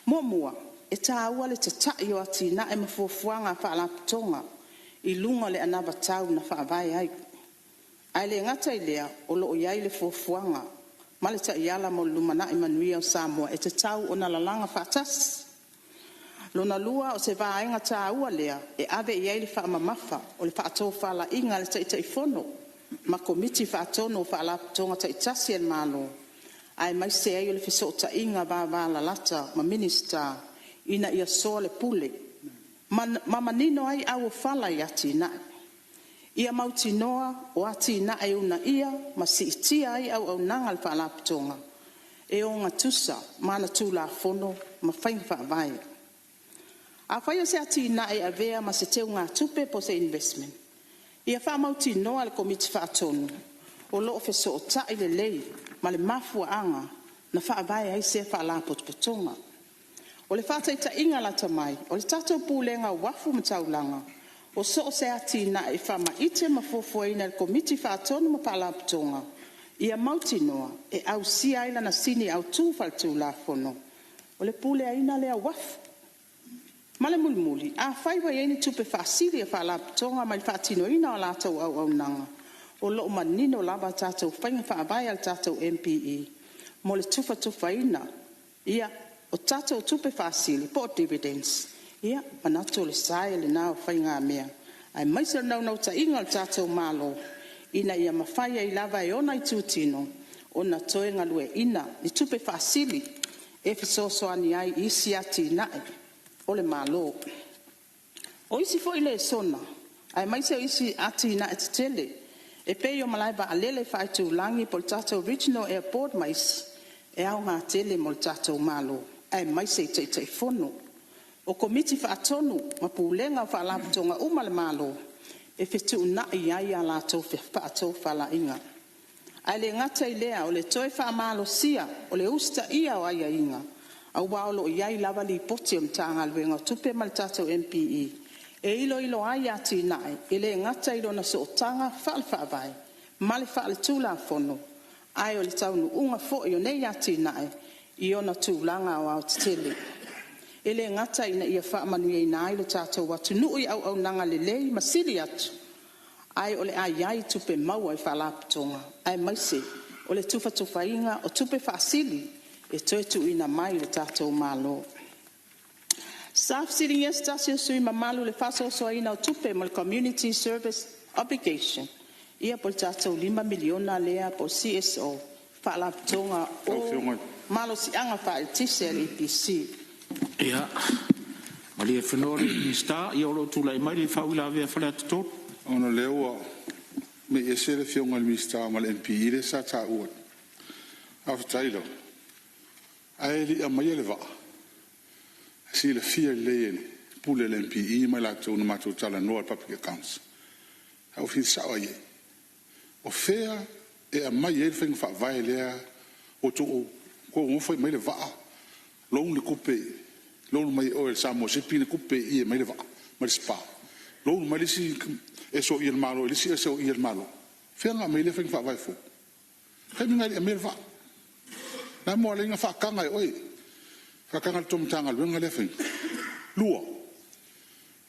Mua, e tā ua le tatai o ati na e mafuafuanga whaalaputonga. I lunga le anava tau na whaavai ai. Ai le ngata I lea o lo o iai le fuafuanga. Male ta iala mo lumana I manuia o Sāmoa e te tau o na lalanga whaatas. Lona lua o se vaenga tā ua lea e ave iai le whaamamafa o le whaato whala inga le taita I fono. Ma komiti whaatono o whaalaputonga ta itasi en malo. Ai mai se ai o le fiso ta inga vāvala lata ma minister ina ia soa le pule. Ma manino ai au o whala I ati nai. Ia mauti noa o ati na e una ia ma si itia ai au nanga le whaalaputonga. E o ngā tusa mana tūla fono ma whainga whaavai. A whaia se ati na e avea ma se teo ngā tupe po se investment. Ia wha mauti noa le komiti whaatonu. O loo feso o tai le lei ma le mafua anga na whaavai ai se whaalaputonga. O le whaataita inga lata mai, o le tatou pūlenga wafu mataulanga. O so se ati na e whama ite mafuafuaina le komiti whaatonu ma whaalaputonga. Ia mauti noa e au si aila na sini au tūwhaltu la fono. O le pule aina lea wafu. Male mulimuli, a whaiwa ieni tupe whaasiri e whaalaputonga mai whaatino ina o lātou au nanga. O loo manino lava tātou whainga whaavai al tātou MPE. Mo le tufa ina. Ia, o tātou tupe whaasiri, po dividends. Ia, manato le sae le nao whainga mea. Ai maisa nau ta inga o tātou malo. Ina ia mawhaia I lava e ona I tūtino. Ona toenga lue ina, ni tupe whaasiri. E fisosoani ai isi ati nae. O le malo. O isi fo ile sona. Ai maise o isi ati na et tele. E pe yo malaiba alele whaitu langi pol tato regional airport mais. E au ngā tele mol tato malo. Ai maise I te fono. O komiti whaatonu ma pūlenga whaalaputonga umale malo. E whetu na iai a lātou whaatou whala inga. Ai le ngata I lea o le toi whaamalo sia o le usta ia o aia inga. Au waolo iai lava li poti o mtanga luenga tupe maltato MPE. E ilo ai ati nai, ele ngata ilo na se otanga falfa vai, male fale tula fono. Ai o le taunu unga fo i o nei ati nai, i ona tūlanga o Aotearoa. Ele ngata ina ia whaamanu i nai lo tātou watu nui au nanga le lei masiri atu. Ai ole ai tupe maua i whalaputonga. Ai maise, ole tufa inga o tupe whaasili e toe tu ina mai lo tātou malo. Staff sitting yes tasio sui mamalu le faso so ina o tupe mal community service obligation. Ia po tātou 5 miliona lea po CSO. Whalaputonga o malo si anga wha il tise LPC. Ia, mali e whenore ni sta, ia olo tūlai mai le whawila avea whale atuto. Ono leua, me e se le fionga le mista ma le MPI le sa ta uat. Awhatailo, ae li a mai le waa. Si le fia le pule le MPI mai la tō na mato tala noa public accounts. Au fi sawa ye. O fea e a mai e whenga wha vai lea o tō o ko ngofai mai le waa. Long le kupe, long mai o el Sāmoa se pina kupe i e mai le waa, mai le spa. Long mai le si e so i el malo, le si e so i el malo. Fea nga mai le whenga wha vai fu. Kai mi ngai le a mai le waa. Nā mua le inga wha kanga e oi. Whakanga le tomtanga le wenga le whenga. Lua.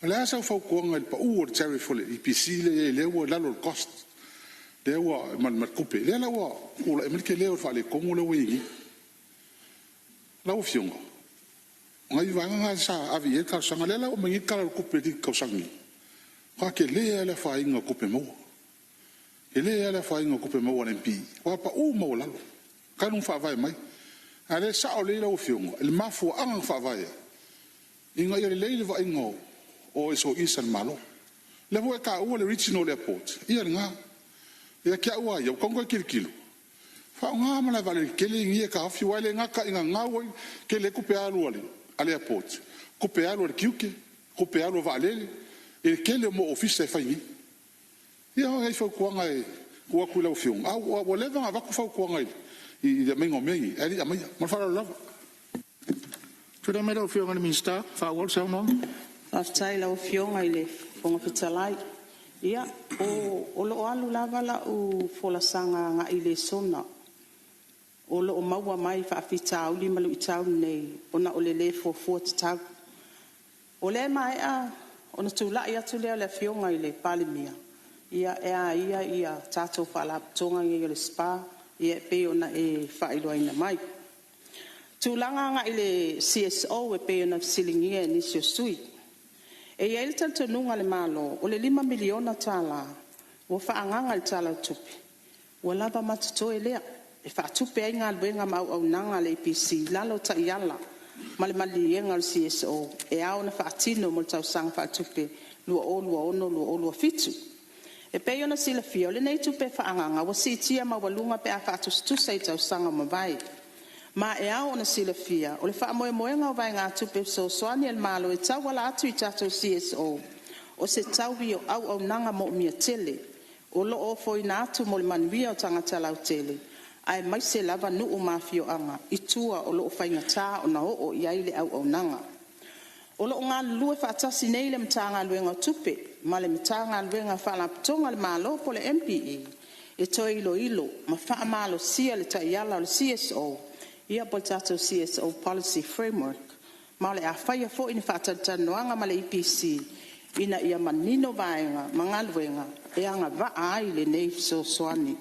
Le asa whau kuanga le pa ua le tari fole, i pisi le ua lalo le cost. Le ua mat kupe. Le la ua, kula e malike leo wha le kongo le wingi. Lau fionga. Ngai wanga nga sa avi e kausanga le lau mangi kala kupe di kausangi. Ka ke lea le wha inga kupe maua. Ke lea le wha inga kupe maua nempi. Wa pa ua maua lalo. Kanung wha vai mai. Ale sa o le lau fionga. Le mafu angang wha vai. Inga ia le leile wa inga o eso isan malo. Le vo e ka ua le regional airport. Ia nga. Ia kia ua ia. Kongo e kilo. Fa nga mala vale kele ngie ka afi wale nga ka inga ngawe kele kupe alu ale airport. Kupe alu kiuke. Kupe alu vale. E kele mo office e faingi. Ia nga fa kuanga e kua kula o fionga. Au o leva nga vaku fa kuanga e. I de mengo mengi. Ali amai. Mal fa lava. Tuda mera o fionga ni minsta. Fa wal sa no. Aftai la o fionga ile fonga fitalai. Ia o lo alu lava la o fola sanga nga ile sona. O lo maua mai fa fitau li malu itau nei ona o le fo tau. O le mai a ona tula ia tu le fionga ile palimia. Ia ia tato fa la tonga ia le spa ia pe ona e fa ilo ina mai. Tulanga nga ile CSO e pe ona silingia ni sui. E ia il tanto nunga le malo o le 5 miliona tala o fa nganga le tala tupi. Wala ba matuto elea. E fa tupe ai ngā luenga mau au nanga le APC, lalo ta iala, mali enga le CSO, e au na fa atino mo tau sang fa tupe, lua ono, fitu. E pe ona sila fio, le nei tupe fa anganga, wa si tia ma walunga pe a fa tustusa i tau sanga mawai. Ma e au ona sila fia, o le fa moe ngā vai ngā tupe so soani el malo, e tau wala atu i tato CSO, o se tau vio au nanga mo mia tele, o lo o foi na atu mo le manuia o tangata lau tele. Ai mai se lava nuu mafio anga itua o lo fainga tā o na o iai le au nanga. O lo ngā lue whaatasi nei le mtanga luenga tupe, ma le mtanga luenga whaalaputonga le malo po le MPE, e toi ilo, ma wha malo sia le taiala o le CSO, ia po tato CSO Policy Framework, ma le a whaia fo ini whaatatanoanga ma le EPC, ina ia manino vaenga, mga luenga, e anga ai le nei so soani.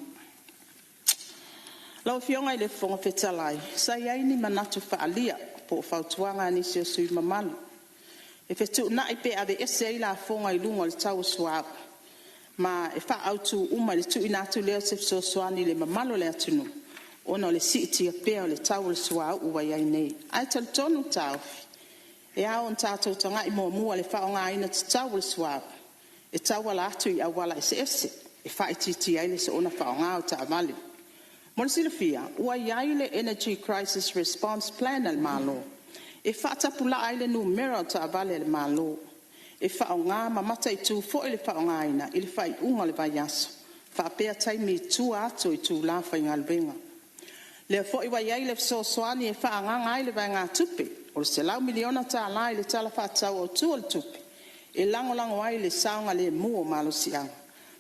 Lau fionga i le fonga fetalai, sa iai ni manatu whaalia po whautuanga ni sio sui mamalu. E whetu na i pe ave ese i la fonga i lunga le tau suau. Ma e wha autu uma le tu inatu leo se so soani le mamalo le atunu. Ona le siiti a pea le tau le suau ua iai nei. Ai tal tonu taufi. E ao on tātou tanga i mua le whaonga ina te tau le suau. E tau ala atu i awala ese. E wha i titi ai le se ona whaonga o ta avale. Mon silafia, ua iai le Energy Crisis Response Plan al malo. E whaatapula ai le numero ta avale le malo. E whaonga mamata i tū fo i le whaonga ina, i le whai unga le vai aso. Whaapea taimi i tū ato i tū la whai ngalwenga. Le fo'i wa iai le fesoasoani e whaanganga ai le vai ngā tupe. O le se lau miliona tā lai le tala whaatau o tu o le tupe. E lango ai le saunga le mua malo si au.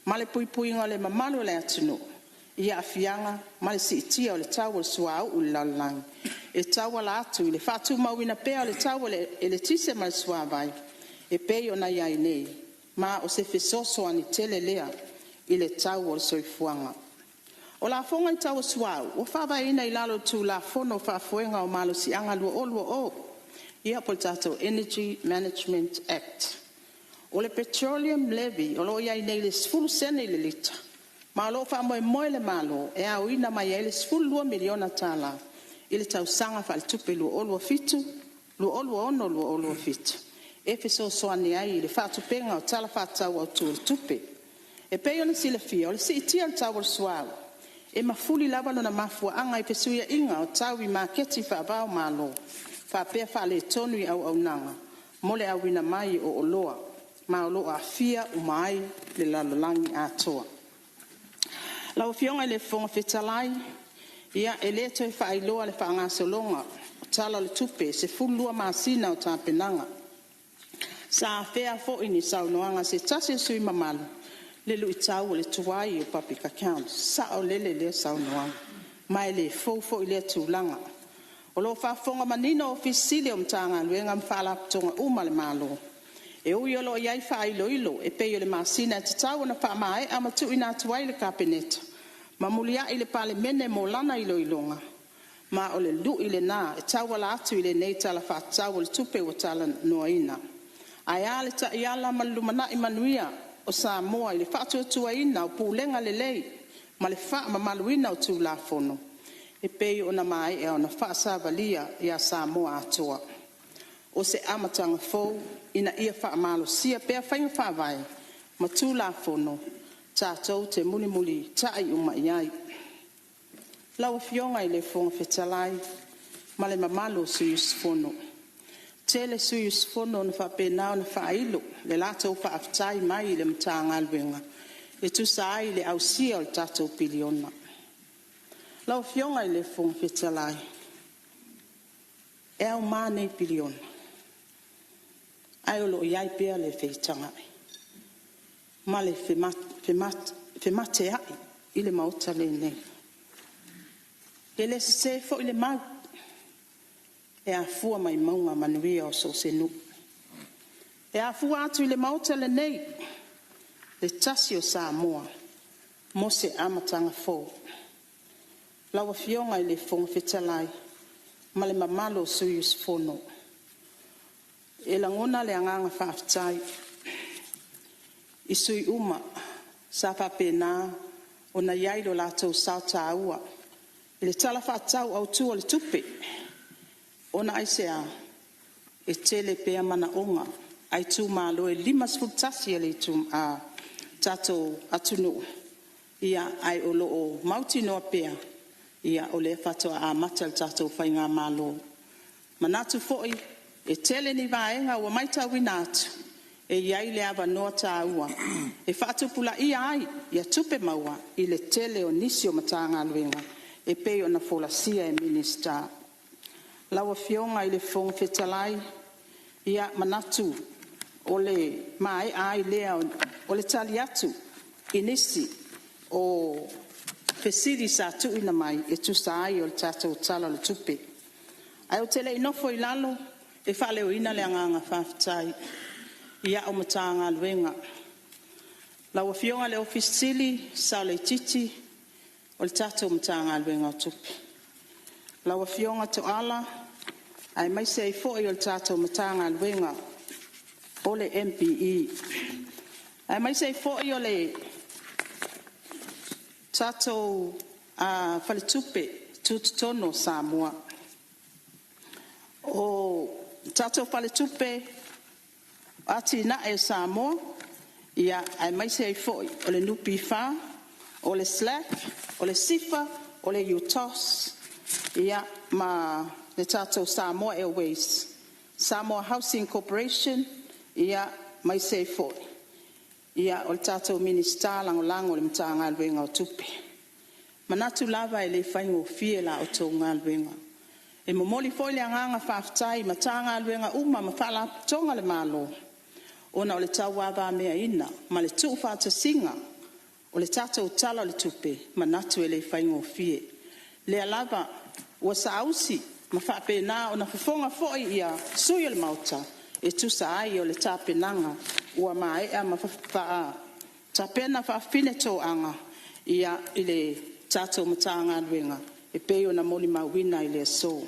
Ma le puipuinga le mamalu le atunu. Ia afianga ma le si itia o le tau o le suau u le laulangi. E tau ala atu i le whaatu mauina pea o le tau o le tise ma le suavai. E pei o na iai nei. Ma o se fesoasoani tele lea i le tau o le soifuanga. O la fonga I tau suau, o whawai ina I lalo tu la fono whafuenga o malo si anga lua o. Ia po tato Energy Management Act. O le petroleum levy, o lo iai nei le sfulu sene I le lita. Ma lo wha moe le malo, e au ina mai le sfulu 2 miliona tala. I le tau sanga wha le tupe lua o fitu, lua ono lua o fitu. E feso soani ai le whatupenga o tala whatau au tu le tupe. E peo na sila fia, o le si itia le tau o suau. E mafuli lava na mafua anga I pesuia inga o tau I maketi whaabao malo. Whapea whale tonu I au nanga. Mole au ina mai o oloa. Ma o loa fia o mai le lalolangi atoa. Lau fionga le fonga fetalai. Ia e le toi whaailoa le whaangasolonga. Tala le tupe se fulua maasina o tāpenanga. Sa fea fo ini saunoanga se tase sui mamalu. Le lui tau o le tuai o public account. Sa o lele le saunoanga. Mai le fofo I le tūlanga. O lo whafonga manino o fisile o mtanga luenga mwhala tonga uma le malo. E ui o lo iai whaailoilo e pei o le maasina te tau na whaamae ama tu ina tuai le kapeneta. Ma mulia I le pale mene mo lana I loilonga. Ma o le lu I le nā e tau wala atu I le nei tala whaatau o le tupe o tala noaina. Ai ale ta iala malumana I manuia o Sāmoa I le whaatu atua ina o pūlenga le lei. Ma le wha ma maluina o tū la fono. E pei o na mai e o na wha sāvalia I a Sāmoa atoa. O se amatanga fōu ina ia wha malo sia pea whainga whawai. Ma tū la fono. Tātou te muli tai uma iai. Lau fionga I le fonga fetalai. Ma le mamalo suyus fono. Tele suyus fono na whapenao na whailo. Le latou whaaftai mai I le mtanga alwenga. E tu sai le ausia o le tātou piliona. Lau fionga I le fonga fetalai. E au mane piliona. Ai o lo iai pea le feitanga ai. Ma le femate ai I le mauta le nei. E le se fo I le mau. E a fua mai maunga manuia o so se nu. E a fua atu I le mauta le nei. Le tasi o Sāmoa. Mo se amatanga fo. Lawa fionga I le fonga fetalai. Ma le mamalo suyus fono. E langona le anganga whaaftai. I sui uma. Sa whapena. O na iai lo latou sauta aua. I le tala whaatau au tua le tupe. O na aisea. E tele pea mana onga. Ai tu malo e 5 futasi le tu a tato atunu. Ia ai o lo o mauti noa pea. Ia o le whatoa a matal tato whainga malo. Manatu foi. E tele ni vaenga ua maita winatu. E iai le ava noa ta ua. E whaatupula ia ai. Ia tupe maua. I le tele o nisi o matanga aluenga. E pei o na folasia e minister. Lawa fionga I le fonga fetalai. Ia manatu. O le mai ai lea o le tali atu. I nisi o fesiri sa tu ina mai. E tu sa ai o le tata o tala le tupe. Ai o tele inofo I lalo. E whale o ina le anganga whaftai. Ia o matanga aluenga. Lawa fionga le ofisili sa le titi. O le tata o matanga aluenga o tupi. Lawa fionga to ala. Ai mai se fo o le tata o matanga aluenga. O le MPE. Ai mai se fo o le tata o whale tupe. Tututono Sāmoa. O tato pale tupe ati na e Sāmoa ia ai mai se foi o le nupi fa o le slack o le sifa o le utos ia ma le tato Samoa Airways Samoa Housing Corporation ia mai se foi ia o le tato minister lango le mtanga alwenga o tupe Manatu lava e le whaingo fie la o tō ngā luenga. E momoli foi le anganga whaafitai ma tā ngā luenga uma ma whala tonga le malo. Ona o le tau wawa mea ina, ma le tuu whaata singa, o le tātou tala le tupe, manatu e le whaingo fie. Le alava, ua sa ausi, ma whaape nā o na whafonga foi ia sui le mauta, e tusa ai o le tāpenanga, ua maea ma whapaa, tāpena whaafine tō anga, ia i le tātou matanga luenga, e peo na moli mawina i le so.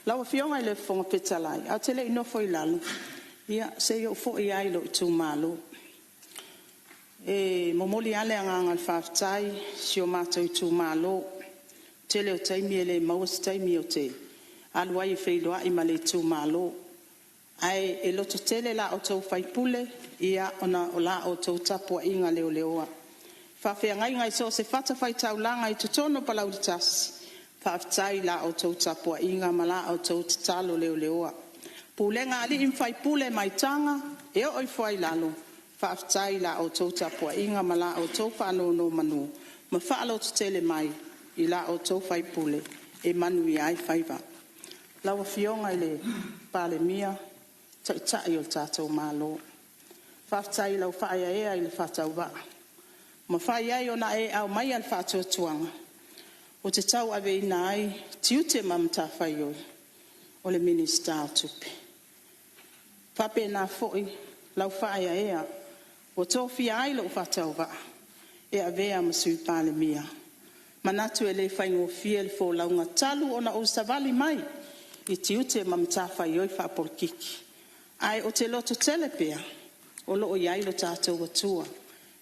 Lawa fionga i le whafonga petalai, au tele inofo i lalu, ia se yo fo i ai lo i tū malo. E momoli ale anganga le whaafitai, si o mātou i tū malo, tele o taimi e le maua taimi o te aluai e wheiloa i ma le tū malo. Ai e loto tele la o tau whaipule, ia ona o la o tau tapua inga leo leoa. Whawhea ngai so se whata whai tau langa i tutono palau di tasi. Whaafitai la o tau tapua inga ma la o tau tatalo leo leoa. Pulenga ali im whaipule mai tanga, e o i whai lalo. Whaafitai la o tau tapua inga ma la o tau whano no manu. Ma whaalo tele mai i la o tau whaipule, e manu i ai whaiva. Lawa fionga i le pale mia, tai o tātou mālo. Whaafitai lau whaia ea i le whatau waa. Ma whaia i ona e au mai al whatua tuanga. O te tau ave ina ai, tiute mamata whaioi, o le minista o tupe. Whape nā foi, lau whaia ea, o tōwhia ai lau whatau waa, e avea masui pāle mia. Manatu e le whaingo fia le fō launga talu ona o savali mai, i tiute mamata whaioi whapolkiki. Ai o te loto telepea, o loo iai lo tātou watua.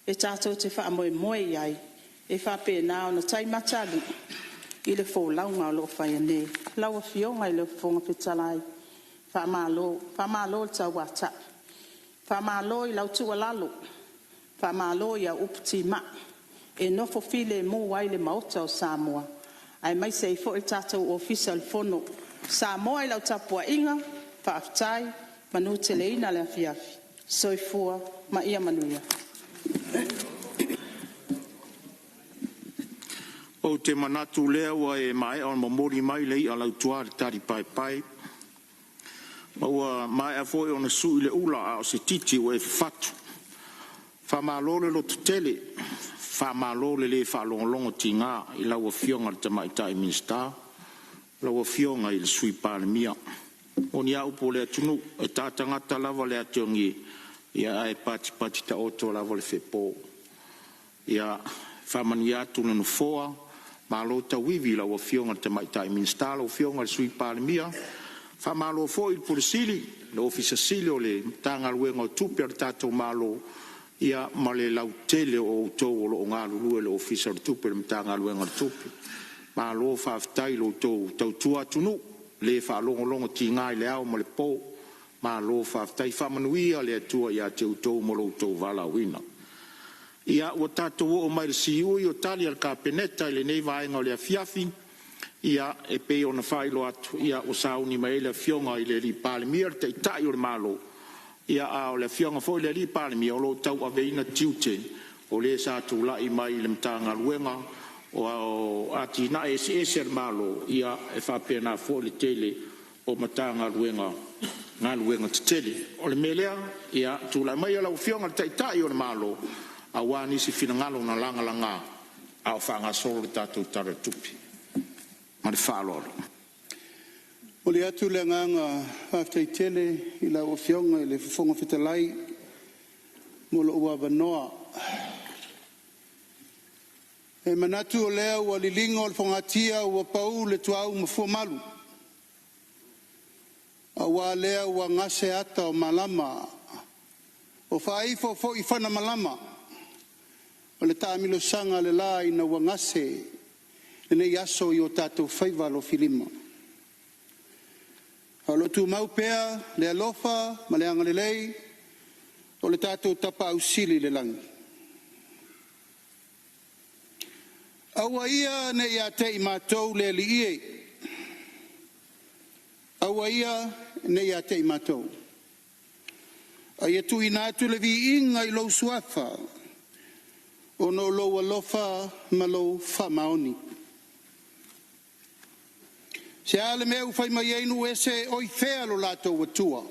E tātou te wha moe moe iai, e whape nā o na taimatalu, i le fō launga o loo whaiane. Laua fionga i le whonga petalai, whamalo le tau wata. Whamalo i lau tua lalo, whamalo i au uputi ma, e nofo file mō wai le maota o Sāmoa. Ai mai se i fo i tātou ofisa le fono. Sāmoa i lau tapua inga, whaafitai, manu te leina le afiafi. Soifua, ma ia manuia. O te manatu lea ua e mai on mamori mai lei a lau tuare tari pai pai. Ua mai a foi ona sui le ula a o se titi ua e fatu. Whamalole lo tutele, whamalole le whalongolongo ti ngā i lau a fionga le tamaitai minsta, lau a fionga i le sui pāle mia. O ni au po le atunu, e tātangata lava le ationgi, ia e pati ta oto lava le whepo. Ia whamani atu na nufoa, malo ta wivi lau a fionga le tamaitai minsta, lau fionga le sui pāle mia, whamalo fo i pule sili, le ofisa sili o le tanga luenga o tupe al tātou malo, ia ma le lau tele o tau o lo ngā lulu le ofisa o tupe le tanga luenga o tupe. Malo whaafitai lo tau tua tunu, le whaalongolongo ti ngai le au ma le po, malo whaafitai whamanuia le atua ia te utau mo lo tau vala wina. Ia o tātou o mai le siui o tali al ka peneta le nei vaenga o le afiafi, ia e pe ona whailo atu, ia o sauni mai le fionga i le li pāle mia te itai o le malo, ia a o le fionga fo le li pāle mia o lo tau aveina tiute, o le sa tu lai mai le mtanga luenga, o ati na ese al malo, ia e whapena fo le tele o matanga luenga, ngā luenga te tele. O le melea, ia tu lai mai ala o fionga te itai o le malo, a wani si fina ngalo na langa langa, a o whanga solo le tātou tara tupi. Ma le whaaloro. O le atu le nganga haftai tele i la o fionga i le whafonga whitalai mo lo ua wanoa. E manatu o lea ua lilinga o le whangatia ua pau le tuau ma fuamalu. A ua lea ua ngase ata o malama. O whaifo fo i whana malama. O le taamilo sanga le la ina ua ngase nei aso i o tātou whaiva lo filima. O lo tu mau pea, le alofa, ma le anga le lei, o le tātou tapa au sili le langi. Aua ia ne ia te i mātou le li ie. Aua ia ne ia te i mātou. A ia tu i nātu le vi inga i lo suafa. o no lo alofa ma lo whamaoni. Se ale mea uwhai mai einu e se oi whea lo lato watua.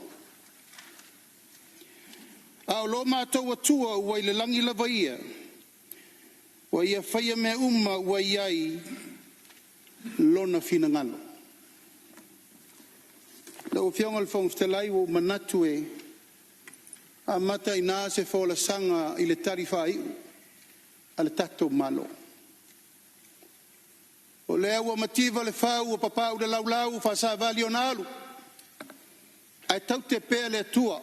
Ao lo mātou watua ua i le langi lava ia. Wa ia whaia mea ua iai lona fina ngalo. Lau whionga le whong stelai o manatu e a mata i nā se whola sanga i le tarifa iu a le tatou malo. O lea ua mativa le whau o papau le laulau whasa vali o nalu. Ai tau te pēa le atua.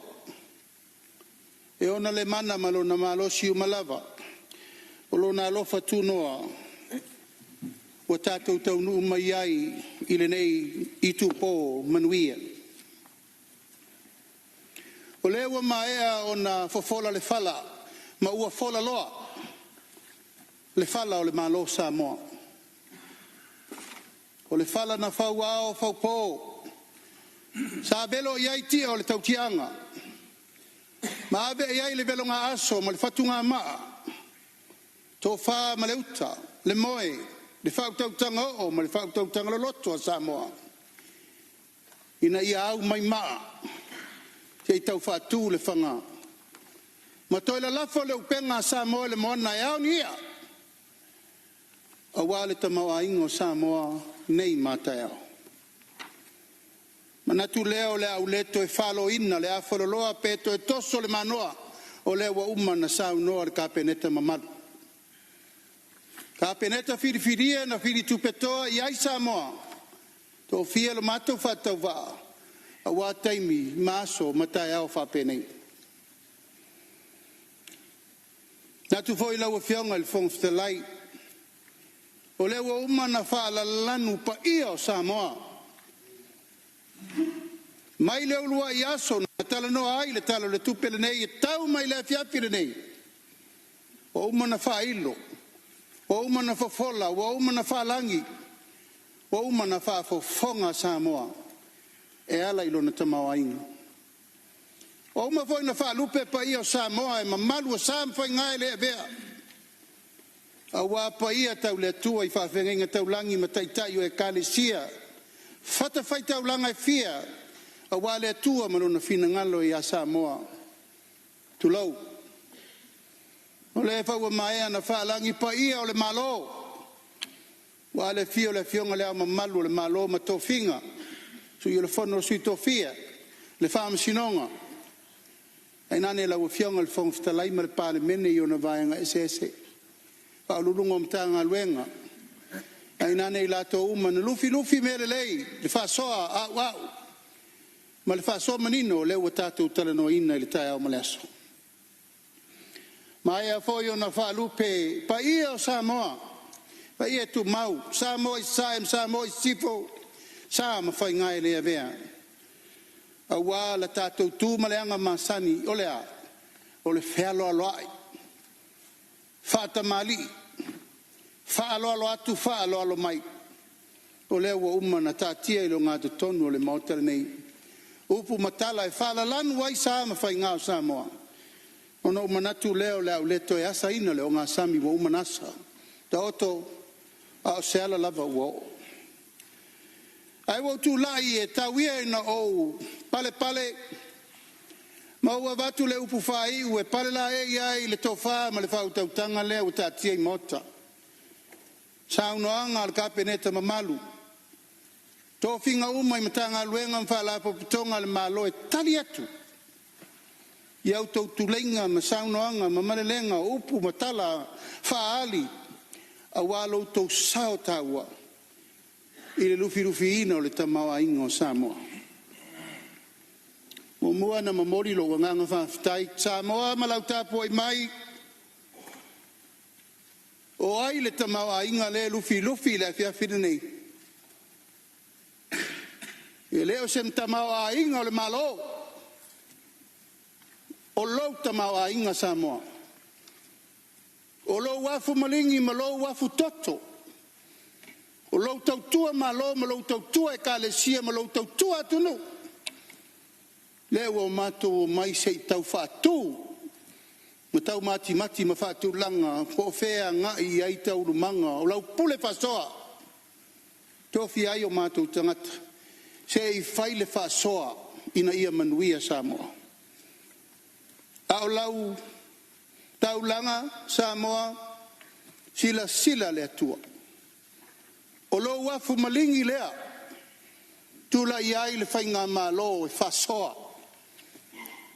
E ona le mana malo na malosi o malava. O lo na alofa tu noa. O tātou tau nuu mai ai i le nei i tu pō manuia. O le ua maea o na fofola le fala, ma ua fola loa. Le fala o le malo Sāmoa. O le fala na whau ao whau pō. Sa belo iai tia o le tautianga. Ma ave iai le velo ngā aso ma le whatunga maa. Tō wha ma le uta, le moe, le whautautanga o ma le whautautanga loto a Sāmoa. Ina ia au mai maa. Te tau whātū le whanga. Ma toi la lafo le upenga a Sāmoa le moana e au ni ia. A wale ta maua ingo Sāmoa nei mātai au. Manatu leo le au leto e whalo ina le awhaloloa peto e toso le manoa o le wa umana sau noa le kāpeneta mamaru. Kāpeneta whiriwhiria na whiri tupetoa i ai Sāmoa. Tō whia lo mātou whātau waa. A wā taimi māso matai au whapenei. Natu fo i lau a whionga le whongwhitalai. O le wa umana whaala lanu pa ia o Sāmoa. Mai leo lua i aso na tala noa ai le tala le tupele nei e tau mai le fiapire nei. O umana whailo. O umana whafola. O umana whalangi. O umana whafofonga Sāmoa. E ala ilo na tamau ainga. O uma foi na whalupe pa ia o Sāmoa e mamalu o Sām foi ngai le vea. A wā pa ia tau le tua i whawhengenga tau langi ma taitai o e kālesia. Whata whai tau langa e fia. A wā le tua marona whina ngalo i a Sāmoa. Tulau. O le whaua maea na whalangi pa ia o le malo. Wā le fia o le fionga le au mamalu o le malo ma tō whinga. So i le whono sui tō fia. Le whaama sinonga. Ai nane lau whionga le whongwhitalai ma le pāle mene i o na vāenga ese. Paulunga o mtanga luenga. Ai nane i lato uma na lufi mere lei. Le whasoa a wau. Ma le whasoa manino leo o tātou tala no ina i le tai au maleaso. Ma ea foi o na whalupe pa ia o Sāmoa. Pa ia tu mau. Sāmoa i saem, Sāmoa i sifo. Sāma whai ngai lea vea. A wā la tātou tū maleanga masani o lea. O le whealoa loai. Whata mali. Whaaloa atu, whaaloa mai. O lea ua umana tātia ilo ngā te tonu o le mautare nei. Upu matala e whala lanu wai Sāma whai ngā o Sāmoa. O na umanatu leo leo leto e asa ina leo ngā Sami wa umanasa. Ta oto a o seala lava ua o. Ai wau tu lai e tauia ina o pale. Ma ua watu le upu whai ue pale la e iai le tō wha ma le whautautanga leo o tātia i mota. Saunoanga al kāpeneta mamalu. Tō whinga uma i matanga luenga mwhala popitonga le malo e tali atu. Iau tau tulenga ma saunoanga ma marelenga upu matala whaali. A walo tau sao taua. I le lufi ina o le tamau ainga o Sāmoa. Mo mua na mamori lo nganga whawhitai. Sāmoa malau tāpua i mai. O ai le tamau ainga le lufi le whiawhiri nei. E leo sem tamau ainga o le malo. O lou tamau ainga Sāmoa. O lou wafu malingi ma lou wafu toto. O lou tautua malo, ma lou tautua e kālesia, ma lou tautua atunu. Leo o mātou o mai sei tau whātū. Matau mati ma whaatulanga, po whea ngai ai tau lumanga, o lau pule whasoa. Tofi ai o mātou tangata. Se i whaile whasoa ina ia manuia Samoa. A o lau taulanga Samoa sila le atua. O lo wafu malingi lea. Tula iai le whainga malo e whasoa.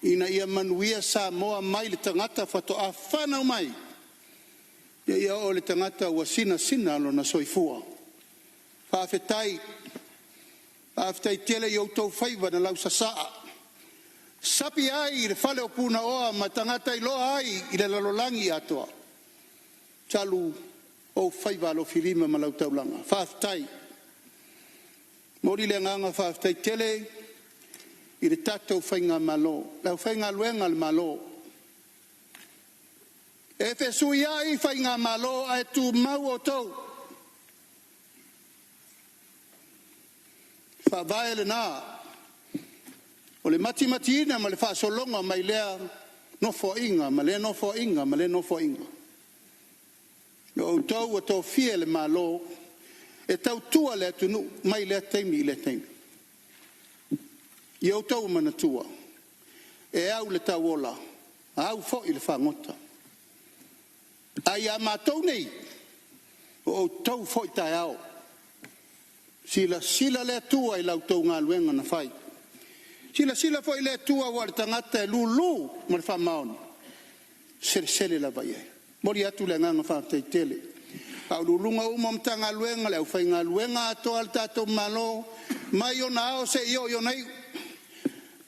Ina ia manuia Samoa mai le tangata whatoa whanau mai. Ia o le tangata ua sina alo na soifua. Whawhetai tele i outou whaiva na lau sasaa. Sapi ai le whale o puna oa ma tangata i loa ai i le lalolangi atoa. Talu o whaiva alo whirima ma lau taulanga. Whawhetai. Mori le nganga whawhetai tele i le tatou whainga malo. Lau whainga luenga le malo. E whesui ai whainga malo ai tu mau o tau. Whawae le nā. O le mati ina ma le whaasolonga mai lea nofo inga, ma le nofo inga. O tau o tau fie le malo, e tau tua le atunu mai lea teimi i le teimi. I o tau mana tua, e au le tau ola, au fo i le whangota. Ai a mātou nei, o tau fo i tai au. Sila le tua i lau tau ngā luenga na whai. Sila fo i le tua wa le tangata e lulu ma le whamaoni. Sele la vai e. Mori atu le nganga whātai tele. Au lulunga umam tanga luenga le au whai ngā luenga atoa le tātou malo. Mai o na ao se io nei.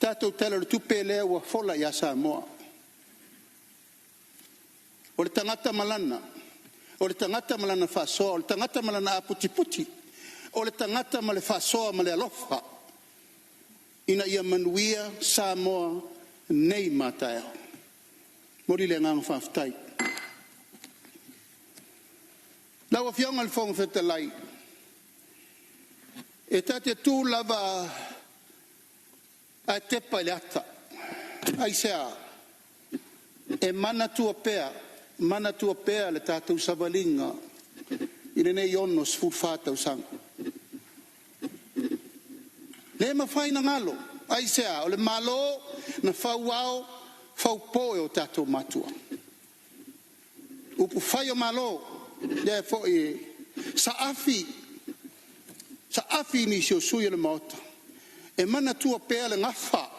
Tātou tala le tupe lea ua fola i a Samoa. O le tangata malana. O le tangata malana whasoa. O le tangata malana aputi. O le tangata ma le whasoa ma le alofa. Ina ia manuia Samoa nei mātai au. Mori le nganga whawhetai. Lau a whionga le whonga whetalai. E tate tū lava a tepa le ata. Ai sea. E mana tua pea le tātou savalinga. Ine nei ono sfurfata usanga. Le mawhai na ngalo, ai sea, o le malo na whauao, whaupoe o tātou matua. Upu whai o malo, le fo e, sa afi ni sio sui le maota. E mana tua pea le ngafa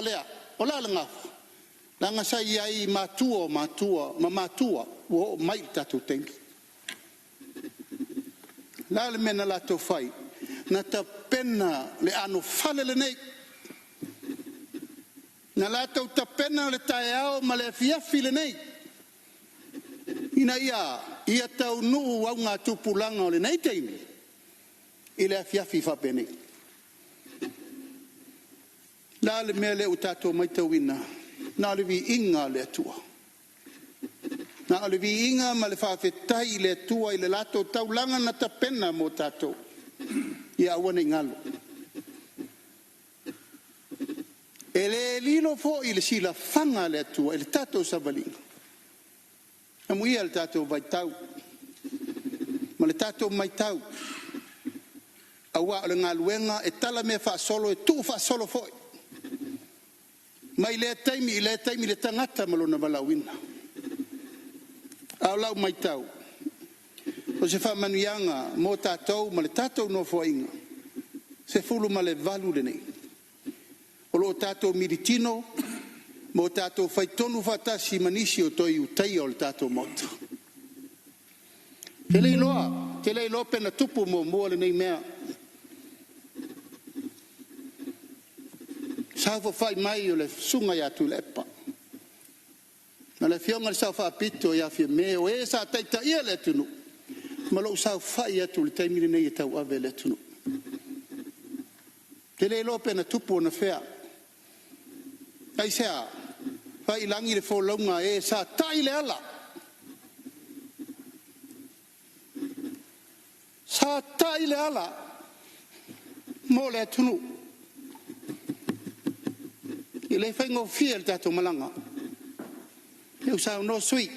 lea, o la le ngafa. La ngasa iai matua, o mai tātou tenki. La le mena la tau whai. Na ta pena le ano fale le nei. Na la tau ta pena le tae ao ma le fiafi le nei. Ina ia tau nuu au ngā tupulanga o le nei teimi. I le fiafi whapene. La le mea le utato mai tau ina. Na le vi inga le atua. Na le vi inga ma le whawhetai le atua i le lato tau langa na ta pena mo tato. Ia awane ngalo. E le lilo fo i le sila whanga le atua, e le tātou savalinga. E muia le tātou vaitau. Ma le tātou maitau. Awa o le ngā luenga, e tala mea whaasolo, e tuu whaasolo fo. Mai le taimi le tangata malona walawina. Au lau maitau. O se whamanuianga mō tātou, ma le tātou no fōinga. Se fulu ma le valu le nei. O lo tātou miritino, mō tātou whaitonu whatasi manisi o toi utai o le tātou mota. Te lei loa pena tupu mō mua le nei mea. Sāwha whai mai o le sunga i atu le epa. Na le whionga le sau whapito i awhia me o e sa taita ia le tunu. Ma lo sau whai atu le taimine nei e tau ave le tunu. Te le lo pena tupu o na whea. Ai sea, whai langi le wholaunga e sa tai le ala. Sa tai le ala. Mo le tunu. I le whaingo fia le tato malanga. Le usau no sui.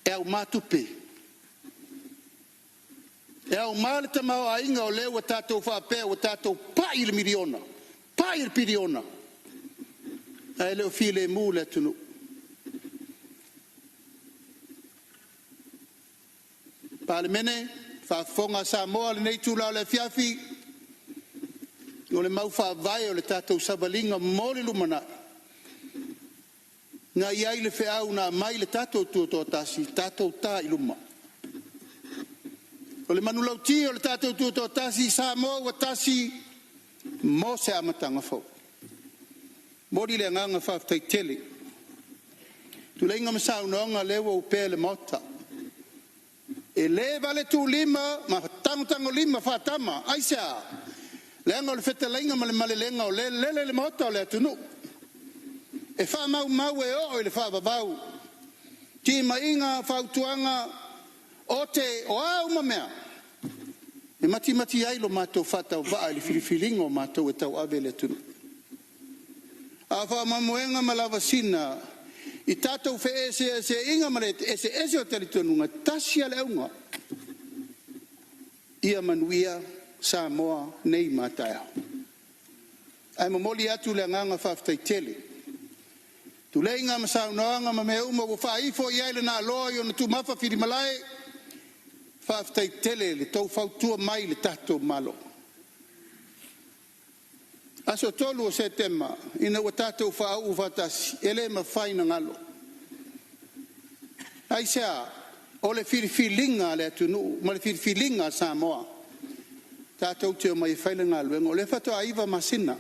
E au matupe. E au male tamau a inga o leo tatou whapea o tatou pa il miliona. Pa il piriona. E leo file mu le tunu. Pale mene, whafonga Samoa le nei tūlau le fiafi. O le mau whawai o le tatou sabalinga mōle lumana. Ngā iai le whiau nā mai le tatou tuatoa tasi, tatou tā iluma. O le manulau ti o le tatou tuatoa tasi, Samoa wa tasi, mō se amatanga fau. Mōri le nganga whawtai tele. Tu le inga masau noanga lewa upea le mota. E le vale tu lima, ma tango lima whatama, aisea. Le anga o le wheta lainga ma le malelenga o le mota o le atunu. E wha mau e o le wha vavau. Ti mainga, whautuanga, o te o au mamea. E mati ailo mātou whatau waa le filifilingo mātou e tau ave le atunu. A wha mamuenga malawa sina, I tātou whe ese inga mare, ese o talitonunga, tasia le aunga. Ia manuia, Samoa, nei mātai au. Ai mamoli atu le nganga whawhtai tele. Tu le inga masaunoanga ma me uma ko whaifo I aile nā loa I ona tu mawha whiri malai, whawhtai tele le tau whautua mai le tātou malo. Aso tolu o Septemba, ina ua tātou whaau whatasi, ele ma whaina ngalo. Ai sea, o le whiriwhilinga le atunu, ma le whiriwhilinga Samoa. Tātou teo mai whaile ngalo, o le whatoa iwa masina.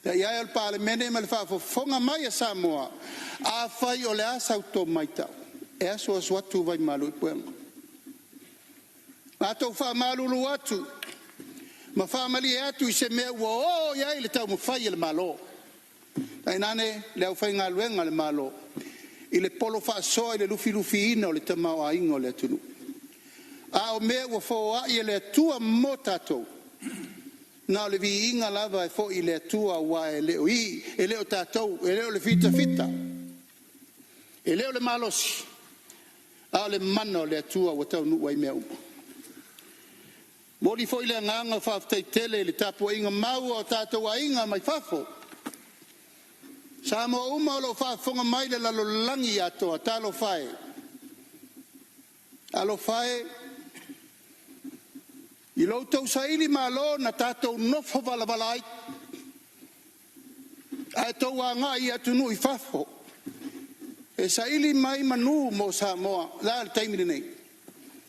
Te iai al pāle mene ma le whaafonga mai a Samoa, a whai o le asau tō mai tau. E aso aswatu vai malu I puenga. Mātou whaamalulu atu, ma whaamali e atu I se mea ua o iai le tau ma whai le malo. Tai nane le au whai ngā luenga le malo. I le polo whaasoa I le lufi ina o le tamau a ingo le atunu. A o mea ua whoa I le atua mo tātou. Nā le vi inga lava e fo I le atua wa e leo I, e leo tātou, e leo le fita. E leo le malosi. A le mana le atua wa tau nu wai mea uma. Mori fo I le nganga whawhtai tele le tapu inga mau o tātou a inga mai whafo. Samoa uma o lo whafonga mai le lalo langi atoa, talo whae. Alo whae, I loutou saili malo na tātou nofo valavalai. Ai tau a ngā I atunu I whafo. E saili mai manu mo Samoa, la le taimini nei.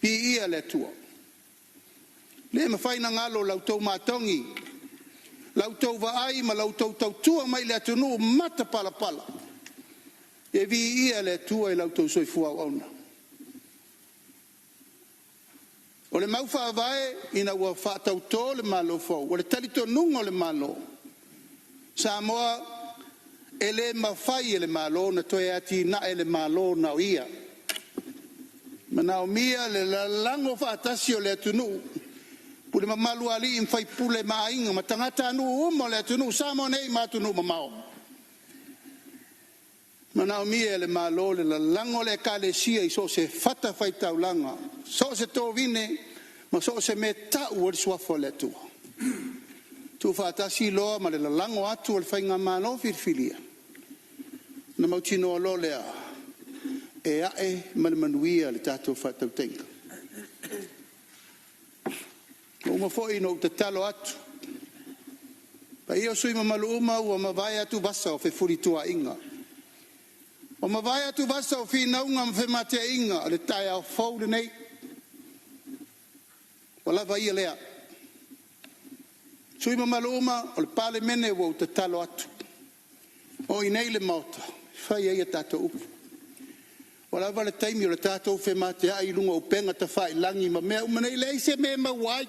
Pi ia le tua. Le mawhaina ngalo lautou mātongi. Lautou vaai ma lautou tautua mai le atunu mata pala. E vi ia le tua I lautou soifua ona. O le mau whaavae ina ua whaatau tō le malo fau. O le talito nungo le malo. Samoa e le mawhai e le malo na toe ati na e le malo na o ia. Mana o mia le lango whaatasi o le atunu. Pule mamalu ali in whai pule maainga. Ma tangata anu umo le atunu. Samoa nei matunu mamao. Mana o mia le malo le lango le kalesia I so se fata whai taulanga. So se tō vine, ma so se me tau o le suafo le tua. Tu whaatasi loa ma le lango atu o le whainga mano whirwhilia. Na mautino o lo lea, e ae ma le manuia le tātou whatau tenga. Uma fōi no te talo atu. Pa ia sui ma malu uma ua ma vai atu basa o whewhuri tua inga. O ma vai atu basa o whinaunga ma whematea inga, le tai au whaure nei. O lava ia lea. Sui ma maluma, o le pale mene wau te talo atu. O I nei le mauta, whai ia tātou upu. O lava le taimi o le tātou whematea I lunga o penga ta whai langi ma mea umanei le ise me ma wai.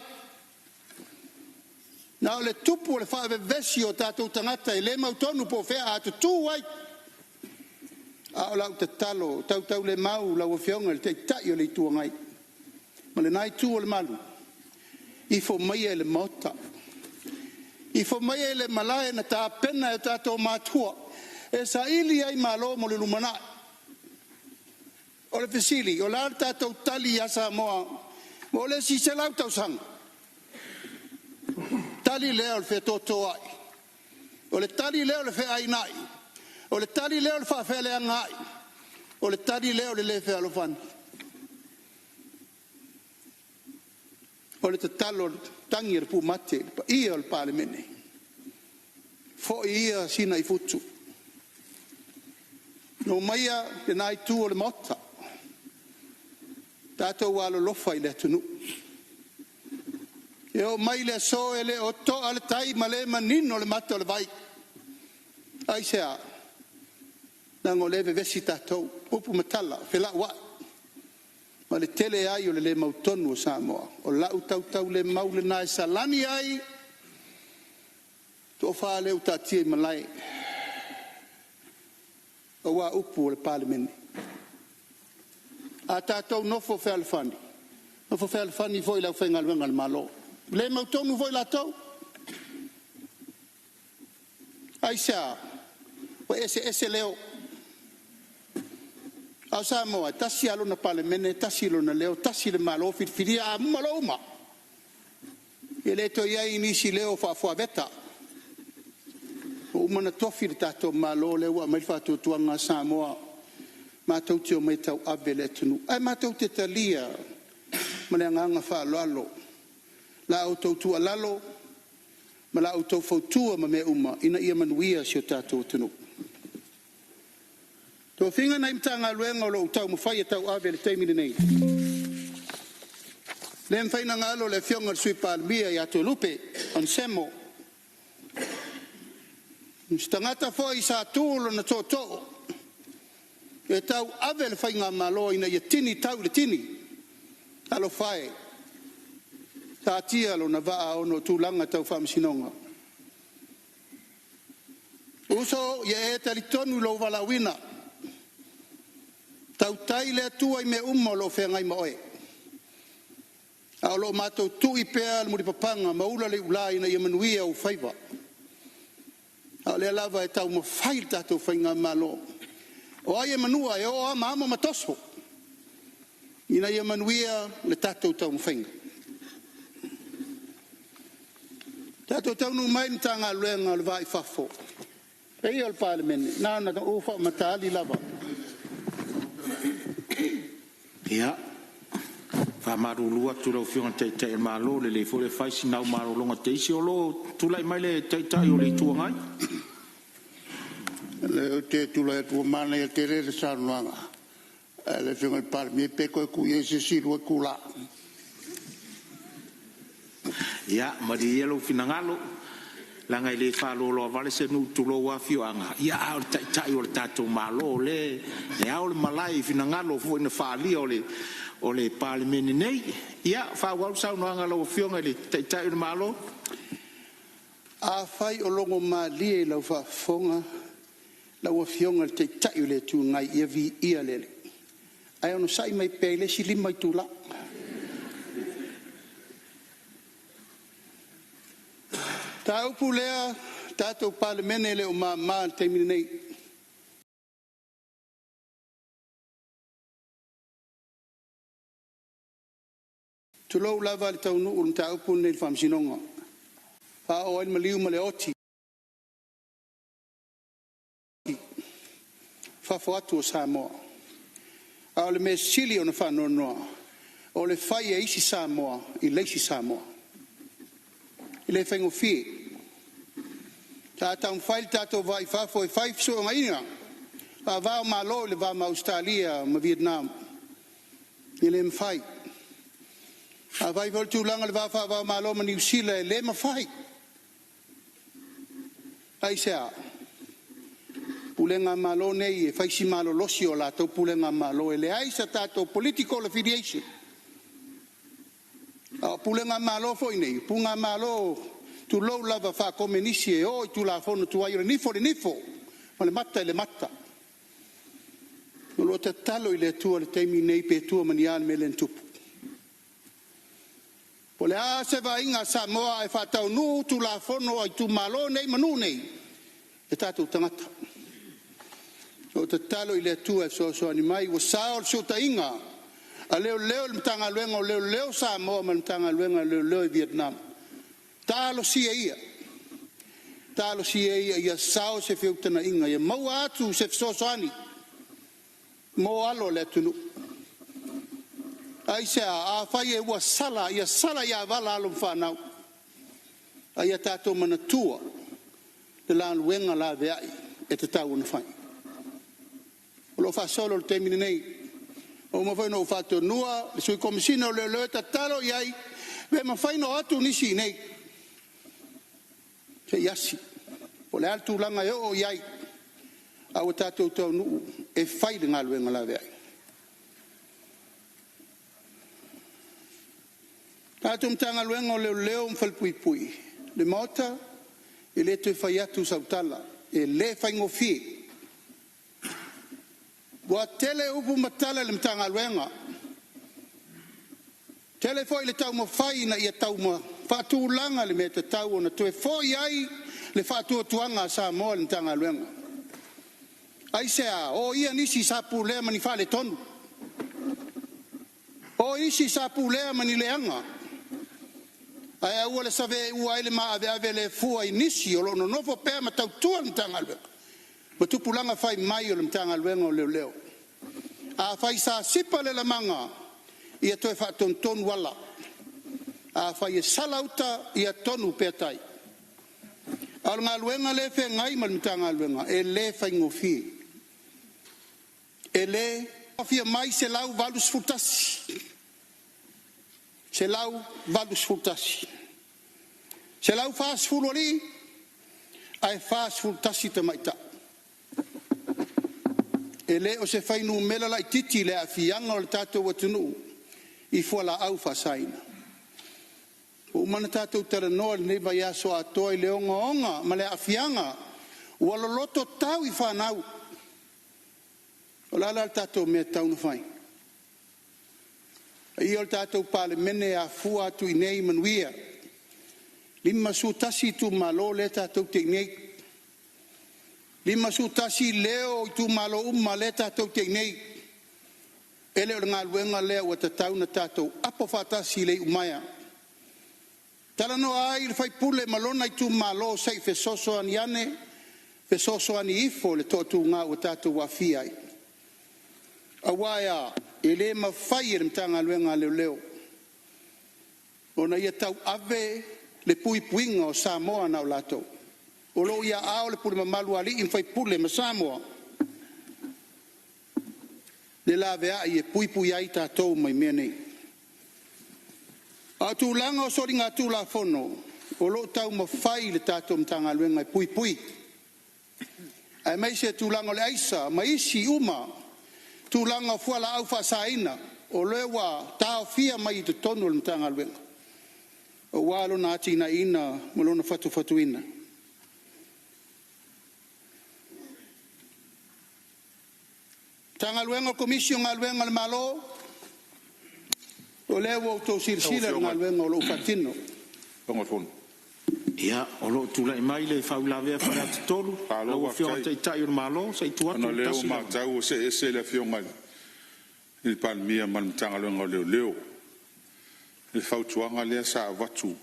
Na o le tupu o le whai vesi o tātou tangata I le mautonu po whea atu tū wai. A o lau te talo, tau le mau, lau o whionga, le te tai o le tua ngai. Ma le nai tū o le malu. I fo mai e le mota. I fo mai e le malae na tā pena e tātou mātua. E sa ili ai malo mo le lumana. O le fesili, o la tātou tali a Samoa, mo le si se lau tau sang. Tali leo le fe toto ai. O le tali leo le fe ainai. O le tali leo le fa fele angai. O le tali leo le fe alofan. O le tatalo tangi pu mate, ia o le palemene. Fo ia sina I futu. No maia le nai tu o le mota. Tātou walo lofa I le tunu. E o mai le so e le o to ale tai ma le manino le mata o le vai. Ai sea. Nango leve vesi tātou. Upu matala, whela wa. Ma le tele ai o le mautonu o Samoa. O lau tau le mau le nai salani ai. To wha leu tātia I malai. O wa upu o le palemene. A tātou nofo whealfani. Nofo whealfani foi lau whengaluenga le malo. Le mautonu foi la tau. Ai sea. O ese leo. Au Samoa, tasi alo na palemene, tasi alo na leo, tasi le malo, whiria a maloma. E le to iai nisi leo wha veta. O umana tofi le tātou malo leo a mailwha tuanga Samoa. Mātou te o mai tau ave le tunu. Ai mātou te talia, ma le anganga wha lalo. La autou tua lalo, ma la autou fautua ma me uma, ina ia manuia si o tātou tunu. Tō whinga nei mtanga luenga o lo utau mawhai e tau ave le teimine nei. Le mwhaina ngalo le fionga le sui palmia I ato lupe, on semo. Stangata foi sa tūlo na tō. E tau ave le whainga malo ina ia tini tau le tini. Alo whae. Tā tia lo na waa ono tūlanga tau whamsinonga. Uso ia e tali tonu lo walawina. Tau tai le atua I me lo whengai moe. Ao lo mātou tui pēa le muripapanga maula le ulai na ia manuia o whaiva. Ao le lava e tau mawhai tātou whainga malo. O ai e manua e o a maama matoso. Ina ia manuia le tātou tau mawhainga. Tātou tau nu mai mtanga luenga le vai whafo. E ia le palemene. Nā na ufa matali lava. Ia. Fa marulua tu lo fiona te malo le fo le fai sinau marulonga te isi o lo tu lai mai le te o le tuangai. Le te tu lai tu mana e te re sanuanga. Le fiona par mi pe ko ku ye se silu kula. Ia, ma di yelo finangalo. Langa le fa lo vale se nu tu lo wa fioanga. Ia o tai o tato malo le. E ao le malai finangalo fo ina fa li o le palemene nei. Ia fa wau sau noanga lo fionga le tai o malo. A fai o longo malie lau fa fonga. Lau fionga le tai o le tu ngai ia vi ia lele. Ai ono sai mai pele si lima I tula. Tā upu lea, tātou palemene leo mā te mine nei. Tulou lava le tau nuu tā upu nei le whamsinonga. Pā o ail maliu ma le oti. Whafo atu o Samoa. A o le me sili o na whanonoa. O le whai e isi Samoa, I leisi Samoa. I le whaingo fie. Tātou mwhail tātou vai whafo e whaifso o ngaina. A vau malo le vau ma Australia, ma Vietnam. I le mwhai. A vai vol tūlanga le vau malo ma New Zealand, le mwhai. Ai sea. Pulenga malo nei e whaisi malo losi o lātou pulenga malo e le aisa tātou political affiliation. A pulenga malo foi nei, punga malo tu lo lava fa come nisi e o tu la fono tu ai nifo ma le matta e le matta no lo tatalo ile tu le temi nei pe tu manial melen tupu pole a se va inga Samoa e fa tau nu tu la fono ai tu malo nei manu nei e tatu tangata o te talo I le tua e so ni mai wa sao so ta inga a leo le mtanga luenga o leo Sāmoa ma mtanga luenga leo I Vietnam talo si ia ia sao se fiutana inga ia mau atu se so ani mo alo le tunu ai se a fai e wa sala ia vala alo whanau ai a tātou mana tua te la luenga la veai e te tau na whai o lo fa solo te mini nei o ma whai no whato nua le sui komisina o leo e tatalo iai ve ma whai no atu nisi nei se yasi o le altu langa e o iai au tātou tau nuu e whai le ngā luenga la veai tātou mtanga luenga o leo mwhalpui le mota e le te whai atu sautala e le whai ngofi wa tele upu matala le mtanga luenga tele foi le tau mawhai na ia tau ma whatu langa le me te tau o na toe foi ai le whatu tuanga Sāmoa le mtanga luenga ai sea o ia nisi sapu lea mani whale tonu o isi sapu lea mani leanga ai ua le save ua ele ma ave le fua I nisi o lono nofo pēr ma tau tua le mtanga luenga ma tupulanga whai mai o le mtanga luenga o leo a whai sa sipa le lamanga ia toe whaatontonu wala a whai e salauta ia tonu pētai al ngā luenga le whe ngai ma le mtanga luenga e le whai ngofi e le fia mai se lau valus futasi se lau valus futasi se lau fast food oli ai fast food tasi te maita e le o se whai nu mela lai titi le a fianga o le tātou watunu I fuala au whasaina o mana tātou tara noa le neiva ia so atoa I le onga ma le a fianga ua loloto tau I whanau o lala le tātou mea tau na whai I o le tātou pale mene a fua atu I nei manuia lima su tasi tu malo le tātou te nei lima su tasi leo I tu malo le tātou te nei ele o ngā luenga lea ua tatau na tātou apo whatasi le umaya tala no ai le whai pule malona I tu malo sei fesoso ani ane fesoso ani ifo le tōtu ngā ua tātou wafia ai awaia ele ma whai e le mtanga luenga leo ona ia tau ave le pui puinga o Sāmoa na o latou o lo ia ao le pule mamalu ali in whai pule ma Sāmoa le la vea I e pui ai tātou mai mea nei a tu langa o sori ngā tū la fono o lo tau ma whai le tātou mtanga luenga I pui ai mai se tu langa le aisa ma isi uma tu langa fuala au whasaina o lewa tau fia mai te tonu le mtanga luenga o walo na ati na ina malona fatu ina tanga luenga komisio ngā luenga le malo o lewa o tō sirsila ngā luenga o lo fatino ia o lo tula I mai le whaulawea whare atu tolu o whionga te itai o le malo sa I tuatu ana leo mātau o se le whionga I pan mia man tanga luenga o leo le whautuanga lea sa watu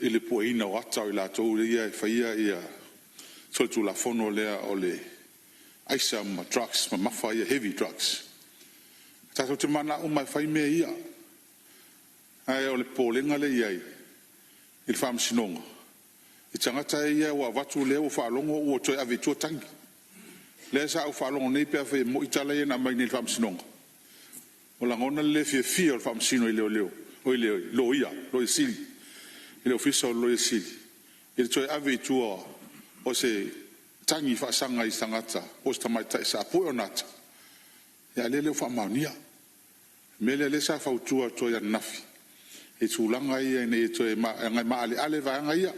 I le poina o atau I la tau le ia whaia ia tolu la fono lea o le aisa ma trucks ma mafa ia heavy trucks tātou te mana o mai whai mea ia ai o le pōlenga le iai I le whamsinonga I tangata ia wa watu lea o whaalongo o toi ave tuatangi lea sa o whaalongo nei pia whai mo itala ia na mai nei le whamsinonga o langona le fia o le whamsino I leo o I leo lo ia lo I sili I leo fisa o lo I sili I le toi ave tua o se tangi whaasanga I tangata o se tamaita I sa apoi o nata ia leo whamaunia mele le sa whautua toi an nafi e tūlanga ia nei toi ngai maale ale vaanga ia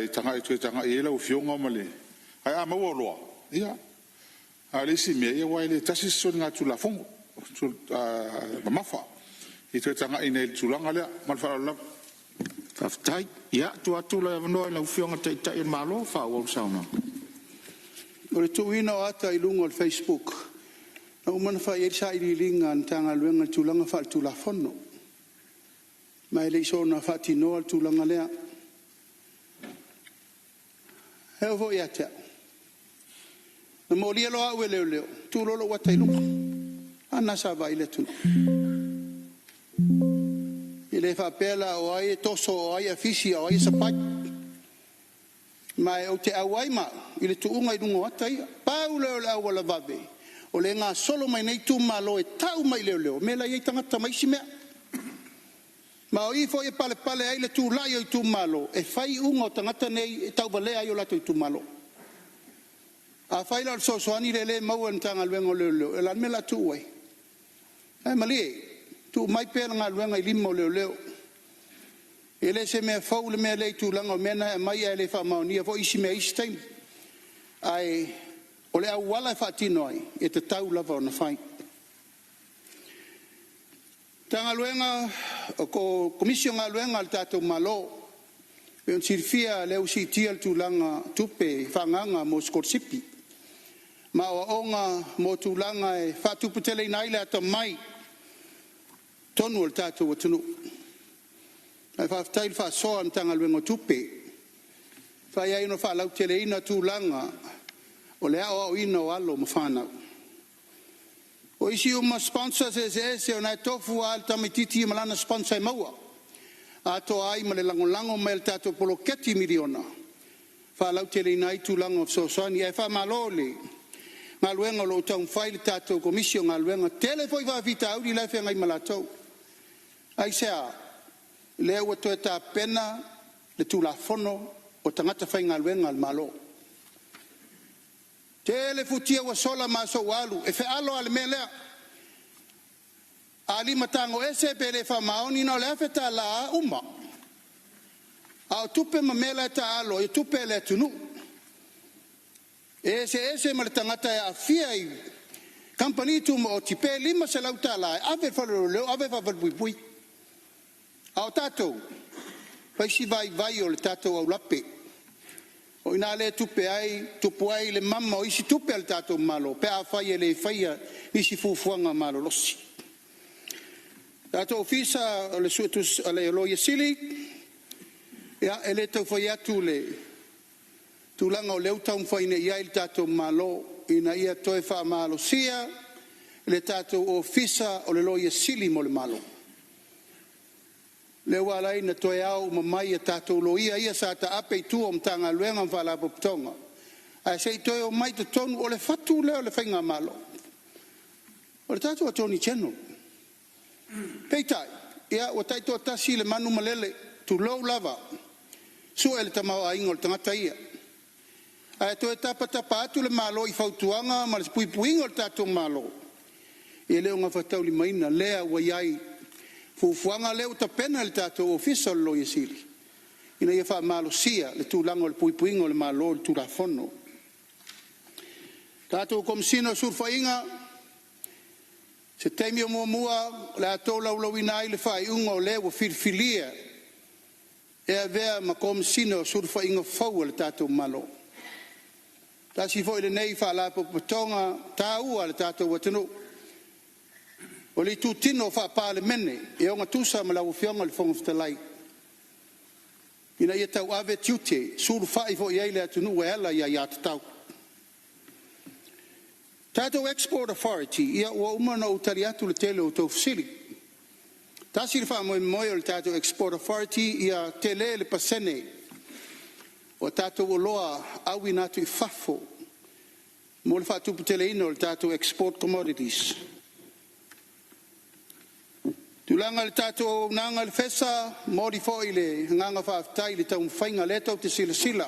e tanga I ela o fionga male ai a maua loa ia a le si mea ia wai le tasi son ngā tula fongo mamafa e toi tanga I nei tūlanga lea malwhara lava Whaftai, ia, tu atula e wanoa I lau whionga te itai e malo, whao au sauna. O le tuina o ata I lunga o Facebook. Na umana wha e sa iri ringa an tanga luenga tūlanga wha tūla whono. Mai le iso na wha tinoa tūlanga lea. Heo vo ia tea. Na mo lia loa ue leo leo. Tūlolo wata I lunga. Ana sa vai le tunu. I le wha pēla o ai toso o ai afisi o ai sapai. Mai o te awai ma. I le tuunga I lunga wata ia. Pau leo leo wala vave. O le ngā solo mai nei tū malo e tau mai leo leo. Mela iei tangata mai si mea. Ma o ifo e pale pale ai le tū lai o I tū malo. E whai unga o tangata nei e tau valea ai o lato I tū malo. A whai lau sosoani le maua ni tanga luenga o leo leo. E lan me la tū wai. Ai mali e. Tu mai pēra ngā luenga I lima o leo leo. E le se mea fau le mea le tū langa o mena e mai e le wha maonia fo isi mea isi taimi. Ai o le au wala e whaatino ai e te tau lava o na whai. Tanga luenga o ko komisio ngā luenga al tātou malo. E on sirfia le usi tia tū langa tupe whanganga mo skorsipi. Ma o onga mo tū langa e whaatuputele I naile ato mai. Tonu al tātou o tunu. Ai whaaftail whaasoa am tanga luenga tupe. Whai ai no whaalau tele ina tū langa. O le ao ina o alo ma whanau. O isi uma sponsors e o nai tofu a alta me titi malana sponsor maua. A to ai ma le lango me el tato polo keti miliona. Whaalau tele ina I tūlanga of Sosani. E wha malole. Ngā luenga lo taun whaile tato komisio ngā luenga. Tele foi wa vita auri lai whenga I malatou. Ai sea. Le ua toe ta pena le tūla fono o tangata whai ngā luenga al malo. Tele futia wa sola maso walu. E fe alo ale melea. Ali matango ese pele fa maoni no le afeta la uma. Au tupe mamela ta alo. E tupe le tunu. Ese ma le tangata e afia I. Kampani tu mo tipe lima se lauta la. Ave whalero leo. Ave whalero pui. Au tatou. Paisi vai o le tatou au lape. O ina le tupe ai le mama o isi tupe al tatou malo. Pe a whai le whaia isi fufuanga malo losi. Tatou ofisa o le suetus ale loia sili. Ia ele tau whai atu le. Tūlanga o leu tau whaine ia il tatou malo. Ina ia toe wha malo sia. Le tatou ofisa o le loia sili mo le malo. Le walai na toe au mamai a tātou lo ia sa ta ape tu om tanga luenga whala poptonga. A sei toe o mai te tonu o le fatu leo le whainga malo. O le tātou a toni cheno. Peitai, ia o taito a tasi le manu malele tu lau lava. Sua ele tamau a ingo le tangata ia. A toe tapa atu le malo I fautuanga ma le puipuingo le tātou malo. E leo ngā whatau li maina lea waiai. Fufuanga leo ta pena le tatou official lo yesili. Ina ia wha malo sia le tūlanga le puipuinga le malo le tūrafono. Tatou komisino surfainga se teimi o mua le atou laulauina ai le whaiunga o leo firfilia. E a vea ma komisino surfainga fau le tatou malo. Tasi foi le nei wha la popotonga tāua le tatou watanu. O le tūtino wha pāle mene, e o ngā tūsa ma lau whionga le whongaftalai. Ina ia tau ave tiute, suru whai fo iei le atunu e ala ia ia tatau. Tātou Export Authority, ia ua umana o tari atu le tele o tau fasili. Tasi le wha moe o le Tātou Export Authority, ia tele le pasene. O tātou o loa awi natu I fafo. Mo le wha tupu tele ino le Tātou Export Commodities. Tulanga le tātou nanga le fesa, mori foi le nganga whaaftai le tau mwhainga le tau te sila.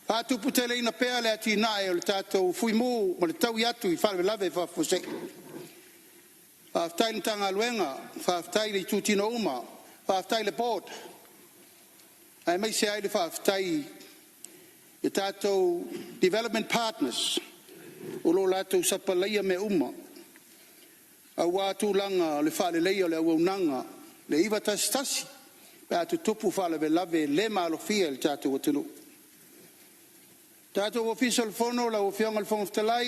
Hātu putele ina pēa le ati nae o le tātou fui mū, ma le tau I atu I whalewe lave whafose. Whaaftai le tanga luenga, whaaftai le tūtino uma, whaaftai le board. Ai mai se ai le whaaftai le tātou development partners, o lo lātou sapalaia me uma. A wātu langa le whale leia le awaunanga, le iwa tasi, pe atu tupu whale lave le malo fia le tātou atunu. Tātou official fono la ofionga le fonga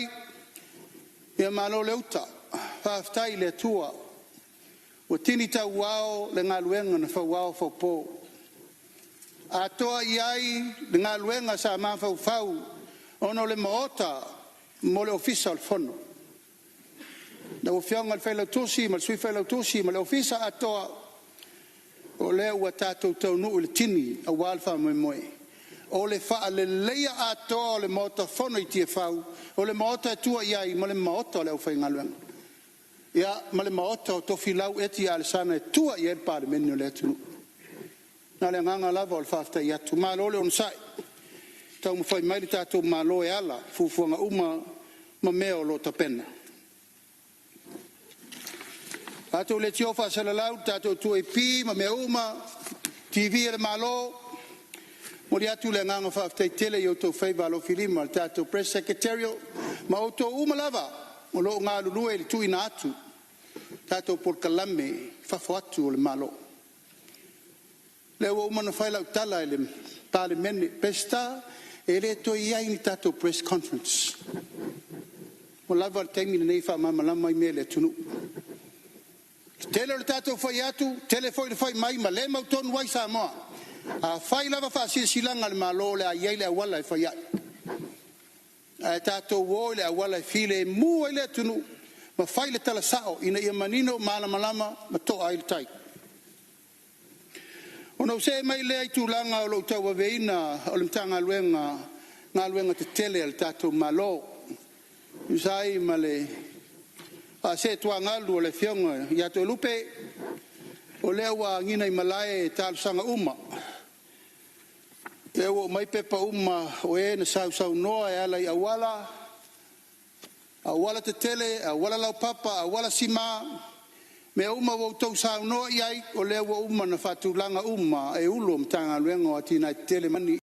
ia malo le uta. Whaftai le tua. O tini tau wao le ngā luenga na whawao whaupo. Atoa iai le ngā luenga sa maa whau ono le maota mo le official fono. Na ofionga le whailau tosi, ma le sui whailau tosi, ma le ofisa atoa o lea ua tātou tau nuu le tini a walfa moe moe. O le wha le leia atoa o le maota fono i tia whau, o le maota tua iai, ma le maota o le au whai ngā luenga. Ia, ma le maota o tofi lau eti a le sana e tua i el pāre meni o le atunu. Nā le nganga lava o le whafta i atu. Mā lo le on sai. Tau ma whai maili tātou mā lo e ala, fufuanga uma ma mea o lo tapena. Tātou le tiofa sala lau, tātou tua i pi, ma mea uma, TV e le mā lo, mo li atu le nganga whafta i tele i o tau whaiva lo filima, tātou press secretarial, ma o tau uma lava, o lo ngā lulue li tui na atu, tātou por kalame, whafo atu o le malo. Leo umana whailau tala e le pāle mene pesta, e le to iai ni tātou press conference. Mo lava le taimi nei wha mamalama i mele tunu. Tele le tātou whai atu, tele whai le whai mai, ma le mau tonu wai Sāmoa. A whai lava wha silanga le malo le a iai le awala e whai atu. A tātou woi le awala e file e mua i le tunu, ma whai le tala sao, ina ia manino malamalama, ma toa ai le tai. Ono se mai le ai tūlanga o lo tau waweina, o le mtanga ngā luenga te tele al tātou malo. Usai ma le, a se tua ngalu o le fionga, i ato lupe, o lea wa ngina i malae tālu sanga uma. E o mai pepa uma o e na sau noa e ala i awala te tele, awala lau papa, awala sima, me uma o tau sau noa i ai, o lea wa uma na whatulanga uma e ulo mtanga luenga o tina i tele mani.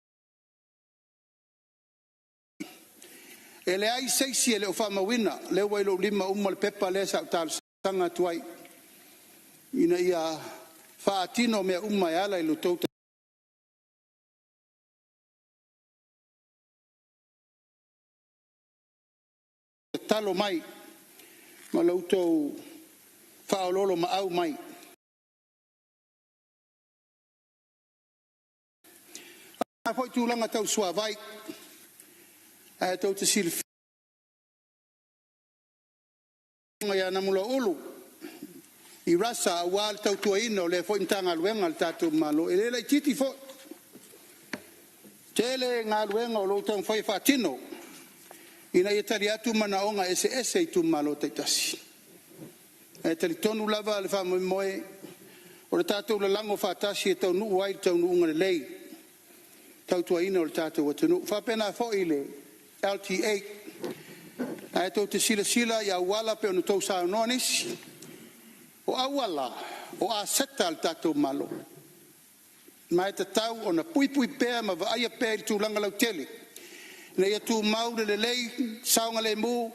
E le ai seisi e le o whamawina, lea wa ilo lima uma le pepa lea sau tālu sanga tuai. Ina ia whaatino mea uma e ala ilo tauta. Talo mai, ma lautou whaololo ma au mai. A whai tūlanga tau sua vai, a tau te sili whinga ia namula ulu. I rasa a wāle tau tua ina o le whai mtanga luenga al tātou malo. E lelai titi fo. Tele ngā luenga o lo tau whai whatino. Ina ia tali atu mana onga ese i tu malo taitasi. E tali tonu lava le wha moe, o le tātou le lango whatasi e tau nuu ai tau nuu ngare lei. Tau tua ina o le tātou watanu. Whapena fo i le LTA. E tau te sila i awala pe onu tau sao noa nisi. O awala, o a seta le tātou malo. Mai te tau o na pui pēr ma va aia pēr i tūlanga lau tele. Na ia tu mau le lei saunga le mu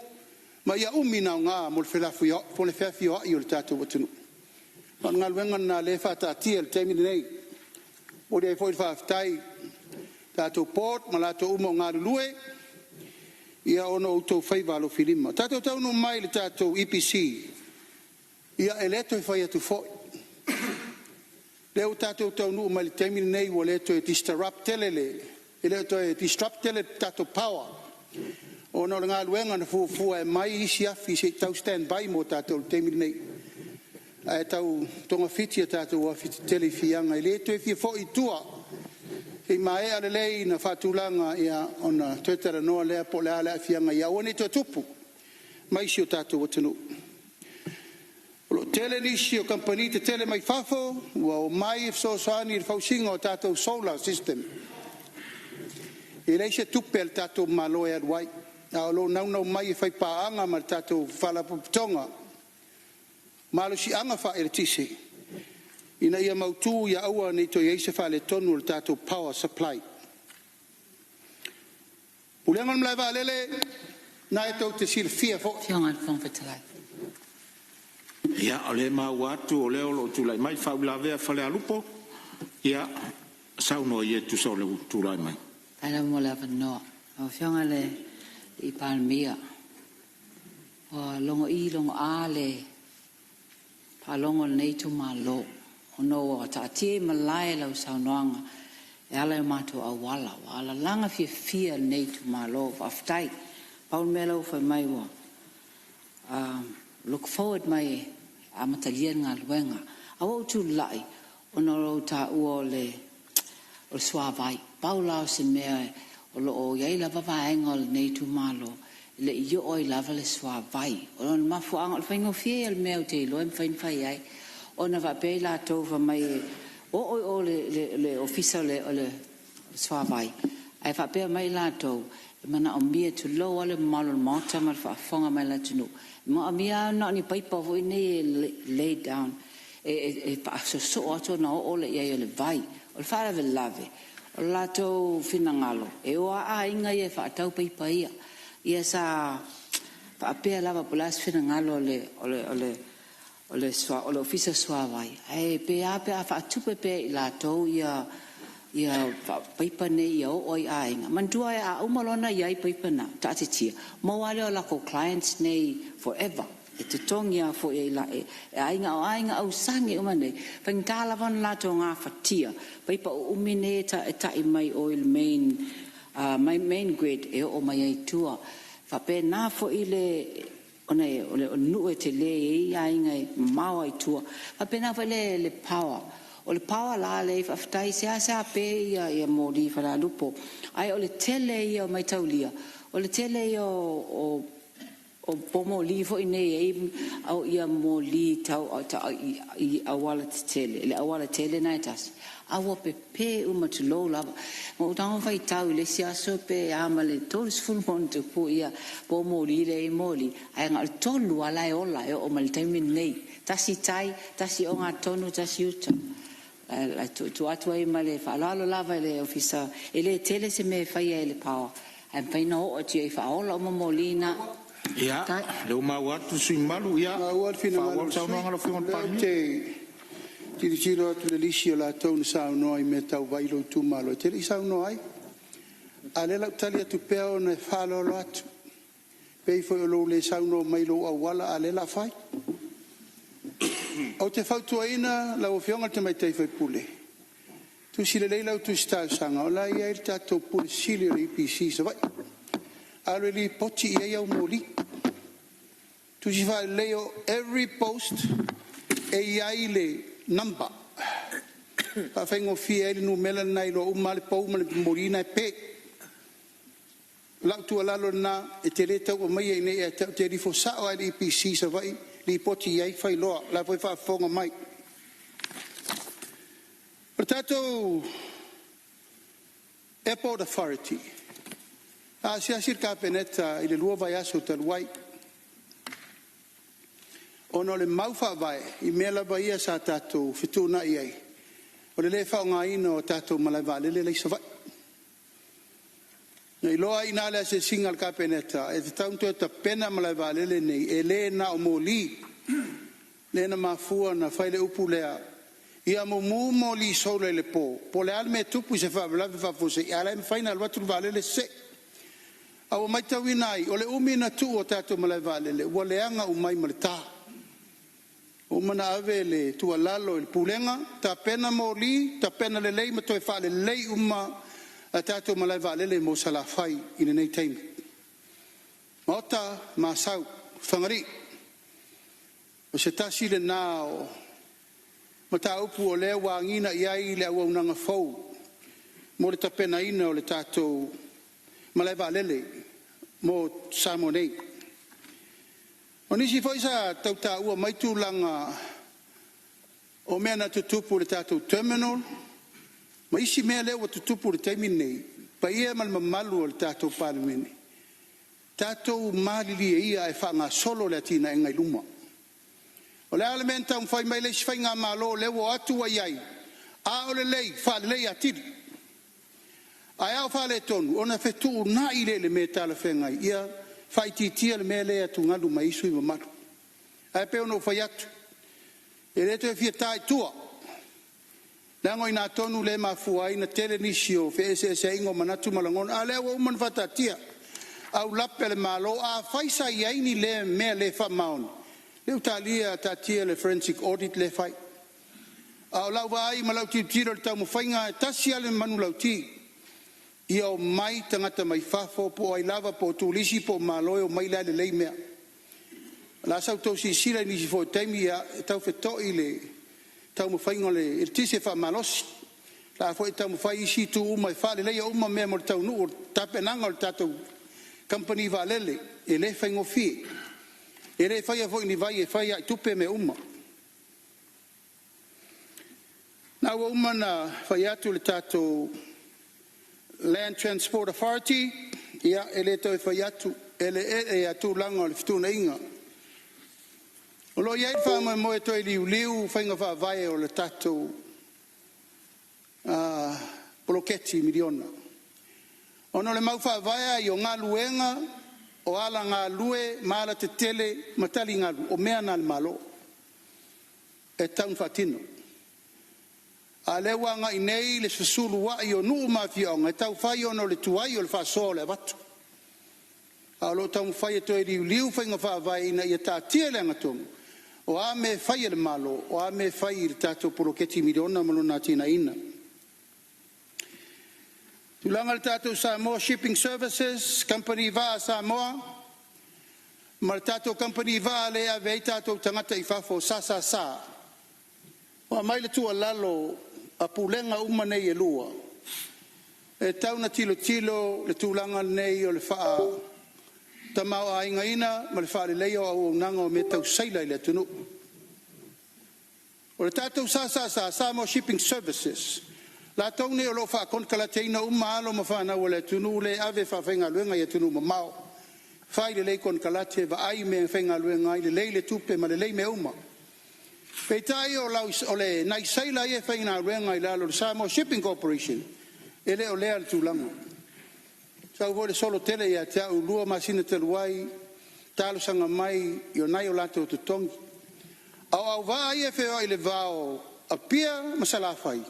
ma ia umina nga mo le felafio po le fafio i o le tātou watunu. Ma ngā luenga na le whatatia le taimi nei. O le foi whaftai tātou port ma lātou umo ngā lulue ia ono utou whaiwalo filima. Tātou taunu mai le tātou EPC ia eleto i whai atu foi. Leo tātou taunu mai le taimi nei o leto e disrupt telele. Ele to e disrupt le tato power. O no ngā luenga na fu e mai isi afi se tau stand by mo tato temi nei. E tau tonga fiti tato wa fiti tele fianga ele to e fi fo i tua. E mai ale lei na fatulanga ia ona tetera no le po le ala fianga ia oni to tupu. Mai si o tato watunu. O tele nisi o company te tele mai fafo wa mai so sani il fausinga o tato solar system. E lei se tupe al tātou malo e aduai. A lo nau mai e whai pāanga ma tātou whalaputonga. Malo si anga wha e tisi. Ina ia mautu ia aua nei to ia se whale tonu al tātou power supply. Pulengan mlai wa lele, na e tau te sila fia fo. Fionga al whangwhetalai. Ia, o le mau atu o leo lo tūlai mai, whaulavea whale alupo. Ia, sauno ia tu sau le tūlai mai. Ala mo lava noa. O fianga le I palmia. O longo I longo a le palongo nei tu malo. O no o ta tie malai lau saunoanga. E ala mato a wala. Ala langa fia nei tu malo. Aftai. Paul melo fa mai wa. Look forward mai a matalien ngā luenga. A wau tu lai. O no ta ua le o swavai. Paula se mea o lo o yai lava vaenga o nei tu malo. Le iyo oi lava le swavai. O no mafu anga o whaingo fie al mea o te ilo em whain whai ai. O na va pe la tova mai o le ofisa o le swavai. Ai va pe mai la tova. Mana o mia tu lo ale malo mata mal fa fonga mai la tunu. Ma mia na ni paipa vo ni lay down. Pa so ato na o le ia le vai. O fa le lave. O la to finangalo. E o a inga ia fa tau paipa ia. Ia sa pa pe lava polas finangalo o le ofisa swavai. Ai pe a fa tupe pe la to ia paipa nei ia o ai ainga. Mantua a umalona ia paipa na tatitia. Mo wale o lako clients nei forever. E te tongia fo e la e ainga au sangi umane. Whangtala van lato ngā fatia. Paipa o umine ta I mai o il main grid e o mai ai tua. Whape nā fo I le nue te le e ainga e mau ai tua. Whape nā fo le power. O le power la le aftai se pe ia mori fara lupo ai o le tele ia mai taulia o le tele o pomo livo ine au ia moli tau I awala tele le awala tele naitas awo pe uma to low lava mo tang vai tau le sia so pe amale tols full monte po ia pomo le moli ai ngal tolu ala o mal taimin nei tasi o nga tonu tasi uta tu atua I male fa lalo lava le ofisa ele tele se me fa ia le power en fa no o ti fa ola o molina ia le o mau atu sui malu ia o fina malu sa no ngalo fion pa ti tiro tu le lisi la tonu sa no I me tau vai lo tu malo te li sa no ai ale la talia tu peo ne fa lo atu pe fo lo le sa no mai lo wala ale la fai o te fautuaina la o fionga te mai te fai pule. Tu si le leila o tu sta sanga o la ia il tato pule sili o IPC sa vai. Alo li poti ia ia o moli. Tu si fai leo every post e ia le number. Pa fengo fie ele numela nai lo umale pa umale morina pe. Lau tu alalo na e te leta o mai e ne e te rifo sa o IPC sa vai. Li poti ia fai loa la poi fa fonga mai pertanto airport authority si circa peneta il luo vai aso tal wai ono le maufa vai I mela vai sa tato fituna ia o le fa nga ino tato malava le sa vai nei loa ina le se singal kapeneta e tanto ta pena malava le nei elena o moli le na mafua na faile upulea ia mo moli sole le po le alme tupu se fa la fa fose ala me final watu vale le se au mai tawinai o le umina tu o tato malava le wale anga o mai malta o mana avele tu alalo il pulenga ta pena moli ta pena le lei mato fa le lei umma tato malava le mo sala fai in nei time mota masau fangari o se tasi le nao mata upu o le wangina iai le au nanga fau mo le tapena ina o le tato malaiva lele mo Sāmoan o nisi foi sa tauta ua maitu langa o mea na tutupu le tato terminal ma isi mea le ua tutupu le taimine pa ia malmamalu o le tato palemene tato malili ia e whanga solo le atina e ngai luma o le alimenta un fai mai le fai nga malo le wo atu ai ai a o le lei fa le lei atiri ai au fa le tonu ona fetu na ile le meta le fenga ia fai titia le mele atu ngalu mai sui mamalu ai pe ono fai atu e le te fia tai tua Lango ina tonu le mafua ina tele nisio fe se ingo manatu malangon ale wa man fatatia au lape le malo a faisa yaini le me le fa maun le utalia tatia le forensic audit le fai au lau vai malau tiro le tamu fainga tasia le manu lauti ia o mai tangata mai fafo po ai lava po tulisi po malo o mai le le mea la sau to si sila ni si fo taimia tau feto ile tau mo fainga le il tise fa malos la fo tau mo fai si tu mai fa le ia uma me mo tau nu tape nanga tatu company valele e le faingo fi e le fai fo ni vai e fai tupe me uma na uma na fai atu le tatu Land Transport Authority ia ele to fai atu ele e atu langa le ftuna inga o lo ia fa mo e to liu fainga fa vai o le tatu poloketi miliona ono le mau fa vai io ngaluenga o ala ngalue mala te tele matali ngalu o mea na malo e tau fatino ale wanga inei le susulu wa io nu ma fionga tau fai ono le tuai o le fa sole vatu alo tau fai to liu fainga fa vai na ia ta tiele ngatung o a me fai le malo o a me fai il tato poloketi miliona malona tina ina tulanga le tato Samoa Shipping Services company va Samoa ma tato company va le ave tato tangata I fafo sa o mai le tua lalo a pulenga uma nei e lua e tau na tilo le tulanga nei o le faa tamau a ingaina ma le whaare leo au nanga o me tau saila I le tunu. O le tātou Samoa Shipping Services. La tau ne o lo wha konkala teina umalo ma whanau o le tunu le ave whawhenga luenga I tunu ma mau. Whai le lei konkala te wa ai me whenga luenga I le lei le tupe ma le lei me uma. Pei tai o le nai saila I e whenga luenga I lalo le Samoa Shipping Corporation. Ele o lea le tūlanga. Sau vole solo tele ia te au lua masina te luai, talo sanga mai, io nai o lato o tutongi. Au vaa ia feo I le vao a pia masala fai.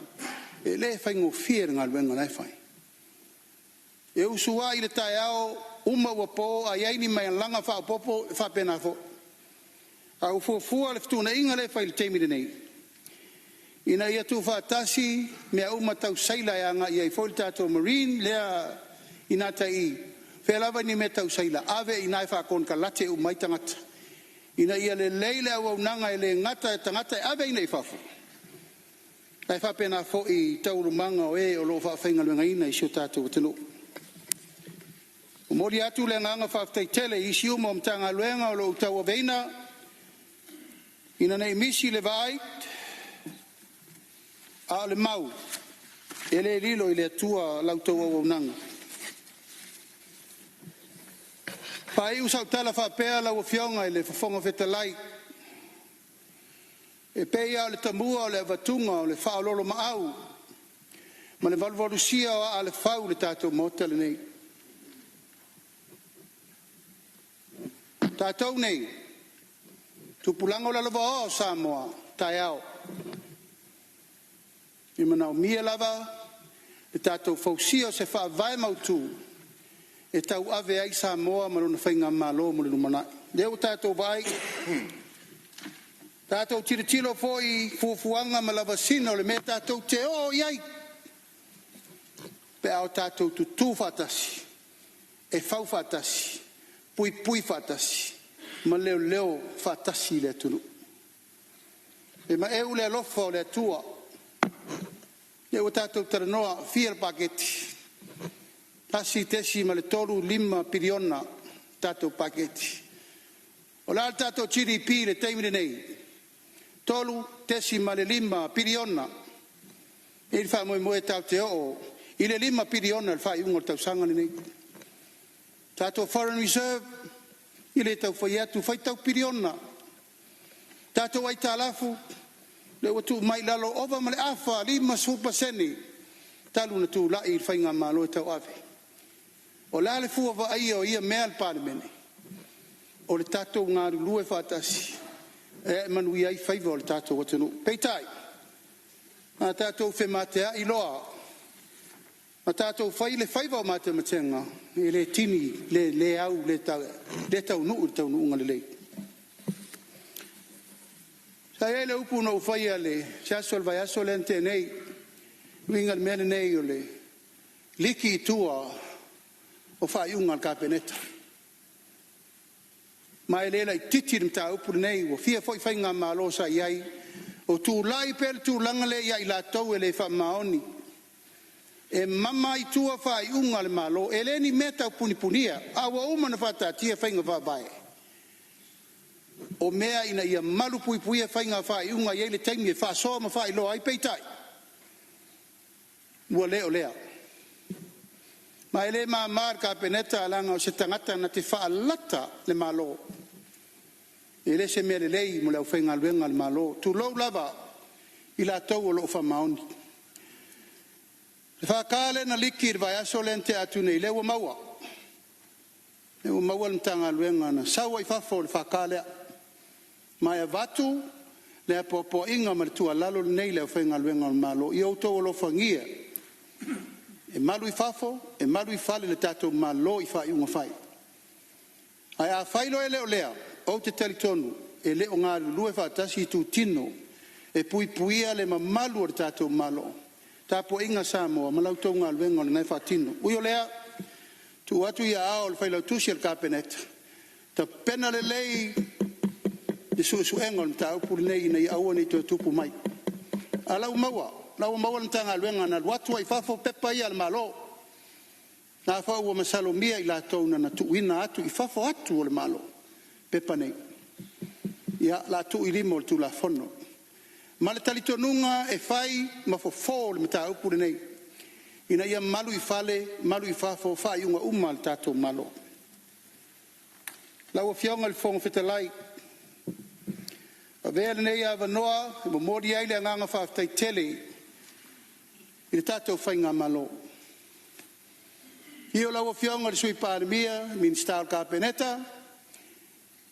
E le fai ngo fier ngal wenga nai fai. E usua I le tae au uma wapo a yaini mai langa fa popo fa pena fo. Au fua le ftuna inga le fai le teimi nei. Ina ia tu fa tasi mea uma tau saila yanga ia I fo le tato marine lea ina tai felava ni meta usaila ave ina fa kon kalate u mai tangata ina ia le leile au nanga ele ngata tangata ave ina ifafu ai fa pena fo I tauru manga o e o lo fa fainga luenga ina I sio tatu tenu o mori atu le nganga fa tai tele I sio mo mtanga luenga o lo tau veina ina nei misi le vai a le mau ele lilo ile tua lautou o nanga Pai usau tala fa pea la fionga I le fonga fetalai. E pea o le tamua o le vatunga o le whaololo maau. Ma le valvalusia o a le whau le tātou motele nei. Tātou nei. Tupulanga o la lava o Samoa, tai au. I manau mia lava, le tātou fausia o se wha vai mautu. E tau ave ai Samoa ma luna whainga malo mo le numana. Leo tātou vai. Tātou tiritilo foi fuafuanga ma lavasina o le me tātou te o iai. Pe au tātou tutu fatasi. E fau fatasi. Pui fatasi. Ma leo fatasi le tunu. E ma eu le alofa o le atua. Leo tātou taranoa fia paketi. Tasi tesi ma le tolu 5 piriona tato paketi. O la tato GDP le teimine nei. Tolu tesi ma le 5 piriona. E il fa moe tau te o. I le 5 piriona il fa ungo tau sanga nei. Tato Foreign Reserve. I le tau fai atu fai tau piriona. Tato wai talafu. Le watu mai lalo ova ma le afa 5% talu na tu lai il fai ngamalo e tau ave. O la le fua va ia o ia mea al parlemene. O le tato ngāru lue fatasi. E manu ia I faiva o le tato watanu. Peitai. Ma tātou whematea I loa. Ma tātou whai le whaiva o mate matenga. E le tini, le au, le tau nuu ngale lei. Sa e le upu no whai ale, se aso al vai aso le ante nei, wingal mene nei o le, liki I tua o whai unga al kapeneta. Ma e le lai titi mta upu nei, o fia foi whai ngā malo sa iai, o tu lai pel tu langale iai la tau e le wha maoni. E mama I tua whai unga le malo, e le ni meta punipunia, awa umana whata tia whainga whabai. O mea ina ia malu pui pui e whainga whai unga iei le taimi e wha soa ma whai loa ai peitai. Ua leo lea. Ma ele ma mar ka peneta alanga o se tangata na te wha lata le malo. Ele se mea le lei mo le au whainga luenga le malo. Tu lau lava I la tau o loo wha maoni. Le whakale na likir vai aso lente atu nei lewa maua. Lewa maua le tanga luenga na sawa I whafo le whakale. Mai a vatu le apopo inga ma le tua lalo nei le au whainga luenga le malo. I auto o lo whangia. E malu I whafo, e malu I whale le tatou malo I whai unga whai. Ai a whailo e leo lea, o te teritonu, e leo ngā lue whaatasi I tu tino, e pui puia le mamalu o le tatou malo. Tapo inga Sāmoa, malau tau ngā luenga le nai whaatino. Uio lea, tu atu ia ao le whailau tusi al kapeneta. Ta pena le lei, e su engol ta upu nei nei aua nei to tupu mai. Alau maua le tanga luenga na watu ai fafo pepa ia le malo. Na fa ua masalomia I la tona na tuina atu I fafo atu o le malo. Pepa nei. Ia la tu I limo tu la fono. Ma le talitonunga e fai mafofo le mata upu nei. Ina ia malu I fale, malu I fafo fai unga uma le tato malo. Lau fionga le fonga fetalai. A vea nei a vanoa, e mo mori ai le nganga whaftai tele, I le tātou whainga malo. Io lau fionga le sui pārmia, minister kapeneta,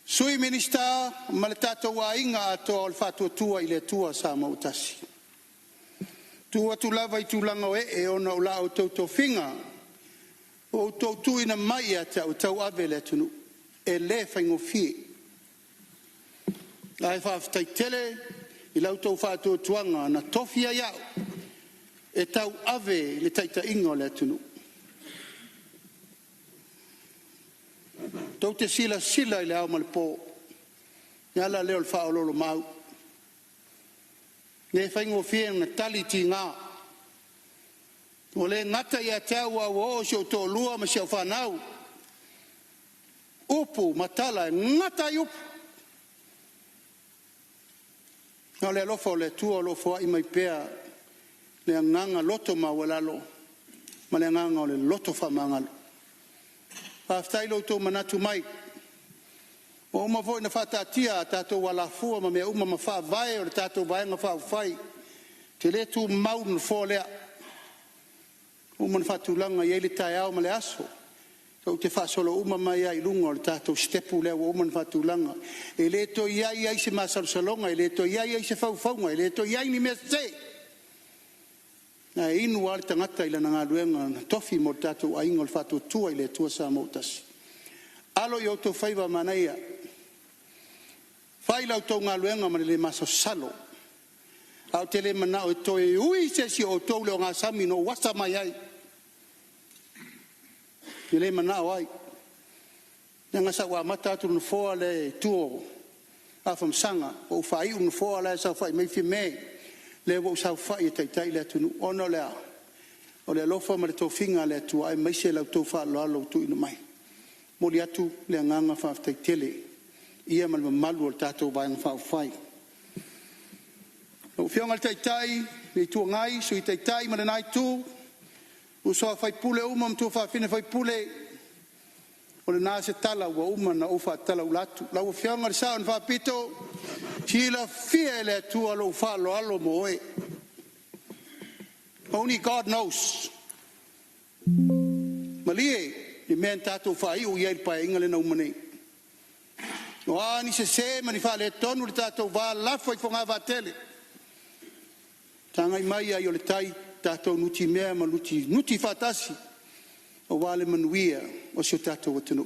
sui minister, ma le tātou wa inga ato al whatua tua I le tua Sāmoa utasi. Tua tu lava I tu langa e ona o la o tauto whinga, o tautu ina mai a tau ave le tunu, e le whaingo fie. Ai whaftai tele I lau tau whātua tuanga na tofia iau e tau ave le taita ingo le tunu. Tau te sila I le au malpo. Niala leo le whaololo mau. Ne whaingo whia na tali ti ngā. O le ngata ia tau a o sio tō lua ma sio whanau. Upu matala ngata I upu. Nā le alofa o le tua alofa I mai pēa le anganga loto mawalalo, ma le anganga o le loto whamangalo. Pāwhtai lo tō manatu mai. O uma voi na whatatia tātou walafua ma mea uma ma whawai o le tātou vaenga whawhai. Te le tū maunu fōlea. Uma na whatulanga I ele tai au ma le aso. Tau te whasolo uma mai ai lunga o le tātou stepu lea o uma na whatulanga. E le to iai ai se masarusalonga, e le to iai ai se whauwhaunga, e le to iai ni mea te. Na inu ale tangata I lana ngā luenga na tofi mo le tātou ainga o le whatua tua I le tua Sāmoa utasi. Alo I auto whaiva manaia. Whai lau tau ngā luenga ma le maso salo. Au te le manao e toe ui se si o tau leo ngā sami no wasa mai ai. Te le manao ai. Nanga sa wa mata atu no foa le tuo. Afam sanga. O whai unu foa le sa whai mei fi mei. Le wo sa whai e taitai le atu ono lea. O le alofa ma le tau finga le atu ai mai se lau tau wha alo tu inu mai. Mori atu le nganga whaftai tele. Ia ma le malu o le tātou vai ngā whai. O whionga le taitai, le tua ngai, so I taitai ma le nai tū. O soa whai pule uma mtua whawhine whai pule. O le nā se tala ua uma na uwha tala ulatu. Lau whionga le sao na whapito. Sila fia le atua lo whalo alo mo oe. Only God knows. Malie, ni mea tātou whai o iai pai inga le na umanei. O ani se mani whale tonu le tātou wā lafo I whonga wā tele. Tangai mai ai o le tai, tātou nuti mea ma nuti whātasi o wale manuia o sio tātou atunu.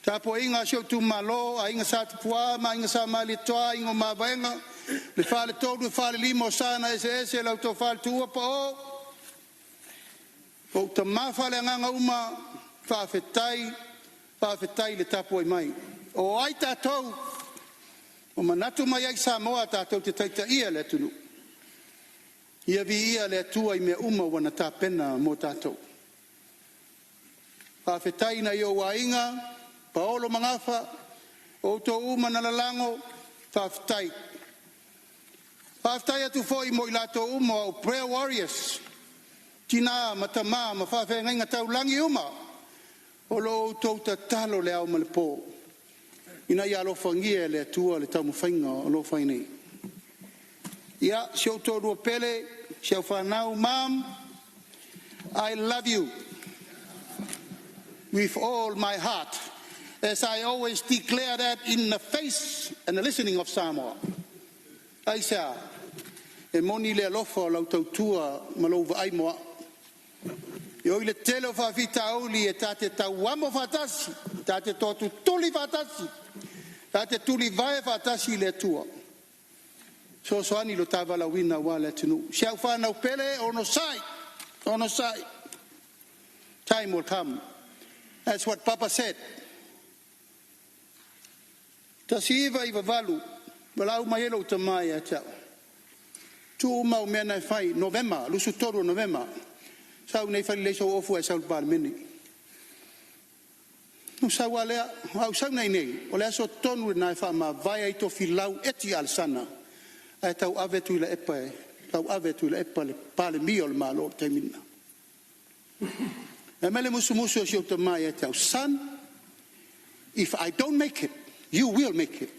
Tāpo inga sio tu malo, a inga sa tupua, ma inga sa mali toa, inga ma vaenga, le whale tōru, whale limo sana ese, lau tō whale tua pa o. O ta mawhale nganga uma, whawhetai le tāpo ai mai. O ai tātou, o manatu mai ai Sāmoa tātou te taita ia le atunu. Ia vi ia le atua i mea uma wana tā pena mō tātou. Whawhetai na i o wainga, paolo mangafa, o tō uma na lalango, whawhetai. Whawhetai atu fo i mo i lato uma o prayer warriors. Tina matama ma whawhenga inga tau langi uma. O lo tō ta talo le au ma le pō. Ina ia lo whangia le atua le tau mawhainga o lo whainei. Ia, sio tō rua pele, sio whanau, Mom, I love you with all my heart, as I always declare that in the face and the listening of Samoa. Aisa, e moni le alofa lau tautua malova ai moa. E oi le telo whawhita auli e tate tau wamo whatasi, tate tōtu tuli whatasi, tate tuli vai whatasi le tua. So ani lo tavala wina wala tunu. Siau whanau pele ono sai. Time will come. That's what Papa said. Tasiva iwa valu, walau maelo tamai atau. Tu mau mena fai November, lusu toru November. Sau nei fai leso ofu e sau parmeni. No sau alea, au sau nei, ole aso tonu na fa ma vai ai to filau eti al sana. Ai tau ave tu le epa le pale mio le malo te mina. E mele musu si o te mai e tau, son, if I don't make it, you will make it.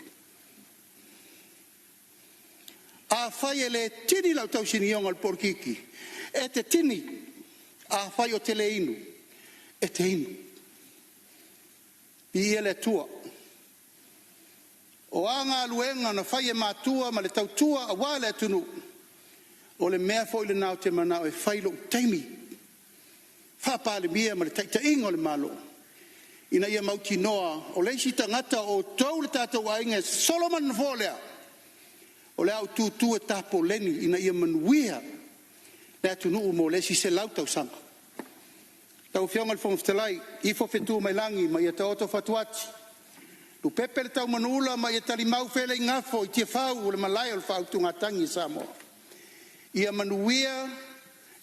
A fai ele tini lau tau sinionga al porkiki. E te tini, a fai o tele inu. E te inu. I ele tua. O anga luenga na fai e matua ma le tautua a wale atunu. O le mea foi le nao te manao e fai lo teimi. Whapa le mia ma le taita ingo le malo. Ina ia mauti noa o leisi tangata o tau le tata wainga Solomon na folea. O le au tu e tapo leni ina ia manuia. Le atunu mo leisi se lau tau sanga. Tau fionga le whangaftalai, ifo fetu mai langi ma ia ta oto fatuati. Lu pepe le tau manula ma ia tali mau fele i ngafo i tia whau o le malai o le whau tunga tangi Samoa. Ia manuia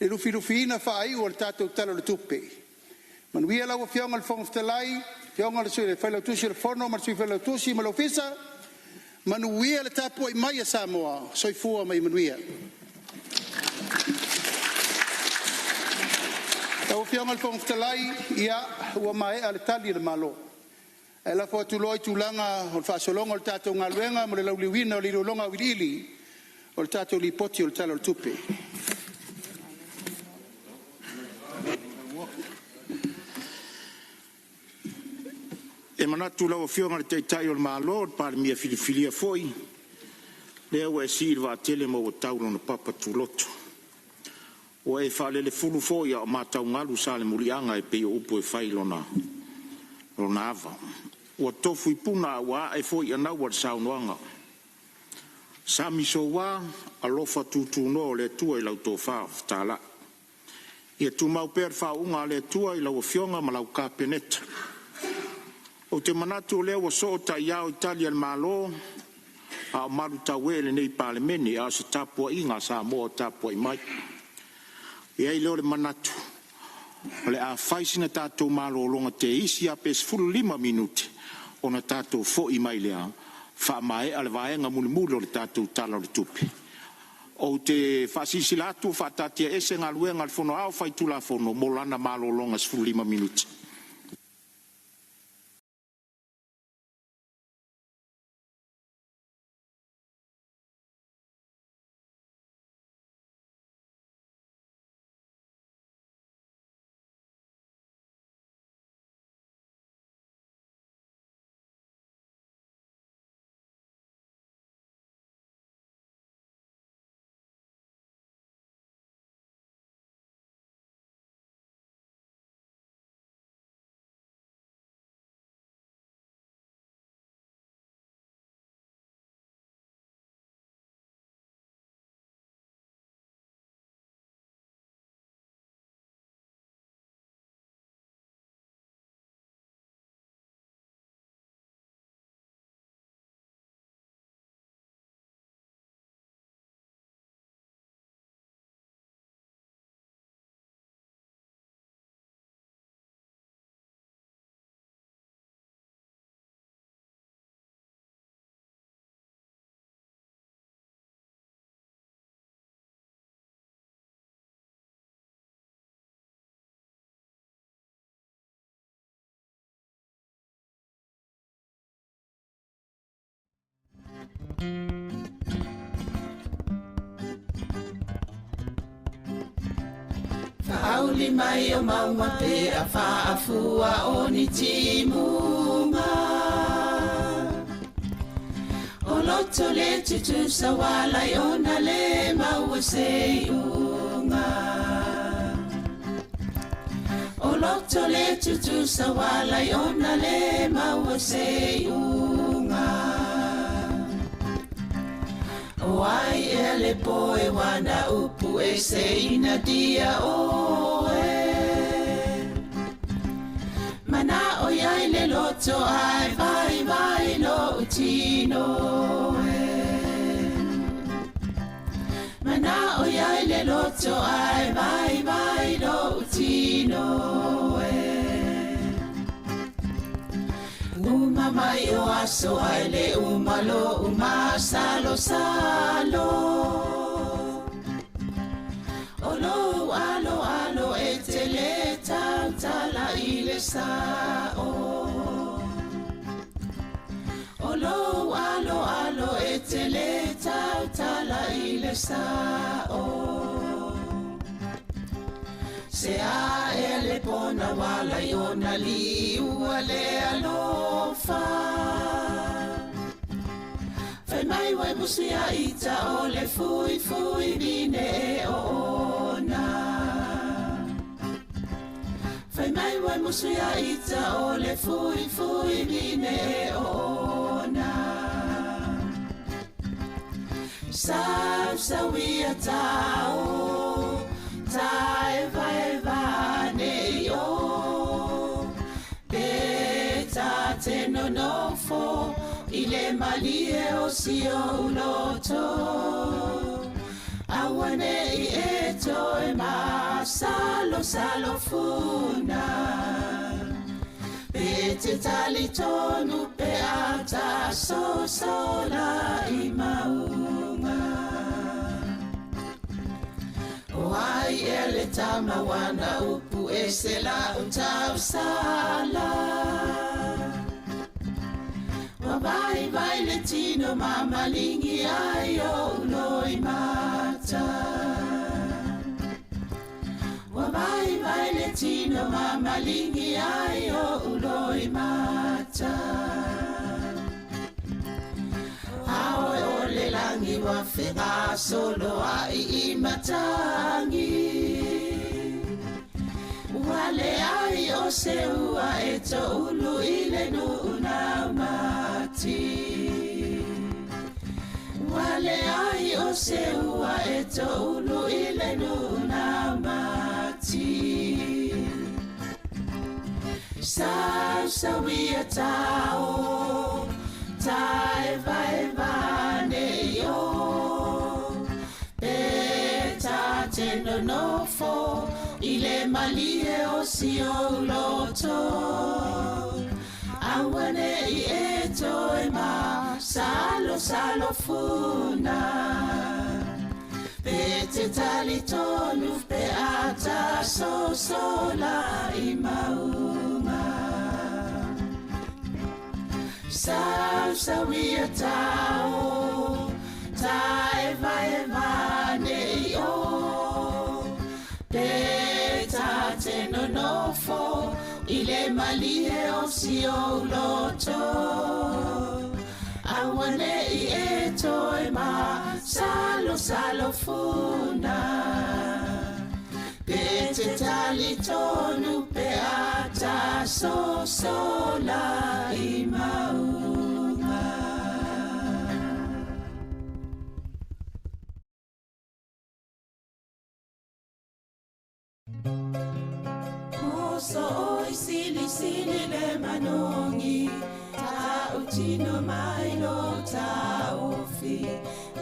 e rufi ina whai o le tātou talo le tupe. Manuia lau a fionga le whangaftalai, fionga le sui le whailau tusi le whono, ma le sui whailau tusi ma lo fisa. Manuia le tapo i mai a Samoa, soi fua mai manuia. Tau fionga le whangaftalai, ia ua mai a le tali le malo. E la fo tu loi tu langa o fa solonga o tato ngaluenga mo le lauliwina o li longa wilili o tato li poti o talo tupe. E manatu lau fionga le teitai o le malo pa le mia filifilia foi. Lea ua e silva tele mo o taulo na papa tu loto. O e fa le fulu foi o matau ngalu sa le murianga e pe o upo e fai lona ava. O tofu ipuna wa e foi ana wa saunoanga. Sami so wa alofa tutu no le tua i lau tofa tala. Ia tu mau per fa unga le tua i lau fionga ma lau kapeneta. O te manatu le wa so ta iao Italia malo a maru tawele nei palemeni a se tapua inga Samoa tapua i mai. Ia i leo le manatu. Le a faisina tātou malo longa te isi a pes fulu 5 minuti. Ona tātou fo i mai lea. Wha mai ale vaenga muli muli o le tātou tala o le tupi. O te whasisi latu whatatia ese ngā luenga le fono au whai tula fono. Molana malo longa fulu 5 minuti. Auli mai o maunga pe a whaafua o ni timunga. O loto le tutu sa walai o na le maua se unga. O loto le tutu sa walai o na le maua se unga. O ai e le poe wana upu e se ina dia o e. Mana o iai le loto ai vai vai lo utino e. Mana o iai le loto ai vai vai lo utino e. Uma mai o aso ai le umalo uma salo salo. Olo alo alo e te le tala i le sao. Olo alo alo e te le tala i le sao. Se a e le pona wala i ona li ua le alofa. Fai mai wai musi a ita o le fui fui vine e ona. Fai mai wai musi a ita o le fui fui vine e ona. Sa wia tao. Tai vai vane o Peta te no nofo Ile malie o si o loto Awane I eto e ma Salo salo funa Pete tali tonu pe ata So sola I maunga Wai ele tama wana upu esela utau sala. Wabai vai le tino mama lingi ayo uloi mata. Wabai vai le tino mama lingi ayo uloi mata. Awe ole langi wa whenga solo ai I matangi. Wale ai o se ua e to ulu I le nuna mati. Wale ai o se ua e to ulu I le nuna mati. Sa wia tao. Tai vai vane yo Peta te no nofo Ile malie o si o loto Awane I eto e ma Salo salo funa Pete tali tonu pe ata so sola I maunga Sa wia tao Tai vai vane yo Peta te no nofo Ile malie o si o loto Awane I eto e ma Salo salo funa Pete tali tonu pe ata so sola I maunga. Moso oi sili le manongi Ta utino mai lo ta ofi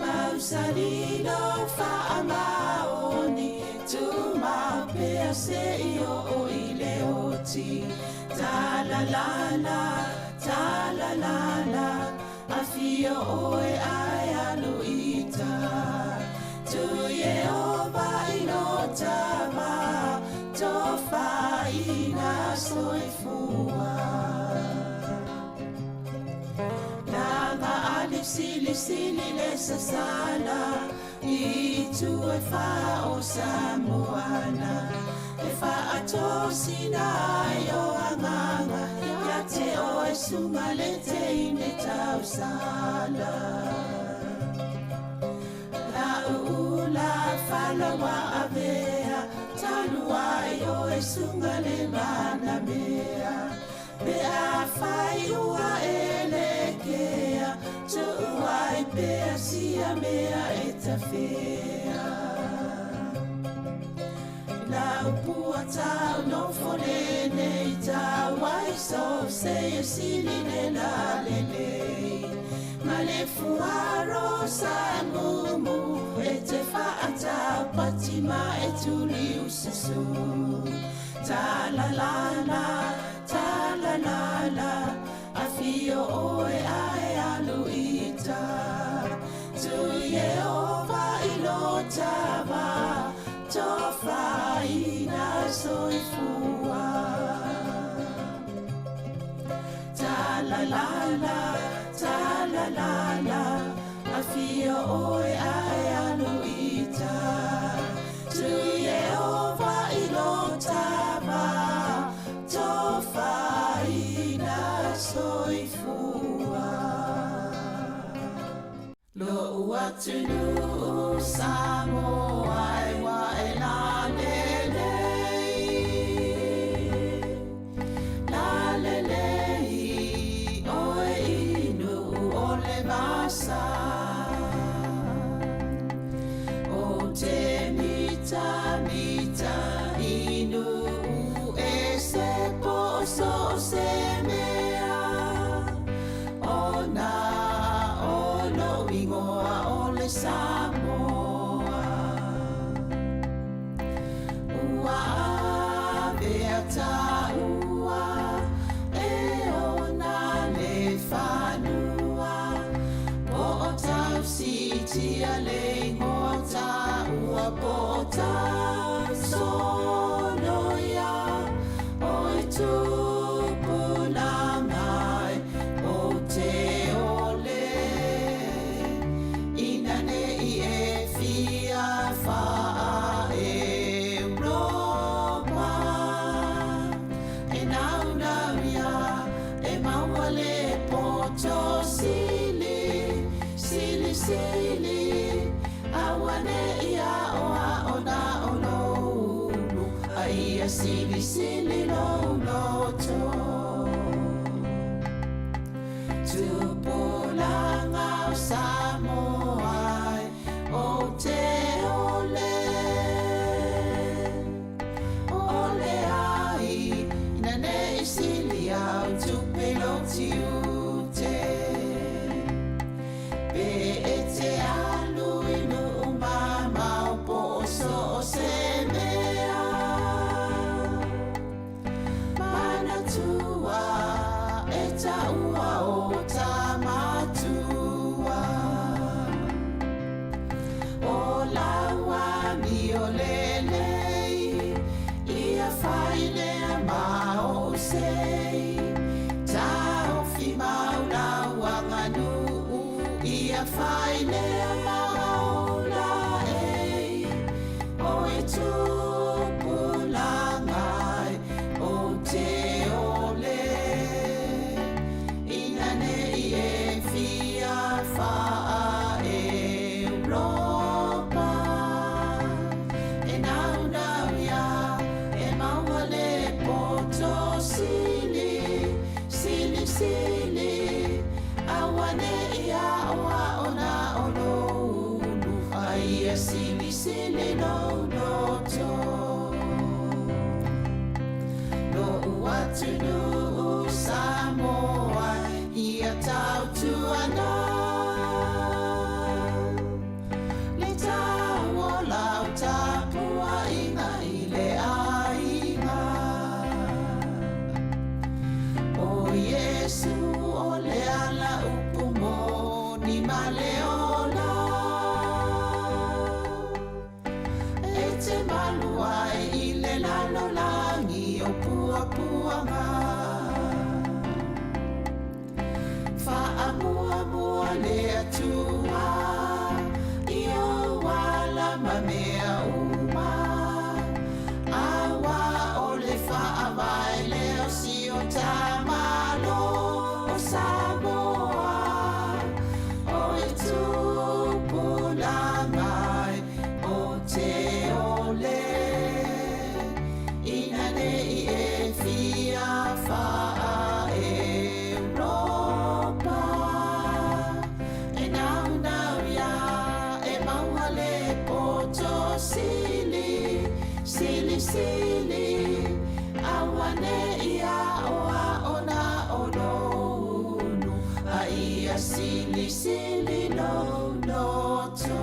Mausari lo fa amaoni Tu ma pe se io o ile oti Ta la la Afio oe ai aluita Tu ye o vai no tama Tofa ina soifua Lava ali sili sili le sasala I tu e fa o Samoana e fa ato sina yo anganga ya te o e sumale te ine tau sala la ula fala wa avea talua yo e sumale mana mea pe a fai ua elekea tu ai pe sia mea eta fea la puata no fore nei ta wai so se sili ne la lele male fuaro samumu ete fa ata patima etuli ususu ta la la afio oe ai aluita tu Yehova ilotava tofa ina soifua ta la la afio oe ai aluita tu Yehova ilotava tofa ina soifua lo uatunu Samoa wa elalele oe inu ole vasa o te mita inu ese poso se mea ona olo ingoa ole Samoa ua beata ua e ona le fanua po o tau sitia le ngota ua po o tau sonoia oi tupu langai o te ole inane I e fia faa Europa e naunauia e mauale poto sili awane ia oa ona oloulu aia sili loto tupulanga o Samoa o te ole ai nane sili au tupeloti ute pe ete alu inu mama o poso se mea mana tua eta ua o tamatua o laua mi o lelei ia faile ma o sei ta o fi maula wanganu ia faile ma o la ei o e tupu langai o te ole inane I e fia faa Europa e naunauia e mauale poto sili awane ia oa ona oloulu aia sili loto lo uatunu Samoa ia tautuana le tau o lau tapua inga I le ainga o Yesu o le ala upumo ni maleola e te maluai I le lalolangi o puapuanga fa amua le Samoa o e tupuna mai o te ole ina nei e fia fa Europa e nau ya e mauale poto sili awane ia oa ona onu a ia sili no to.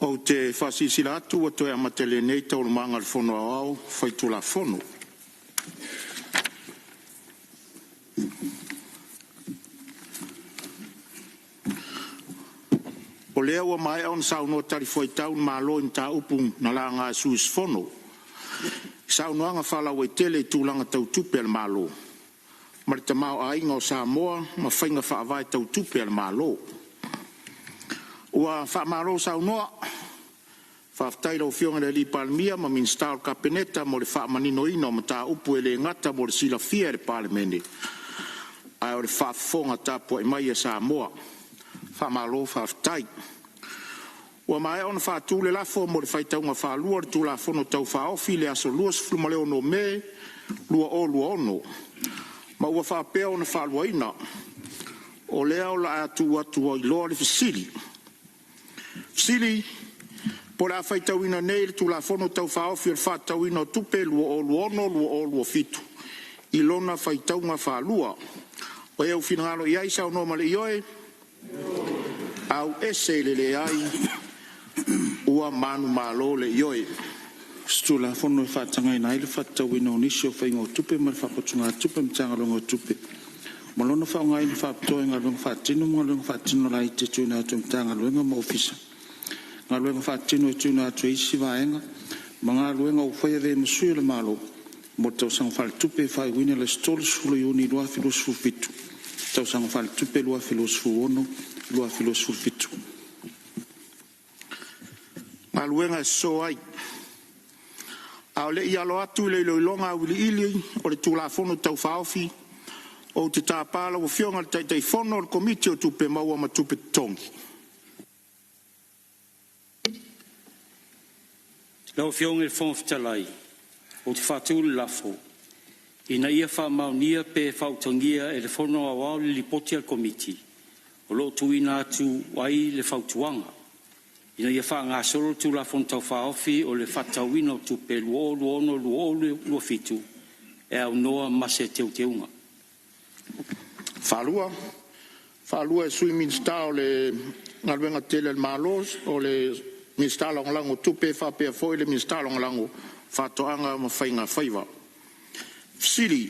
O te whasisira atu o toi amatele nei tau manga le whono au, whaitu la whono. O lea ua mai au na saunoa tari whai tau ma alo in ta upung na la ngā suis whono. Saunoa nga whala wai tele i tūlanga tau tupe al malo. Marita mau a inga o Sāmoa, ma whainga whaavai tau tupe al malo. Ua whaamaro saunoa, whaaftaira o whionga le li palmia ma min star kapeneta mo le whaamanino ino ma tā upu e le ngata mo le sila fia le palemene. Ai o le whaafonga tāpua i mai a Samoa. Whaamaro whaaftai. Ua mai ona whaatūle lafo mo le whaitaunga whaalua le tūla whono tau whaofi le aso luas fluma leo no me, lua ono. Ma ua whaapea ona whaalua ina. O lea o la atu atua i loa le fisili. Fisili, po la whaitauina nei le tūla whono tau whaofi le whaatauina o tupe lua ono fitu. I lona whaitaunga whaalua. O eo finangalo i aisa o no male ioe. Au ese le ai. Ua manu malo le ioe. Stula fono e whātanga ina ele whātauina o nisi o whainga o tupe ma le whakotunga tupe mtanga longa o tupe. Malona whaunga ili whaptoe ngā luenga whātino mga luenga whātino la i te tuina atu mtanga luenga ma ofisa. Ngā luenga whātino e tuina atu isi vaenga. Ma ngā luenga o whaia ve masui le malo. mo tausanga whaltupe whai wina le stolu sulu iuni lua filosofu fitu. Tausanga whaltupe lua filosofu ono, lua filosofu fitu. Ngā luenga e so ai. Ao le i alo atu le iloilonga au li ili, o le tūlafono tau whaofi, o te tāpala o fionga le taitai fono o le komiti o tupe maua ma tupe tongi. Lau fionga le fonga fitalai, o te whātu le lafo, ina ia whamaunia pe whautangia e le fono awao le lipoti al komiti, o lo tuina atu wai le whautuanga. Ina ia wha solo tu la fontau whaofi o le whatauina o tupe luo fitu e au noa mase teunga. Whalua e sui minsta o le ngalwenga tele al malos o le minsta lango tupe whapea foi le minsta lango whatoanga ma whainga whaiva. Siri,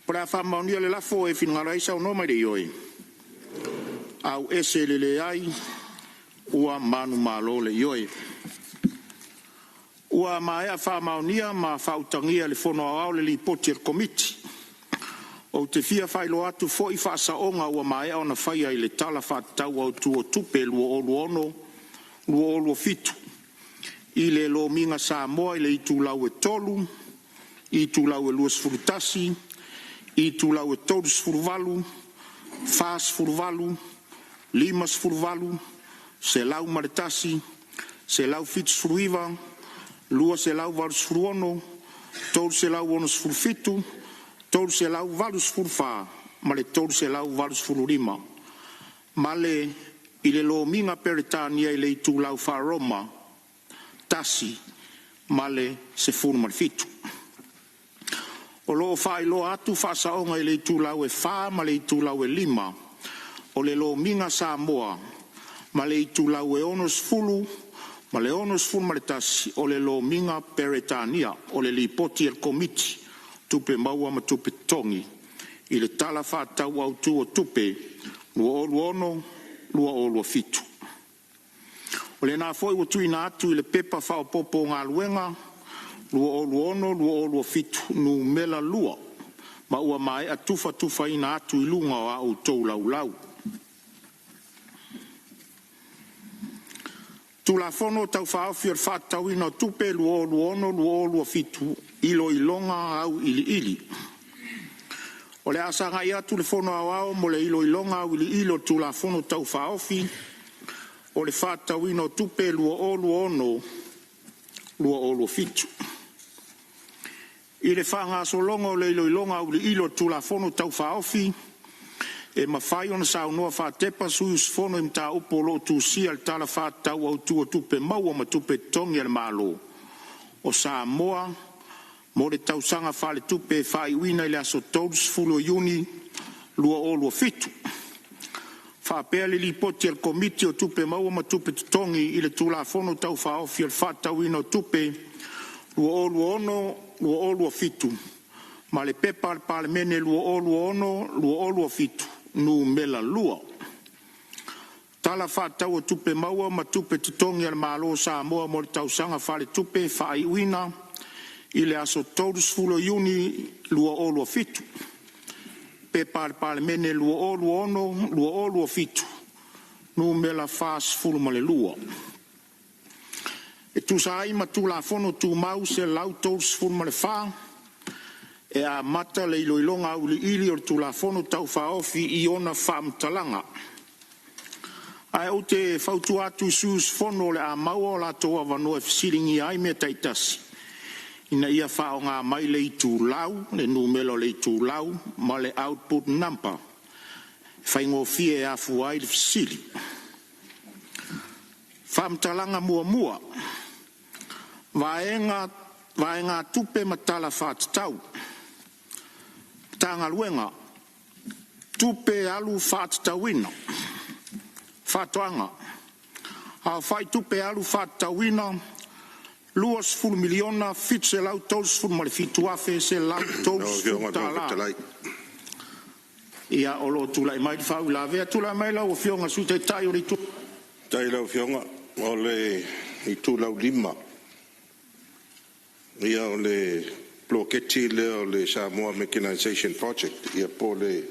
para whamaunia le lafo e whinngara isa o no mai rei oi. Au ese le ai, ua manu malo le ioe. Ua maea whamaunia ma whautangia le fono au le lipoti al komiti. O te fia whailo atu fo i whaasaonga ua maea ona whaia i le tala whaatau au tuo tupe luo olu fitu. I le lo minga Sāmoa i le itu lau e tolu, i tu lau e luas furutasi, i tu lau e tolus furuvalu, fas furuvalu, limas furuvalu, se lau maritasi, se lau fitu fruiva, lua se lau valus fruono, tolu se lau onos frufitu, tolu se lau valus frufa, male tolu se lau valus frurima. Male i le lo minga peritania i le itu lau faroma, tasi, male se furu marifitu. O lo fai lo atu whasaonga i le itu lau e wha, male itu lau e lima, o le lo minga Sāmoa, ma le itu lau e onos fulu, ma le onos fulu ma le tasi, o le lo minga peretania, o le lipoti al komiti, tupe maua ma tupe tongi, i le tala whātau au tu o tupe, lua olu ono, lua olu fitu. O le nā foi watu ina atu i le pepa whaopopo ngā luenga, lua olu ono, lua olu fitu, nu mela lua, ma ua mai atufa ina atu i lunga o au tau lau. Tula fono tau whaawhi ar whātau ina tupe luo ono fitu ilo ilonga au ili. O le asa ngai atu le fono au mo le ilo ilonga au ili tula fono tau whaawhi o le whātau ina tupe luo ono fitu. I le whanga solonga o le ilo ilonga au ili tula fono tau whaawhi e mawhai ona saunoa whātepa suius fono i mta upo lo tu si al tala whātau au tua tupe maua ma tupe tongi al malo. O Sāmoa, mo le tausanga whale tupe whai wina i le aso tolus fulo iuni lua olu fitu. Whapea le lipoti al komiti o tupe maua ma tupe tongi i le tula fono tau whaofi al whātau ina o tupe lua olu fitu. Ma le pepa al palemene lua olu fitu. Nu mela lua. Tala whātau o tupe maua ma tupe titongi al malo Sāmoa mo le tausanga whale tupe whai uina i le aso tolus fulo iuni lua olu fitu. Pepa al palemene lua olu fitu. Nu mela fas fulo male lua. E tu sai ma tu la fono tu mau se lau tolus fulo male wha. E a mata le iloilonga au li ili o tu la fono tau whaofi i ona whamtalanga. Ai o te whautu atu sus fono le a maua la toa wano e fisiringi ai me taitasi. Ina ia whao ngā mai le i tū lau, le numelo le i tū lau, ma le output number. Whaingo fie e afu ai le fisiri. Whamtalanga mua. Vaenga tupe matala whātatau. Tanga luenga, tupe alu whātatawina, whātoanga. A whai tupe alu whātatawina, luas fulu miliona, fit se lau tolus fulu malifitu afe, se lau tolus fulu tala. Ia olo tula mai whau la vea, tula mai lau o fionga su te tai o ritu. Tai lau fionga, o le i tu lau lima. Ia o le bloketi leo le Samoa Mechanization Project ia po le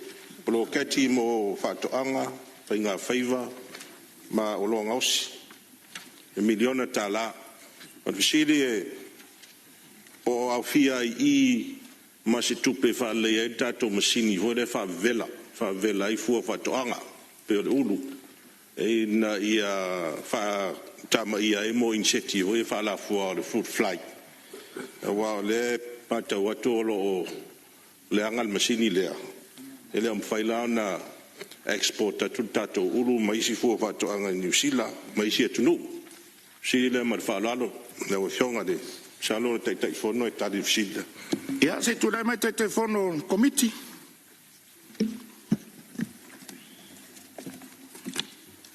bloketi mo whatoanga painga whaiva ma o loa ngausi e miliona tala ma fisiri e o au fia I ma se tupe whaale e tato masini vore whavela I fua whatoanga pe o le ulu e na ia tama ia e mo inseti o e whala fua o le fruit fly wa le pata watolo o le angal masini lea ele am faila na exporta tutato ulu maisi fua whatoanga New Zealand maisi atunu si le mar whalalo le o fionga de Salo te fono e tari fisida. Ia se tu mai te fono committee.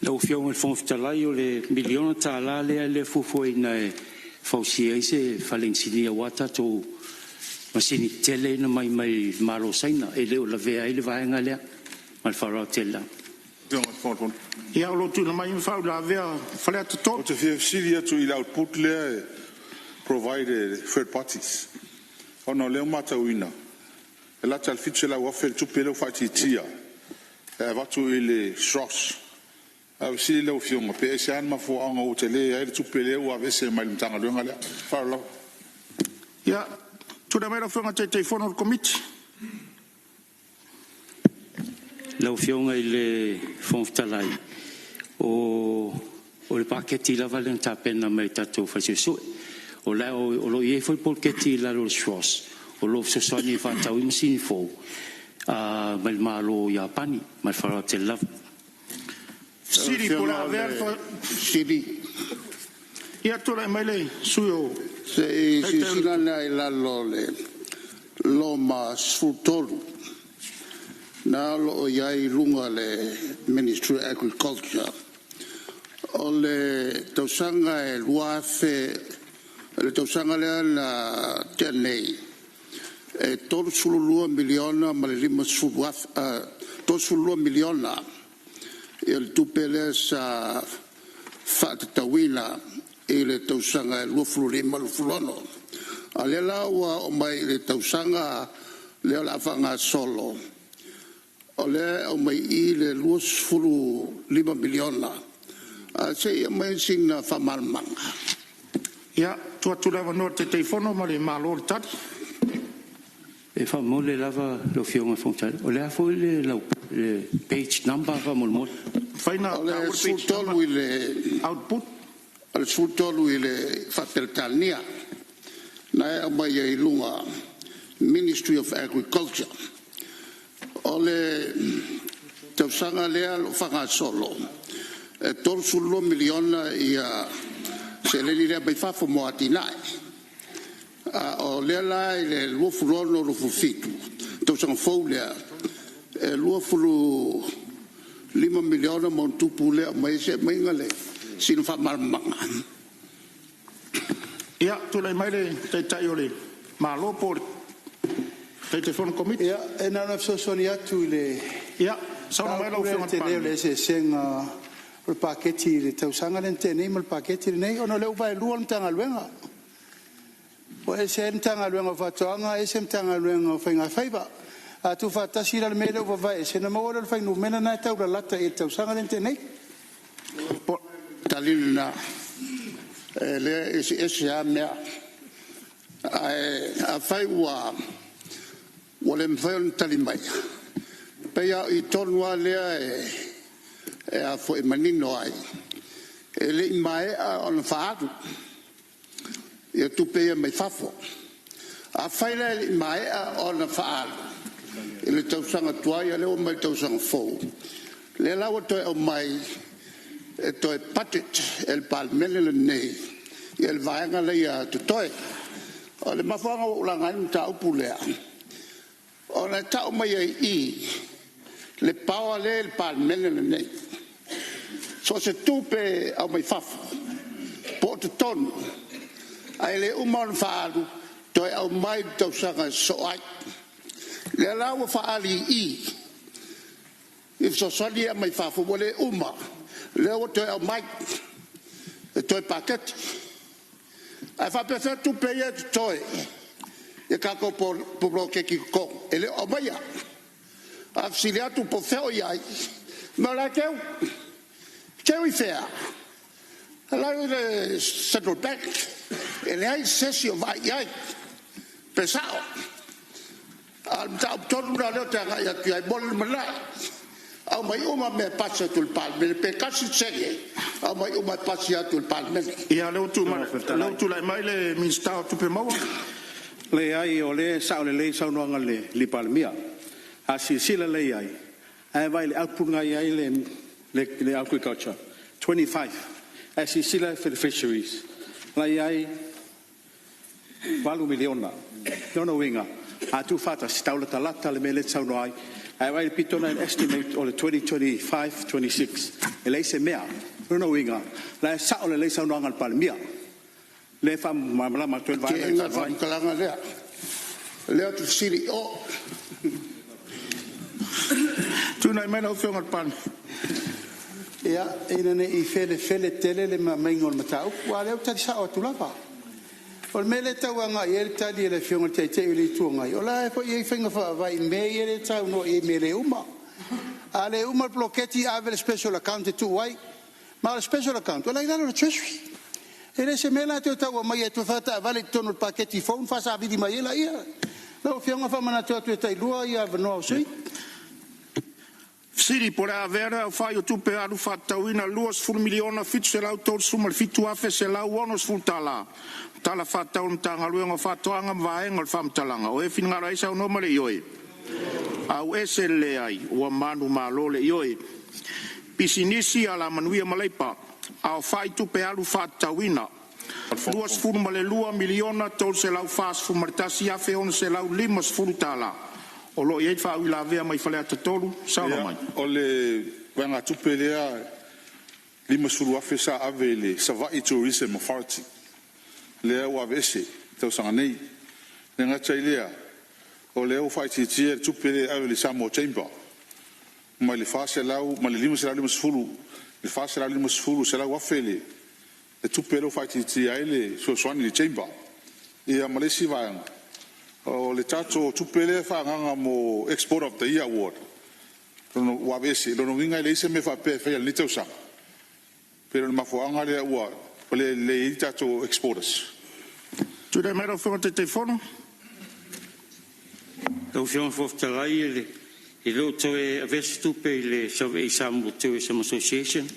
Lau fiong il fong fitalai o le miliona tala le fufu ina e fausia se falensinia wata to masini tele na mai malo saina e le o la vea ile vaenga le mal faro tela. Ia lo tu na mai fa la vea fale to to. O te fiesilia tu il output le provided third parties. Ono leo matauina. E la tal fitse la wafel tu pelo fati tia. E vatu ile shross. Au si leo fionga pe se an ma fo anga o tele e tu pele o avese mai mtanga lo ngale. Farlo. Ya tu da mai fonga te telefono committee. Leo fionga ile fonftalai. O le paketi la valenta pena mai tato fasu. O la o lo ye foi polketi la lo shos o lo so sani fa tau imsini fo mal malo ya pani mal fara te love siri pola ver siri ia tola mele suyo se silana ila lo ma sfutolu na lo ya ilunga le Ministry of Agriculture o le tausanga e luafe le tausanga la tenei e tolu sululua miliona ma le lima sulwaf tolu sululua miliona e le tupele sa whatatawina e le tausanga lua fulurima lufulono a le laua o mai le tausanga le la fanga solo o le o mai I le lua fulurima miliona a se mai sina famalmanga ia tu lava no te telefono ma le malo tati e fa mole lava lo fionga fontal o le fo le page number fa mol faina le sultolu ile output al sultolu ile fapertania na mai e lunga Ministry of Agriculture o le te sanga le al fanga solo e torsulo miliona ia se le lire bai fa fo mo atinai o le la le lufulono lufufitu to sang fo le lufulu 5 miliona mon tupu le mai se mai ngale sin fa marmanga ia tu le mai le te taiole malo por te telefono committee ia e na so sonia tu le ia sa mai lo fo le se senga o paketi le tausanga le tenei mal paketi nei ono le vai luon tanga luenga o e se tanga luenga fatoanga e se tanga luenga fainga faiba a tu fata sira le mele o vai se na mo le fainu mena na tau la lata e tausanga le tenei po talina le ese a me a fai wa le mfai talimai pe ya I tonwa le e a fo manino ai e le mai on faatu e tu pe mai fafo a faila le mai on faatu e le tausanga tuai le o mai tausanga fo le lawa to o mai e to e patet el palmele le nei e el vaanga le ia to toi o le mafanga o la ngai ta upulea o le ta o mai I le pawa le el palmele le nei so se tupe au mai fafo po te tonu ai le umon faalu toi au mai tausanga so ai le lawa faali if so sali mai fafo le uma le o toi au mai toi paket ai fa pe tupe ye toi e kako po ke ki ko ele o mai a fsilia tu po feo ia ma la keu i fea la le Central Bank ele ai sesio vai ia pesao al ta tonu na le ta ia ki ai bol mala au mai uma me passa tul pal me pe kasi sege au mai uma passa tul pal me ia le tu la mai le minsta tu pe mau le ai o le sa le sa no ngale li palmia a si sila le ai vai le apunga ai le agriculture 25 a si sila for the fisheries le ai valu miliona no winga a tu fata staula talata le mele sa no ai vai pitona an estimate o le 2025 26 le se mea no winga la sa le sa no ngal palmia le fam mamla ma tu vai na fam kalanga le tu siri o tu nai mai no fionga pan ia ina ne I fele tele le mangol matau wa le ta sa o tu lava o mele tau anga I ta di le fionga te le tuanga o la ko I finga fa vai me le tau no I mele uma ale uma blocketi ave special account tu wai ma special account la ina no treasury ele se mela te tau mai tu fata vale tono paketti phone fa sa vidi mai la ia no fionga fa mana tu tai lua ia no sei Siri por avera o fai o tupe alu fatauina luas ful miliona fit se lau tol sumal fitu afe se lau onos ful tala fatau ntanga luenga fatoanga vaenga o fam talanga o e finga isa o nomale yoi au ese le ai o manu malole yoi pisinisi ala manuia malaipa au fai tupe alu fatauina luas ful male lua miliona tol se lau fas ful martasi afe on se lau limas ful tala o lo ia fa ila vea mai fale atolu sa mai o le vanga tupelea lima sulu afesa avele Savai Tourism Authority le o avese tau sanga nei le ngata ilea o le o fai titia tupele avele Samoa Chamber mai le fase lau mai le lima sulu le fase lau lima sulu se lau afele le tupele o fai titia ele so swani le chamber ia malesi vanga o le tato tupele fa nganga mo Export of the Year Award no wa vese no winga le se me fa pe fa le tausa pero ma fo anga le wa le tato exporters tu de mero fo te telefono o fion fo talai le lo to e vese tupe le Sāmoa Association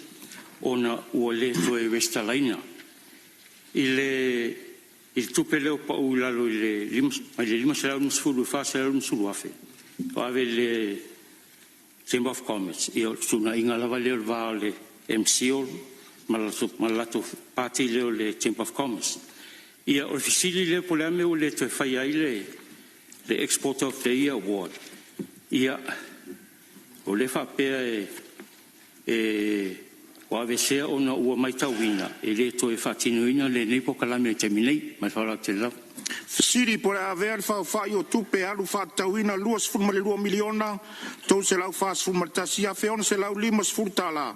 ona o le to e Westalina il tupe leo pa ulalo le lima sala musfulu fa sala musfulu afe o ave le Chamber of Commerce io suna inga lava le vale MCO malato party le Chamber of Commerce ia officially le polame o le te fai ai le Export of the Year Award ia o le fa pe o ave se ona ua mai tauina le to e fatinuina le nei po kalame te minei mai fala te la Siri por aver fa o tupe alu fatauina luas ful male lua miliona to se lau fas ful martasia feon se lau limas ful tala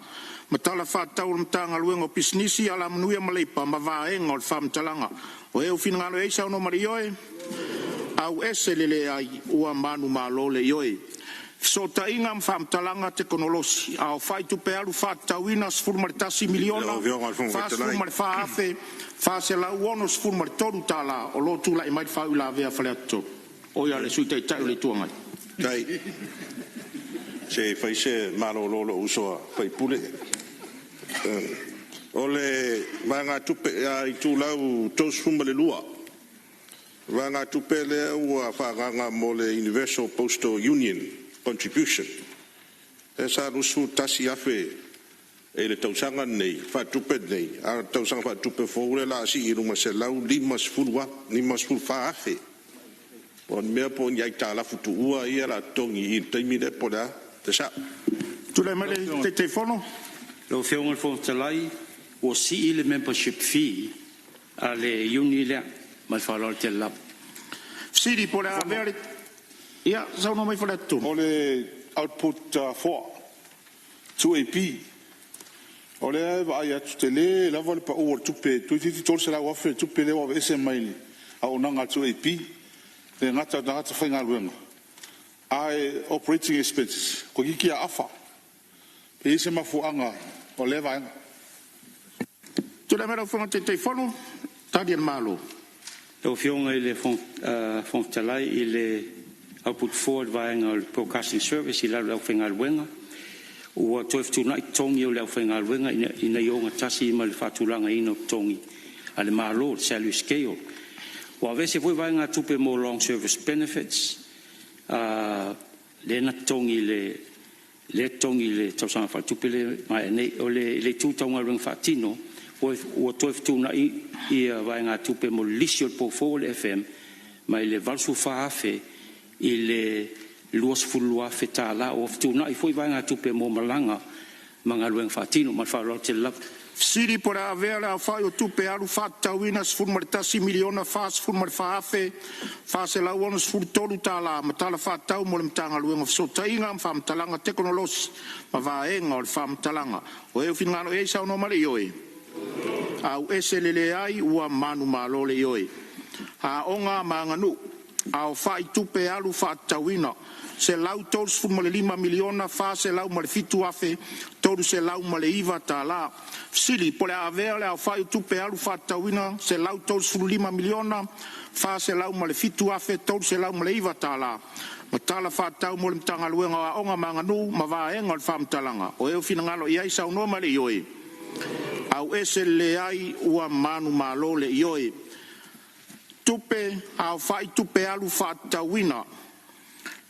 matala fatau mtanga luengo pisnisi ala manuia maleipa ma vaenga o fam talanga o e ufina ngalo e sa no marioe au ese lele ai ua manu malole yoe so ta inga fam talanga teknolosi au fai tu pe alu fatauina sfur martasi miliona fas ful marfa afe fase la uonos ful martoru tala o lo tu la mai fa la vea faleto o ya le suite tai le tuanga dai se fai se malo lo uso fai pule ole manga tupe ai tu lau tos fumale lua manga tupe le ua fa ganga mole Universal Postal Union contribution esa rusu tasi afe e le tausanga nei fa tupe nei a tausanga fa tupe fo la si i ruma se lau limas fulwa limas ful fa afe on me po nyai tala futu ua ia la tongi i taimi de poda te sa tu le mele te telefono lo fiong fo talai o si le membership fee ale unile mal fa lo te la Siri por aver ia sa no mai fa tu ole output 4 2AP ole va ya tele la vol pa o tupe tu ti tol se la wa fe tupe le wa ese maili a onanga 2AP le ngata whainga luenga. Ai operating expenses, ko ki a afa. Pe ise mafuanga o le vaenga. Tula mera fonga te fono, tadi el malo. Tau fionga i le fong talai i le output forward vaenga o broadcasting service i lau whainga luenga. Ua toef tunai tongi o lau whainga luenga ina ionga tasi i ma le whatulanga ino tongi. Ale malo, salary scale. Ua vese fwe vaenga tupe mo long service benefits. Le na tongi le tongi le tausanga whatupe le mai nei o le tūtaunga runga whatino. Ua toef tunai i vaenga tupe mo lisio po forward FM mai le valsu whaafe i le luas fulua fe tāla o tunai fwe vaenga tupe mo malanga manga runga whatino ma whaalo te love. Siri pora avela fai o tupe alu fatawina sfurmartasi miliona fas furmarfafe fase la wonos furtolu tala matala fatau mo mtanga luenga sotainga fam talanga teknolosi ma vaenga o fam talanga o e finalo e sa no male yoe au eselele ai ua manu malole yoe a onga manganu au fai tupe alu fatawina se lau tolu furmale 5 miliona fase lau male fitu afe tolu se lau male iva tala sili pole avele au fai tupe alu fatawina se lau tolu furu 5 miliona fase lau male fitu afe tolu se lau male iva tala matala fatau mo mtanga luenga onga manganu ma vaenga o famtalanga o e fina ngalo ia isa no male yoe au esele ai ua manu malole yoe tupe au fai tupe alu fatawina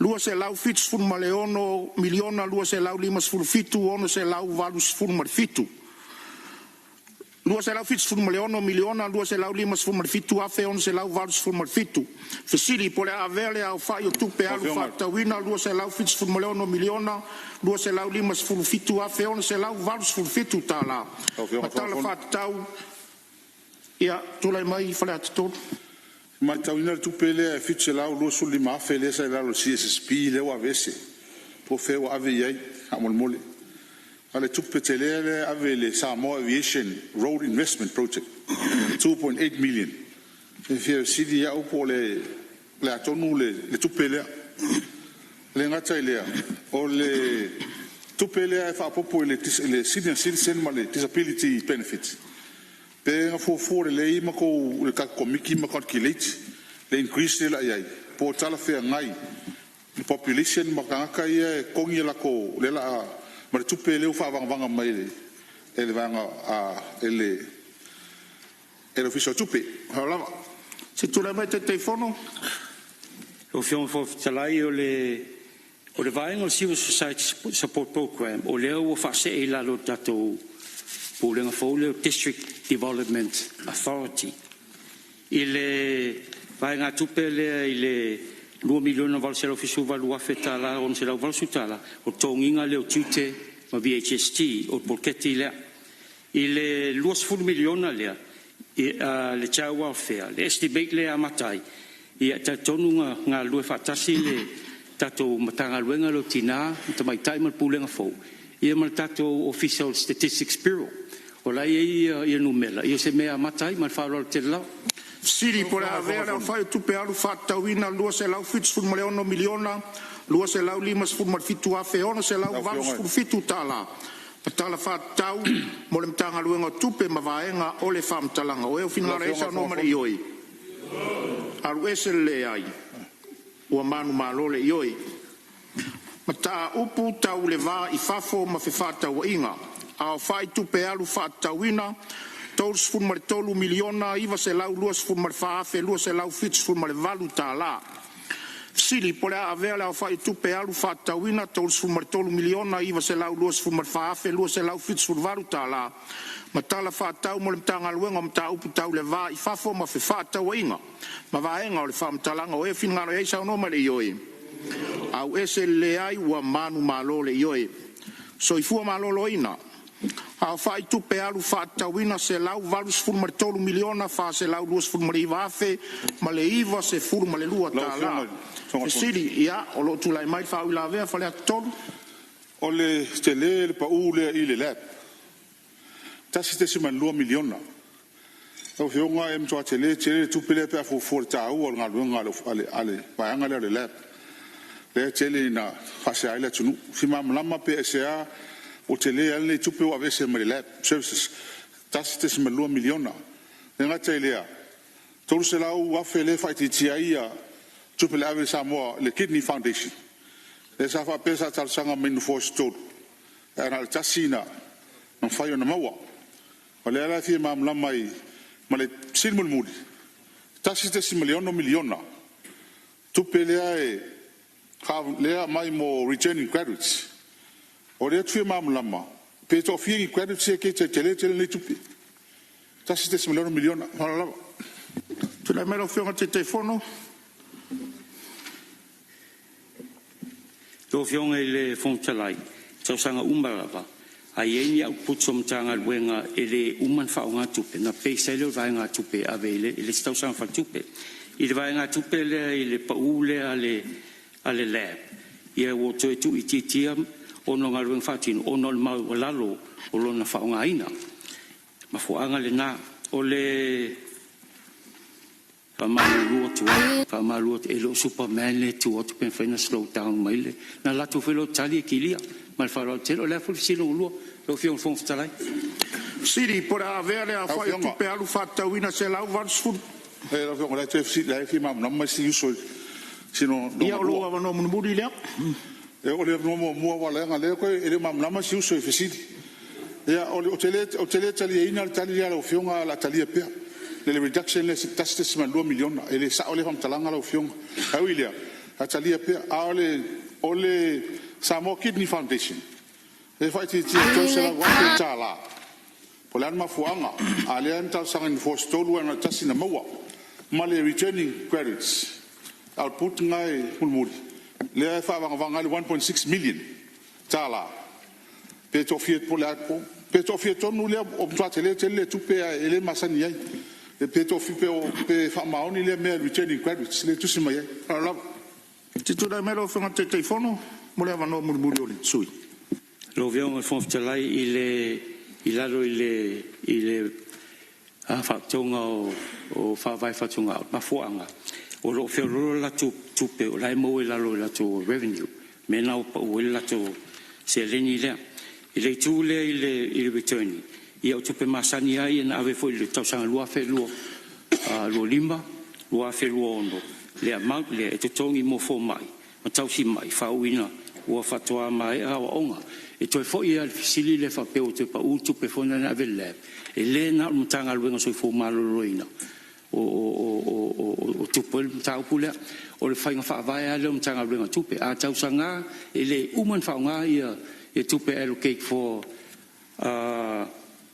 lua se lau fitu furu male ono miliona lua se lau 5 furu fitu ono se lau valu furu male fitu lua se lau fitu furu male ono miliona lua se lau 5 furu male fitu afe ono se lau valu furu male fitu fesili pole avele au fai o tupe alu fatawina lua se lau fitu furu male ono miliona lua se lau 5 furu fitu afe ono se lau valu furu fitu tala matala fatau ia tulai mai fale atitolu Ma tauina tu pele e fitu lau lo suli ma fele sa la lo CSSP le wa vese po fe wa ave yai amol mole ale tu petele ave le Sāmoa Aviation Road Investment Project 2.8 million e fe sidi ya o pole le atonu le tu pele le ngata ile o le tu pele fa popo le senior citizen ma le disability benefits pe fo le ima ko le ka komiki ma calculate le increase la yai po tala fe ngai the population ma ka ia kongi la ko le la ma tu pe le fa vanga mai le vanga a ele official tu pe hala se tu la mette telefono o fion fo talai o le vaenga o civil society support program o le o fa se la lo tato Pulling Folio District Development Authority. Il vaenga tupele il 2 miliona valselo fisu valua fetala on se la valsutala o tonginga le tute ma VHST o porketi le il luas ful miliona le le child welfare le estimate le amatai ia tatonunga nga lue fatasi le tato matanga luenga lo tina tamai time pulling fo ia mal tato official statistics bureau Ola ia numela ia se mea matai mal falo te la siri por avere fai tupe alu fatawina lua se lau fitu fur male ono miliona lua se lau 5 fur mal fitu afe ono se lau valu fur fitu tala patala fatau mo le mtanga luenga tupe ma vaenga o le famtalanga o e fina reisa no mari yoi alu esele ai o manu malole yoi mata upu tau le va I fafo ma fe fata wa inga a fai tupe alu fatawina tolus fur mar tolu miliona iva se lau luas fur mar faafe luas se lau fits fur mar valu tala sili pole avela a fai tupe alu fatawina tolus fur mar tolu miliona iva se lau luas fur mar faafe luas se lau fits fur valu tala matala fatau mo le mtanga luenga mta upu tau le va I fafo ma fe fata wa inga ma vaenga o le famtalanga o e finngano e sa no ma le yoe au ese le ai wa manu malole yoe so I fua malolo ina a fai tupe alu fatawina se lau valus fur mar tolu miliona fa se lau luas fur mar iva afe ma le iva se fur ma le lua tala e siri ia o lo tulai mai fa ula vea fale atolu o le tele le pa ule I le lab tasi te siman lua miliona Au fionga em toa tele tupele pe for tau o ngaluanga ale paanga le lab. Le tele na khasa ile tunu fima mlama pe SA o tele ale tupe wa vese me lab services. Tas melua miliona. Nga tele tolu se la u afele fight tia tupele ave Samoa le Kidney Foundation. Le sa fa pesa tal sanga min for store. Era tasina no faio na mawa. Ole ala fi mlama Male silmul muli. Tasite miliona. Tupelea lea mai mo returning graduates. Ore tu mamlama. Peto fi graduates ke tele le tupi. Tasite miliona. Hala. Tu la mero fiona te telefono. Do fiona le fontalai. Tau sanga umbaraba. Aieni au putsum tanga wenga ele uman faunga tupe na pesa le vainga tupe avele ele stau sang fa tupe ile vainga tupe le ile paule ale lab ia wo tu ititia ono ngalwen fatin ono mau lalo olo na faunga ina mafuanga le na ole Pamalu elo Superman le tu ot pen fena slow down maile na la tu felo tali kilia mal faro telo le fu silo lo fion fon talai Siri por avere a fai tu pe alu fatta wina se la vars fu la fion la tu si la fi mam non ma si so sino ia lo va no mun budi le e ole no mo wala ngale ko e mam non ma si so e fisi ia ole o tali ina tali ya lo fion la tali pe le reduction le tastes malua miliona ele sa ole fam talanga lo fiong awilia atalia pe ole Sāmoa Kidney Foundation e fai ti se la wa tala polan ma fuanga ale anta sang for stolu na tasina mawa male returning graduates output ngai hulmuri le fa vanga 1.6 million tala peto fiet polaco peto fiet no le o tele tupe ele masani ai e peto pe fa maoni le me returning graduates le tusima ye ala tu da mero fa te telefono mo le vano murmurio le sui lo veo en fond talai ile a fa tonga o fa vai fa tonga ma fuanga o lo fe lo la tupe o lai mo la lo la tu revenue me na o la tu se leni le ile tu le ile returning ia o tupe masani ai na ave foi le tausanga lua fe lo lima lua fe lo ono le amount le te tongi mo fo mai ma tausi mai fa uina o fatoa mai a onga e toi foi ia sili le fa pe o te pa u tupe fona na ave le e le na mtanga luenga so fo malo loina o tupe tau pula o le fainga fa vai le mtanga luenga tupe a tausanga e le uman fa nga ia e tupe allocate for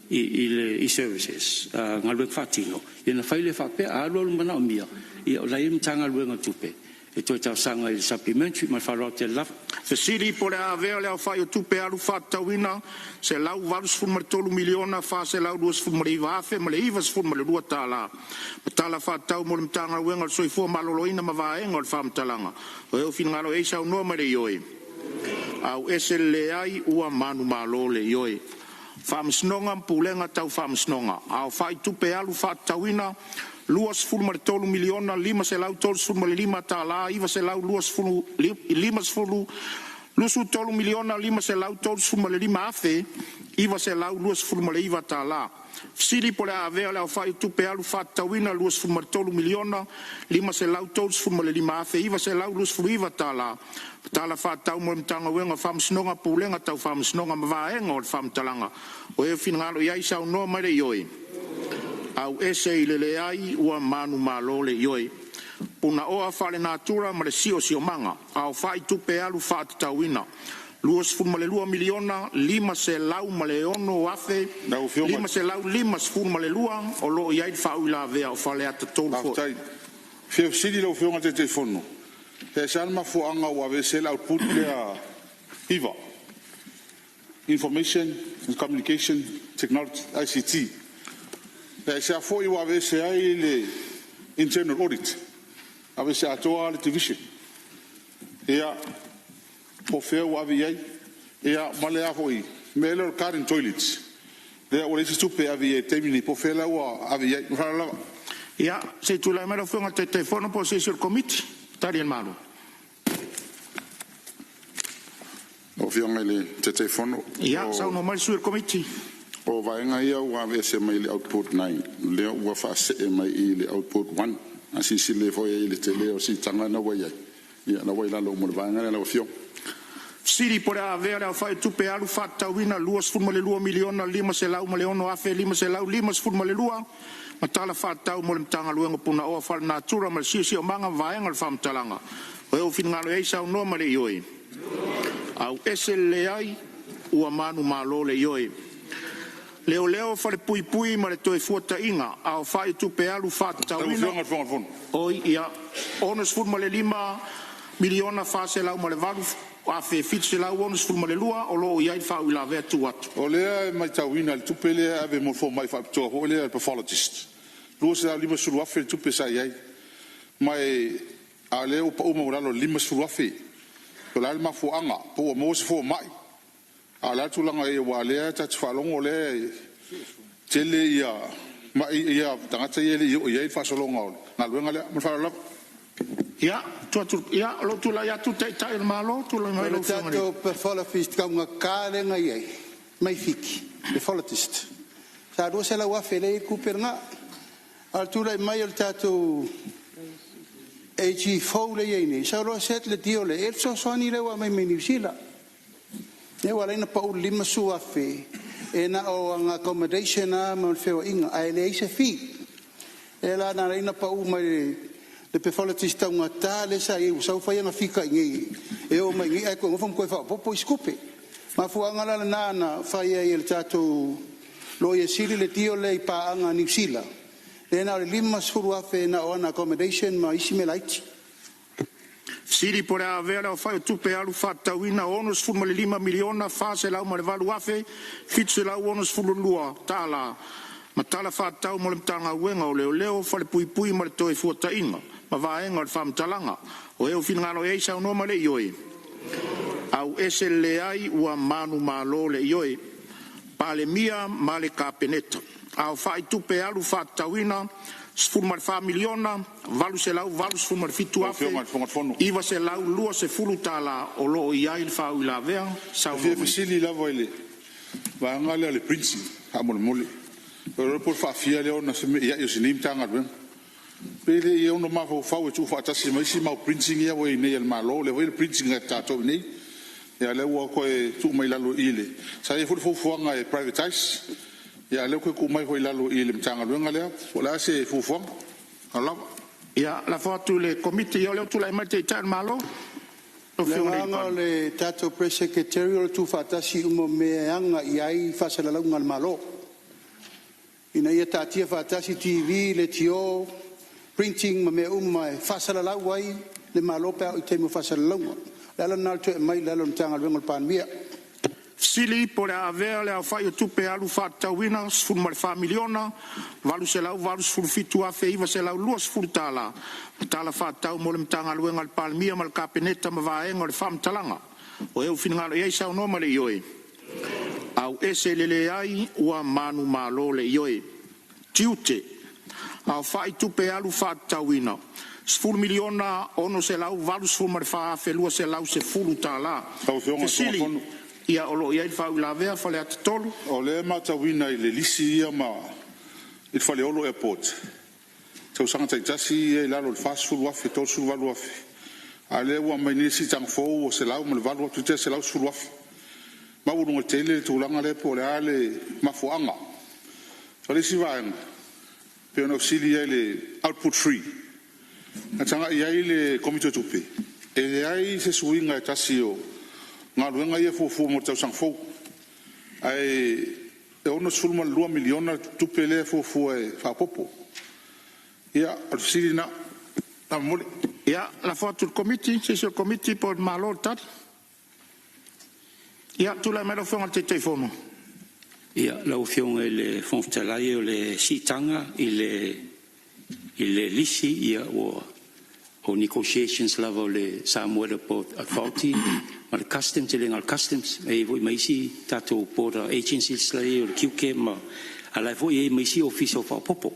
i services ngalwe fatino ina faile fa pe a lo mana mia ia la im tanga luenga tupe e to ta sanga il supplementary ma farò te la se siri por avere le fa tu pe alu fatta wina se lau varus fu martolu miliona fa se lau duas fu mariva fe ma le ivas fu ma le dua tala fa tau mo mtanga luenga so i fu maloloina ma va engol fam talanga o fin ngalo e sa no ma le yoi au esle ai ua manu malole yoi fam snonga pulenga tau fam snonga au fai tu pe alu fatawina luas ful martolu miliona lima se lau tol sul lima tala iva se lau luas fulu lima fulu lusu tolu miliona lima se lau tol sul lima afe iva se lau luas fulu iva tala siri por avere la fai tu pe alu fatawina luas ful martolu miliona lima se lau tol sul lima afe iva se lau luas fulu iva tala fa tau mo mtanga wenga fam snonga pulenga tau fam snonga mavaenga o fam talanga o e finalo ia isa no mare yoi au ese ile ai ua manu malole yoi puna oa fale natura mare sio manga au fai tu pe alu fat tawina luas fu male lua miliona lima se lau male ono afe lima se lau lima fu male lua o lo ia fa ula vea o fale at tolu fo fie sidi lo fionga te telefono e salma fuanga wa vesel output le IVA information and communication technology ICT e se foi wa vesel le internal audit ave se atoa le division ia o fe wa vi ia male a foi mele current toilets Le o le se tupe avi e temini po fela o avi e fala. Ia, se tu la mero fonga te telefono po se sur committee, tari en malo. O fionga le te telefono. Ia, sa no mal sur committee. O vaenga ia ua se mai le output 9. Le ua fa se mai i le output 1. Asi si le foi i le tele o si tanga na wai. Ia na wai la lo mo vaenga la o fiong. Siri por haver ao fai tupe alu fata wina luas furma le lua miliona lima se lau ma leono afe lima se lau lima se furma le lua matala fata mo le tanga luenga puna o fal natura ma si o manga vaenga le fam talanga o eu fin ngalo eisa no ma le yoi au ese le ai ua manu malo le yoi leo fale pui pui ma le toe fuata inga au fai tupe alu fata wina oi ia onos furma le lima miliona fa se lau ma le valu a fe fitse la won sul ma le lua o lo ia fa ila ve tu at o le mai tawina le tupele ave mo fo mai fa to o le pathologist lo se ali mo sul afe tupe sa ia mai a le o pa o mo la lo lima sul afe to la ma fo anga po mo se fo mai a la tu langa e wa le ta fa lo le tele ia mai ia tanga te ia fa so lo ngol na lo ngale mo fa lo ia ia lo tu la ia tu tai tai malo tu la mai lo tato pathologist ka nga kale nga ia mai fiki pathologist sa do se la wa fele ku perna al tu la mai al tato ag fole ia ni sa lo set le dio le el so soni le wa mai ni sila ne wa le na pa u lima su afe e na o nga accommodation na mo feo inga ai le se fi e la na le na pa u mai le pathologist nga tale sa e usau fa nga fika ngi e o mai e ko ngofom ko fa po iskupe ma fu anga la na fa ia il tato lo ye sili le tio le pa anga ni sila e na le lima suru afe na on accommodation ma isime light sili por avere o fa tu pe alu fatta wina onus fu le lima miliona fa se la ma le valu afe fitse la onus fu lua tala ma tala fatta mo le tanga wenga o leo fa le pui pui ma le toi fuata inga ma vaenga o fam talanga o eu fin ngalo e sa no male yoi au ese le ai ua manu malo le yoi pale mia male kapeneta au fai tupe alu fatawina sfumar familiona valu se lau valu sfumar fitu afe iva se lau lua se fulu tala o lo ia il fa ila vea sa fe fisili la voile va ngale le prince amol mole pero por fa fia le ona se ia yo sinim tanga ben pele ia ono ma fa tu fa tasi mai si mau printing ia we nei al malo le we printing ta to nei ia le wo ko tu mai la lo ile sa e fu anga e privatize ia le ko mai ko la lo ile mtanga lo ngale wala se fu ala ia la foto le committee io le tu la mai te malo le tato Sectorial tu fa tasi umo me anga ia fa se la lo ngal malo ina ia tatia fa tasi TV le tio printing ma me mai fasala la wai le malo pa o te mo fasala longa la na to mai la lon tanga ngol pan mia sili por haver le fa yo tu pe alu fata winners fu mal familiona valu se la valu fu fitu a fe iva se la luas furtala tala fata mo le tanga ngal pan mia mal kapeneta ma va ngol fam talanga o eu fin ngalo ia sa no male yoi au ese le ai wa manu malo le yoi tiute au fai tu pe alu fata wina sful miliona ono se lau valu sful marfa fe lua se lau se fulu tala sili ia olo ia fa la vea fa le atol o le mata wina le lisi ia ma il fa le olo airport tau sanga tai tasi e la lo fast food wa fe tol su valu afi ale wa mai ni si tang fo se lau mal valu tu te se lau su afi ma wo no tele tu langa le po le ale ma fo anga fa le si va pe no sili le output free atanga ia le komite tupe e ai se suinga tasio nga luenga ia fu mo tau sang fo ai e ono sulma 2 miliona tupe le fu e fa popo ia al sili na amole ia la foto committee c'est sur committee pour malotat ia tu la mero fo al telefono ia la option le fond talai o le sitanga il lisi ia o negotiations level le Samoa Port Authority ma le customs te lenga customs e voi mai si tato border agencies la e o QK ma ala voi e mai si office of popo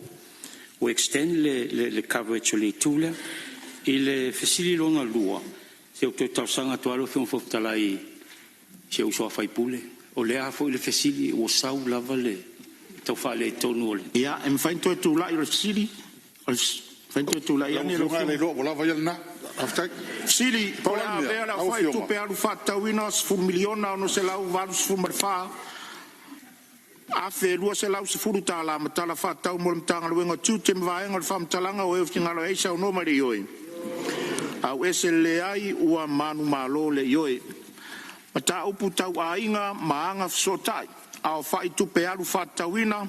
o extend le coverage le tula il facility longa lua se o te sanga to alo fion fo talai se o so fai pule o le a fo le facility o sau lava le to fa le tonu ya em fain to tu la facility fain to tu la ya ni lo lava ya na after Sili, pola vera fai tu pe alu fata winos fu miliona no se lau valus fu marfa. A fe lua se lau se furu tala matala fata mo mtanga luenga tute mvae ngal fam talanga o efti ngalo eisa no mari yoi. Au esele ai ua manu malo le yoi. Mata upu tau ainga maanga sotai. Au fai tu pe alu fata wina.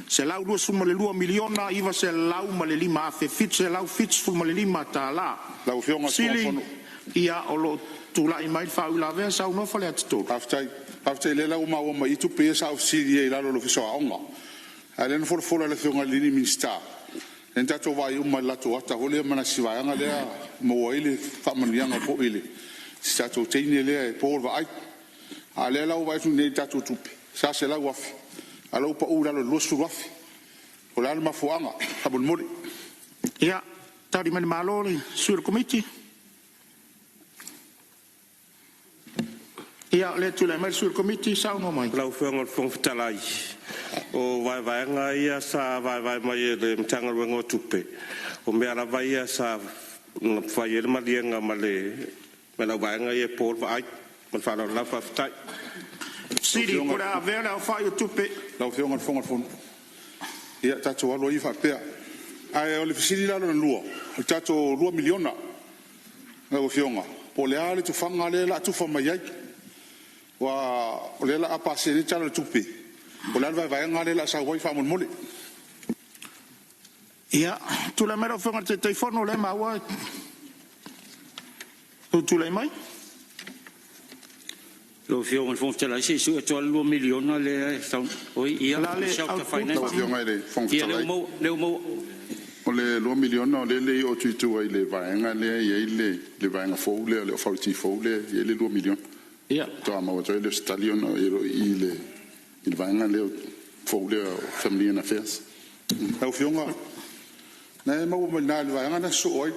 Se lau lua suma le lua miliona iwa se lau ma le lima afe fit se lau fit suma le lima tala. Lau fionga Sili ia o lo tula i mai fa ula ve sa no fale atu. After le lau ma o ma itu pe sa sili e la lo fiso aonga. Ale no for le fionga lini minsta. Enta to vai uma la to ata hole mana siwa nga le mo ile fa manianga po ile. Sta to tene le po vai. Ale lau vai tu ne tatu tupe. Sa se lau afi. Alo pa ura lo losu wafi. O la ma fuanga, tabul mori. Ya, tadi man malori sur committee. Ya, le tu le mer sur committee sa no mai. Lau fuanga fong talai. O vai nga ia sa vai mai le mtanga wengo tupe. O me ara vai ia sa vai le malienga male. Me la vai nga ia por vai. Man fa la fa tai. Siri pura vera fai tupe. Lau fionga fonga fon. Ia tato alo i fa pea. Ai o le fisili la no lua. Tato 2 miliona. Lau fionga. Po le ale tu fanga le la tu fa mai ai. Wa o le la apa se ni tala tupe. O le vai ngale la sa wai fa mon mole. Ia tu la mero fonga te telefono le ma wa. Tu le mai? Lo fio on fon tela si su to lo miliona le sta oi ia shelter finance fio ngai fon tela le mo o le lo miliona le o tu ai le vai nga le le vai nga fo le fo ti fo le le lo miliona ia to ma o le stallion o il vai nga le fo le family and affairs au fio nga na mo mo na le vai nga na so oi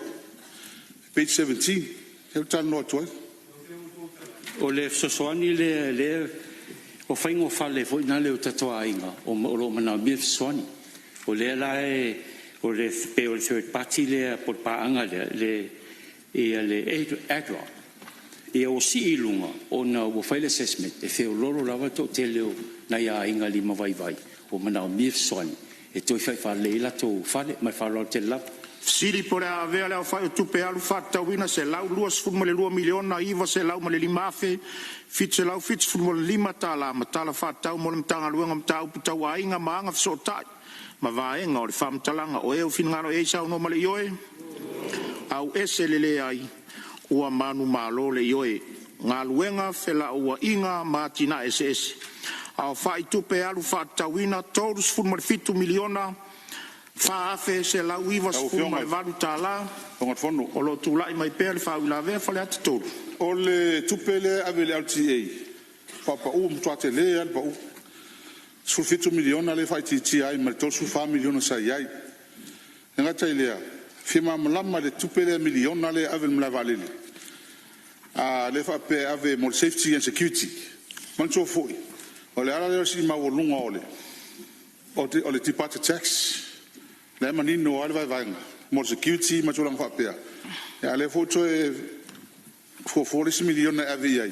page 17 eu tan no to o le sosoani le o faingo fale foi na le tatoa inga o lo mana mi soani o le la o le pe o third party le por pa anga le agro e o si ilunga o na o file assessment e fe o loro lava to teleo na ia inga lima vai o mana mi soani e toi fa le la to fale mai fa lo te la Siri pora avea le fai tu pe alu fata wina se lau luas fu le 2 miliona iva se lau ma le lima fe fit se lau fit fu le lima tala matala fata mo le tanga luenga mtau puta wa inga manga so tai ma va enga o le fam talanga o e o fin ngaro e sa no ma le yoe au ese le ai ua manu malo le yoe nga luenga fe la ua inga matina ese au fai tu pe alu fata wina todos fu le fitu miliona fa fe se la uiva fu mai valu tala on fono o lo tu lai mai per fa la ve fa le atu o le tupele avele LTA pa to atele al pa su fitu miliona le fa ti ai ma to su fa miliona sa ai nga tailea fima mlama le tupele miliona le avel mla valele a le fa pe ave mo safety and security man so foi o le ala le si ma o lunga ole o le tipata tax le manino al vai mo security ma tulang fa pea ya le foto e fo 40 miliona ave ai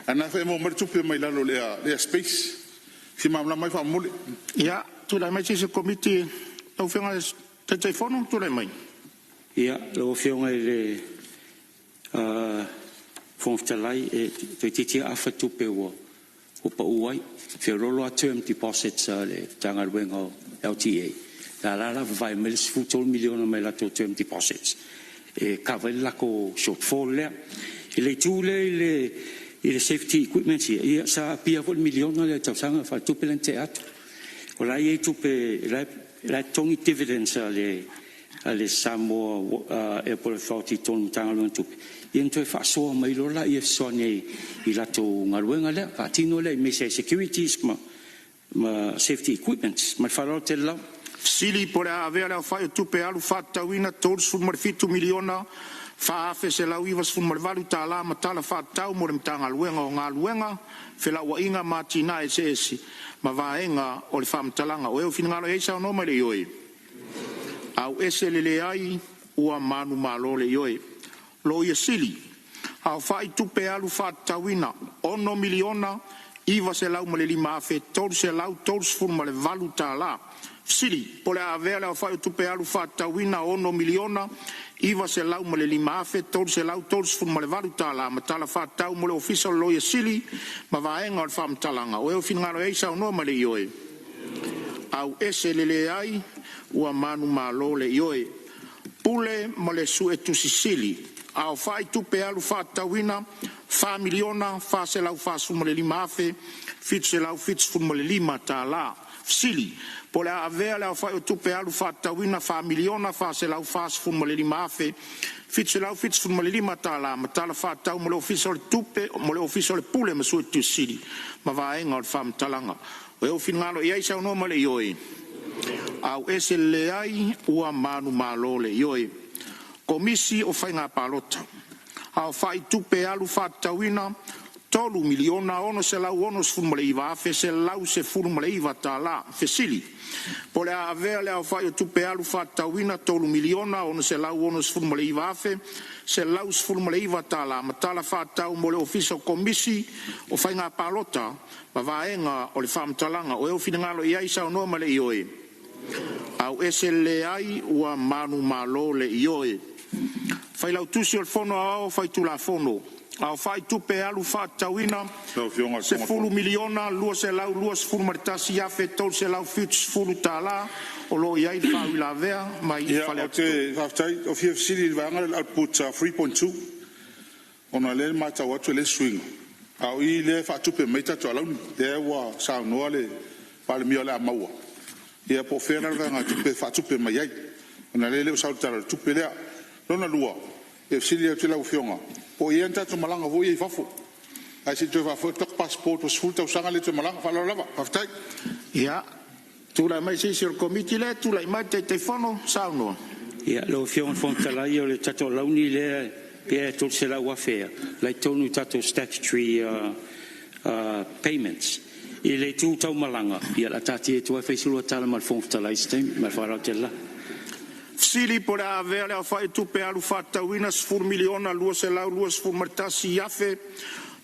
ana fa mo mer tupe mai lalo le space si mamla mai fa mole ya tu la mai se committee o fenga te telefono tu la mai ya lo fenga le fontalai e te afa tupe wo o pa uai fe rolo term deposits le tanga wengo LTA la vai mel sfuto milione mai la term deposits e cavella co shortfall le tule le safety equipment ia sa pia vol milione le tsanga fa tu pelente at o la ye tu pe la tongi dividends ale Samoa airport authority ton tanga tu Ia toi whaasoa mai rola ia soane I lato ngaruenga lea, whaatino lea me se securities ma safety equipments, ma wharau te lau. Sili por a avea lea whai o tupe alu whaatauina tōru fulmarifitu miliona whaafe se lau iwas fulmarivalu tā la ma tala whaatau mo re mtanga luenga o ngā luenga whela ua inga mātina e se esi ma vaenga o le whaamtalanga o eo whingalo e isa o noma le ioi. Au ese lele ai ua manu malo le ioi. Lo ia sili, au whai tupe alu whaatauina ono miliona iwa se lau ma le lima afe tōru se lau tōru fulmarivalu tā la. Sili, po le avea lea whai o tupe alu whaatauina ono miliona iwa se lau ma le lima afe tōru se lau tōru fulmarivalu tā la ma tala whaatau mo le official lo ia sili ma vaenga o le whaamtalanga o eo whingaro eisa o noa ma le ioi. Au ese lele ai ua manu malo le ioi. Pule ma le su e tusi sili. Au whai tupe alu whaatauina wha miliona wha se lau wha suma le lima afe fit se lau fit suma le lima tā la. Sili, po le avea lea whai o tupe alu whaatauina wha miliona wha se lau wha suma le lima afe fit se lau fit suma le lima tā la ma tala whaatau mo le official tupe mo le official pule ma su e tusi sili ma vaenga o le whaamtalanga. O eo whingalo ia isa no ma le ioi. Au ese le ai ua manu malo le ioi. Komisi o whainga palota. Au whai tupe alu whaatauina tolu miliona ono se lau ono sfurmale iwa afe se lau se furmale iwa tā la. Fesili. Po le avea le au whai o tupe alu whaatauina tolu miliona ono se lau ono sfurmale iwa afe se lau sfurmale iwa tā la. Ma tala whaatau mo le official komisi o whainga palota ma vaenga o le whaamtalanga o eo whinangalo ia isa o noa ma le ioi. Au ese le ai ua manu malo le ioi. Whai lau tusi o le fono ao whai tu la fono. Au whai tupe alu whaatauina se fulu miliona lua se lau lua se fulu maritasi afe tol se lau fits fulu tā la o lo iai whau la vea mai whale atu. Ia, o fia fisili vanga al put 3.2 ona le mata watu le swing. Au I le whaatupe meita to alau le wa sa noa le pale mio le amaua. Ia po fena vanga tupe whaatupe mai ai. Ona le sautara tupe lea lona lua. E fisili au te lau fionga. O ia tatu malanga vo ia fafo. Ai se tu fafo tok passport os full tau sanga le tu malanga fala lava. Aftai. Ia. Tu la mai se sur committee le tu la mai te fono sauno. Ia lo fion fon tala io le tatu launi le pe tu se la wafea. Lai tonu tatu statutory payments. I le tu tau malanga. Ia la tati e tu e faisulu tala mal fon tala stem mal fara tela. Sili po le avea le au whai tupe alu whaatauina sfur miliona lua se lau lua sfur maritasi afe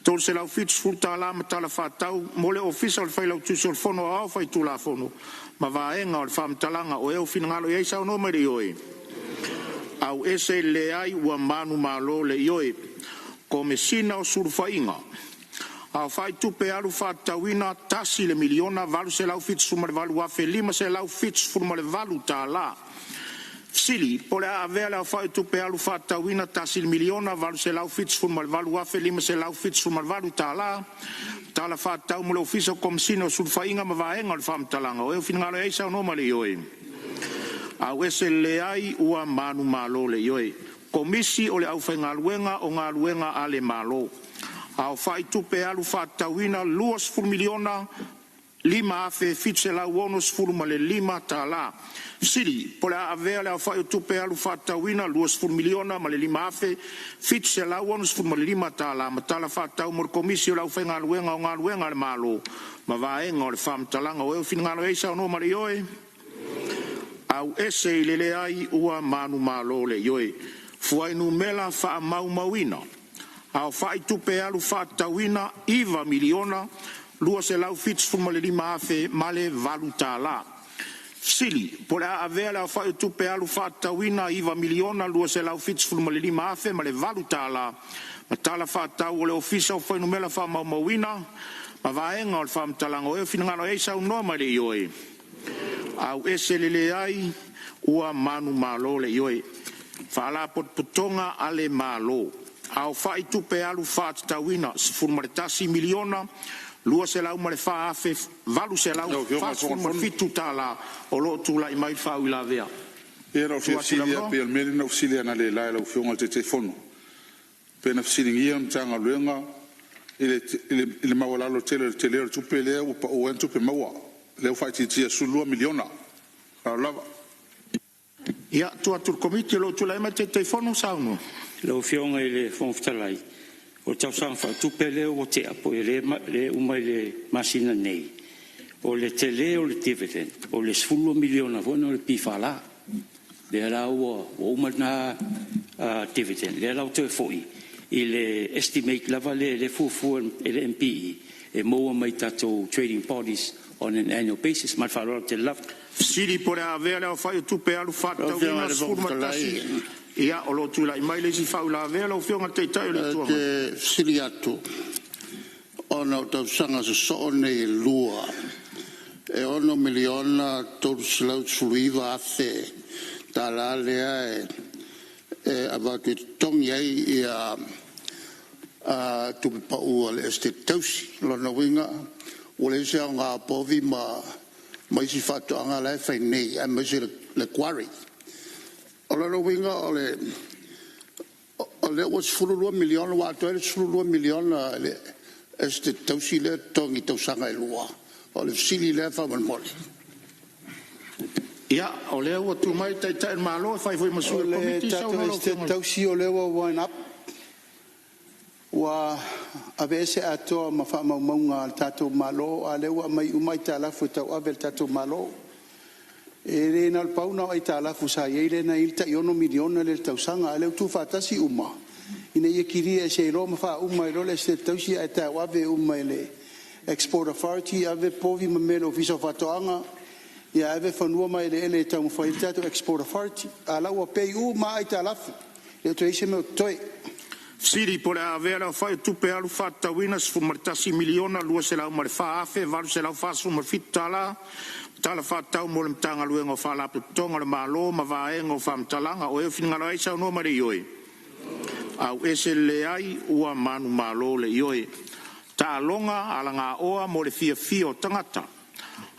tol se lau fit sfur tā la ma tala whaatau mo le official whai lau tusi o le fono au whai tu la fono ma vaenga o le whaamtalanga o eo whinangalo ia isa o no meri ioi. Au ese le ai ua manu malo le ioi ko mesina o surwhainga au whai tupe alu whaatauina tasi le miliona valu se lau fit sfur marivalu afe lima se lau fit sfur marivalu tā la. Sili, po le avea le whai tupe alu whaatauina tasil miliona valu se lau fits fulmal valu afe lima se lau fits fulmal valu tā la. Tā la whaatau mo le ofisa komisina o sulwhainga ma vaenga o le whaamtalanga. O eo whingalo eisa o noma le ioi. Au ese le ai ua manu malo le ioi. Komisi o le au whainga luenga o ngā luenga a le malo. Au whai tupe alu whaatauina luas ful miliona lima afe fit se lau onos fulma le lima tā la. Sili, po le avea le au whai o tupe alu whaatauina luas ful miliona ma le lima afe fit se lau onos fulma le lima tā la. Ma tala whaatau mo le komisi o lau whainga luenga o ngā luenga le malo. Ma vaenga o le whaamtalanga o eo whinangalo eisa o no mari oe. Au ese I lele ai ua manu malo le ioi. Fuainu mela wha mau mauina. Au whai tupe alu whaatauina iwa miliona lua se lau fits fulma le lima afe male valu tā la. Sili, po le avea le au whai tupe alu whaatauina iwa miliona lua se lau fits fulma le lima afe male valu tā la. Ma tala whaatau o le ofisa o whainu mela wha mau mauina ma vaenga o le whaamtalanga o eo whinangano eisa o noa mai le ioi. Au ese lele ai ua manu malo le ioi. Whaala potpotonga ale malo. Au whai tupe alu whaatauina fulma le tasi miliona lua se lau ma le wha afe, valu se lau wha ma fitu tā la o lo tu la I mai wha ui la vea. E rau fia silia pe al meri nau silia na le lai lau fionga te fono. pena fisilingia mtanga luenga ile mawalalo tele tupe le o tupe mawa le faiti sulua miliona lava ia tu komite lo tu lai mate te fono sauno lo fionga ile fon ftalai o tau sang fa tupe le o te apo le umai le masina nei o le tele o le dividend o le sulua miliona vona le pifala le la o umana dividend le la o te foi il estimate lava le fufu le MPE e mo mai tato trading parties on an annual basis ma fa te love siri por avere o fai tu pe alu fatta una sfurmatasi ia o lo tu la mai le si fa la vela o fionga te tai le tu siri atu ona to sanga so ne lua e ono miliona to slau suiva afe talale about it tong yai ia tu pa o le estetosi lo no winga o le se nga povi mai si fatto anga la fai nei a mai le quarry o lo winga o le was fulu miliona wa to le fulu miliona le estetosi le tongi to sanga lua o le sili le fa mo ia o le o tu mai tai tai malo fai foi masu komiti sa no tau si o le wine up wa avese ato ma fa maunga tato malo ale wa mai umai tala fu tau avel tato malo e le na pauna ai tala fu sa ile na ilta iono miliona le tau sanga ale tu fatasi uma ina ye kiri se ro ma fa umai ro le se tau si ai ta wa ve umai le export authority ave povi ma melo viso fatoanga ia ave fanua mai le tau fai tato export authority ala wa pei u mai tala le tu ise me toi siri por avere fai tu pe alu fatta winas fu martasi miliona lua se la mar fa afe valu se la fa su mar fitala tala fatta mo le tanga luengo fa la tonga le malo ma va engo fam talanga o e finga la isa no mari yoi au ese le ai ua manu malo le yoi ta longa ala nga oa mo le fio tangata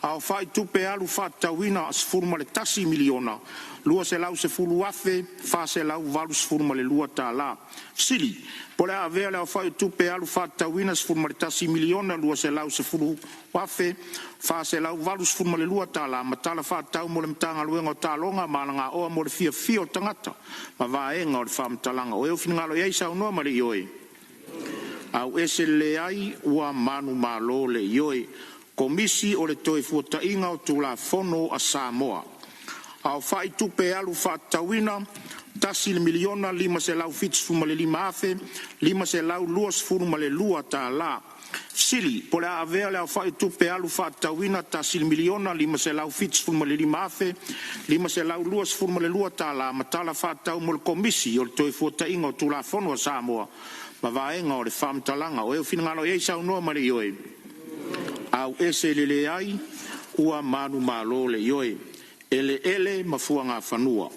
au fai tu pe alu fatta wina as furma le tasi miliona lua se lau se fulu afe fa se lau valu se furma le lua ta la sili pole avea le fai tu pe alu fatta wina as furma le tasi miliona lua se lau se fulu afe fa se lau valu se furma le lua ta la ma tala fatta mo le mtanga luengo ta longa ma nga oa mo le fio tangata ma va enga o le fam talanga o e finga lo yai sa no ma le yoi au ese le ai ua manu malo le yoi komisi o le toi fuata inga o tu la fono a Samoa. Au fai tupe alu fatawina, tasi le miliona lima se lau fits fuma le lima afe, lima se lau luas fuma le lua ta la. Sili, po le avea le au fai tupe alu fatawina, tasi le miliona lima se lau fits fuma le lima afe, lima se lau luas fuma le lua ta la, matala fatau mo le komisi o le toi fuata inga o tu la fono a Samoa. Ma vaenga o le fam talanga, o e finangalo e sa unua mare yoi. Au ese lele ai ua manu malo le yoi ele mafuanga fanua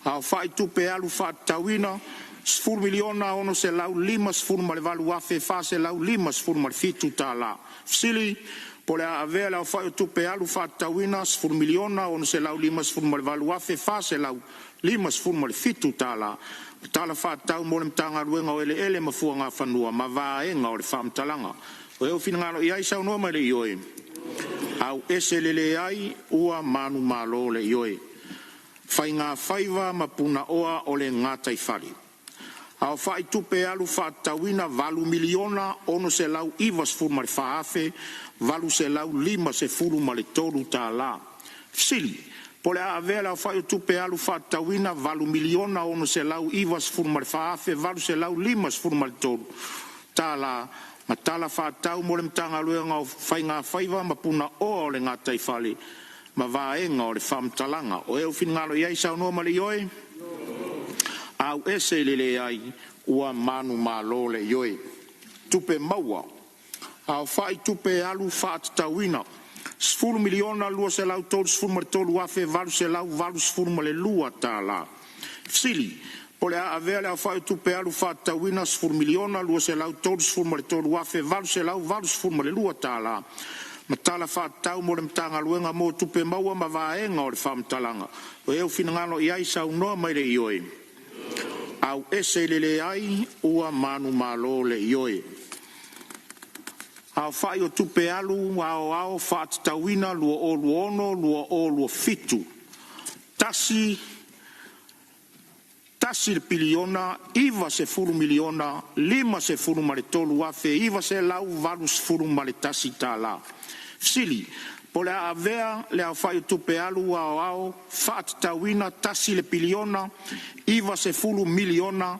au fai tupe alu fatawina sfur miliona ono se lau lima sfur male valu afe fa se lau lima sfur male fitu tala sili pole avea lau fai tupe alu fatawina sfur miliona ono se lau lima sfur male valu afe fa se lau lima sfur male fitu tala tala fatau mo le mtanga ruenga o ele mafuanga fanua ma vaenga o le fam talanga o e finangalo iai sa no mare yoi au ese lele ai ua manu malo le yoi fai ngā faiva mapuna oa o le ngata i fari au fai tupe alu fatawina valu miliona ono se lau iwa sfuru mare faafe valu se lau lima se furu mare toru ta la sili pole a avea lau fai tupe alu fatawina valu miliona ono se lau iwa sfuru mare faafe valu se lau lima sfuru mare toru ta la ma tala fatau mo le mtanga luenga o fai ngā faiva ma puna o le ngata i fali ma vaenga o le fam talanga o e u finngalo iai sa unua mali yoi au ese lele ai ua manu malo le yoi tupe maua au fai tupe alu fatatawina sfuru miliona lua se lau tolu sfuru mare tolu afe valu se lau valu sfuru male lua ta la sili pole a avea le fai tupe alu fatawina sfur miliona lua se lau tolu sfur male tolu afe valu se lau valu sfur male lua tala ma tala fatau mo le mtanga luenga mo tupe maua ma vaenga o le famtalanga o eu finangalo iai sa unoa mai le ioi Au ese lele ai ua manu malo le ioe. Au whai o tupe alu, ao whaatitawina, lua o luono, lua o lua fitu. Tasi le piliona, iwa se furu miliona, 5 se furu male tolu afe, iwa se lau valu se furu male tasi tala. Sili, po le avea le au whai o tupe alu, ao whaatitawina, tasi le piliona, iwa se furu miliona,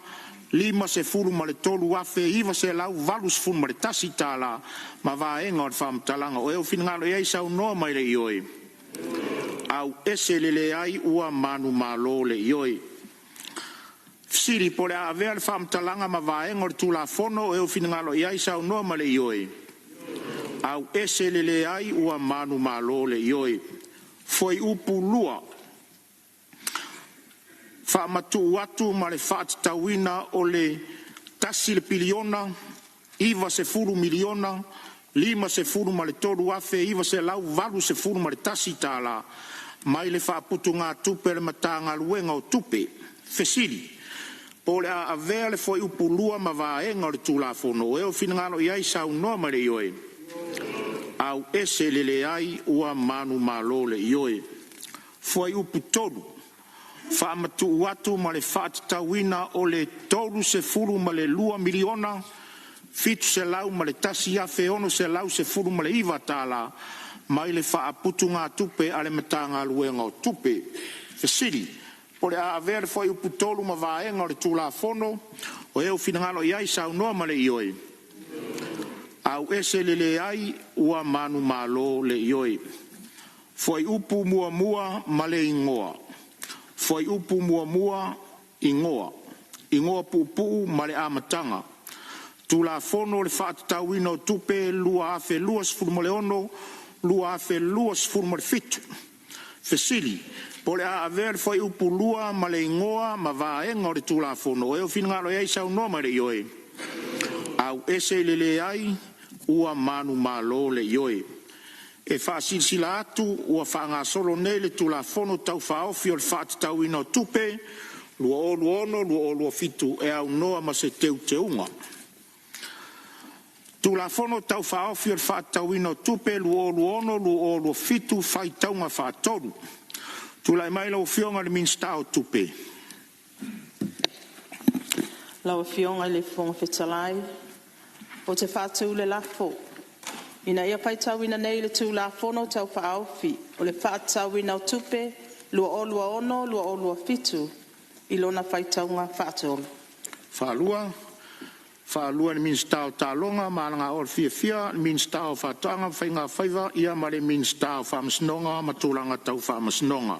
5 se furu male tolu afe, iwa se lau valu se furu male tasi tala, ma vaenga o le whamtalanga, o eo finangalo iai sau noa mai le ioi. Au ese lele ai ua manu malo le ioi. Siri po le avea le whamtalanga ma vaenga o le tula fono, o eo finangalo iai sau noa mai le ioi. Au ese lele ai ua manu malo le ioi. Foi upu lua. Whaamatu watu ma le whaatitawina o le tasi le piliona, iwa se furu miliona, 5 se furu ma le tolu afe, iwa se lau valu se furu ma le tasi tala, mai le whaaputu ngā tupe le matanga luenga o tupe, fesiri. Po le a avea le foi upulua ma vaenga o le tulafono, o eo finangalo iai sau noa ma le ioe. Au ese lele ai ua manu malo le ioe. Foi upu tolu. Whaamatu watu ma le whaatitawina o le tolu se furu ma le 2 miliona, fitu se lau ma le tasi afe ono se lau se furu ma le iwa tala, mai le whaaputu ngā tupe ale matanga luenga o tupe. Fesiri, po le a avea le foi upu tolu ma vaenga o le tulafono, o eo finangalo iai sau noa ma le ioe. Au ese lele ai ua manu malo le ioe. Foi upu mua mua ma le ingoa. Foi upu mua mua ingoa. Ingoa pupu ma le amatanga. Tulafono le whaatitawina o tupe, lua afe lua sifuru ma le ono, lua afe lua sifuru ma le fitu. Fesili, po le a avea le foi upu lua ma le ingoa ma vaenga o le tulafono. O eo finangalo iai sau noa ma le ioe. Au ese lele ai ua manu malo le ioe. E whaasilsila atu ua whaangasolo nei le tulafono tau whaofi o le whaatitawina o tupe, lua o luono, lua o lua fitu e au noa ma se teu te unga. Tulafono tau whaofi o le whaatitawina o tupe, lua o luono, lua o lua fitu, whai taunga whaatoru. Tulai mai lau fionga le minsta o tupe. Lau fionga le fonga fetalai, o te whātou le lafo. Ina ia pai tauina nei le tulafono tau whaofi, o le whaatawina o tupe, lua o lua ono, lua o lua fitu, ilona pai taunga whaatolu. Whaalua ni minsta o talonga, maanga o fia, minsta o whaatanga, whainga whaiva, ia ma le minsta o whamasnonga, matulanga tau whamasnonga.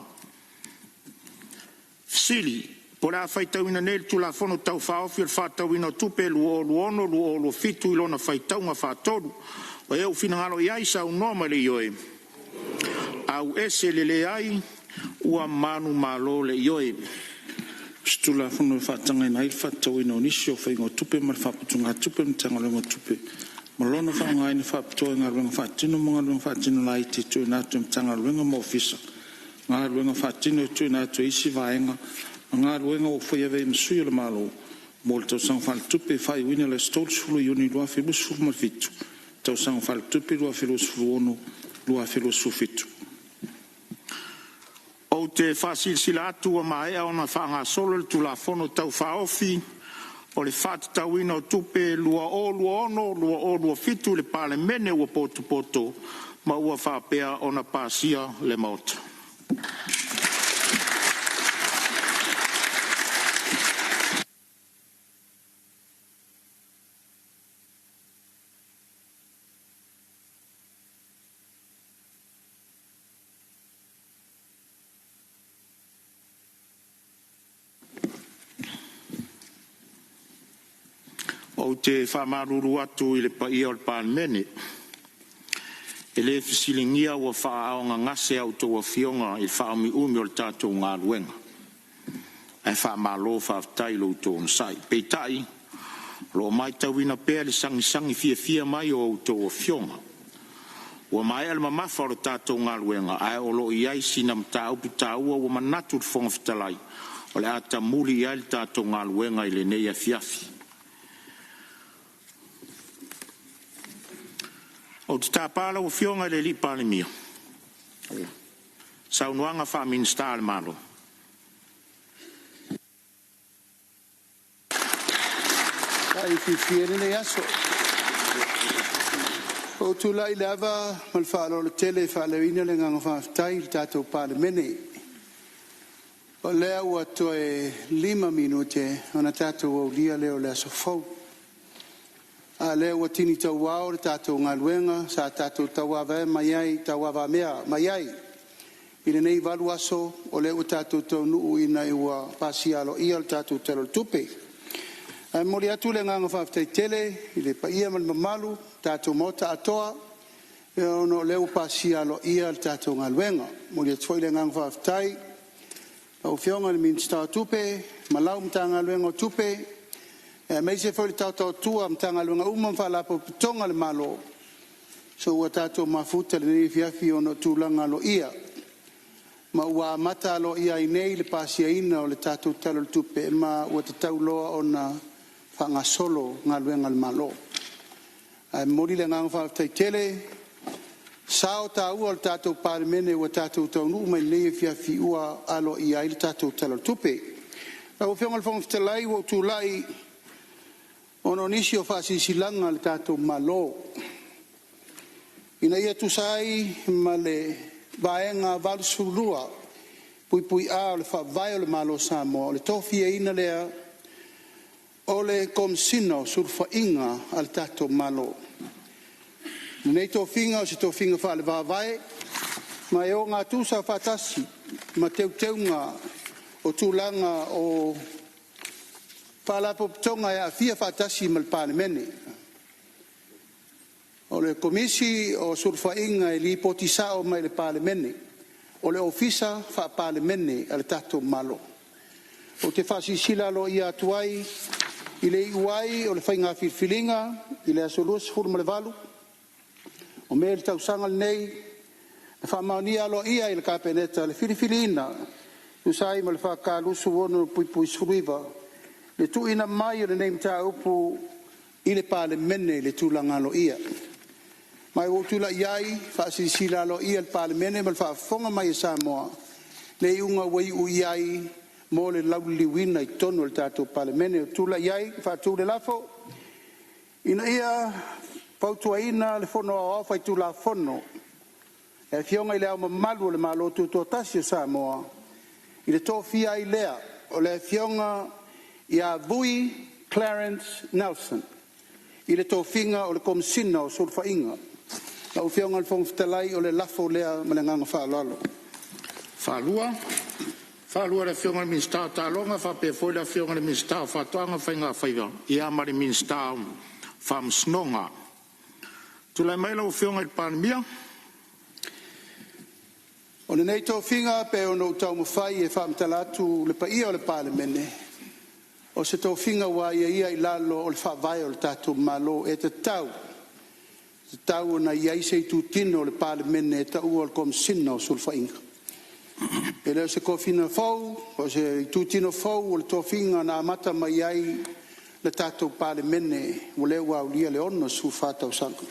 Sili, po la whaitauina nei le tulafono tau whaofi, o le whaatawina o tupe, lua o lua ono, lua o lua fitu, ilona whaitaunga whaatolu, o eo finangalo iai sau noa ma le ioe. Au ese lele ai, ua manu malo le ioe. Stula fono whaatanga ina il whaatawina o nisi o whaingo tupe ma le whaaputu ngā tupe ma tanga lengo tupe. Malona whaanga ina whaaputu ngā ruenga whaatino mga ruenga whaatino lai te tui nātu ma tanga ruenga ma ofisa. Ngā ruenga whaatino tui nātu isi vaenga, ngā ruenga o whaiawe msui o le malo. Mo le tau sang whaal tupe whai wina le stol sulu iuni lua whilu sulu ma fitu. Tau sang whaal tupe lua whilu sulu ono, lua whilu sulu fitu. O te whasilsila atu a maea o na whaanga solo le tulafono tau whaofi, o le whaatitawina o tupe lua o lua ono, lua o lua fitu le pale mene ua poto poto, ma ua whaapea o na pāsia le maota. O te whamaruru atu i le paia o le pāmene. E le fisilingia ua whaaonga ngase au toa fionga i whaami umi o le tātou ngā ruenga. E whaamalo whaaftai lo tōna sai. Peitai, lo mai tauina pēr le sangi fia mai o au toa fionga. Ua mai ala mamafa o le tātou ngā ruenga. Ai o lo iai sina mta upi tāua ua manatu le whonga fitalai. o le ata muli ia le tātou ngā luenga i le nei a fiafi. O te tāpāla o fionga le li pāle mia. Saunuanga wha minsta le malo. Ai fifiere nei aso. O tula i lava mal whaalo le tele whaaleina le nganga whaftai le tātou pāle mene. O lea ua toe 5 minute ana tātou au lia leo le aso fau. A lea ua tini tau wao le tātou ngaluenga sa tātou tau awe mai ai, tau awa mea mai ai. I le nei valu aso o lea ua tātou tau nuu ina i ua pasi alo ia le tātou talo tupe. Mori atu le nganga whaftai tele, i le paia mal mamalu, tātou mota atoa, e ono leu pasi alo ia le tātou ngaluenga. Mori atu le nganga whaftai, au fionga le minsta tupe, malau mta ngaluenga o tupe, mei se foi le tātou tua mta ngaluenga umam whalapo pitonga le malo, so ua tātou mafuta le nei fiafi ono tūlanga alo ia. Ma ua mata alo ia i nei le pasi aina o le tātou talo le tupe, ma ua te tauloa ona whanga solo ngā luenga le malo. Mori le nganga whaftai tele, sao tā ua le tātou pāremene ua tātou taunu mai nei fiafi ua alo i ai le tātou talo le tupe. Au whionga le whangawhitalai ua tūlai ono nisi o whasisilanga le tātou malo. Ina ia tusai ma le vaenga valsurua pui a le whawai o le malo Samoa, o le tofia ina lea o le komsino surfa inga al tato malo. Nei tofinga o se tofinga wha le vavai, ma e o ngā tūsa whatasi, ma teuteunga o tūlanga o whalapo pitonga e a fia whatasi ma le pālemene. O le komisi o surfa inga e li potisao mai le pālemene, o le ofisa wha pālemene al tato malo. O te whasisila lo ia atuai, i le iuai o le whainga whirwhilinga, i le asolus furma le valu, o me le tausanga le nei, le whamaunia alo ia i le kapeneta, le whirwhilina, usai ma le whakalusu wono pui suruiva, le tuina mai o le nei mta upu i le pāle mene le tūlanga alo ia. Mai o tūla iai, whaasisila alo ia le pāle mene, ma le whaafonga mai e Samoa, le iunga wai u iai, mo le lauli wina i tono le tātou palemene o tula iai, whātou le lafo. Ina ia pautua ina le fono a ofa i tula fono. E fionga i lea o mamalu o le malo tūtua tasi o Samoa. I le tōwhia i lea o le fionga i a Vui Clarence Nelson. I le tōwhinga o le komsina o surfa inga. La u fionga le whongwhitalai o le lafo lea ma le nganga whaalalo. Whaalua. Whaalua le whionga le minsta tālonga, whape foi le whionga le minsta whatoanga whainga whaiva. I amari minsta whamsnonga. Tulai maila o whionga le pānemia. O le nei tōwhinga pe o no tau mawhai e whamtalatu le paia o le pālemene. O se tōwhinga wa ia i lalo o le whawai o le tātou malo e te tau. Te tau na iai se i tūtino o le pālemene e tau o le komsina o sulfa inga. E leo se kofina fau, o se tutino fau, o le tofinga na amata mai ai le tātou pālemene, o leo au lia le ono su whātau sanko.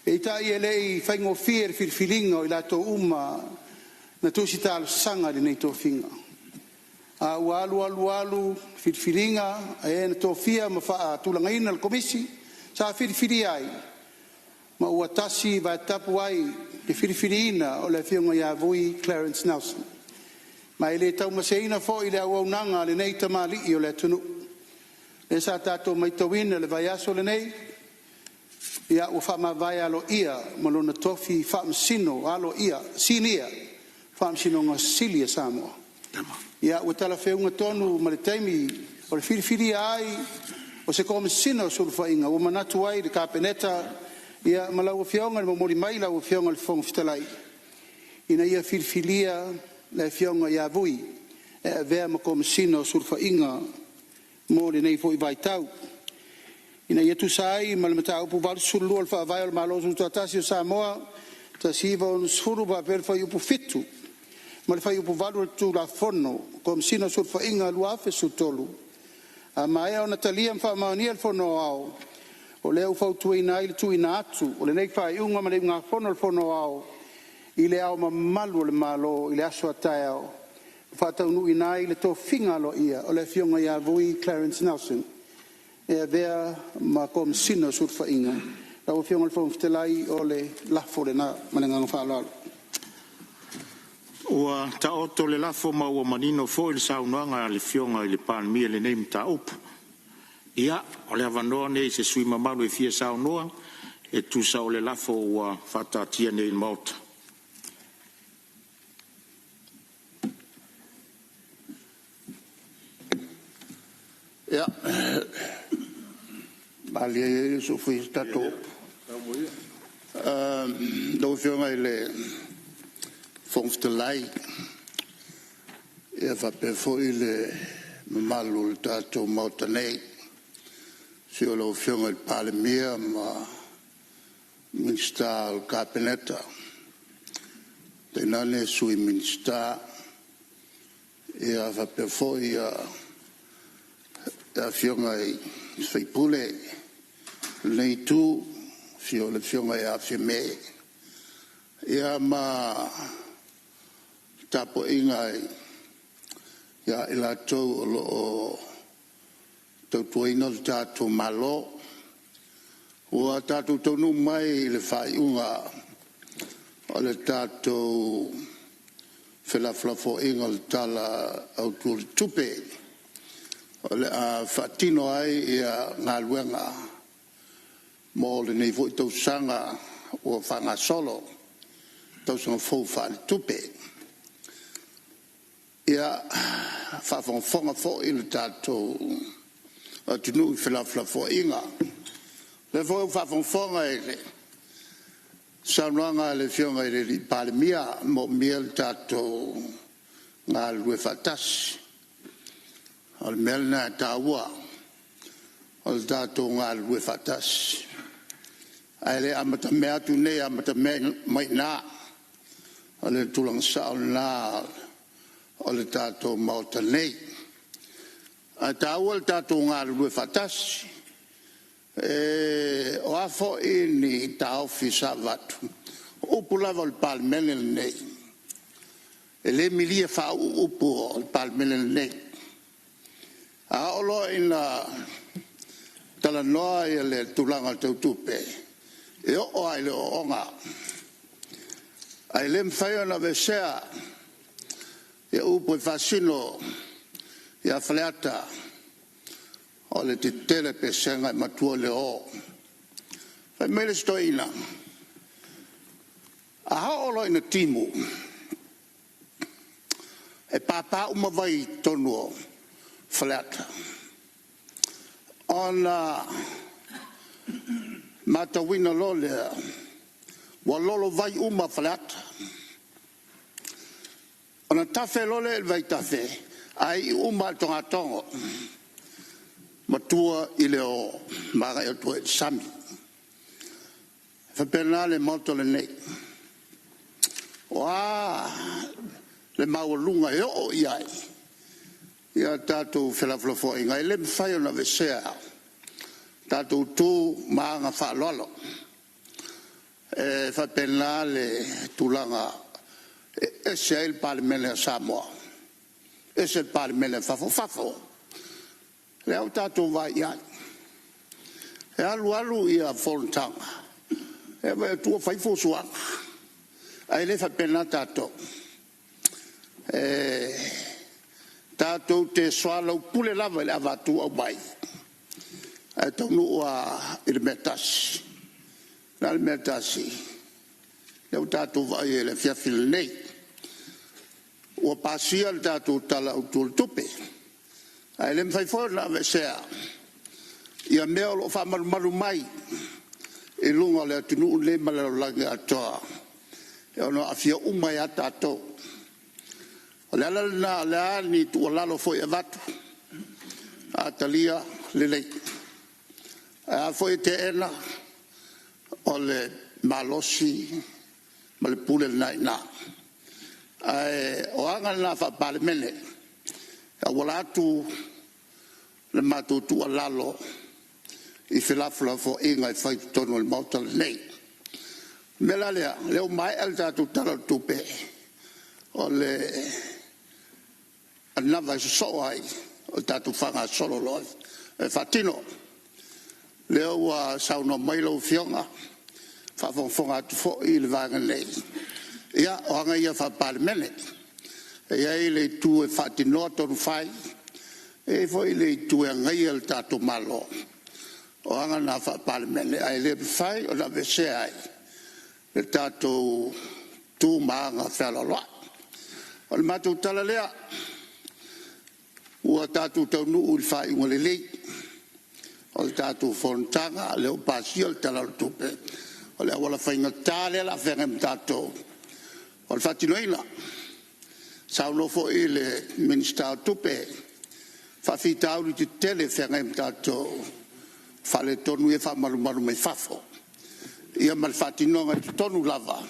E tai e lei whaingo whir whirwhilinga o i lato uma na tūsi tālu sanga le nei tofinga. A ua alu whirwhilinga, e na tofia ma wha tūlanga ina le komisi, sa whirwhiri ai. Ma ua tasi vai tapu ai e whiriwhiriina o le whionga ia Vui Clarence Nelson. Ma i le tau maseina fo i le auaunanga le nei tamali i o le tunu. Le sa tātou mai tawina le vai aso le nei, ia ua whama vai alo ia, malona tofi whamsino alo ia, sinia, whamsino ngā silia Samoa. Ia ua tala whiunga tonu ma le taimi o le whiriwhiri ai, o se komisino sulfa inga, ua manatu ai le kapeneta, ia malau whionga le mamori mai lau whionga le whongwhitalai. Ina ia whirwhilia le whionga ia Vui, e vea ma komisino sulfa inga, mo le nei fo i vai tau. Ina ia tusai ma le mata upu valu sulu al whaavai al malo su tatasi o Samoa, ta siva on suru pa perfa i upu fitu. ma le fai upu valu tu la fono kom sino sur fa inga lua fe su tolu a mai ona talia fa ma ni el fono ao o le u fau tu ina il tu ina atu o le nei fai unga ma le nga fono el fono ao i le au ma malu le malo i le aso atai ao fa tau nu ina i le to finga lo ia o le fionga ia vui Clarence Nelson e vea ma kom sino sur fa inga la o fionga el fono ftelai o le lafo le na mananga fa lo Ua ta oto le lafo ma ua manino fo il saunoanga le fionga i le pan mia le neim ta up. Ia, o le avanoa nei se sui mamalu e fia saunoa e tu sa o le lafo ua fata tia nei il mauta. Ia, bali e su fui stato. Do fionga i le Fongftelai e fa pe foi le mamalu le tatou mauta nei si o lo fionga il palemia ma minsta al capeneta te nane sui minsta e fa pe foi a fionga i feipule nei tu si o le fionga e a fieme ia ma tapo ingai ya ila tau lo tau tuaina le tatou malo ua tatou tonu mai le whaiunga o le tatou whelaflafo inga le tala au tuli tupe o le a whatino ai ia ngā luenga mo le nei fo i tau sanga o whanga solo tau sanga fau whale tupe ia whawhonga fo i le tātou tunu i whelafla fo inga. Le fo whawhonga e le saunoanga le fionga i le palemia mo mia le tātou ngā lue whatasi. Al melna tāua o le tātou ngā lue whatasi. Ai le amata mea tu nei amata mea mai nā o le tulang sao nā o le tātou mauta nei. A tāua le tātou ngā lue whatasi. O afo i ni tā ofisa watu. Upu lava le palmene nei. E le milia whau upu o le palmene nei. A olo ina tala noa i le tulanga tau tupe. E o ai le o onga. Ai le mwhaia na vesea. E upo i fasino i a whaleata o le te tele pe senga i matua le o. Whai mele sto ina. A haolo ina timu. E papa umawai tonu o whaleata. Ona matawina lo lea. Wa lolo vai uma whaleata. Ona tafe lole el vai tafe, ai uma tonga tongo. Matua i leo maga e tua e sami. Whapena le moto le nei. Wa le maua e o iai. Ia tātou whelaflafo i ngai le mwhai ona vesea. Tātou tū maanga whalolo. Whapena le tūlanga ese è il Parlamento a Samoa, ese è il Parlamento a Fafo. Le ho dato vai e alu ia fontanga. E tu fai fosua. Ai le fa pena tato. Tato te swalo pule lava le avatu au bai. E tonu a il metasi. Nal metasi. Le ho dato vai le fiafil nei. O pasia le tātou tala o tūl tupe. Ai le mwhai fōna vesea. Ia mea lo whamaru mai. E lunga le atunu le malero langi atoa. E ono awhia umai a tātou. O le ala na le ani tu o lalo fo e vatu. A talia le lei. A fo e te ena. O le malosi. Ma le pule nai na. O anga na fa palemene. Wala atu le matutu alalo I filafula fo inga I fai tono le mauta nei. Mela leo mai al tatu tala tupe o le anava so ai o tatu fanga solo loa fatino leo wa sauno mai lo fionga fa fonga tu fo il vanga nei ia o anga ia fa parmene ia ile tu fatino ton fai e fo ile tu ngai al tatu malo o anga na fa parmene ai le fai o la vese ai le tatu tu manga fela loa o le matu tala lea ua tatu tau nuu il fai ngole lei o le tatu fontanga leo pasio le tala le tupe o le awala whainga tale la whengem tatu o le fatinoina sauno fo I le minista tupe whawhitau li te tele whengem tatu whale tonu e whamarumaru mai whafo ia mal fatinonga te tonu lava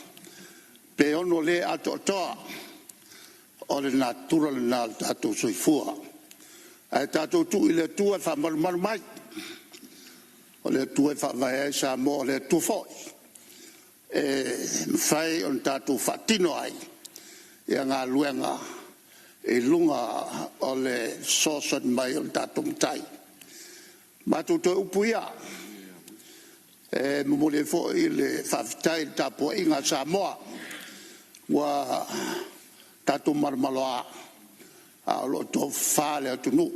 pe ono le ato toa o le natura le nal tatu soifua ai tatu tu I le tua whamarumaru mai o le tua whawai Sāmoa o le tu foi whai on tatu fatino ai ia ngā luenga lunga o le sosan mai o tatu mtai matu to upuia mumole fo I le whawhitai tapo inga Samoa wa tatu marmaloa a lo to fale atunu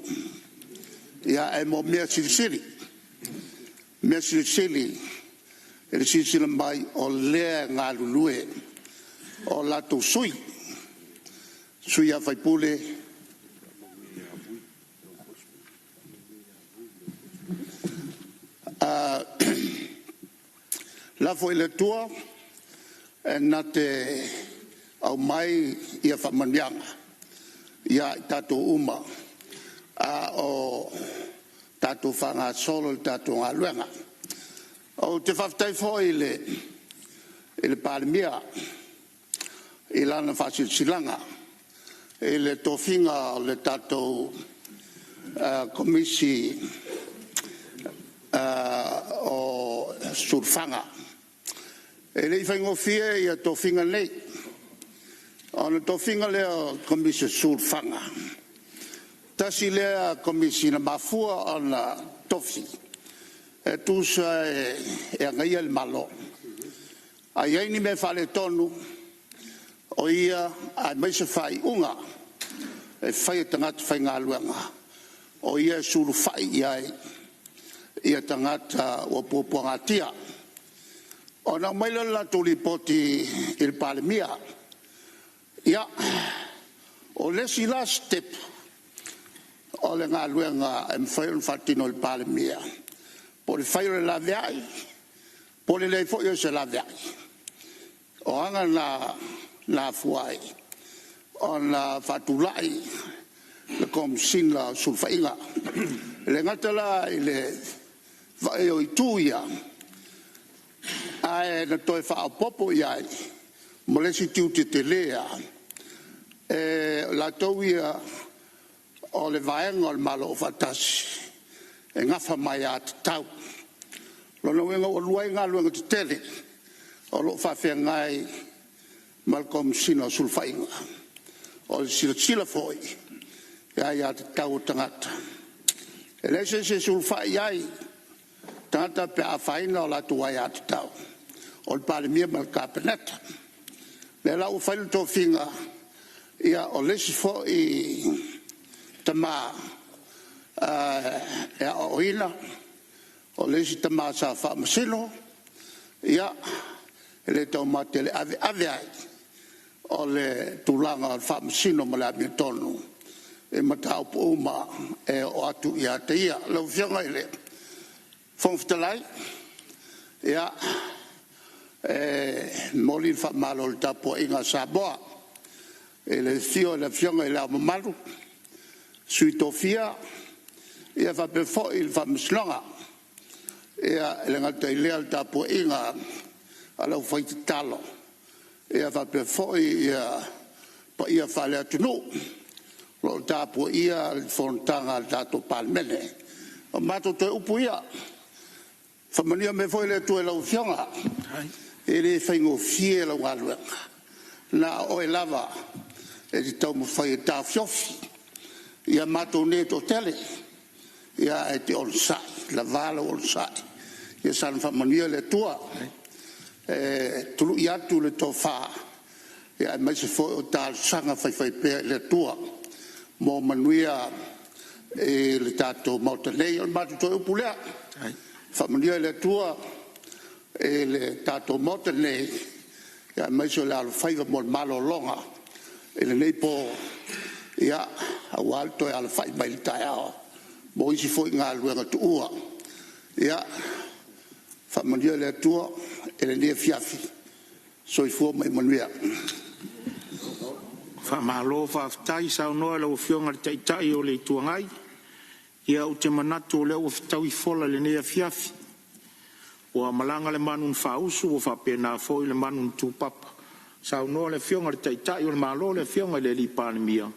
ia mo mea silisili ele silisili mai o lea ngā lulue o lato sui a whaipule lafo I le tua na te au mai ia whamanianga ia tatu uma o tatu whanga solo tatu ngā luenga o te whaftai fo I le palemia I lana whasilanga I le tofinga o le tatu komisi o surfanga e le whaingofia ia tofinga nei ona tofinga lea komisi surfanga tasi lea komisi na mafua ona tofi e tusa e angaia le malo a iaini me whale tonu o ia a meise whai unga e whai tangata whai ngā luanga o ia suru whai iai ia tangata o pupuangatia o na maila la tuli poti il palemia ia o lesi la step o le ngā luenga e mwhaion fatino il palemia po le whaio la veai po le leifo io se la veai o anga na fuai o na fatulai le komsin la sulfainga le ngata la le vai o ituia ai na toi fa popo ia mo le si tiu te lea la toia o le vaenga o le malo o fatasi e ngafa mai at tau lo no wenga o luenga luenga te tele o lo fa ngai malcolm sino sulfainga o sila foi ya te tau tangata e le se sulfai ai tangata pe a faina o la tua ya te tau o le palemia mal kapeneta le la o fail to finga ia o le si foi tama e o ina o le si tama sa fa masino ia le to matele ave ai o le tulanga al fa masino mala mi tonu e mata o uma e o atu ia te ia lo fianga ile fonftalai ia moli fa malo il tapo inga Samoa e le fio la fianga ile malu sui tofia ia fa pe fo il fa mslonga ia le ngata ile al tapo inga ala fai talo ia fa pe fo ia pa ia whale atunu. Lo tāpua ia whontanga tātou palmene. O mato te upu ia. Whamania me foi le tue lau fionga. E le whaingo fie lau ngaluenga. Na oe lava. E te tau mo whai e tā fiofi. Ia mato ne to tele. Ia e te onsai. La vala onsai. Ia san whamania le tua. Tulu i atu le tō wha. Ia mai se foi o tā sanga whai pēr le tua. Mo manuia le tātou mautanei. O mato toi upu lea. Whamania le tua. Le tātou mautanei. Ia mai se le alo whaiva mo malo longa. Le nei po. Ia au alto e ala whai mai le tai ao. Mo isi foi ngā luenga tu ua. Ia whamania le tua. Le nei fiafi. Soifua mai manuia. Whamalo whaftai sao noa lau whionga le taitai o le tuangai. Ia o te manatu o leo whatau I fola le nea fiafi. O a malanga le manun whausu o whapena fo le manun tūpapa. Sao noa le whionga le taitai o le malo le whionga le li panemia.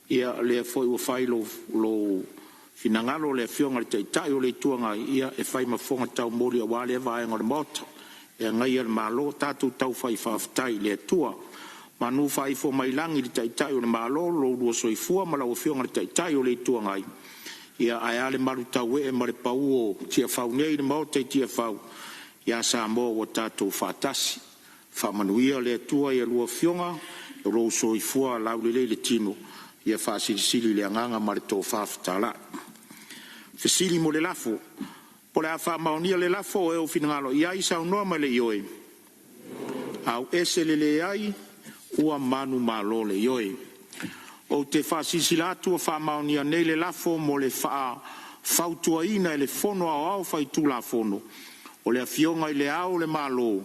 Ia le foi o whai lo finangalo le whionga le taitai o le tuangai. Ia e whai mafonga tau mori a wale vaenga le mota. Ia ngai le malo tātou tau whai whaftai le tua. Manu fai fo mai langi di taitai o le malo lo lua soifua ma lau whionga le taitai o le tuangai. Ia ai ale maru tau e ma le pau o tia whau nei le mau te tia whau. Ia Sāmoa o tātou whātasi. Whamanuia le tua ia lua whionga o lo soifua lau le tino. Ia whasirisiri le anganga ma le tō whāwhatala. Whasiri mo le lafo. Po le a whamaunia le lafo e o finangalo. Ia I saunoa ma le ioe. Au ese le ai. Ua manu malo le ioe. O te whasisilatu a whamaunia nei le lafo mo le whautua ina e le fono au whai tu la fono. O le awhionga I le au le malo.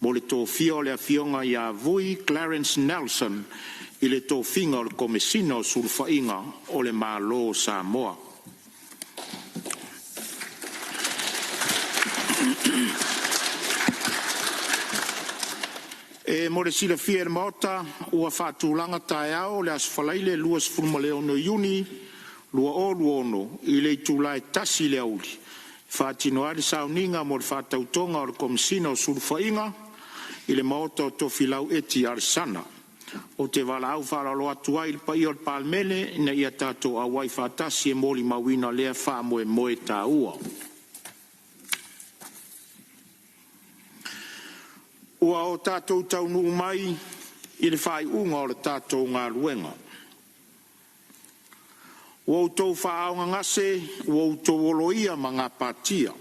Mo le tō fia o le awhionga I a vui Clarence Nelson. I le tō finga o le komesina o sulwhainga o le malo Sāmoa. E mo le sila fia le maota ua whaatulanga tae ao le asfalaile luas fulmaleo no iuni lua o luono I le tūlae tasi le auli. Whaatino ari sauninga mo le whaatautonga o le komisina o sulwhainga I le maota o tofilau eti arisana. O te wala au whalalo atuai le pai o le palmele na ia tātou awai whaatasi e moli mawina lea wha moe tā ua. Ua o tātou taunu mai I le whai unga o le tātou ngā ruenga. Ua o tau whaaonga ngase, ua o tau oloia ma ngā pātia.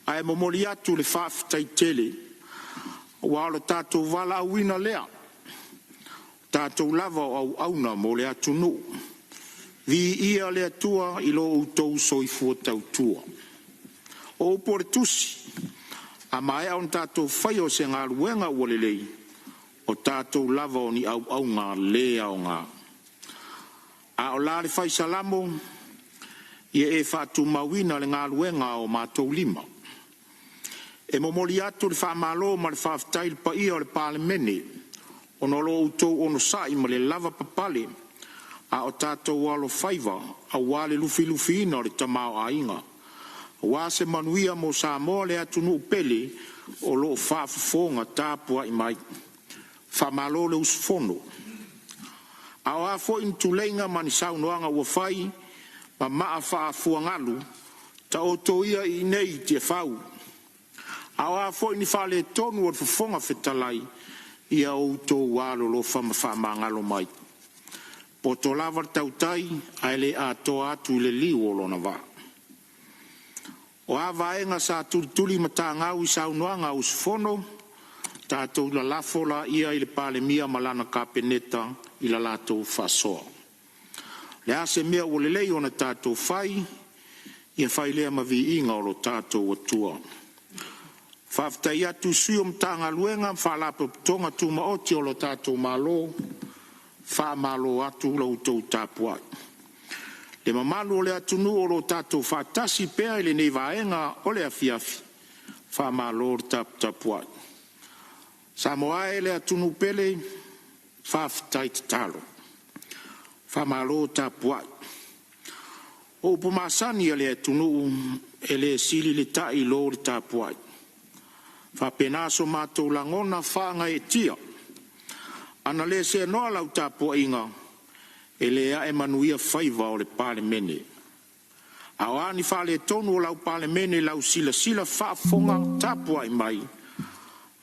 Ai momoli atu le whaafitai tele, ua o le tātou wala auina lea. Tātou lava au auna mo le atu nu. Vi ia le atua I lo o tau soifua tau tua. O upore tusi. A mai au tātou whai o se ngā ruenga ua lelei, o tātou lava o ni au ngā lea o ngā. A o lāre whai salamo, ia e whātu mawina le ngā ruenga o mātou lima. E momoli atu le whamalo ma le whaftai le pa ia o le palemene, o nolo utou ono sai ma le lava papale, a o tātou walo whaiva, a wale lufi ina o le tamao a inga. Wa se manuia mo Sāmoa le atunu pele o lo whaafafonga tāpua I mai. Whamalo le usfono. A o a fo intuleinga mani saunoanga ua whai, ma maa whaafuangalu, ta o toia I nei te whau. A o a fo ini whale tonu o whafonga whetalai, ia o tō walo lo whamangalo mai. Po to lavar tautai, ai le a to atu le liu o lona wā. O a vaenga sa tuli mata ngau I saunoanga usfono, tātou la lafola ia I le palemia malana kapeneta I la latou whasoa. Le ase mea o lelei ona tātou whai, ia whai lea mavi inga o lo tātou atua. Whaftai atu suiom tanga luenga, whalapo tonga tu maoti o lo tātou malo, wha malo atu lau tau tāpuai. Le mamalu o le atunu o lo tātou whātasi pēa I le nei vaenga o le afiafi. Whamalo o tapuai. Samoa e le atunu pele, whaafitai te talo. Whamalo ta puai. O pumasani ale atunu ele sili le tai lo le ta puai. Whapenaso mātou langona whaanga e tia. Ana le se noa lau ta puai inga. Ele a e manuia whaiva o le pale mene. Aoani whale tonu o lau pale mene lau sila whaafonga ta puai mai.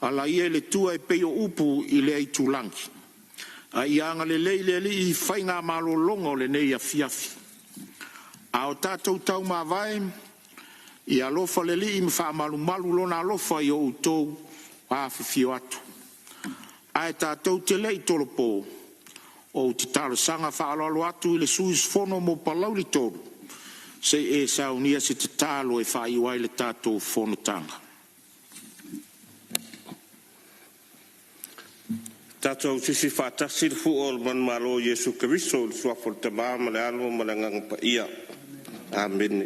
Ala ia le tua e peo upu i le ai tulangi. A ianga le leile li i whainga malo longo le nei a fiafi. A o tātou tau mā vai, i alofa le li i mwha malu malu lona alofa i o utou a whiwhio atu. A e tātou te lei tolopo, o te talo sanga whaaloalo atu i le suis fono mo palauri tolu. Se e saunia se te talo e whai wai le tātou fono tanga. Tātou sisi whātasi le fu o man malo Yesu Keriso le suafo te māma le alo ma le nganga pa ia. Amen.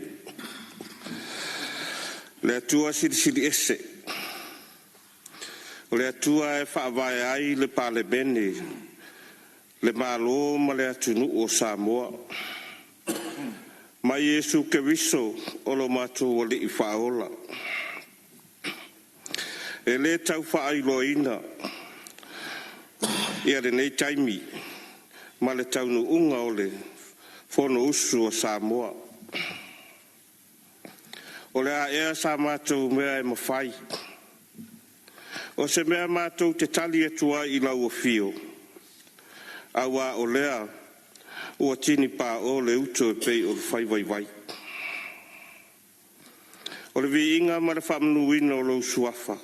Le atua siri ese. Le atua e whaavai ai le pale bene. Le malo ma le atunu o Sāmoa. Ma Yesu Keriso o lo mātou o le i whaola. E le tau whaailoina. Ia le nei taimi, ma le taunu unga o le fono usu o Sāmoa. O le a ea sa mātou mea e mawhai. O se mea mātou te tali atua i lau o fio. Awa o lea, ua tini pā o le uto e pei o le whai vai vai. O le vi inga ma le whamnuina o lau suafa.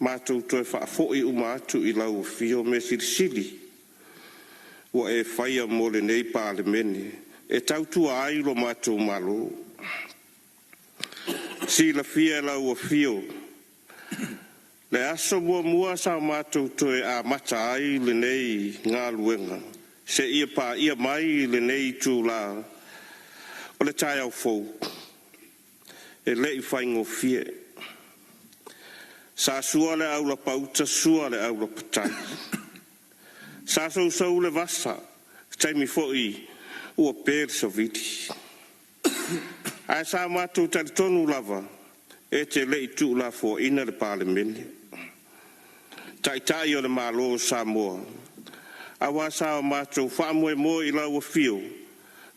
Mātou toi whaafoi uma atu i lau o fio me sirisiri. Ua e whaia mo le nei pāle mene. E tautua ai lo mātou malo. Si la fia lau o fio. Le aso mua sa mātou toi a mata ai le nei ngā luenga. Se ia pā ia mai le nei tū la. O le tai au fou. E le i whaingo fie. Sa sua le aula pauta, sua le aula patai. Sa sau le vasa, taimi foi ua pēr sa viti. Ai sa mātou tari tonu lava, e te lei tu la fo ina le pāle mene. Tai o le malo Sāmoa. Awa sa mātou whaamue mo i lau a fio,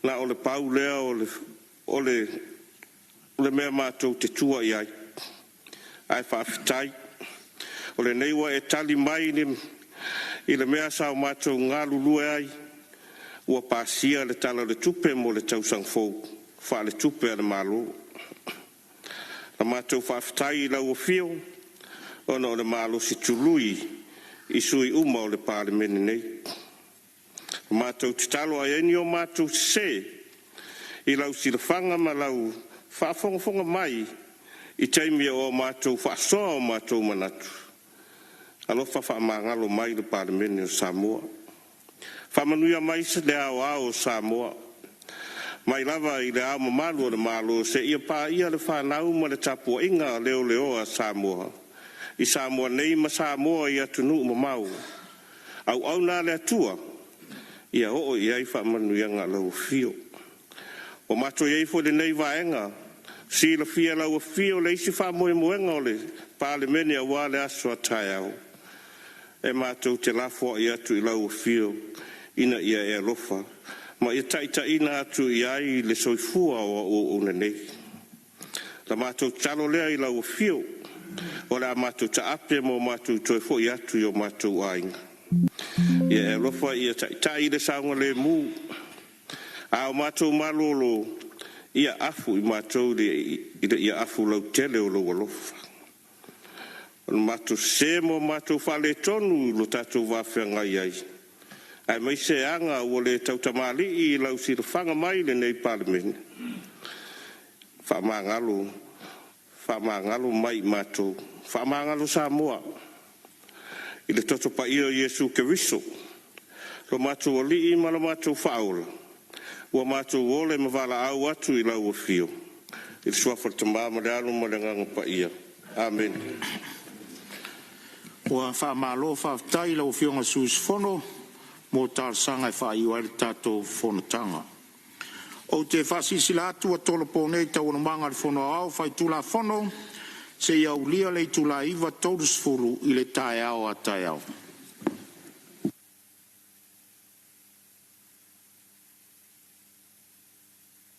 na o le pau lea o le mea mātou te tua i ai. Ai whaafitai. O le neiwa e tali mai i le mea sao mātou ngā lulue ai. Ua pāsia le tala le tupe mo le tausang fou. Wha le tupe a le malo. La mātou whaafitai i lau o fio. Ona o le malo si tului i sui uma o le pāle mene nei. La mātou titalo a eni o mātou se. I lau si le whanga ma lau whaafonga mai. I taimia o mātou whaasoa o mātou manatu. Alofa whaamangalo mai le pāremene o Sāmoa. Whamanuia mai se le ao Sāmoa. Mai lava i le ao mamalu o le malo se ia pā ia le whanau ma le tapua inga leo a Sāmoa. I Sāmoa nei ma Sāmoa i atunu mamau. Au nā le atua. Ia o i ai whamanuia ngā lau fio. O mātou iei fo le nei vaenga. Si la fia lau fio le isi wha moe moenga o le pāle mene a wā le aso a tai au. E mātou te lafo i atu i lau fio ina ia e alofa. Ma ia taita ina atu i ai le soifua o nei. La mātou talo lea i lau fio. O la mātou ta ape mo mātou toi fo i atu i o mātou ainga. Ia e alofa ia taita i le saunga le mū. A o mātou malolo. Ia afu i mātou ia afu lau tele o lau alofa. O mātou se mo mātou whale tonu lo tātou wāwhenga iai. Ai mai se anga o le tautamali i lau si whanga mai le nei parliament. Whamangalo mai mātou. Whamangalo Sāmoa. I le toto pa ia Yesu Keriso. Lo mātou o li i ma lo mātou whaola. Ua mātou ole ma wala au atu i lau o fio. I le suafa tamā ma le alo ma le nganga pa ia. Amen. Ua whaamalo whaatai lau whionga sus fono, mo tārsanga e whaiua le tātou whonatanga. O te whasisila atua tolo pōnei tau na manga le whono au, whai tula whono, se iau lia le tula iwa tōrus furu i le tae au a tae au.